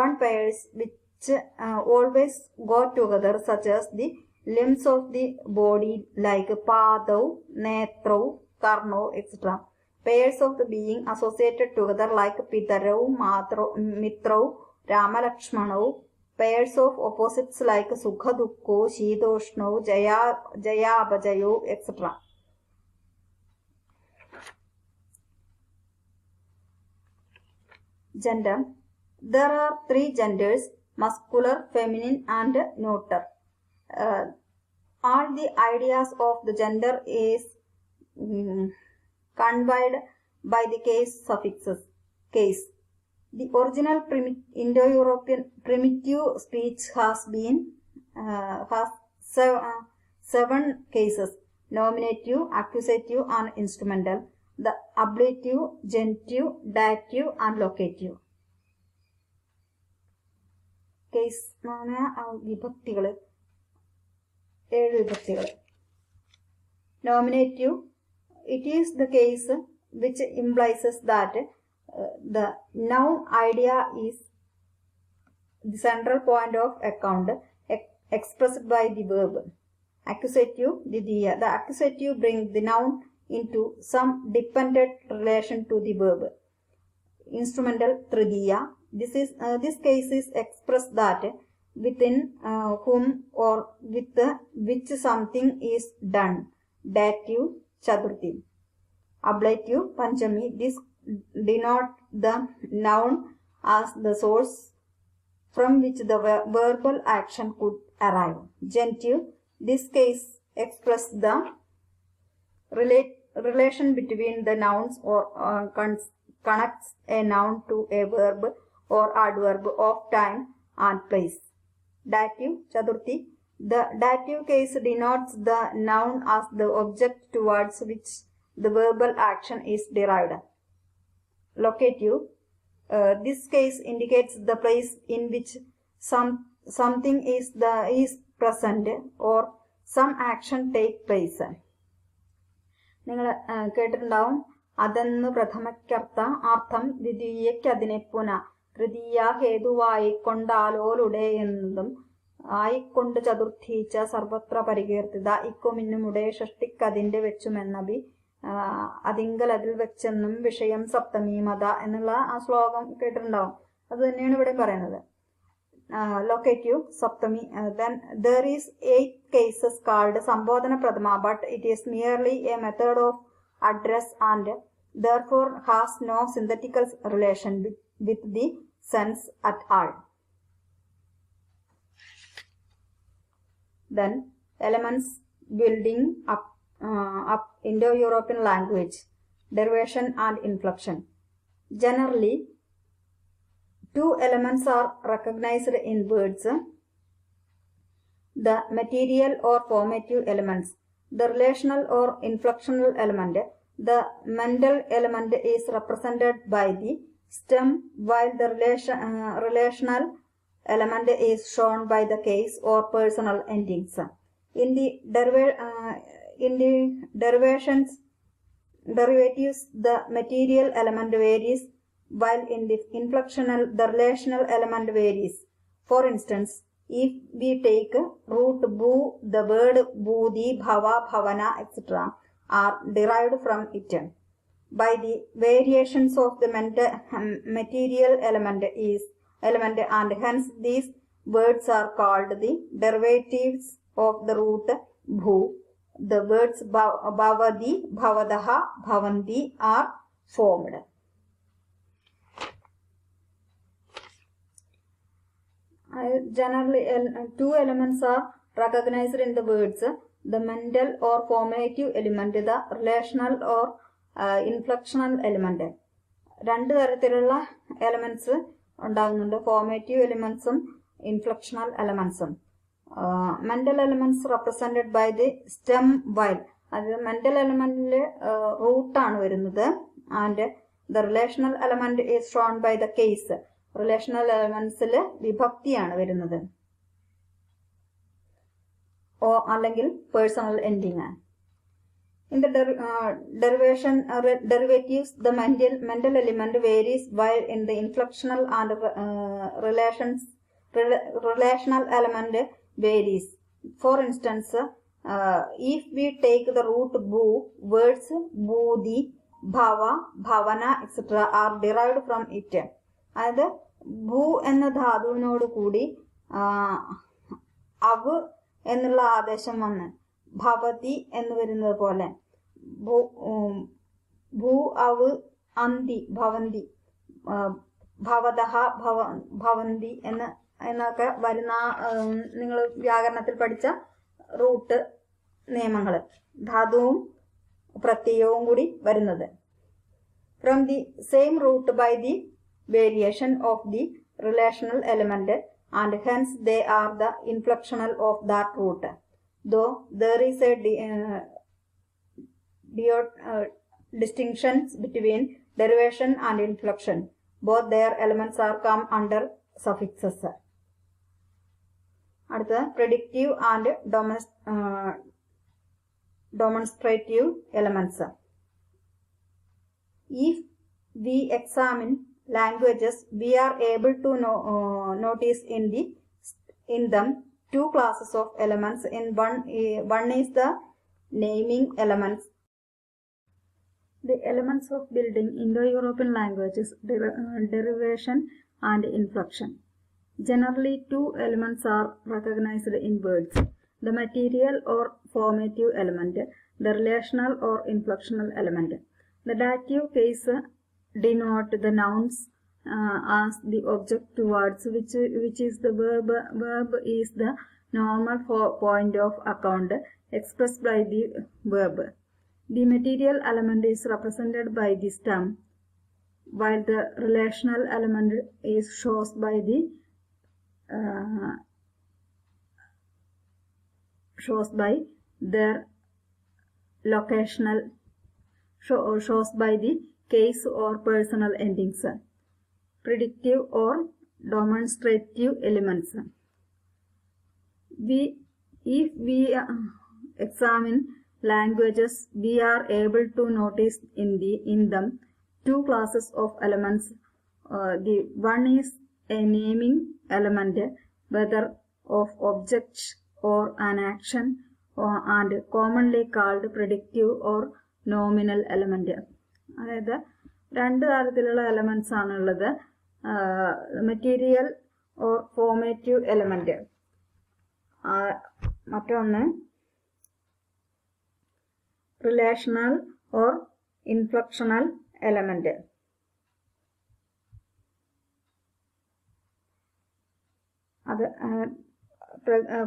one pairs which always go together, such as the limbs of the body like Padau, Netrau, Karno, etc. Pairs of the being associated together like Pitarau, Mitrau, Ramalakshmanau, Pairs of opposites like Sukha Dukko, Shidoshno, Jaya Apajayo, etc. Gender. There are 3 genders, muscular, feminine and neuter. All the ideas of the gender is conveyed by the case suffixes. Case. The original Indo-European primitive speech has 7 cases: nominative, accusative and instrumental, the ablative, genitive, dative and locative. Case വിഭക്തികൾ 7 വിഭക്തികൾ. Nominative, it is the case which implies that the noun idea is the central point of account expressed by the verb. Accusative, Didiya. The accusative brings the noun into some dependent relation to the verb. Instrumental, Tridiya. This case is expressed that within whom or with which something is done. Dative, Chaturthi. Ablative, Panchami. This denote the noun as the source from which the verbal action could arrive. Genitive. This case expresses the relation between the nouns or connects a noun to a verb or adverb of time and place. Dative, Chaturthi. The dative case denotes the noun as the object towards which the verbal action is derived. Locative. This case indicates the place in which something is present or some action take place. നിങ്ങൾ കേട്ടിട്ടുണ്ടാവും, അതെന്ന് പ്രഥമയ്ക്കർത്ഥ അർത്ഥം ദ്വിതീയയ്ക്ക് അതിനെ പുന തൃതീയ ഹേതുവായിക്കൊണ്ടാലോലുടെ എന്നതും ആയിക്കൊണ്ട് ചതുർത്ഥീച്ച സർവത്ര പരികീർത്തിത ഇക്കുമിന്നുമുടെ ഷഷ്ടിക്കതിന്റെ വെച്ചുമെന്നബി അതിങ്കൽ അതിൽ വെച്ചെന്നും വിഷയം സപ്തമി മത എന്നുള്ള ആ ശ്ലോകം കേട്ടിട്ടുണ്ടാവും. അത് തന്നെയാണ് ഇവിടെ പറയുന്നത്. Locative, Saptami. Then there is 8 cases called Sambodhana Pradama, but it is merely a method of address and therefore has no synthetical relation with the sense at all. Then elements building up Indo-European language, derivation and inflection. Generally, 2 elements are recognized in words: the material or formative elements, the relational or inflectional element. The mental element is represented by the stem, while the relational element is shown by the case or personal endings. In the derivatives, the material element varies, while in the inflectional, the relational element varies. For instance, if we take root bhu, the word bhudi, bhava, bhavana, etc. are derived from it. By the variations of the material element and hence these words are called the derivatives of the root bhu. The words bhavadi, bhavadaha, bhavanti are formed. Generally, 2 elements are recognized in the words: the mental or formative element, the relational or inflectional element. 2 തരത്തിലുള്ള elements ഉണ്ടാകുന്നുണ്ട്, formative എലിമെന്റ്സും inflectional എലമെന്റ്സും. Mental elements represented by the stem while. അത് mental എലമെന്റിൽ റൂട്ടാണ് വരുന്നത്. And the relational element is shown by the case. Relational എലമെന്റ്സിൽ വിഭക്തിയാണ് വരുന്നത്, അല്ലെങ്കിൽ personal ending. In the derivatives, the mental element varies, while in the inflectional and relational element varies. For instance, if we take the root bhu, words bhudi, bhava, bhavana, etc. are derived from it. അതായത് ഭൂ എന്ന ധാതുവിനോട് കൂടി അവ് എന്നുള്ള ആദേശം വന്ന് ഭവതി എന്ന് വരുന്നത് പോലെ ഭൂ അവ് അന്തി ഭവന്തി ഭവതഹ ഭവന്തി എന്നൊക്കെ വരുന്ന നിങ്ങൾ വ്യാകരണത്തിൽ പഠിച്ച റൂട്ട് നിയമങ്ങൾ, ധാതുവും പ്രത്യയവും കൂടി വരുന്നത്. From the same root by the variation of the relational element and hence they are the inflectional of that root. Though there is a distinctions between derivation and inflection. Both their elements are come under suffixes. അടുത്ത predictive and demonstrative elements. If we examine languages, we are able to notice in them two classes of elements. In one is the naming elements. The elements of building Indo-European languages, derivation and inflection. Generally, two elements are recognized in words: the material or formative element, the relational or inflectional element. The dative case denote the nouns as the object towards which is the verb. Verb is the normal point of account expressed by the verb. The material element is represented by this term, while the relational element is shows by the case or personal endings. Predictive or demonstrative elements. If we examine languages, we are able to notice in them two classes of elements. The one is a naming element, whether of object or an action, and commonly called predictive or nominal element. അതായത് രണ്ട് തരത്തിലുള്ള elements ആണുള്ളത്. Material or formative element, മറ്റൊന്ന് relational or inflectional element. അത്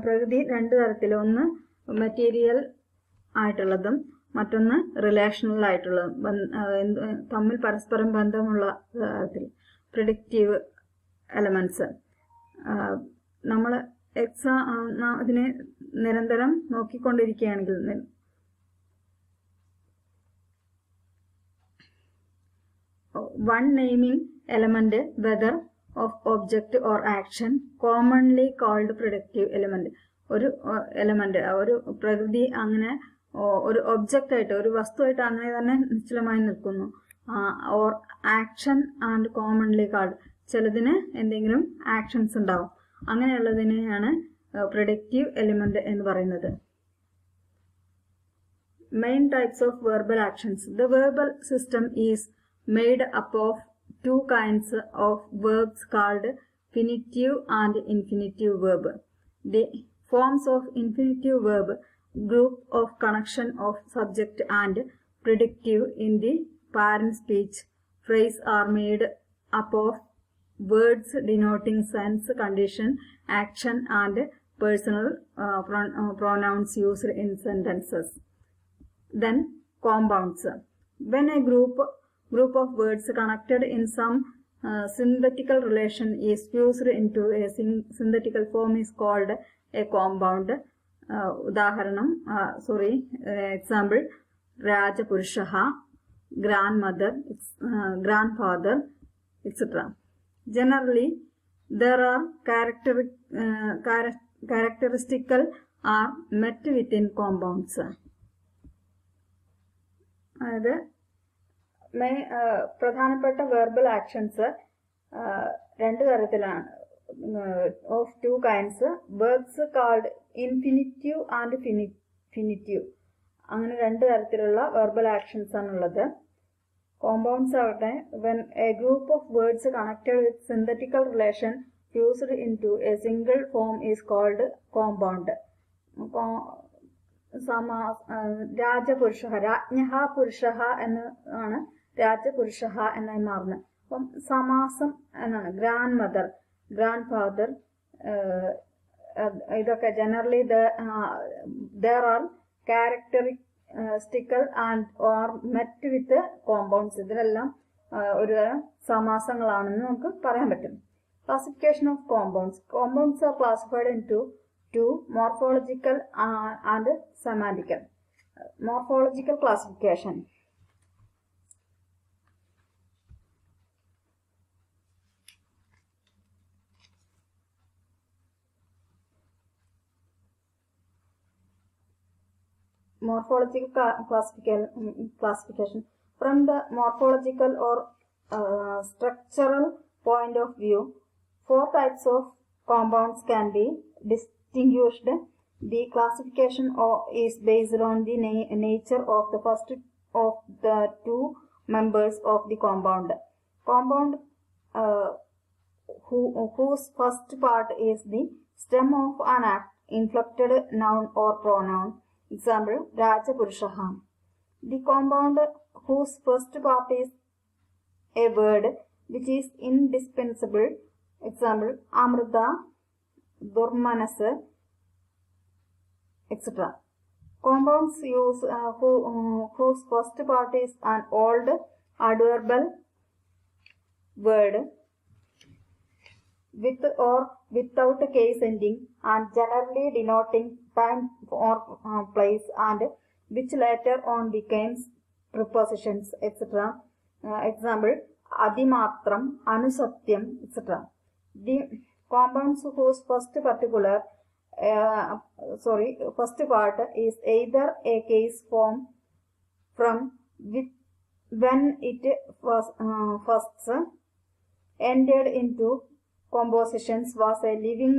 പ്രകൃതി രണ്ട് തരത്തിൽ, ഒന്ന് മെറ്റീരിയൽ ആയിട്ടുള്ളതും മറ്റൊന്ന് റിലേഷണൽ ആയിട്ടുള്ളതും, തമ്മിൽ പരസ്പരം ബന്ധമുള്ള തരത്തിൽ പ്രിഡിക്റ്റീവ് എലമെന്റ്സ്. നമ്മൾ ഇതിനെ നിരന്തരം നോക്കിക്കൊണ്ടിരിക്കുകയാണെങ്കിൽ one naming element, whether of object or action, commonly called predictive element. ഒരു എലമെന്റ്, ഒരു പ്രകൃതി അങ്ങനെ ഒരു ഒബ്ജക്റ്റ് ആയിട്ട്, ഒരു വസ്തുവായിട്ട് അങ്ങനെ തന്നെ നിശ്ചലമായി നിൽക്കുന്നു. Or action and commonly called, ചിലതിന് എന്തെങ്കിലും ആക്ഷൻസ് ഉണ്ടാവും, അങ്ങനെയുള്ളതിനെയാണ് predictive element എന്ന് പറയുന്നത്. Main types of verbal actions. The verbal system is made up of two kinds of verbs called finitive and infinitive verb. The forms of infinitive verb, group of connection of subject and predictive in the parent speech phrase, are made up of words denoting sense, condition, action and personal pronouns used in sentences. Then compounds. When a group of words connected in some synthetical relation is fused into a synthetical form is called a compound. Example, Rajapurushaha, grandmother, grandfather, etc. Generally, there are characteristical are met within compounds. അതായത് പ്രധാനപ്പെട്ട verbal actions രണ്ട് തരത്തിലാണ്. Of two kinds. Verbs called infinitive and finitive, അങ്ങനെ രണ്ട് തരത്തിലുള്ള verbal actions ആണുള്ളത്. Compounds ആവട്ടെ, when a group of words connected with syntactical relation fused into a single form is called compound. രാജപുരുഷ രാജ്ഞഃ പുരുഷ എന്നാണ് രാജപുരുഷ എന്നായി മാറുന്നത്. അപ്പം സമാസം എന്നാണ് ഗ്രാൻഡ് മദർ, ഗ്രാൻഡ് ഫാദർ, ഇതൊക്കെ generally there are characteristical and or met with compounds. ഇതിലെല്ലാം ഒരു സമാസങ്ങളാണെന്ന് നമുക്ക് പറയാൻ പറ്റും. Classification of compounds. Compounds are classified into two: morphological and semantical. Morphological classification. Morphological classification. From the morphological or structural point of view, four types of compounds can be distinguished. The classification is based on the nature of the first of the two members of the compound. Compound whose first part is the stem of an inflected noun or pronoun. Example, Rajapurushaha. The compound whose first part is a word which is indispensable. Example, Amrita, Durmanas, etc. Compounds whose first part is an old adverbial word with or without a case ending and generally denoting time or place, and which later on becomes prepositions, etc. Example, Adimatram, Anusatyam, etc. The compounds whose first part is either a case form from which when it was first entered into compositions was a living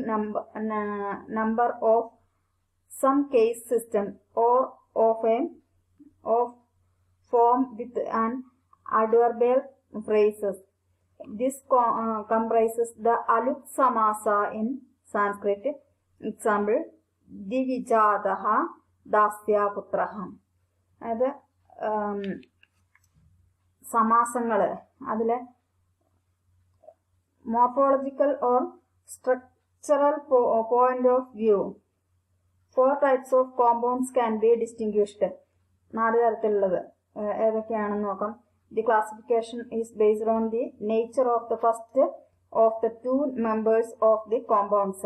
number of some case system or of form with an adverbial phrases. This comprises the alut samasa in Sanskrit. Example, Divijadaha Dasya Putraha. അത് സമാസങ്ങള് അതിലെ morphological or structural point of view, four types of compounds can be distinguished. നാല് തരത്തിലുള്ളത് ഏതൊക്കെയാണെന്ന് നോക്കാം. The classification is based on the nature of the first of the two members of the compounds.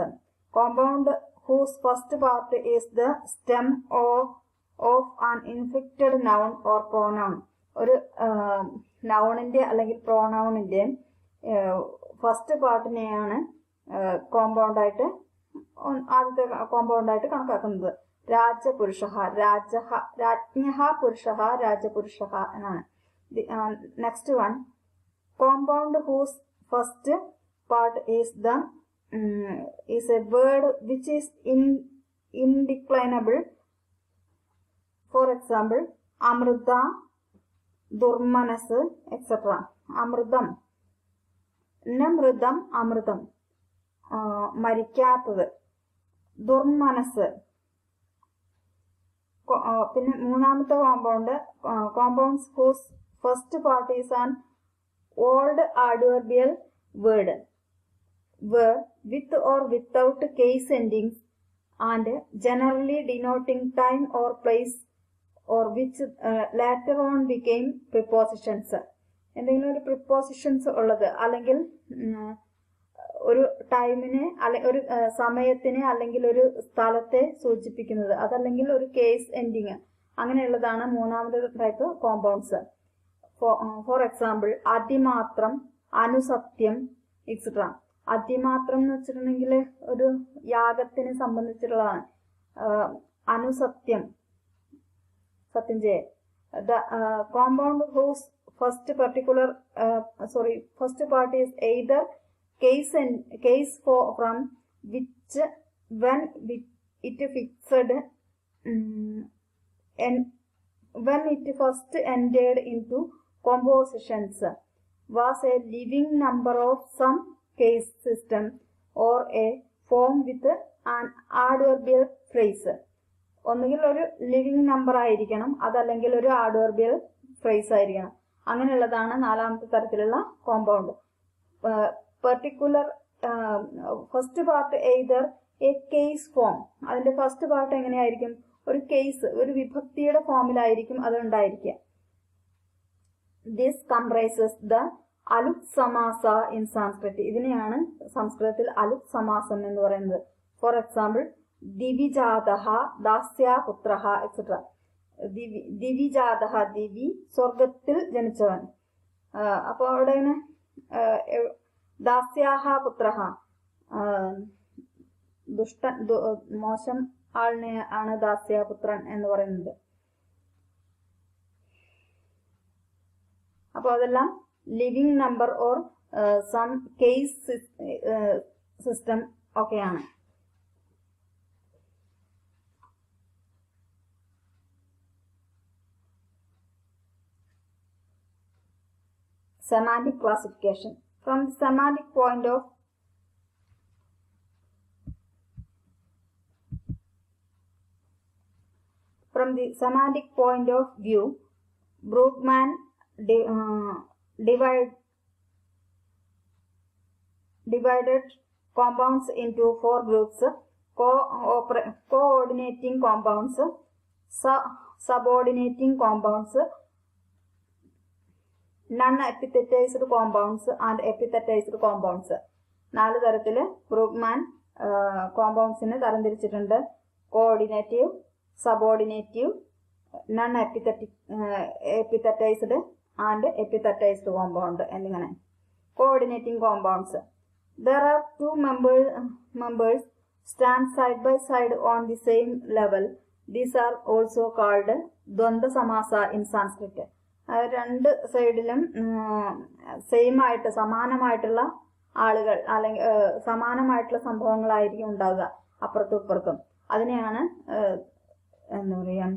Compound whose first part is the stem of an inflected noun or pronoun. ഒരു നൗണിന്റെ അല്ലെങ്കിൽ പ്രോനൗണിന്റെ first പാർട്ടിനെയാണ് കോമ്പൗണ്ടായിട്ട് ആദ്യത്തെ കോമ്പൗണ്ടായിട്ട് കണക്കാക്കുന്നത്. രാജപുരുഷ, രാജ്ഞഃ പുരുഷ, രാജപുരുഷ എന്നാണ്. Next one, compound whose first part is a word which is indeclinable. For example, Amrita, Durmanas, etc. Amritam, Namritam, Amritam, മരിക്കാത്തത്. ദുർമനസ്. പിന്നെ മൂന്നാമത്തെ compounds whose first part is an old adverbial word with or without case endings and generally denoting time or place, or which later on became prepositions. എന്തെങ്കിലും ഒരു prepositions ഉള്ളത്, അല്ലെങ്കിൽ ഒരു ടൈമിനെ ഒരു സമയത്തിനെ അല്ലെങ്കിൽ ഒരു സ്ഥലത്തെ സൂചിപ്പിക്കുന്നത്, അതല്ലെങ്കിൽ ഒരു കേസ് എൻഡിങ്, അങ്ങനെയുള്ളതാണ് മൂന്നാമത്തെ ടൈപ്പ് കോമ്പൗണ്ട്സ്. ഫോർ എക്സാമ്പിൾ, അതിമാത്രം, അനുസത്യം, എക്സെട്ര. അതിമാത്രം എന്ന് വെച്ചിട്ടുണ്ടെങ്കിൽ ഒരു യാഗത്തിനെ സംബന്ധിച്ചിട്ടുള്ളതാണ്. അനുസത്യം, സത്യം ചെയ്യ. The compound whose first part is either case from which when it fixed and when it first entered into compositions was a living number of some case system or a form with an adverbial phrase. ഒന്നുകിൽ ഒരു living number ആയിരിക്കണം, അതല്ലെങ്കിൽ ഒരു ആഡ്വർബിയൽ phrase ആയിരിക്കണം. അങ്ങനെയുള്ളതാണ് നാലാമത്തെ തരത്തിലുള്ള compound. Particular first part either a case form. അതിന്റെ ഫസ്റ്റ് പാർട്ട് എങ്ങനെയായിരിക്കും? ഒരു കേസ്, ഒരു വിഭക്തിയുടെ ഫോമിലായിരിക്കും അത് ഉണ്ടായിരിക്കുക. ദിസ് കംപ്രൈസസ് ദ അലുക് സമാസ ഇൻ സാൻസ്ക്രിറ്റ്. ഇതിനെയാണ് സംസ്കൃതത്തിൽ അലുക് സമാസം എന്ന് പറയുന്നത്. ഫോർ എക്സാമ്പിൾ, ദിവിജാതഃ ദാസ്യാപുത്രഃ എക്സെട്ര. ദിവിജാതഃ, ദിവി സ്വർഗത്തിൽ ജനിച്ചവൻ. അപ്പോൾ അവിടെ ദാസ്യാഹ പുത്രഃ, ദുഷ്ടൻ, മോശം ആളിനെ ആണ് ദാസ്യപുത്രൻ എന്ന് പറയുന്നത്. അപ്പോൾ അതെല്ലാം living number or some case system ഒക്കെയാണ്. Semantic classification. From the semantic point of view, Brugman divided compounds into 4 groups: coordinating compounds, subordinating compounds, non-epithetized compounds and epithetized compounds. 4 തരത്തിൽ ബ്രൂഗ്മാൻ കോമ്പൗണ്ട്സിനെ തരംതിരിച്ചിട്ടുണ്ട്. കോർഡിനേറ്റീവ്, സബോർഡിനേറ്റീവ്, non epithetized and epithetized compound എന്നിങ്ങനെ. Coordinating compounds. There are 2 members stand side by side on the same level. These are also called ദ്വന്ദ്വ സമാസ in Sanskrit. 2 സൈഡിലും same ആയിട്ട് സമാനമായിട്ടുള്ള ആളുകൾ അല്ലെങ്കിൽ സമാനമായിട്ടുള്ള സംഭവങ്ങളായിരിക്കും ഉണ്ടാകുക അപ്പുറത്തും ഇപ്പുറത്തും. അതിനെയാണ് എന്താ പറയാ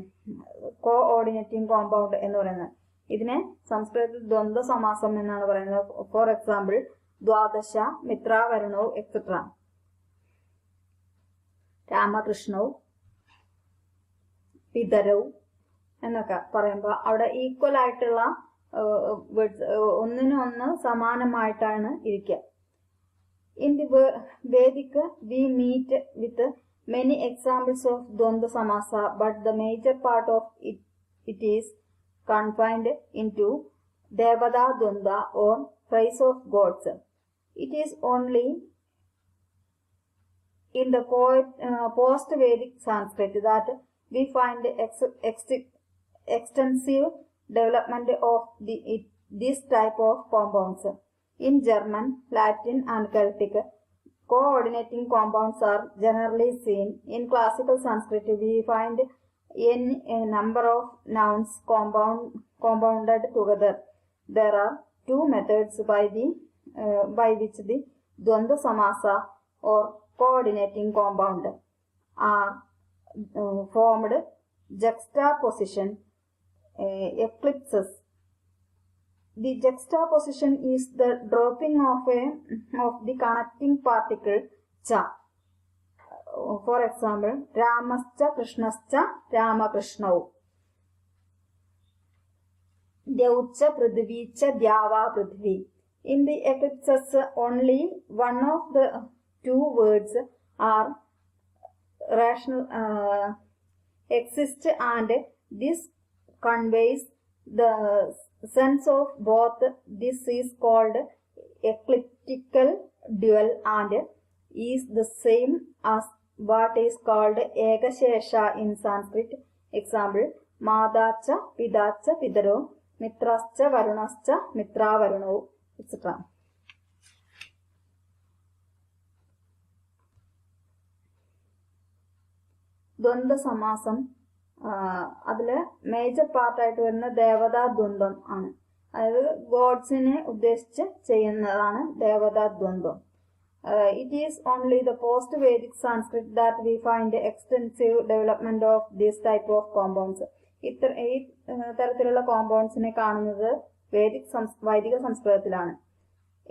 കോഓർഡിനേറ്റിംഗ് കോമ്പൗണ്ട് എന്ന് പറയുന്നത്. ഇതിനെ സംസ്കൃതത്തിൽ ദ്വന്ദ്വ സമാസം എന്നാണ് പറയുന്നത്. ഫോർ എക്സാമ്പിൾ, ദ്വാദശ മിത്രാവരുണവും എക്സെട്ര. രാമകൃഷ്ണവും പിതരവും എന്നൊക്കെ പറയുമ്പോൾ അവിടെ ഈക്വൽ ആയിട്ടുള്ള ഒന്നിനൊന്ന് സമാനമായിട്ടാണ് ഇരിക്കുക. In the Vedic we meet with many examples of Dvandva Samasa, but the major part of it is confined into Devada Dvandva or phrase of gods. It is only in the post-Vedic Sanskrit that we find extensive development of this type of compounds. In German, Latin and Celtic, coordinating compounds are generally seen. In classical Sanskrit, we find a number of nouns compounded together. There are 2 methods by which the Dvandva Samasa or coordinating compound are formed: juxtaposition, eclipses. The juxtaposition is the dropping of the connecting particle cha. For example, Ramascha Krishnascha Ramakrishnou. Dyaucha Prithvicha Dyava Prithvi. In the eclipses, only one of the 2 words are exist, and this conveys the sense of both. This is called ecliptical dual and is the same as what is called ekashesha in Sanskrit. Example, Madacha Pidacha Pidaro, Mitrascha Varunascha Mitravaruno, etc. ദ്വന്ദ്വ സമാസം അതില് major പാർട്ടായിട്ട് വരുന്ന ദേവതാ ദ്വന്ദ്വം ആണ്. അതായത് ഗോഡ്സിനെ ഉദ്ദേശിച്ച് ചെയ്യുന്നതാണ് ദേവതാ ദ്വന്ദ്വം. It is only the post-Vedic Sanskrit that we find extensive development of this type of compounds. ഈ തരത്തിലുള്ള കോമ്പൗണ്ട്സിനെ കാണുന്നത് വൈദിക സംസ്കൃതത്തിലാണ്.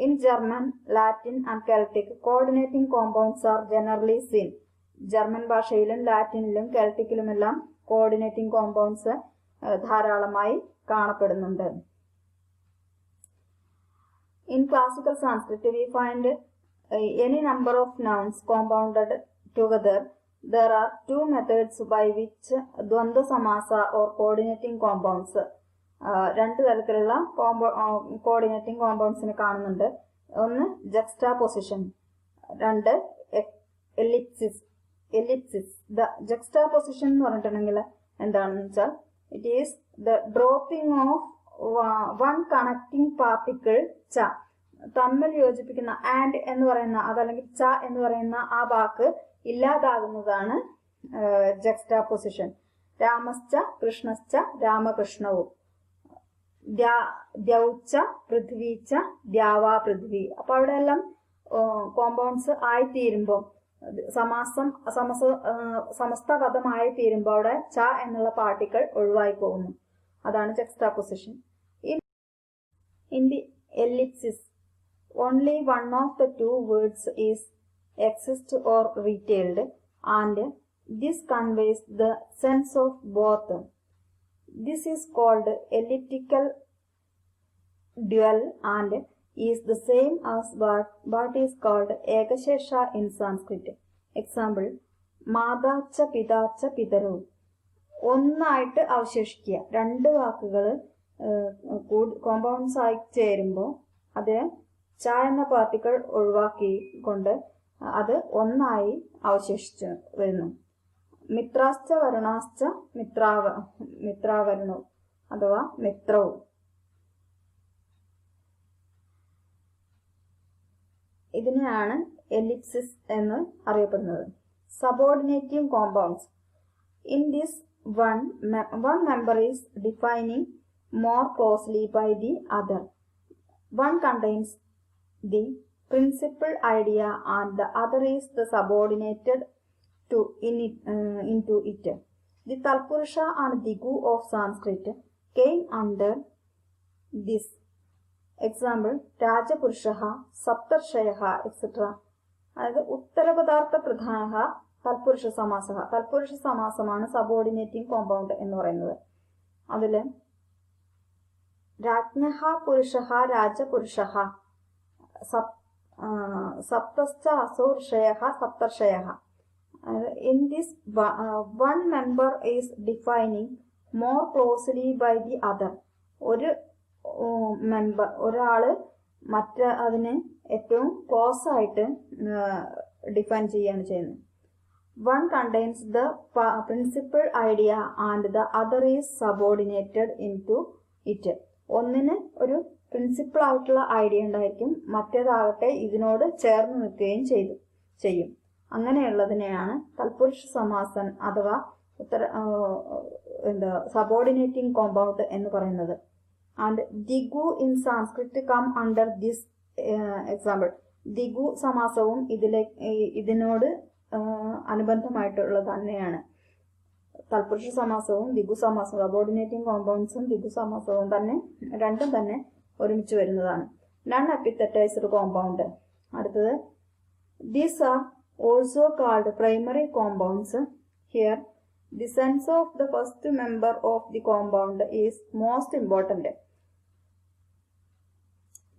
In German, Latin and Celtic, coordinating compounds are generally seen. German ഭാഷയിലും ലാറ്റിനിലും കെൽറ്റിക്കിലുമെല്ലാം കോർഡിനേറ്റിംഗ് കോമ്പൗണ്ട്സ് ധാരാളമായി കാണപ്പെടുന്നുണ്ട്. In classical Sanskrit, we find any number of nouns compounded together. There are two methods by which Dvandva Samasa or coordinating compounds, രണ്ട് തരത്തിലുള്ള coordinating കോമ്പൗണ്ട്സിനെ കാണുന്നുണ്ട്. ഒന്ന് ജക്സ്റ്റാപൊസിഷൻ, രണ്ട് എലിപ്സിസ്. The ജക്സ്റ്റാപൊസിഷൻ എന്ന് പറഞ്ഞിട്ടുണ്ടെങ്കിൽ എന്താണെന്ന് വെച്ചാൽ it is the dropping of one connecting particle ച, തമ്മിൽ യോജിപ്പിക്കുന്ന ആൻഡ് എന്ന് പറയുന്ന അതല്ലെങ്കിൽ ച എന്ന് പറയുന്ന ആ വാക്ക് ഇല്ലാതാകുന്നതാണ് ജക്സ്റ്റാപൊസിഷൻ. രാമശ്ച കൃഷ്ണശ്ച രാമകൃഷ്ണവും, ദ്യൗച്ച പൃഥ്വീച്ച ദ്യാവാ പൃഥ്വി. അപ്പൊ അവിടെ എല്ലാം കോമ്പൗണ്ട്സ് ആയിത്തീരുമ്പോൾ സമസ്ത പദമായി തീരുമ്പോൾ അവിടെ ച എന്നുള്ള പാർട്ടിക്കിൾ ഒഴിവായി പോകുന്നു. അതാണ് ജക്സ്റ്റാപൊസിഷൻ. In the ellipsis, only one of the two words is exist or retailed, and this conveys the sense of both. This is called elliptical dual and is the same as what is called ekashesha in Sanskrit. Example, മാതാച്ച പിതാച്ച പിതരോ. ഒന്നായിട്ട് അവശേഷിക്കുക. രണ്ട് വാക്കുകൾ compounds ആയി ചേരുമ്പോൾ അത് ച എന്ന particle ഒഴിവാക്കിക്കൊണ്ട് അത് ഒന്നായി അവശേഷിച്ചു വരുന്നു. മിത്രാശ്ച വരുണാശ്ച മിത്രാവരുണോ അഥവാ മിത്രവും. ഇതിനെയാണ് എലിപ്സിസ് എന്ന് അറിയപ്പെടുന്നത്. Subordinative compounds. In this one member is defining more closely by the other. One contains the principal idea and the other is the subordinated into it. The Talpurusha and Digu of Sanskrit came under this. Example, Rajapurushaha, Saptarshayaha, etc. അതായത് ഉത്തരപദാർത്ഥ പ്രധാന തൽപുരുഷ സമാസ. തൽപുരുഷ സമാസമാണ് subordinating compound എന്ന് പറയുന്നത്. അതില് രാജ്ഞഃ പുരുഷഃ രാജപുരുഷഃ, സപ്തശ്ച അസോ ഋഷയഃ സപ്തർഷയഃ. In this one member is defining more closely by the other. ഒരു member ഒരാള് അതിനെ ഏറ്റവും close ആയിട്ട് ഡിഫൈൻ ചെയ്യാണ് ചെയ്യുന്നത്. One contains the principal idea and the other is subordinated into it. ഒന്നിന് ഒരു പ്രിൻസിപ്പൽ ആയിട്ടുള്ള ഐഡിയ ഉണ്ടായിരിക്കും, മറ്റേതാകട്ടെ ഇതിനോട് ചേർന്ന് നിൽക്കുകയും ചെയ്യും. അങ്ങനെയുള്ളതിനെയാണ് തൽപുരുഷ സമാസൻ അഥവാ സബോർഡിനേറ്റിംഗ് കോമ്പൗണ്ട് എന്ന് പറയുന്നത്. ആൻഡ് ദിഗു in Sanskrit come under this example. ദിഗു സമാസവും ഇതിനോട് അനുബന്ധമായിട്ടുള്ളത് തന്നെയാണ്. തൽപുരുഷ സമാസവും ദിഗു സമാസവും സബോർഡിനേറ്റിംഗ് കോമ്പൗണ്ട്സും ദിഗു സമാസവും രണ്ടും തന്നെ ഒരുമിച്ച് വരുന്നതാണ്. Non epithetized compound. അടുത്തത് these are also called primary compounds. Here the sense of the first member of the compound is most important.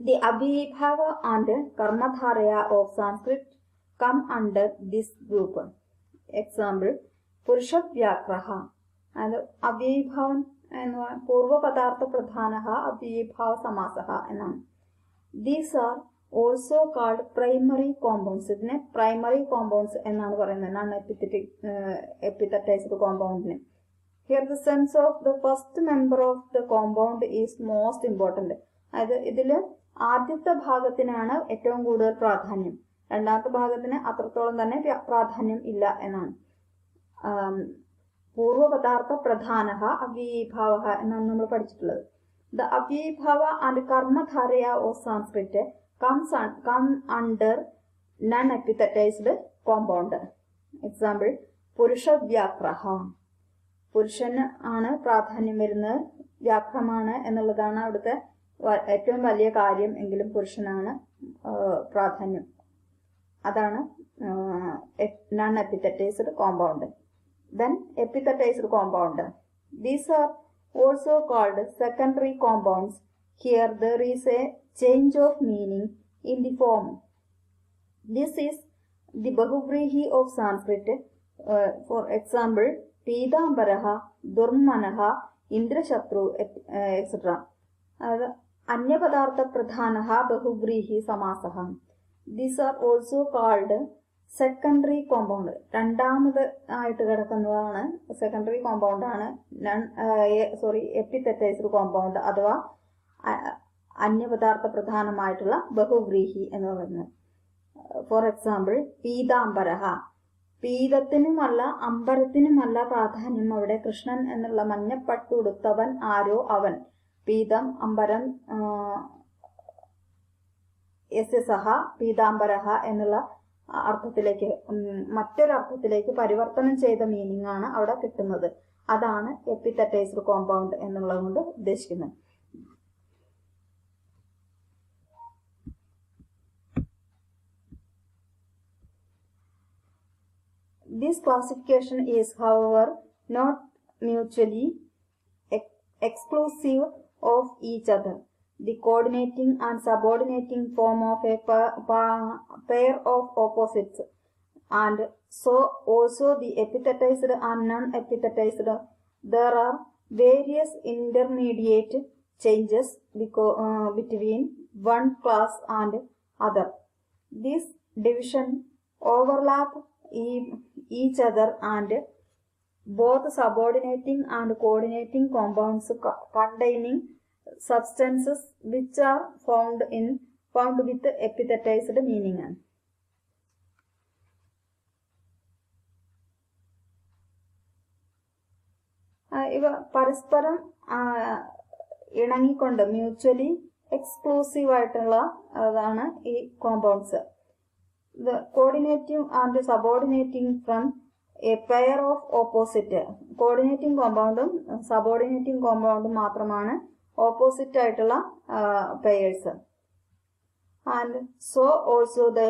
The അവിഭാവ ആൻഡ് കർമ്മധാരയ of Sanskrit come under this group. Example, പുരുഷവ്യാഘ്രഃ. അത് അവ്യയീഭാവം എന്ന് പൂർവപദാർത്ഥ പ്രധാനഃ അവ്യയീഭാവ സമാസഃ എന്നാണ്. These are also called primary compounds. ഇതിനെ primary compounds എന്നാണ് പറയുന്നത്. Non എപ്പിത്തറ്റൈസ്ഡ് കോമ്പൗണ്ടിന്. Here the sense of the first member of the compound is most important. അതായത് ഇതില് ആദ്യത്തെ ഭാഗത്തിനാണ് ഏറ്റവും കൂടുതൽ പ്രാധാന്യം, രണ്ടാമത്തെ ഭാഗത്തിന് അത്രത്തോളം തന്നെ പ്രാധാന്യം ഇല്ല എന്നാണ്. പൂർവപദാർത്ഥ പ്രധാനഃ അവ്യയീഭാവഃ എന്നാണ് നമ്മൾ പഠിച്ചിട്ടുള്ളത്. ദ അവ്യയീഭാവ ആൻഡ് കർമ്മധാരയ of Sanskrit come under non epithetized compound. Example, പുരുഷവ്യാഘ്രഃ. പുരുഷന് ആണ് പ്രാധാന്യം വരുന്നത്, വ്യാഘ്രമാണ് എന്നുള്ളതാണ് അവിടുത്തെ ഏറ്റവും വലിയ കാര്യം എങ്കിലും പുരുഷനാണ് പ്രാധാന്യം. അതാണ് non epithetized compound. Then epithetized compound. These are also called secondary compounds. Here there is a change of meaning in the form. This is the Bahuvrihi of Sanskrit. For example, Pidambaraha, Durmanaha, Indrashatru, etc. Anyapadartha Pradhanaha Bahuvrihi Samasaha. These are also called secondary compound. രണ്ടാമത് ആയിട്ട് കിടക്കുന്നതാണ് secondary compound ആണ് എപ്പിത്തറ്റൈസ്ഡ് compound അഥവാ അന്യപദാർത്ഥ പ്രധാനമായിട്ടുള്ള ബഹുവ്രീഹി എന്ന് പറയുന്നത്. For example, പീതാംബരഹ. പീതത്തിനുമല്ല അമ്പരത്തിനുമല്ല പ്രാധാന്യം അവിടെ. കൃഷ്ണൻ എന്നുള്ള മഞ്ഞപ്പട്ടുടുത്തവൻ ആരോ അവൻ. പീതം, അമ്പരം, യസ്യ സഹ പീതാംബരഹ എന്നുള്ള അർത്ഥത്തിലേക്ക് മറ്റൊരർത്ഥത്തിലേക്ക് പരിവർത്തനം ചെയ്ത മീനിങ് ആണ് അവിടെ കിട്ടുന്നത്. അതാണ് എപ്പിത്തറ്റൈസ്ഡ് കോമ്പൗണ്ട് എന്നുള്ളത് കൊണ്ട് ഉദ്ദേശിക്കുന്നത്. This classification is, however, not mutually exclusive of each other. The coordinating and subordinating form of a pair of opposites, and so also the epithetized and non-epithetized. There are various intermediate changes between one class and other. This division overlap each other, and both subordinating and coordinating compounds containing substances which are found with epithetized meaning. ഇവ പരസ്പരം ഇണങ്ങിക്കൊണ്ട് mutually exclusive ആയിട്ടുള്ള അതാണ് ഈ compounds. The coordinating and subordinating from a pair of opposite. Coordinating compoundum subordinating compoundum മാത്രമാണ് opposite ആയിട്ടുള്ള pairs. And so also the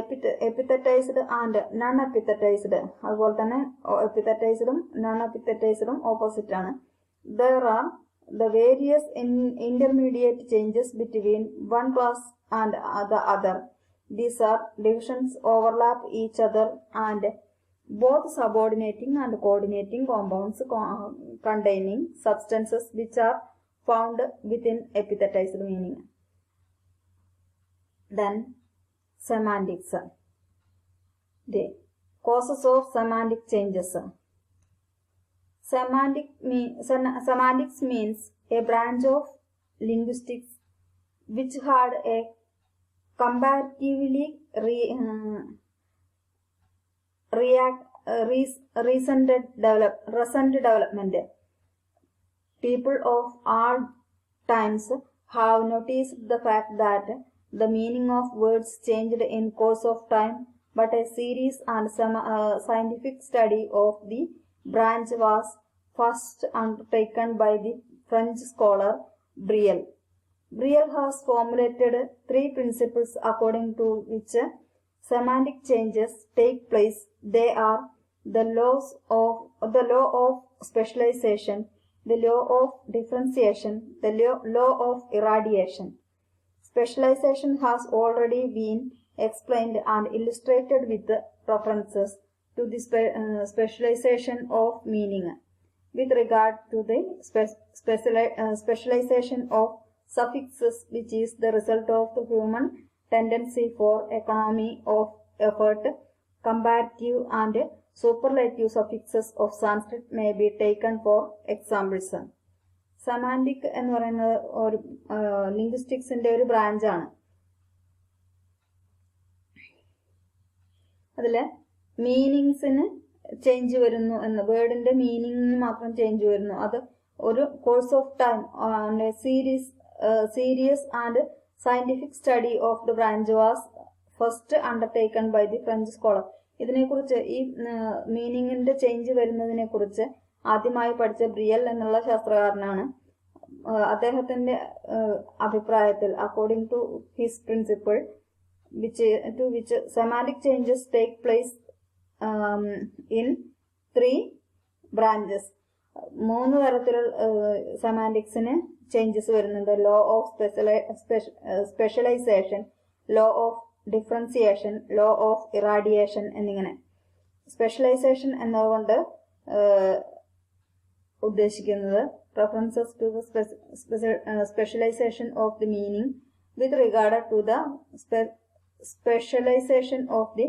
epithetized and non-epithetized. അതുപോലെ തന്നെ epithetizedും non-epithetizedും opposite ആണ്. There are the various intermediate changes between one class and the other. These are divisions overlap each other, and both subordinating and coordinating compounds containing substances which are found within epithetized meaning. Then semantics. The causes of semantic changes. Semantics means a branch of linguistics which had a comparatively recent development. People of all times have noticed the fact that the meaning of words changed in course of time, but a serious and scientific study of the branch was first undertaken by the French scholar Briel. Briel has formulated 3 principles according to which semantic changes take place. They are the law of specialization, the law of differentiation, the law of irradiation. Specialization has already been explained and illustrated with references to the specialization of meaning. With regard to the specialization of suffixes, which is the result of the human tendency for economy of effort, comparative and superlative suffixes of Sanskrit may be taken for examples. Semantic എന്ന് പറയുന്നത് ഒരു ലിംഗ്വിസ്റ്റിക്സിന്റെ ഒരു ബ്രാഞ്ചാണ്. അതില് മീനിങ്സിന് change വരുന്നു എന്ന്, വേർഡിന്റെ മീനിങ്ങിന് മാത്രം change വരുന്നു. അത് ഒരു course of time serious and scientific study of the branch was first undertaken by the French scholar. ഇതിനെക്കുറിച്ച് ഈ മീനിങ്ങിന്റെ ചേഞ്ച് വരുന്നതിനെ കുറിച്ച് ആദ്യമായി പഠിച്ച ബ്രിയൽ എന്നുള്ള ശാസ്ത്രകാരനാണ്. അദ്ദേഹത്തിന്റെ അഭിപ്രായത്തിൽ, according to his principle, which semantic changes take place in 3 branches. 3 തരത്തിലുള്ള സെമാൻറ്റിക്സിന് ചേഞ്ചസ് വരുന്നുണ്ട്. Law of specialization, law of differentiation, law of irradiation എന്നിങ്ങനെ. സ്പെഷ്യലൈസേഷൻ എന്നതുകൊണ്ട് ഉദ്ദേശിക്കുന്നത് references to the specialization of the meaning with regard to the specialization of the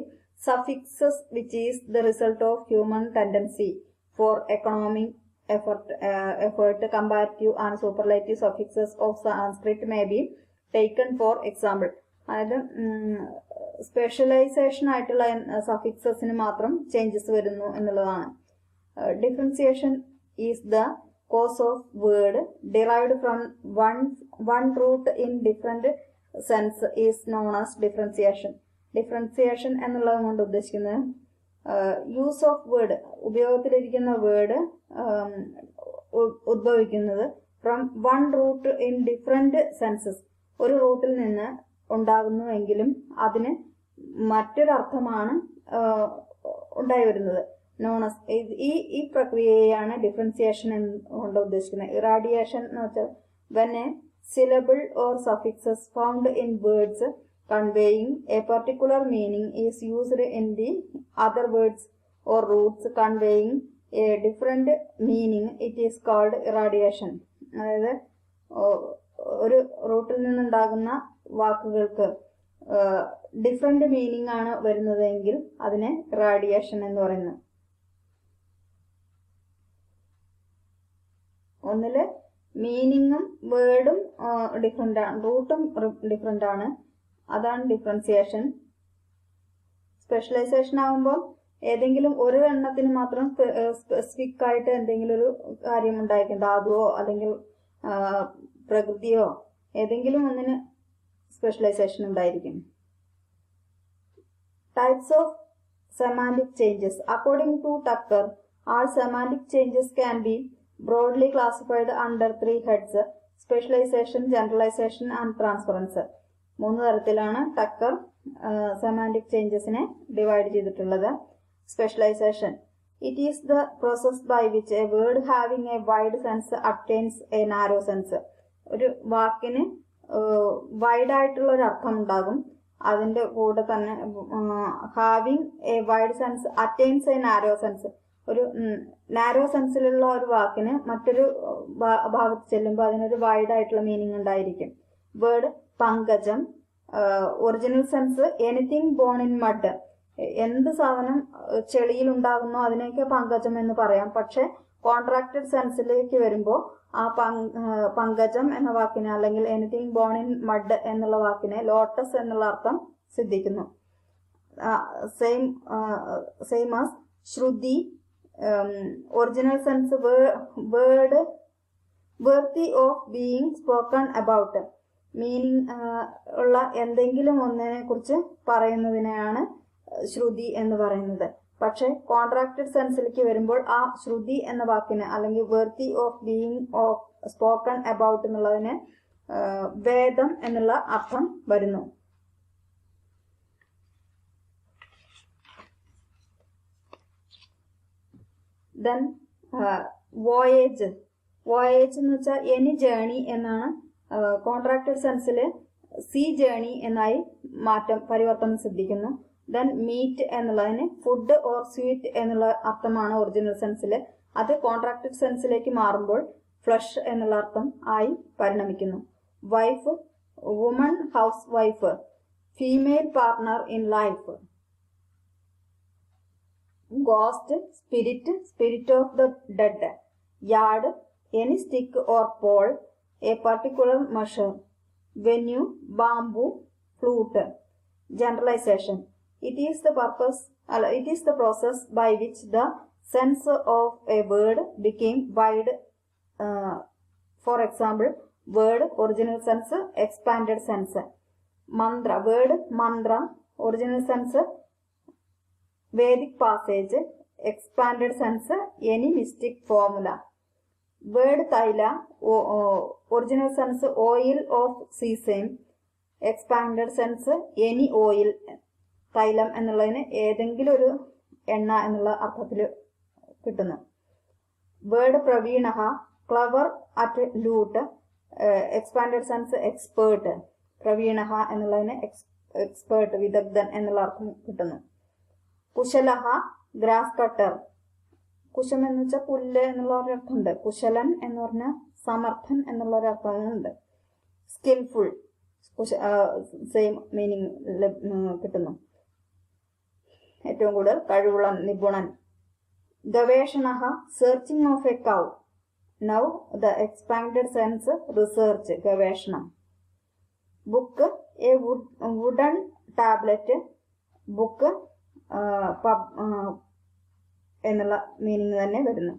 suffixes, which is the result of human tendency for economic effort. Comparative and superlative suffixes of Sanskrit may be taken for example. അതായത് specialisation ആയിട്ടുള്ള സഫിക്സസിന് മാത്രം changes വരുന്നു എന്നുള്ളതാണ്. Differentiation is the cause of word derived from one root in different sense is known as differentiation. Differentiation എന്നുള്ളത് കൊണ്ട് ഉദ്ദേശിക്കുന്നത് use of word, ഉപയോഗത്തിലിരിക്കുന്ന word ഉദ്ഭവിക്കുന്നത് from one root in different senses, ഒരു റൂട്ടിൽ നിന്ന് ഉണ്ടാകുന്നുവെങ്കിലും അതിന് മറ്റൊരർത്ഥമാണ് ഉണ്ടായി വരുന്നത്. നോണസ് ഈ പ്രക്രിയയാണ് ഡിഫറൻസിയേഷൻ കൊണ്ട് ഉദ്ദേശിക്കുന്നത്. ഇറാഡിയേഷൻ എന്ന് വെച്ചാൽ when a syllable or suffixes found in words conveying a particular meaning is used in the other words or roots conveying a different meaning, it is called irradiation. അതായത് ഒരു റൂട്ടിൽ നിന്നുണ്ടാകുന്ന വാക്കുകൾക്ക് ഡിഫറെന്റ് മീനിങ് ആണ് വരുന്നതെങ്കിൽ അതിനെ ഇറാഡിയേഷൻ എന്ന് പറയുന്നു. ഒന്നില് മീനിങ്ങും വേർഡും ഡിഫറെന്റ് ആണ്, റൂട്ടും ഡിഫറെന്റ് ആണ്, അതാണ് ഡിഫറൻസിയേഷൻ. സ്പെഷ്യലൈസേഷൻ ആകുമ്പോൾ ഏതെങ്കിലും ഒരു എണ്ണത്തിന് മാത്രം സ്പെസിഫിക് ആയിട്ട് എന്തെങ്കിലും ഒരു കാര്യം ഉണ്ടായിരിക്കും, ധാതുവോ അല്ലെങ്കിൽ പ്രകൃതിയോ ഏതെങ്കിലും ഒന്നിന് സ്പെഷ്യലൈസേഷൻ ഉണ്ടായിരിക്കും. Types of semantic changes. According to Tucker, all semantic changes can be broadly classified under 3 heads: specialization, generalization and transference. 3 തരത്തിലാണ് ടക്കർ സെമാൻറ്റിക് ചേഞ്ചസിനെ ഡിവൈഡ് ചെയ്തിട്ടുള്ളത്. Specialisation: it is the process by which a word having a wide sense attains a narrow sense. ഒരു വാക്കിന് wide ആയിട്ടുള്ള ഒരു അർത്ഥം ഉണ്ടാകും, അതിന്റെ കൂടെ തന്നെ having a wide sense attains a narrow sense. ഒരു നാരോ സെൻസിലുള്ള ഒരു വാക്കിന് മറ്റൊരു ഭാഗത്ത് ചെല്ലുമ്പോൾ അതിനൊരു വൈഡ് ആയിട്ടുള്ള മീനിങ് ഉണ്ടായിരിക്കും. Word Pankajam, original sense anything born in mud, എന്ത് സാധനം ചെളിയിൽ ഉണ്ടാകുന്നോ അതിനൊക്കെ പങ്കജം എന്ന് പറയാം. പക്ഷെ കോൺട്രാക്റ്റഡ് സെൻസിലേക്ക് വരുമ്പോൾ ആ പങ്കജം എന്ന വാക്കിന് അല്ലെങ്കിൽ എനിത്തിങ് ബോൺ ഇൻ മഡ് എന്നുള്ള വാക്കിന് ലോട്ടസ് എന്നുള്ള അർത്ഥം സിദ്ധിക്കുന്നു. സെയിം ആസ് ശ്രുതി, original sense word worthy of being spoken about, meaning ഉള്ള എന്തെങ്കിലും ഒന്നിനെ കുറിച്ച് പറയുന്നതിനെയാണ് ശ്രുതി എന്ന് പറയുന്നത്. പക്ഷെ കോൺട്രാക്റ്റഡ് സെൻസിലേക്ക് വരുമ്പോൾ ആ ശ്രുതി എന്ന വാക്കിന് അല്ലെങ്കിൽ വർത്തി of being of spoken about എന്നുള്ളതിന് വേദം എന്നുള്ള അർത്ഥം വരുന്നു. Then voyage. വോയേജ് എന്ന് വെച്ചാൽ എനി ജേണി എന്നാണ്. കോൺട്രാക്റ്റഡ് സെൻസിൽ സീ ജേണി എന്നായി പരിവർത്തനം സിദ്ധിക്കുന്നു. ദെൻ മീറ്റ് എന്നുള്ളതിന് ഫുഡ് ഓർ സ്വീറ്റ് എന്നുള്ള അർത്ഥമാണ് ഒറിജിനൽ സെൻസിൽ. അത് കോൺട്രാക്റ്റഡ് സെൻസിലേക്ക് മാറുമ്പോൾ ഫ്ലഷ് എന്നുള്ള അർത്ഥം ആയി പരിണമിക്കുന്നു. Wife, woman, housewife, female partner in life. Ghost, spirit, spirit of the dead. Yard, any stick or pole, a particular measure. വെന്യൂ, bamboo, flute. Generalization. It is the process by which the sense of a word became wide. For example, word original sense, expanded sense. Mantra. Word mantra, original sense Vedic passage, expanded sense any mystic formula. Word thaila, original sense oil of sesame, expanded sense any oil, തൈലം എന്നുള്ളതിന് ഏതെങ്കിലും ഒരു എണ്ണ എന്നുള്ള അർത്ഥത്തിൽ കിട്ടുന്നു. Word പ്രവീണഹ, clever at lute, expanded sense expert. പ്രവീണഹ എന്നുള്ളതിന് എക്സ്പേർട്ട്, വിദഗ്ധൻ എന്നുള്ള അർത്ഥം കിട്ടുന്നു. കുശലഹ, ഗ്രാസ് കട്ടർ. കുശം എന്ന് വെച്ചാൽ പുല്ല് എന്നുള്ള ഒരർത്ഥമുണ്ട്. കുശലൻ എന്ന് പറഞ്ഞാൽ സമർത്ഥൻ എന്നുള്ള ഒരർത്ഥമുണ്ട്. സ്കിൽഫുൾ, സെയിം മീനിങ് കിട്ടുന്നു. ഏറ്റവും കൂടുതൽ കഴിവുള്ള, നിപുണൻ. ഗവേഷണഹ, searching of a cow. Now the expanded sense research, ഗവേഷണം. Book, a wooden tablet. Book എന്നുള്ള മീനിങ് തന്നെ വരുന്നു.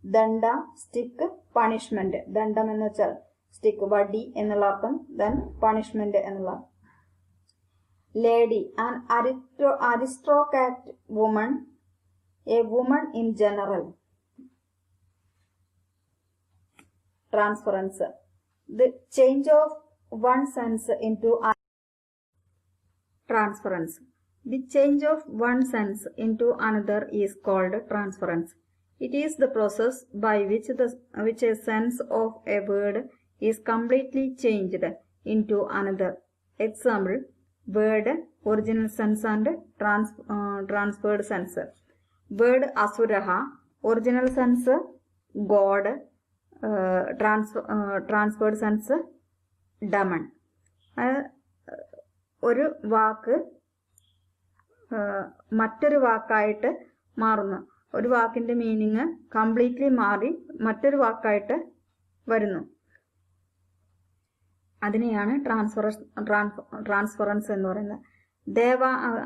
ദണ്ഡ, സ്റ്റിക്ക്, പണിഷ്മെന്റ്. ദണ്ഡം എന്ന് വെച്ചാൽ സ്റ്റിക്ക്, വടി എന്നുള്ള അർത്ഥം. ദെൻ പണിഷ്മെന്റ് എന്നുള്ള. Lady, an aristocrat woman, A woman in general. Transference, the change of one sense into transference. The change of one sense into another is called transference. It is the process by which a sense of a word is completely changed into another. Example, word original sense and transferred sense. Word asuraha, original sense God, transferred sense demon. ഒരു വാക്ക് മറ്റൊരു വാക്കായിട്ട് മാറുന്നു. ഒരു വാക്കിന്റെ meaning completely മാറി മറ്റൊരു വാക്കായിട്ട് വരുന്നു. അതിനെയാണ് transference എന്ന് പറയുന്നത്.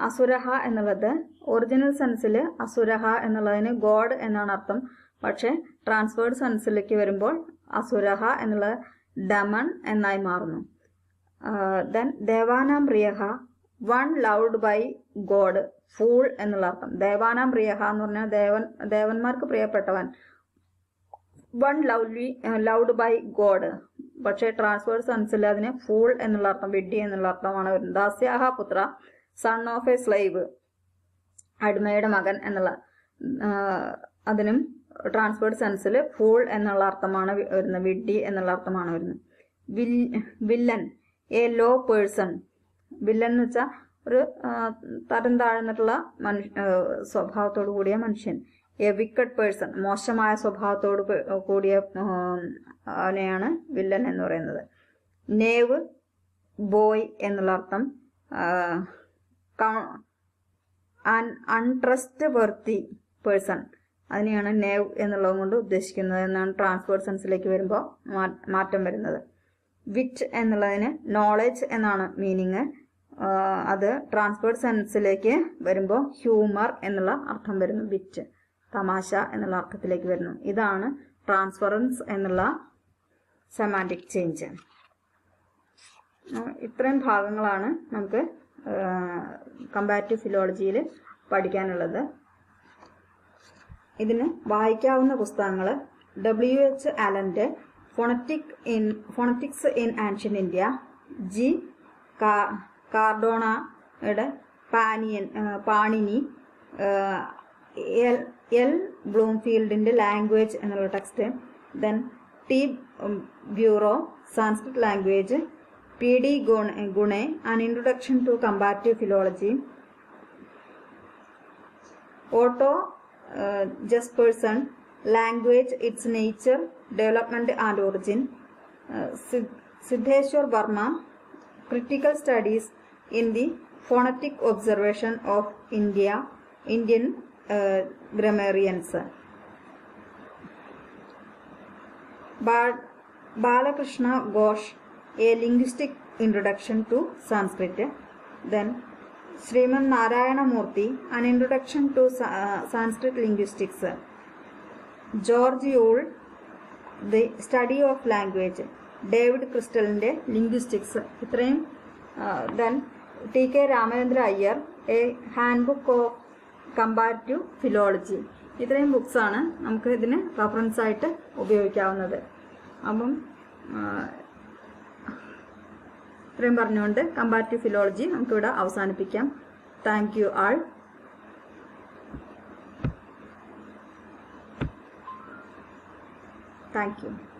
അസുരഹ എന്നുള്ളത് ഒറിജിനൽ സെൻസിൽ അസുരഹ എന്നുള്ളതിന് ഗോഡ് എന്നാണ് അർത്ഥം. പക്ഷെ ട്രാൻസ്ഫേർഡ് സെൻസിലേക്ക് വരുമ്പോൾ അസുരഹ എന്നുള്ളത് ഡമൺ എന്നായി മാറുന്നു. ദെൻ ദേവാനാം പ്രിയഹ, one loved by God, fool എന്നുള്ള അർത്ഥം. ദേവാനാം പ്രിയഹ എന്ന് പറഞ്ഞാൽ ദേവന്മാർക്ക് പ്രിയപ്പെട്ടവൻ. One loved by God. പക്ഷേ ട്രാൻസ്ഫേർഡ് സെൻസിൽ അതിന് ഫൂൾ എന്നുള്ള അർത്ഥം, വിഡ്ഢി എന്നുള്ള അർത്ഥമാണ് വരുന്നത്. ദാസ്യാഹ പുത്ര, സൺ ഓഫ് എ സ്ലൈവ്, അടിമയുടെ മകൻ എന്നുള്ള അതിനും ട്രാൻസ്ഫേർഡ് സെൻസിൽ ഫൂൾ എന്നുള്ള അർത്ഥമാണ് വരുന്നത്, വിഡ്ഢി എന്നുള്ള അർത്ഥമാണ് വരുന്നത്. Villain, a low person. Villain എന്ന് വെച്ചാൽ ഒരു തരം താഴ്ന്നിട്ടുള്ള സ്വഭാവത്തോടു കൂടിയ മനുഷ്യൻ. എ വിക്കഡ് പേഴ്സൺ, മോശമായ സ്വഭാവത്തോട് കൂടിയ അവനെയാണ് വില്ലൻ എന്ന് പറയുന്നത്. നേവ്, ബോയ് എന്നുള്ള അർത്ഥം. ആൻ അൺട്രസ്റ്റ് വർത്തി പേഴ്സൺ, അതിനെയാണ് നേവ് എന്നുള്ളത് കൊണ്ട് ഉദ്ദേശിക്കുന്നത് എന്നാണ് ട്രാൻസ്ഫേർഡ് സെൻസിലേക്ക് വരുമ്പോൾ മാറ്റം വരുന്നത്. വിറ്റ് എന്നുള്ളതിന് നോളജ് എന്നാണ് മീനിങ്. അത് ട്രാൻസ്ഫേർഡ് സെൻസിലേക്ക് വരുമ്പോൾ ഹ്യൂമർ എന്നുള്ള അർത്ഥം വരുന്നു. വിറ്റ്, തമാശ എന്നുള്ള അർത്ഥത്തിലേക്ക് വരുന്നു. ഇതാണ് ട്രാൻസ്ഫറൻസ് എന്നുള്ള സെമാൻറ്റിക് ചേഞ്ച്. ഇത്രയും ഭാഗങ്ങളാണ് നമുക്ക് കമ്പാരിറ്റീവ് ഫിലോളജിയിൽ പഠിക്കാനുള്ളത്. ഇതിന് വായിക്കാവുന്ന പുസ്തകങ്ങൾ W.H. ആലന്റെ phonetics in ancient India, G കാർഡോണയുടെ പാണിനി, എൽ ബ്ലൂംഫീൽഡിന്റെ ലാംഗ്വേജ് എന്നുള്ള text, then T Burrow Sanskrit language, PD Gune an introduction to comparative philology, Otto Jesperson, language, its nature, development and origin, Siddheshwar Verma, critical studies in the phonetic observation of Indian grammarians. Balakrishna Ghosh, a linguistic introduction to Sanskrit. Then Sriman Narayana Murthy, an introduction to Sanskrit linguistics. George Yule, the study of language. David Crystalന്റെ linguistics. ഇത്രയും. Then T.K. Ramanandra Iyer, a handbook of comparative philology. ഇത്രയും ബുക്സാണ് നമുക്ക് ഇതിന് reference ആയിട്ട് ഉപയോഗിക്കാവുന്നത്. അപ്പം ഇത്രയും പറഞ്ഞുകൊണ്ട് comparative philology നമുക്കിവിടെ അവസാനിപ്പിക്കാം. Thank you all. Thank you.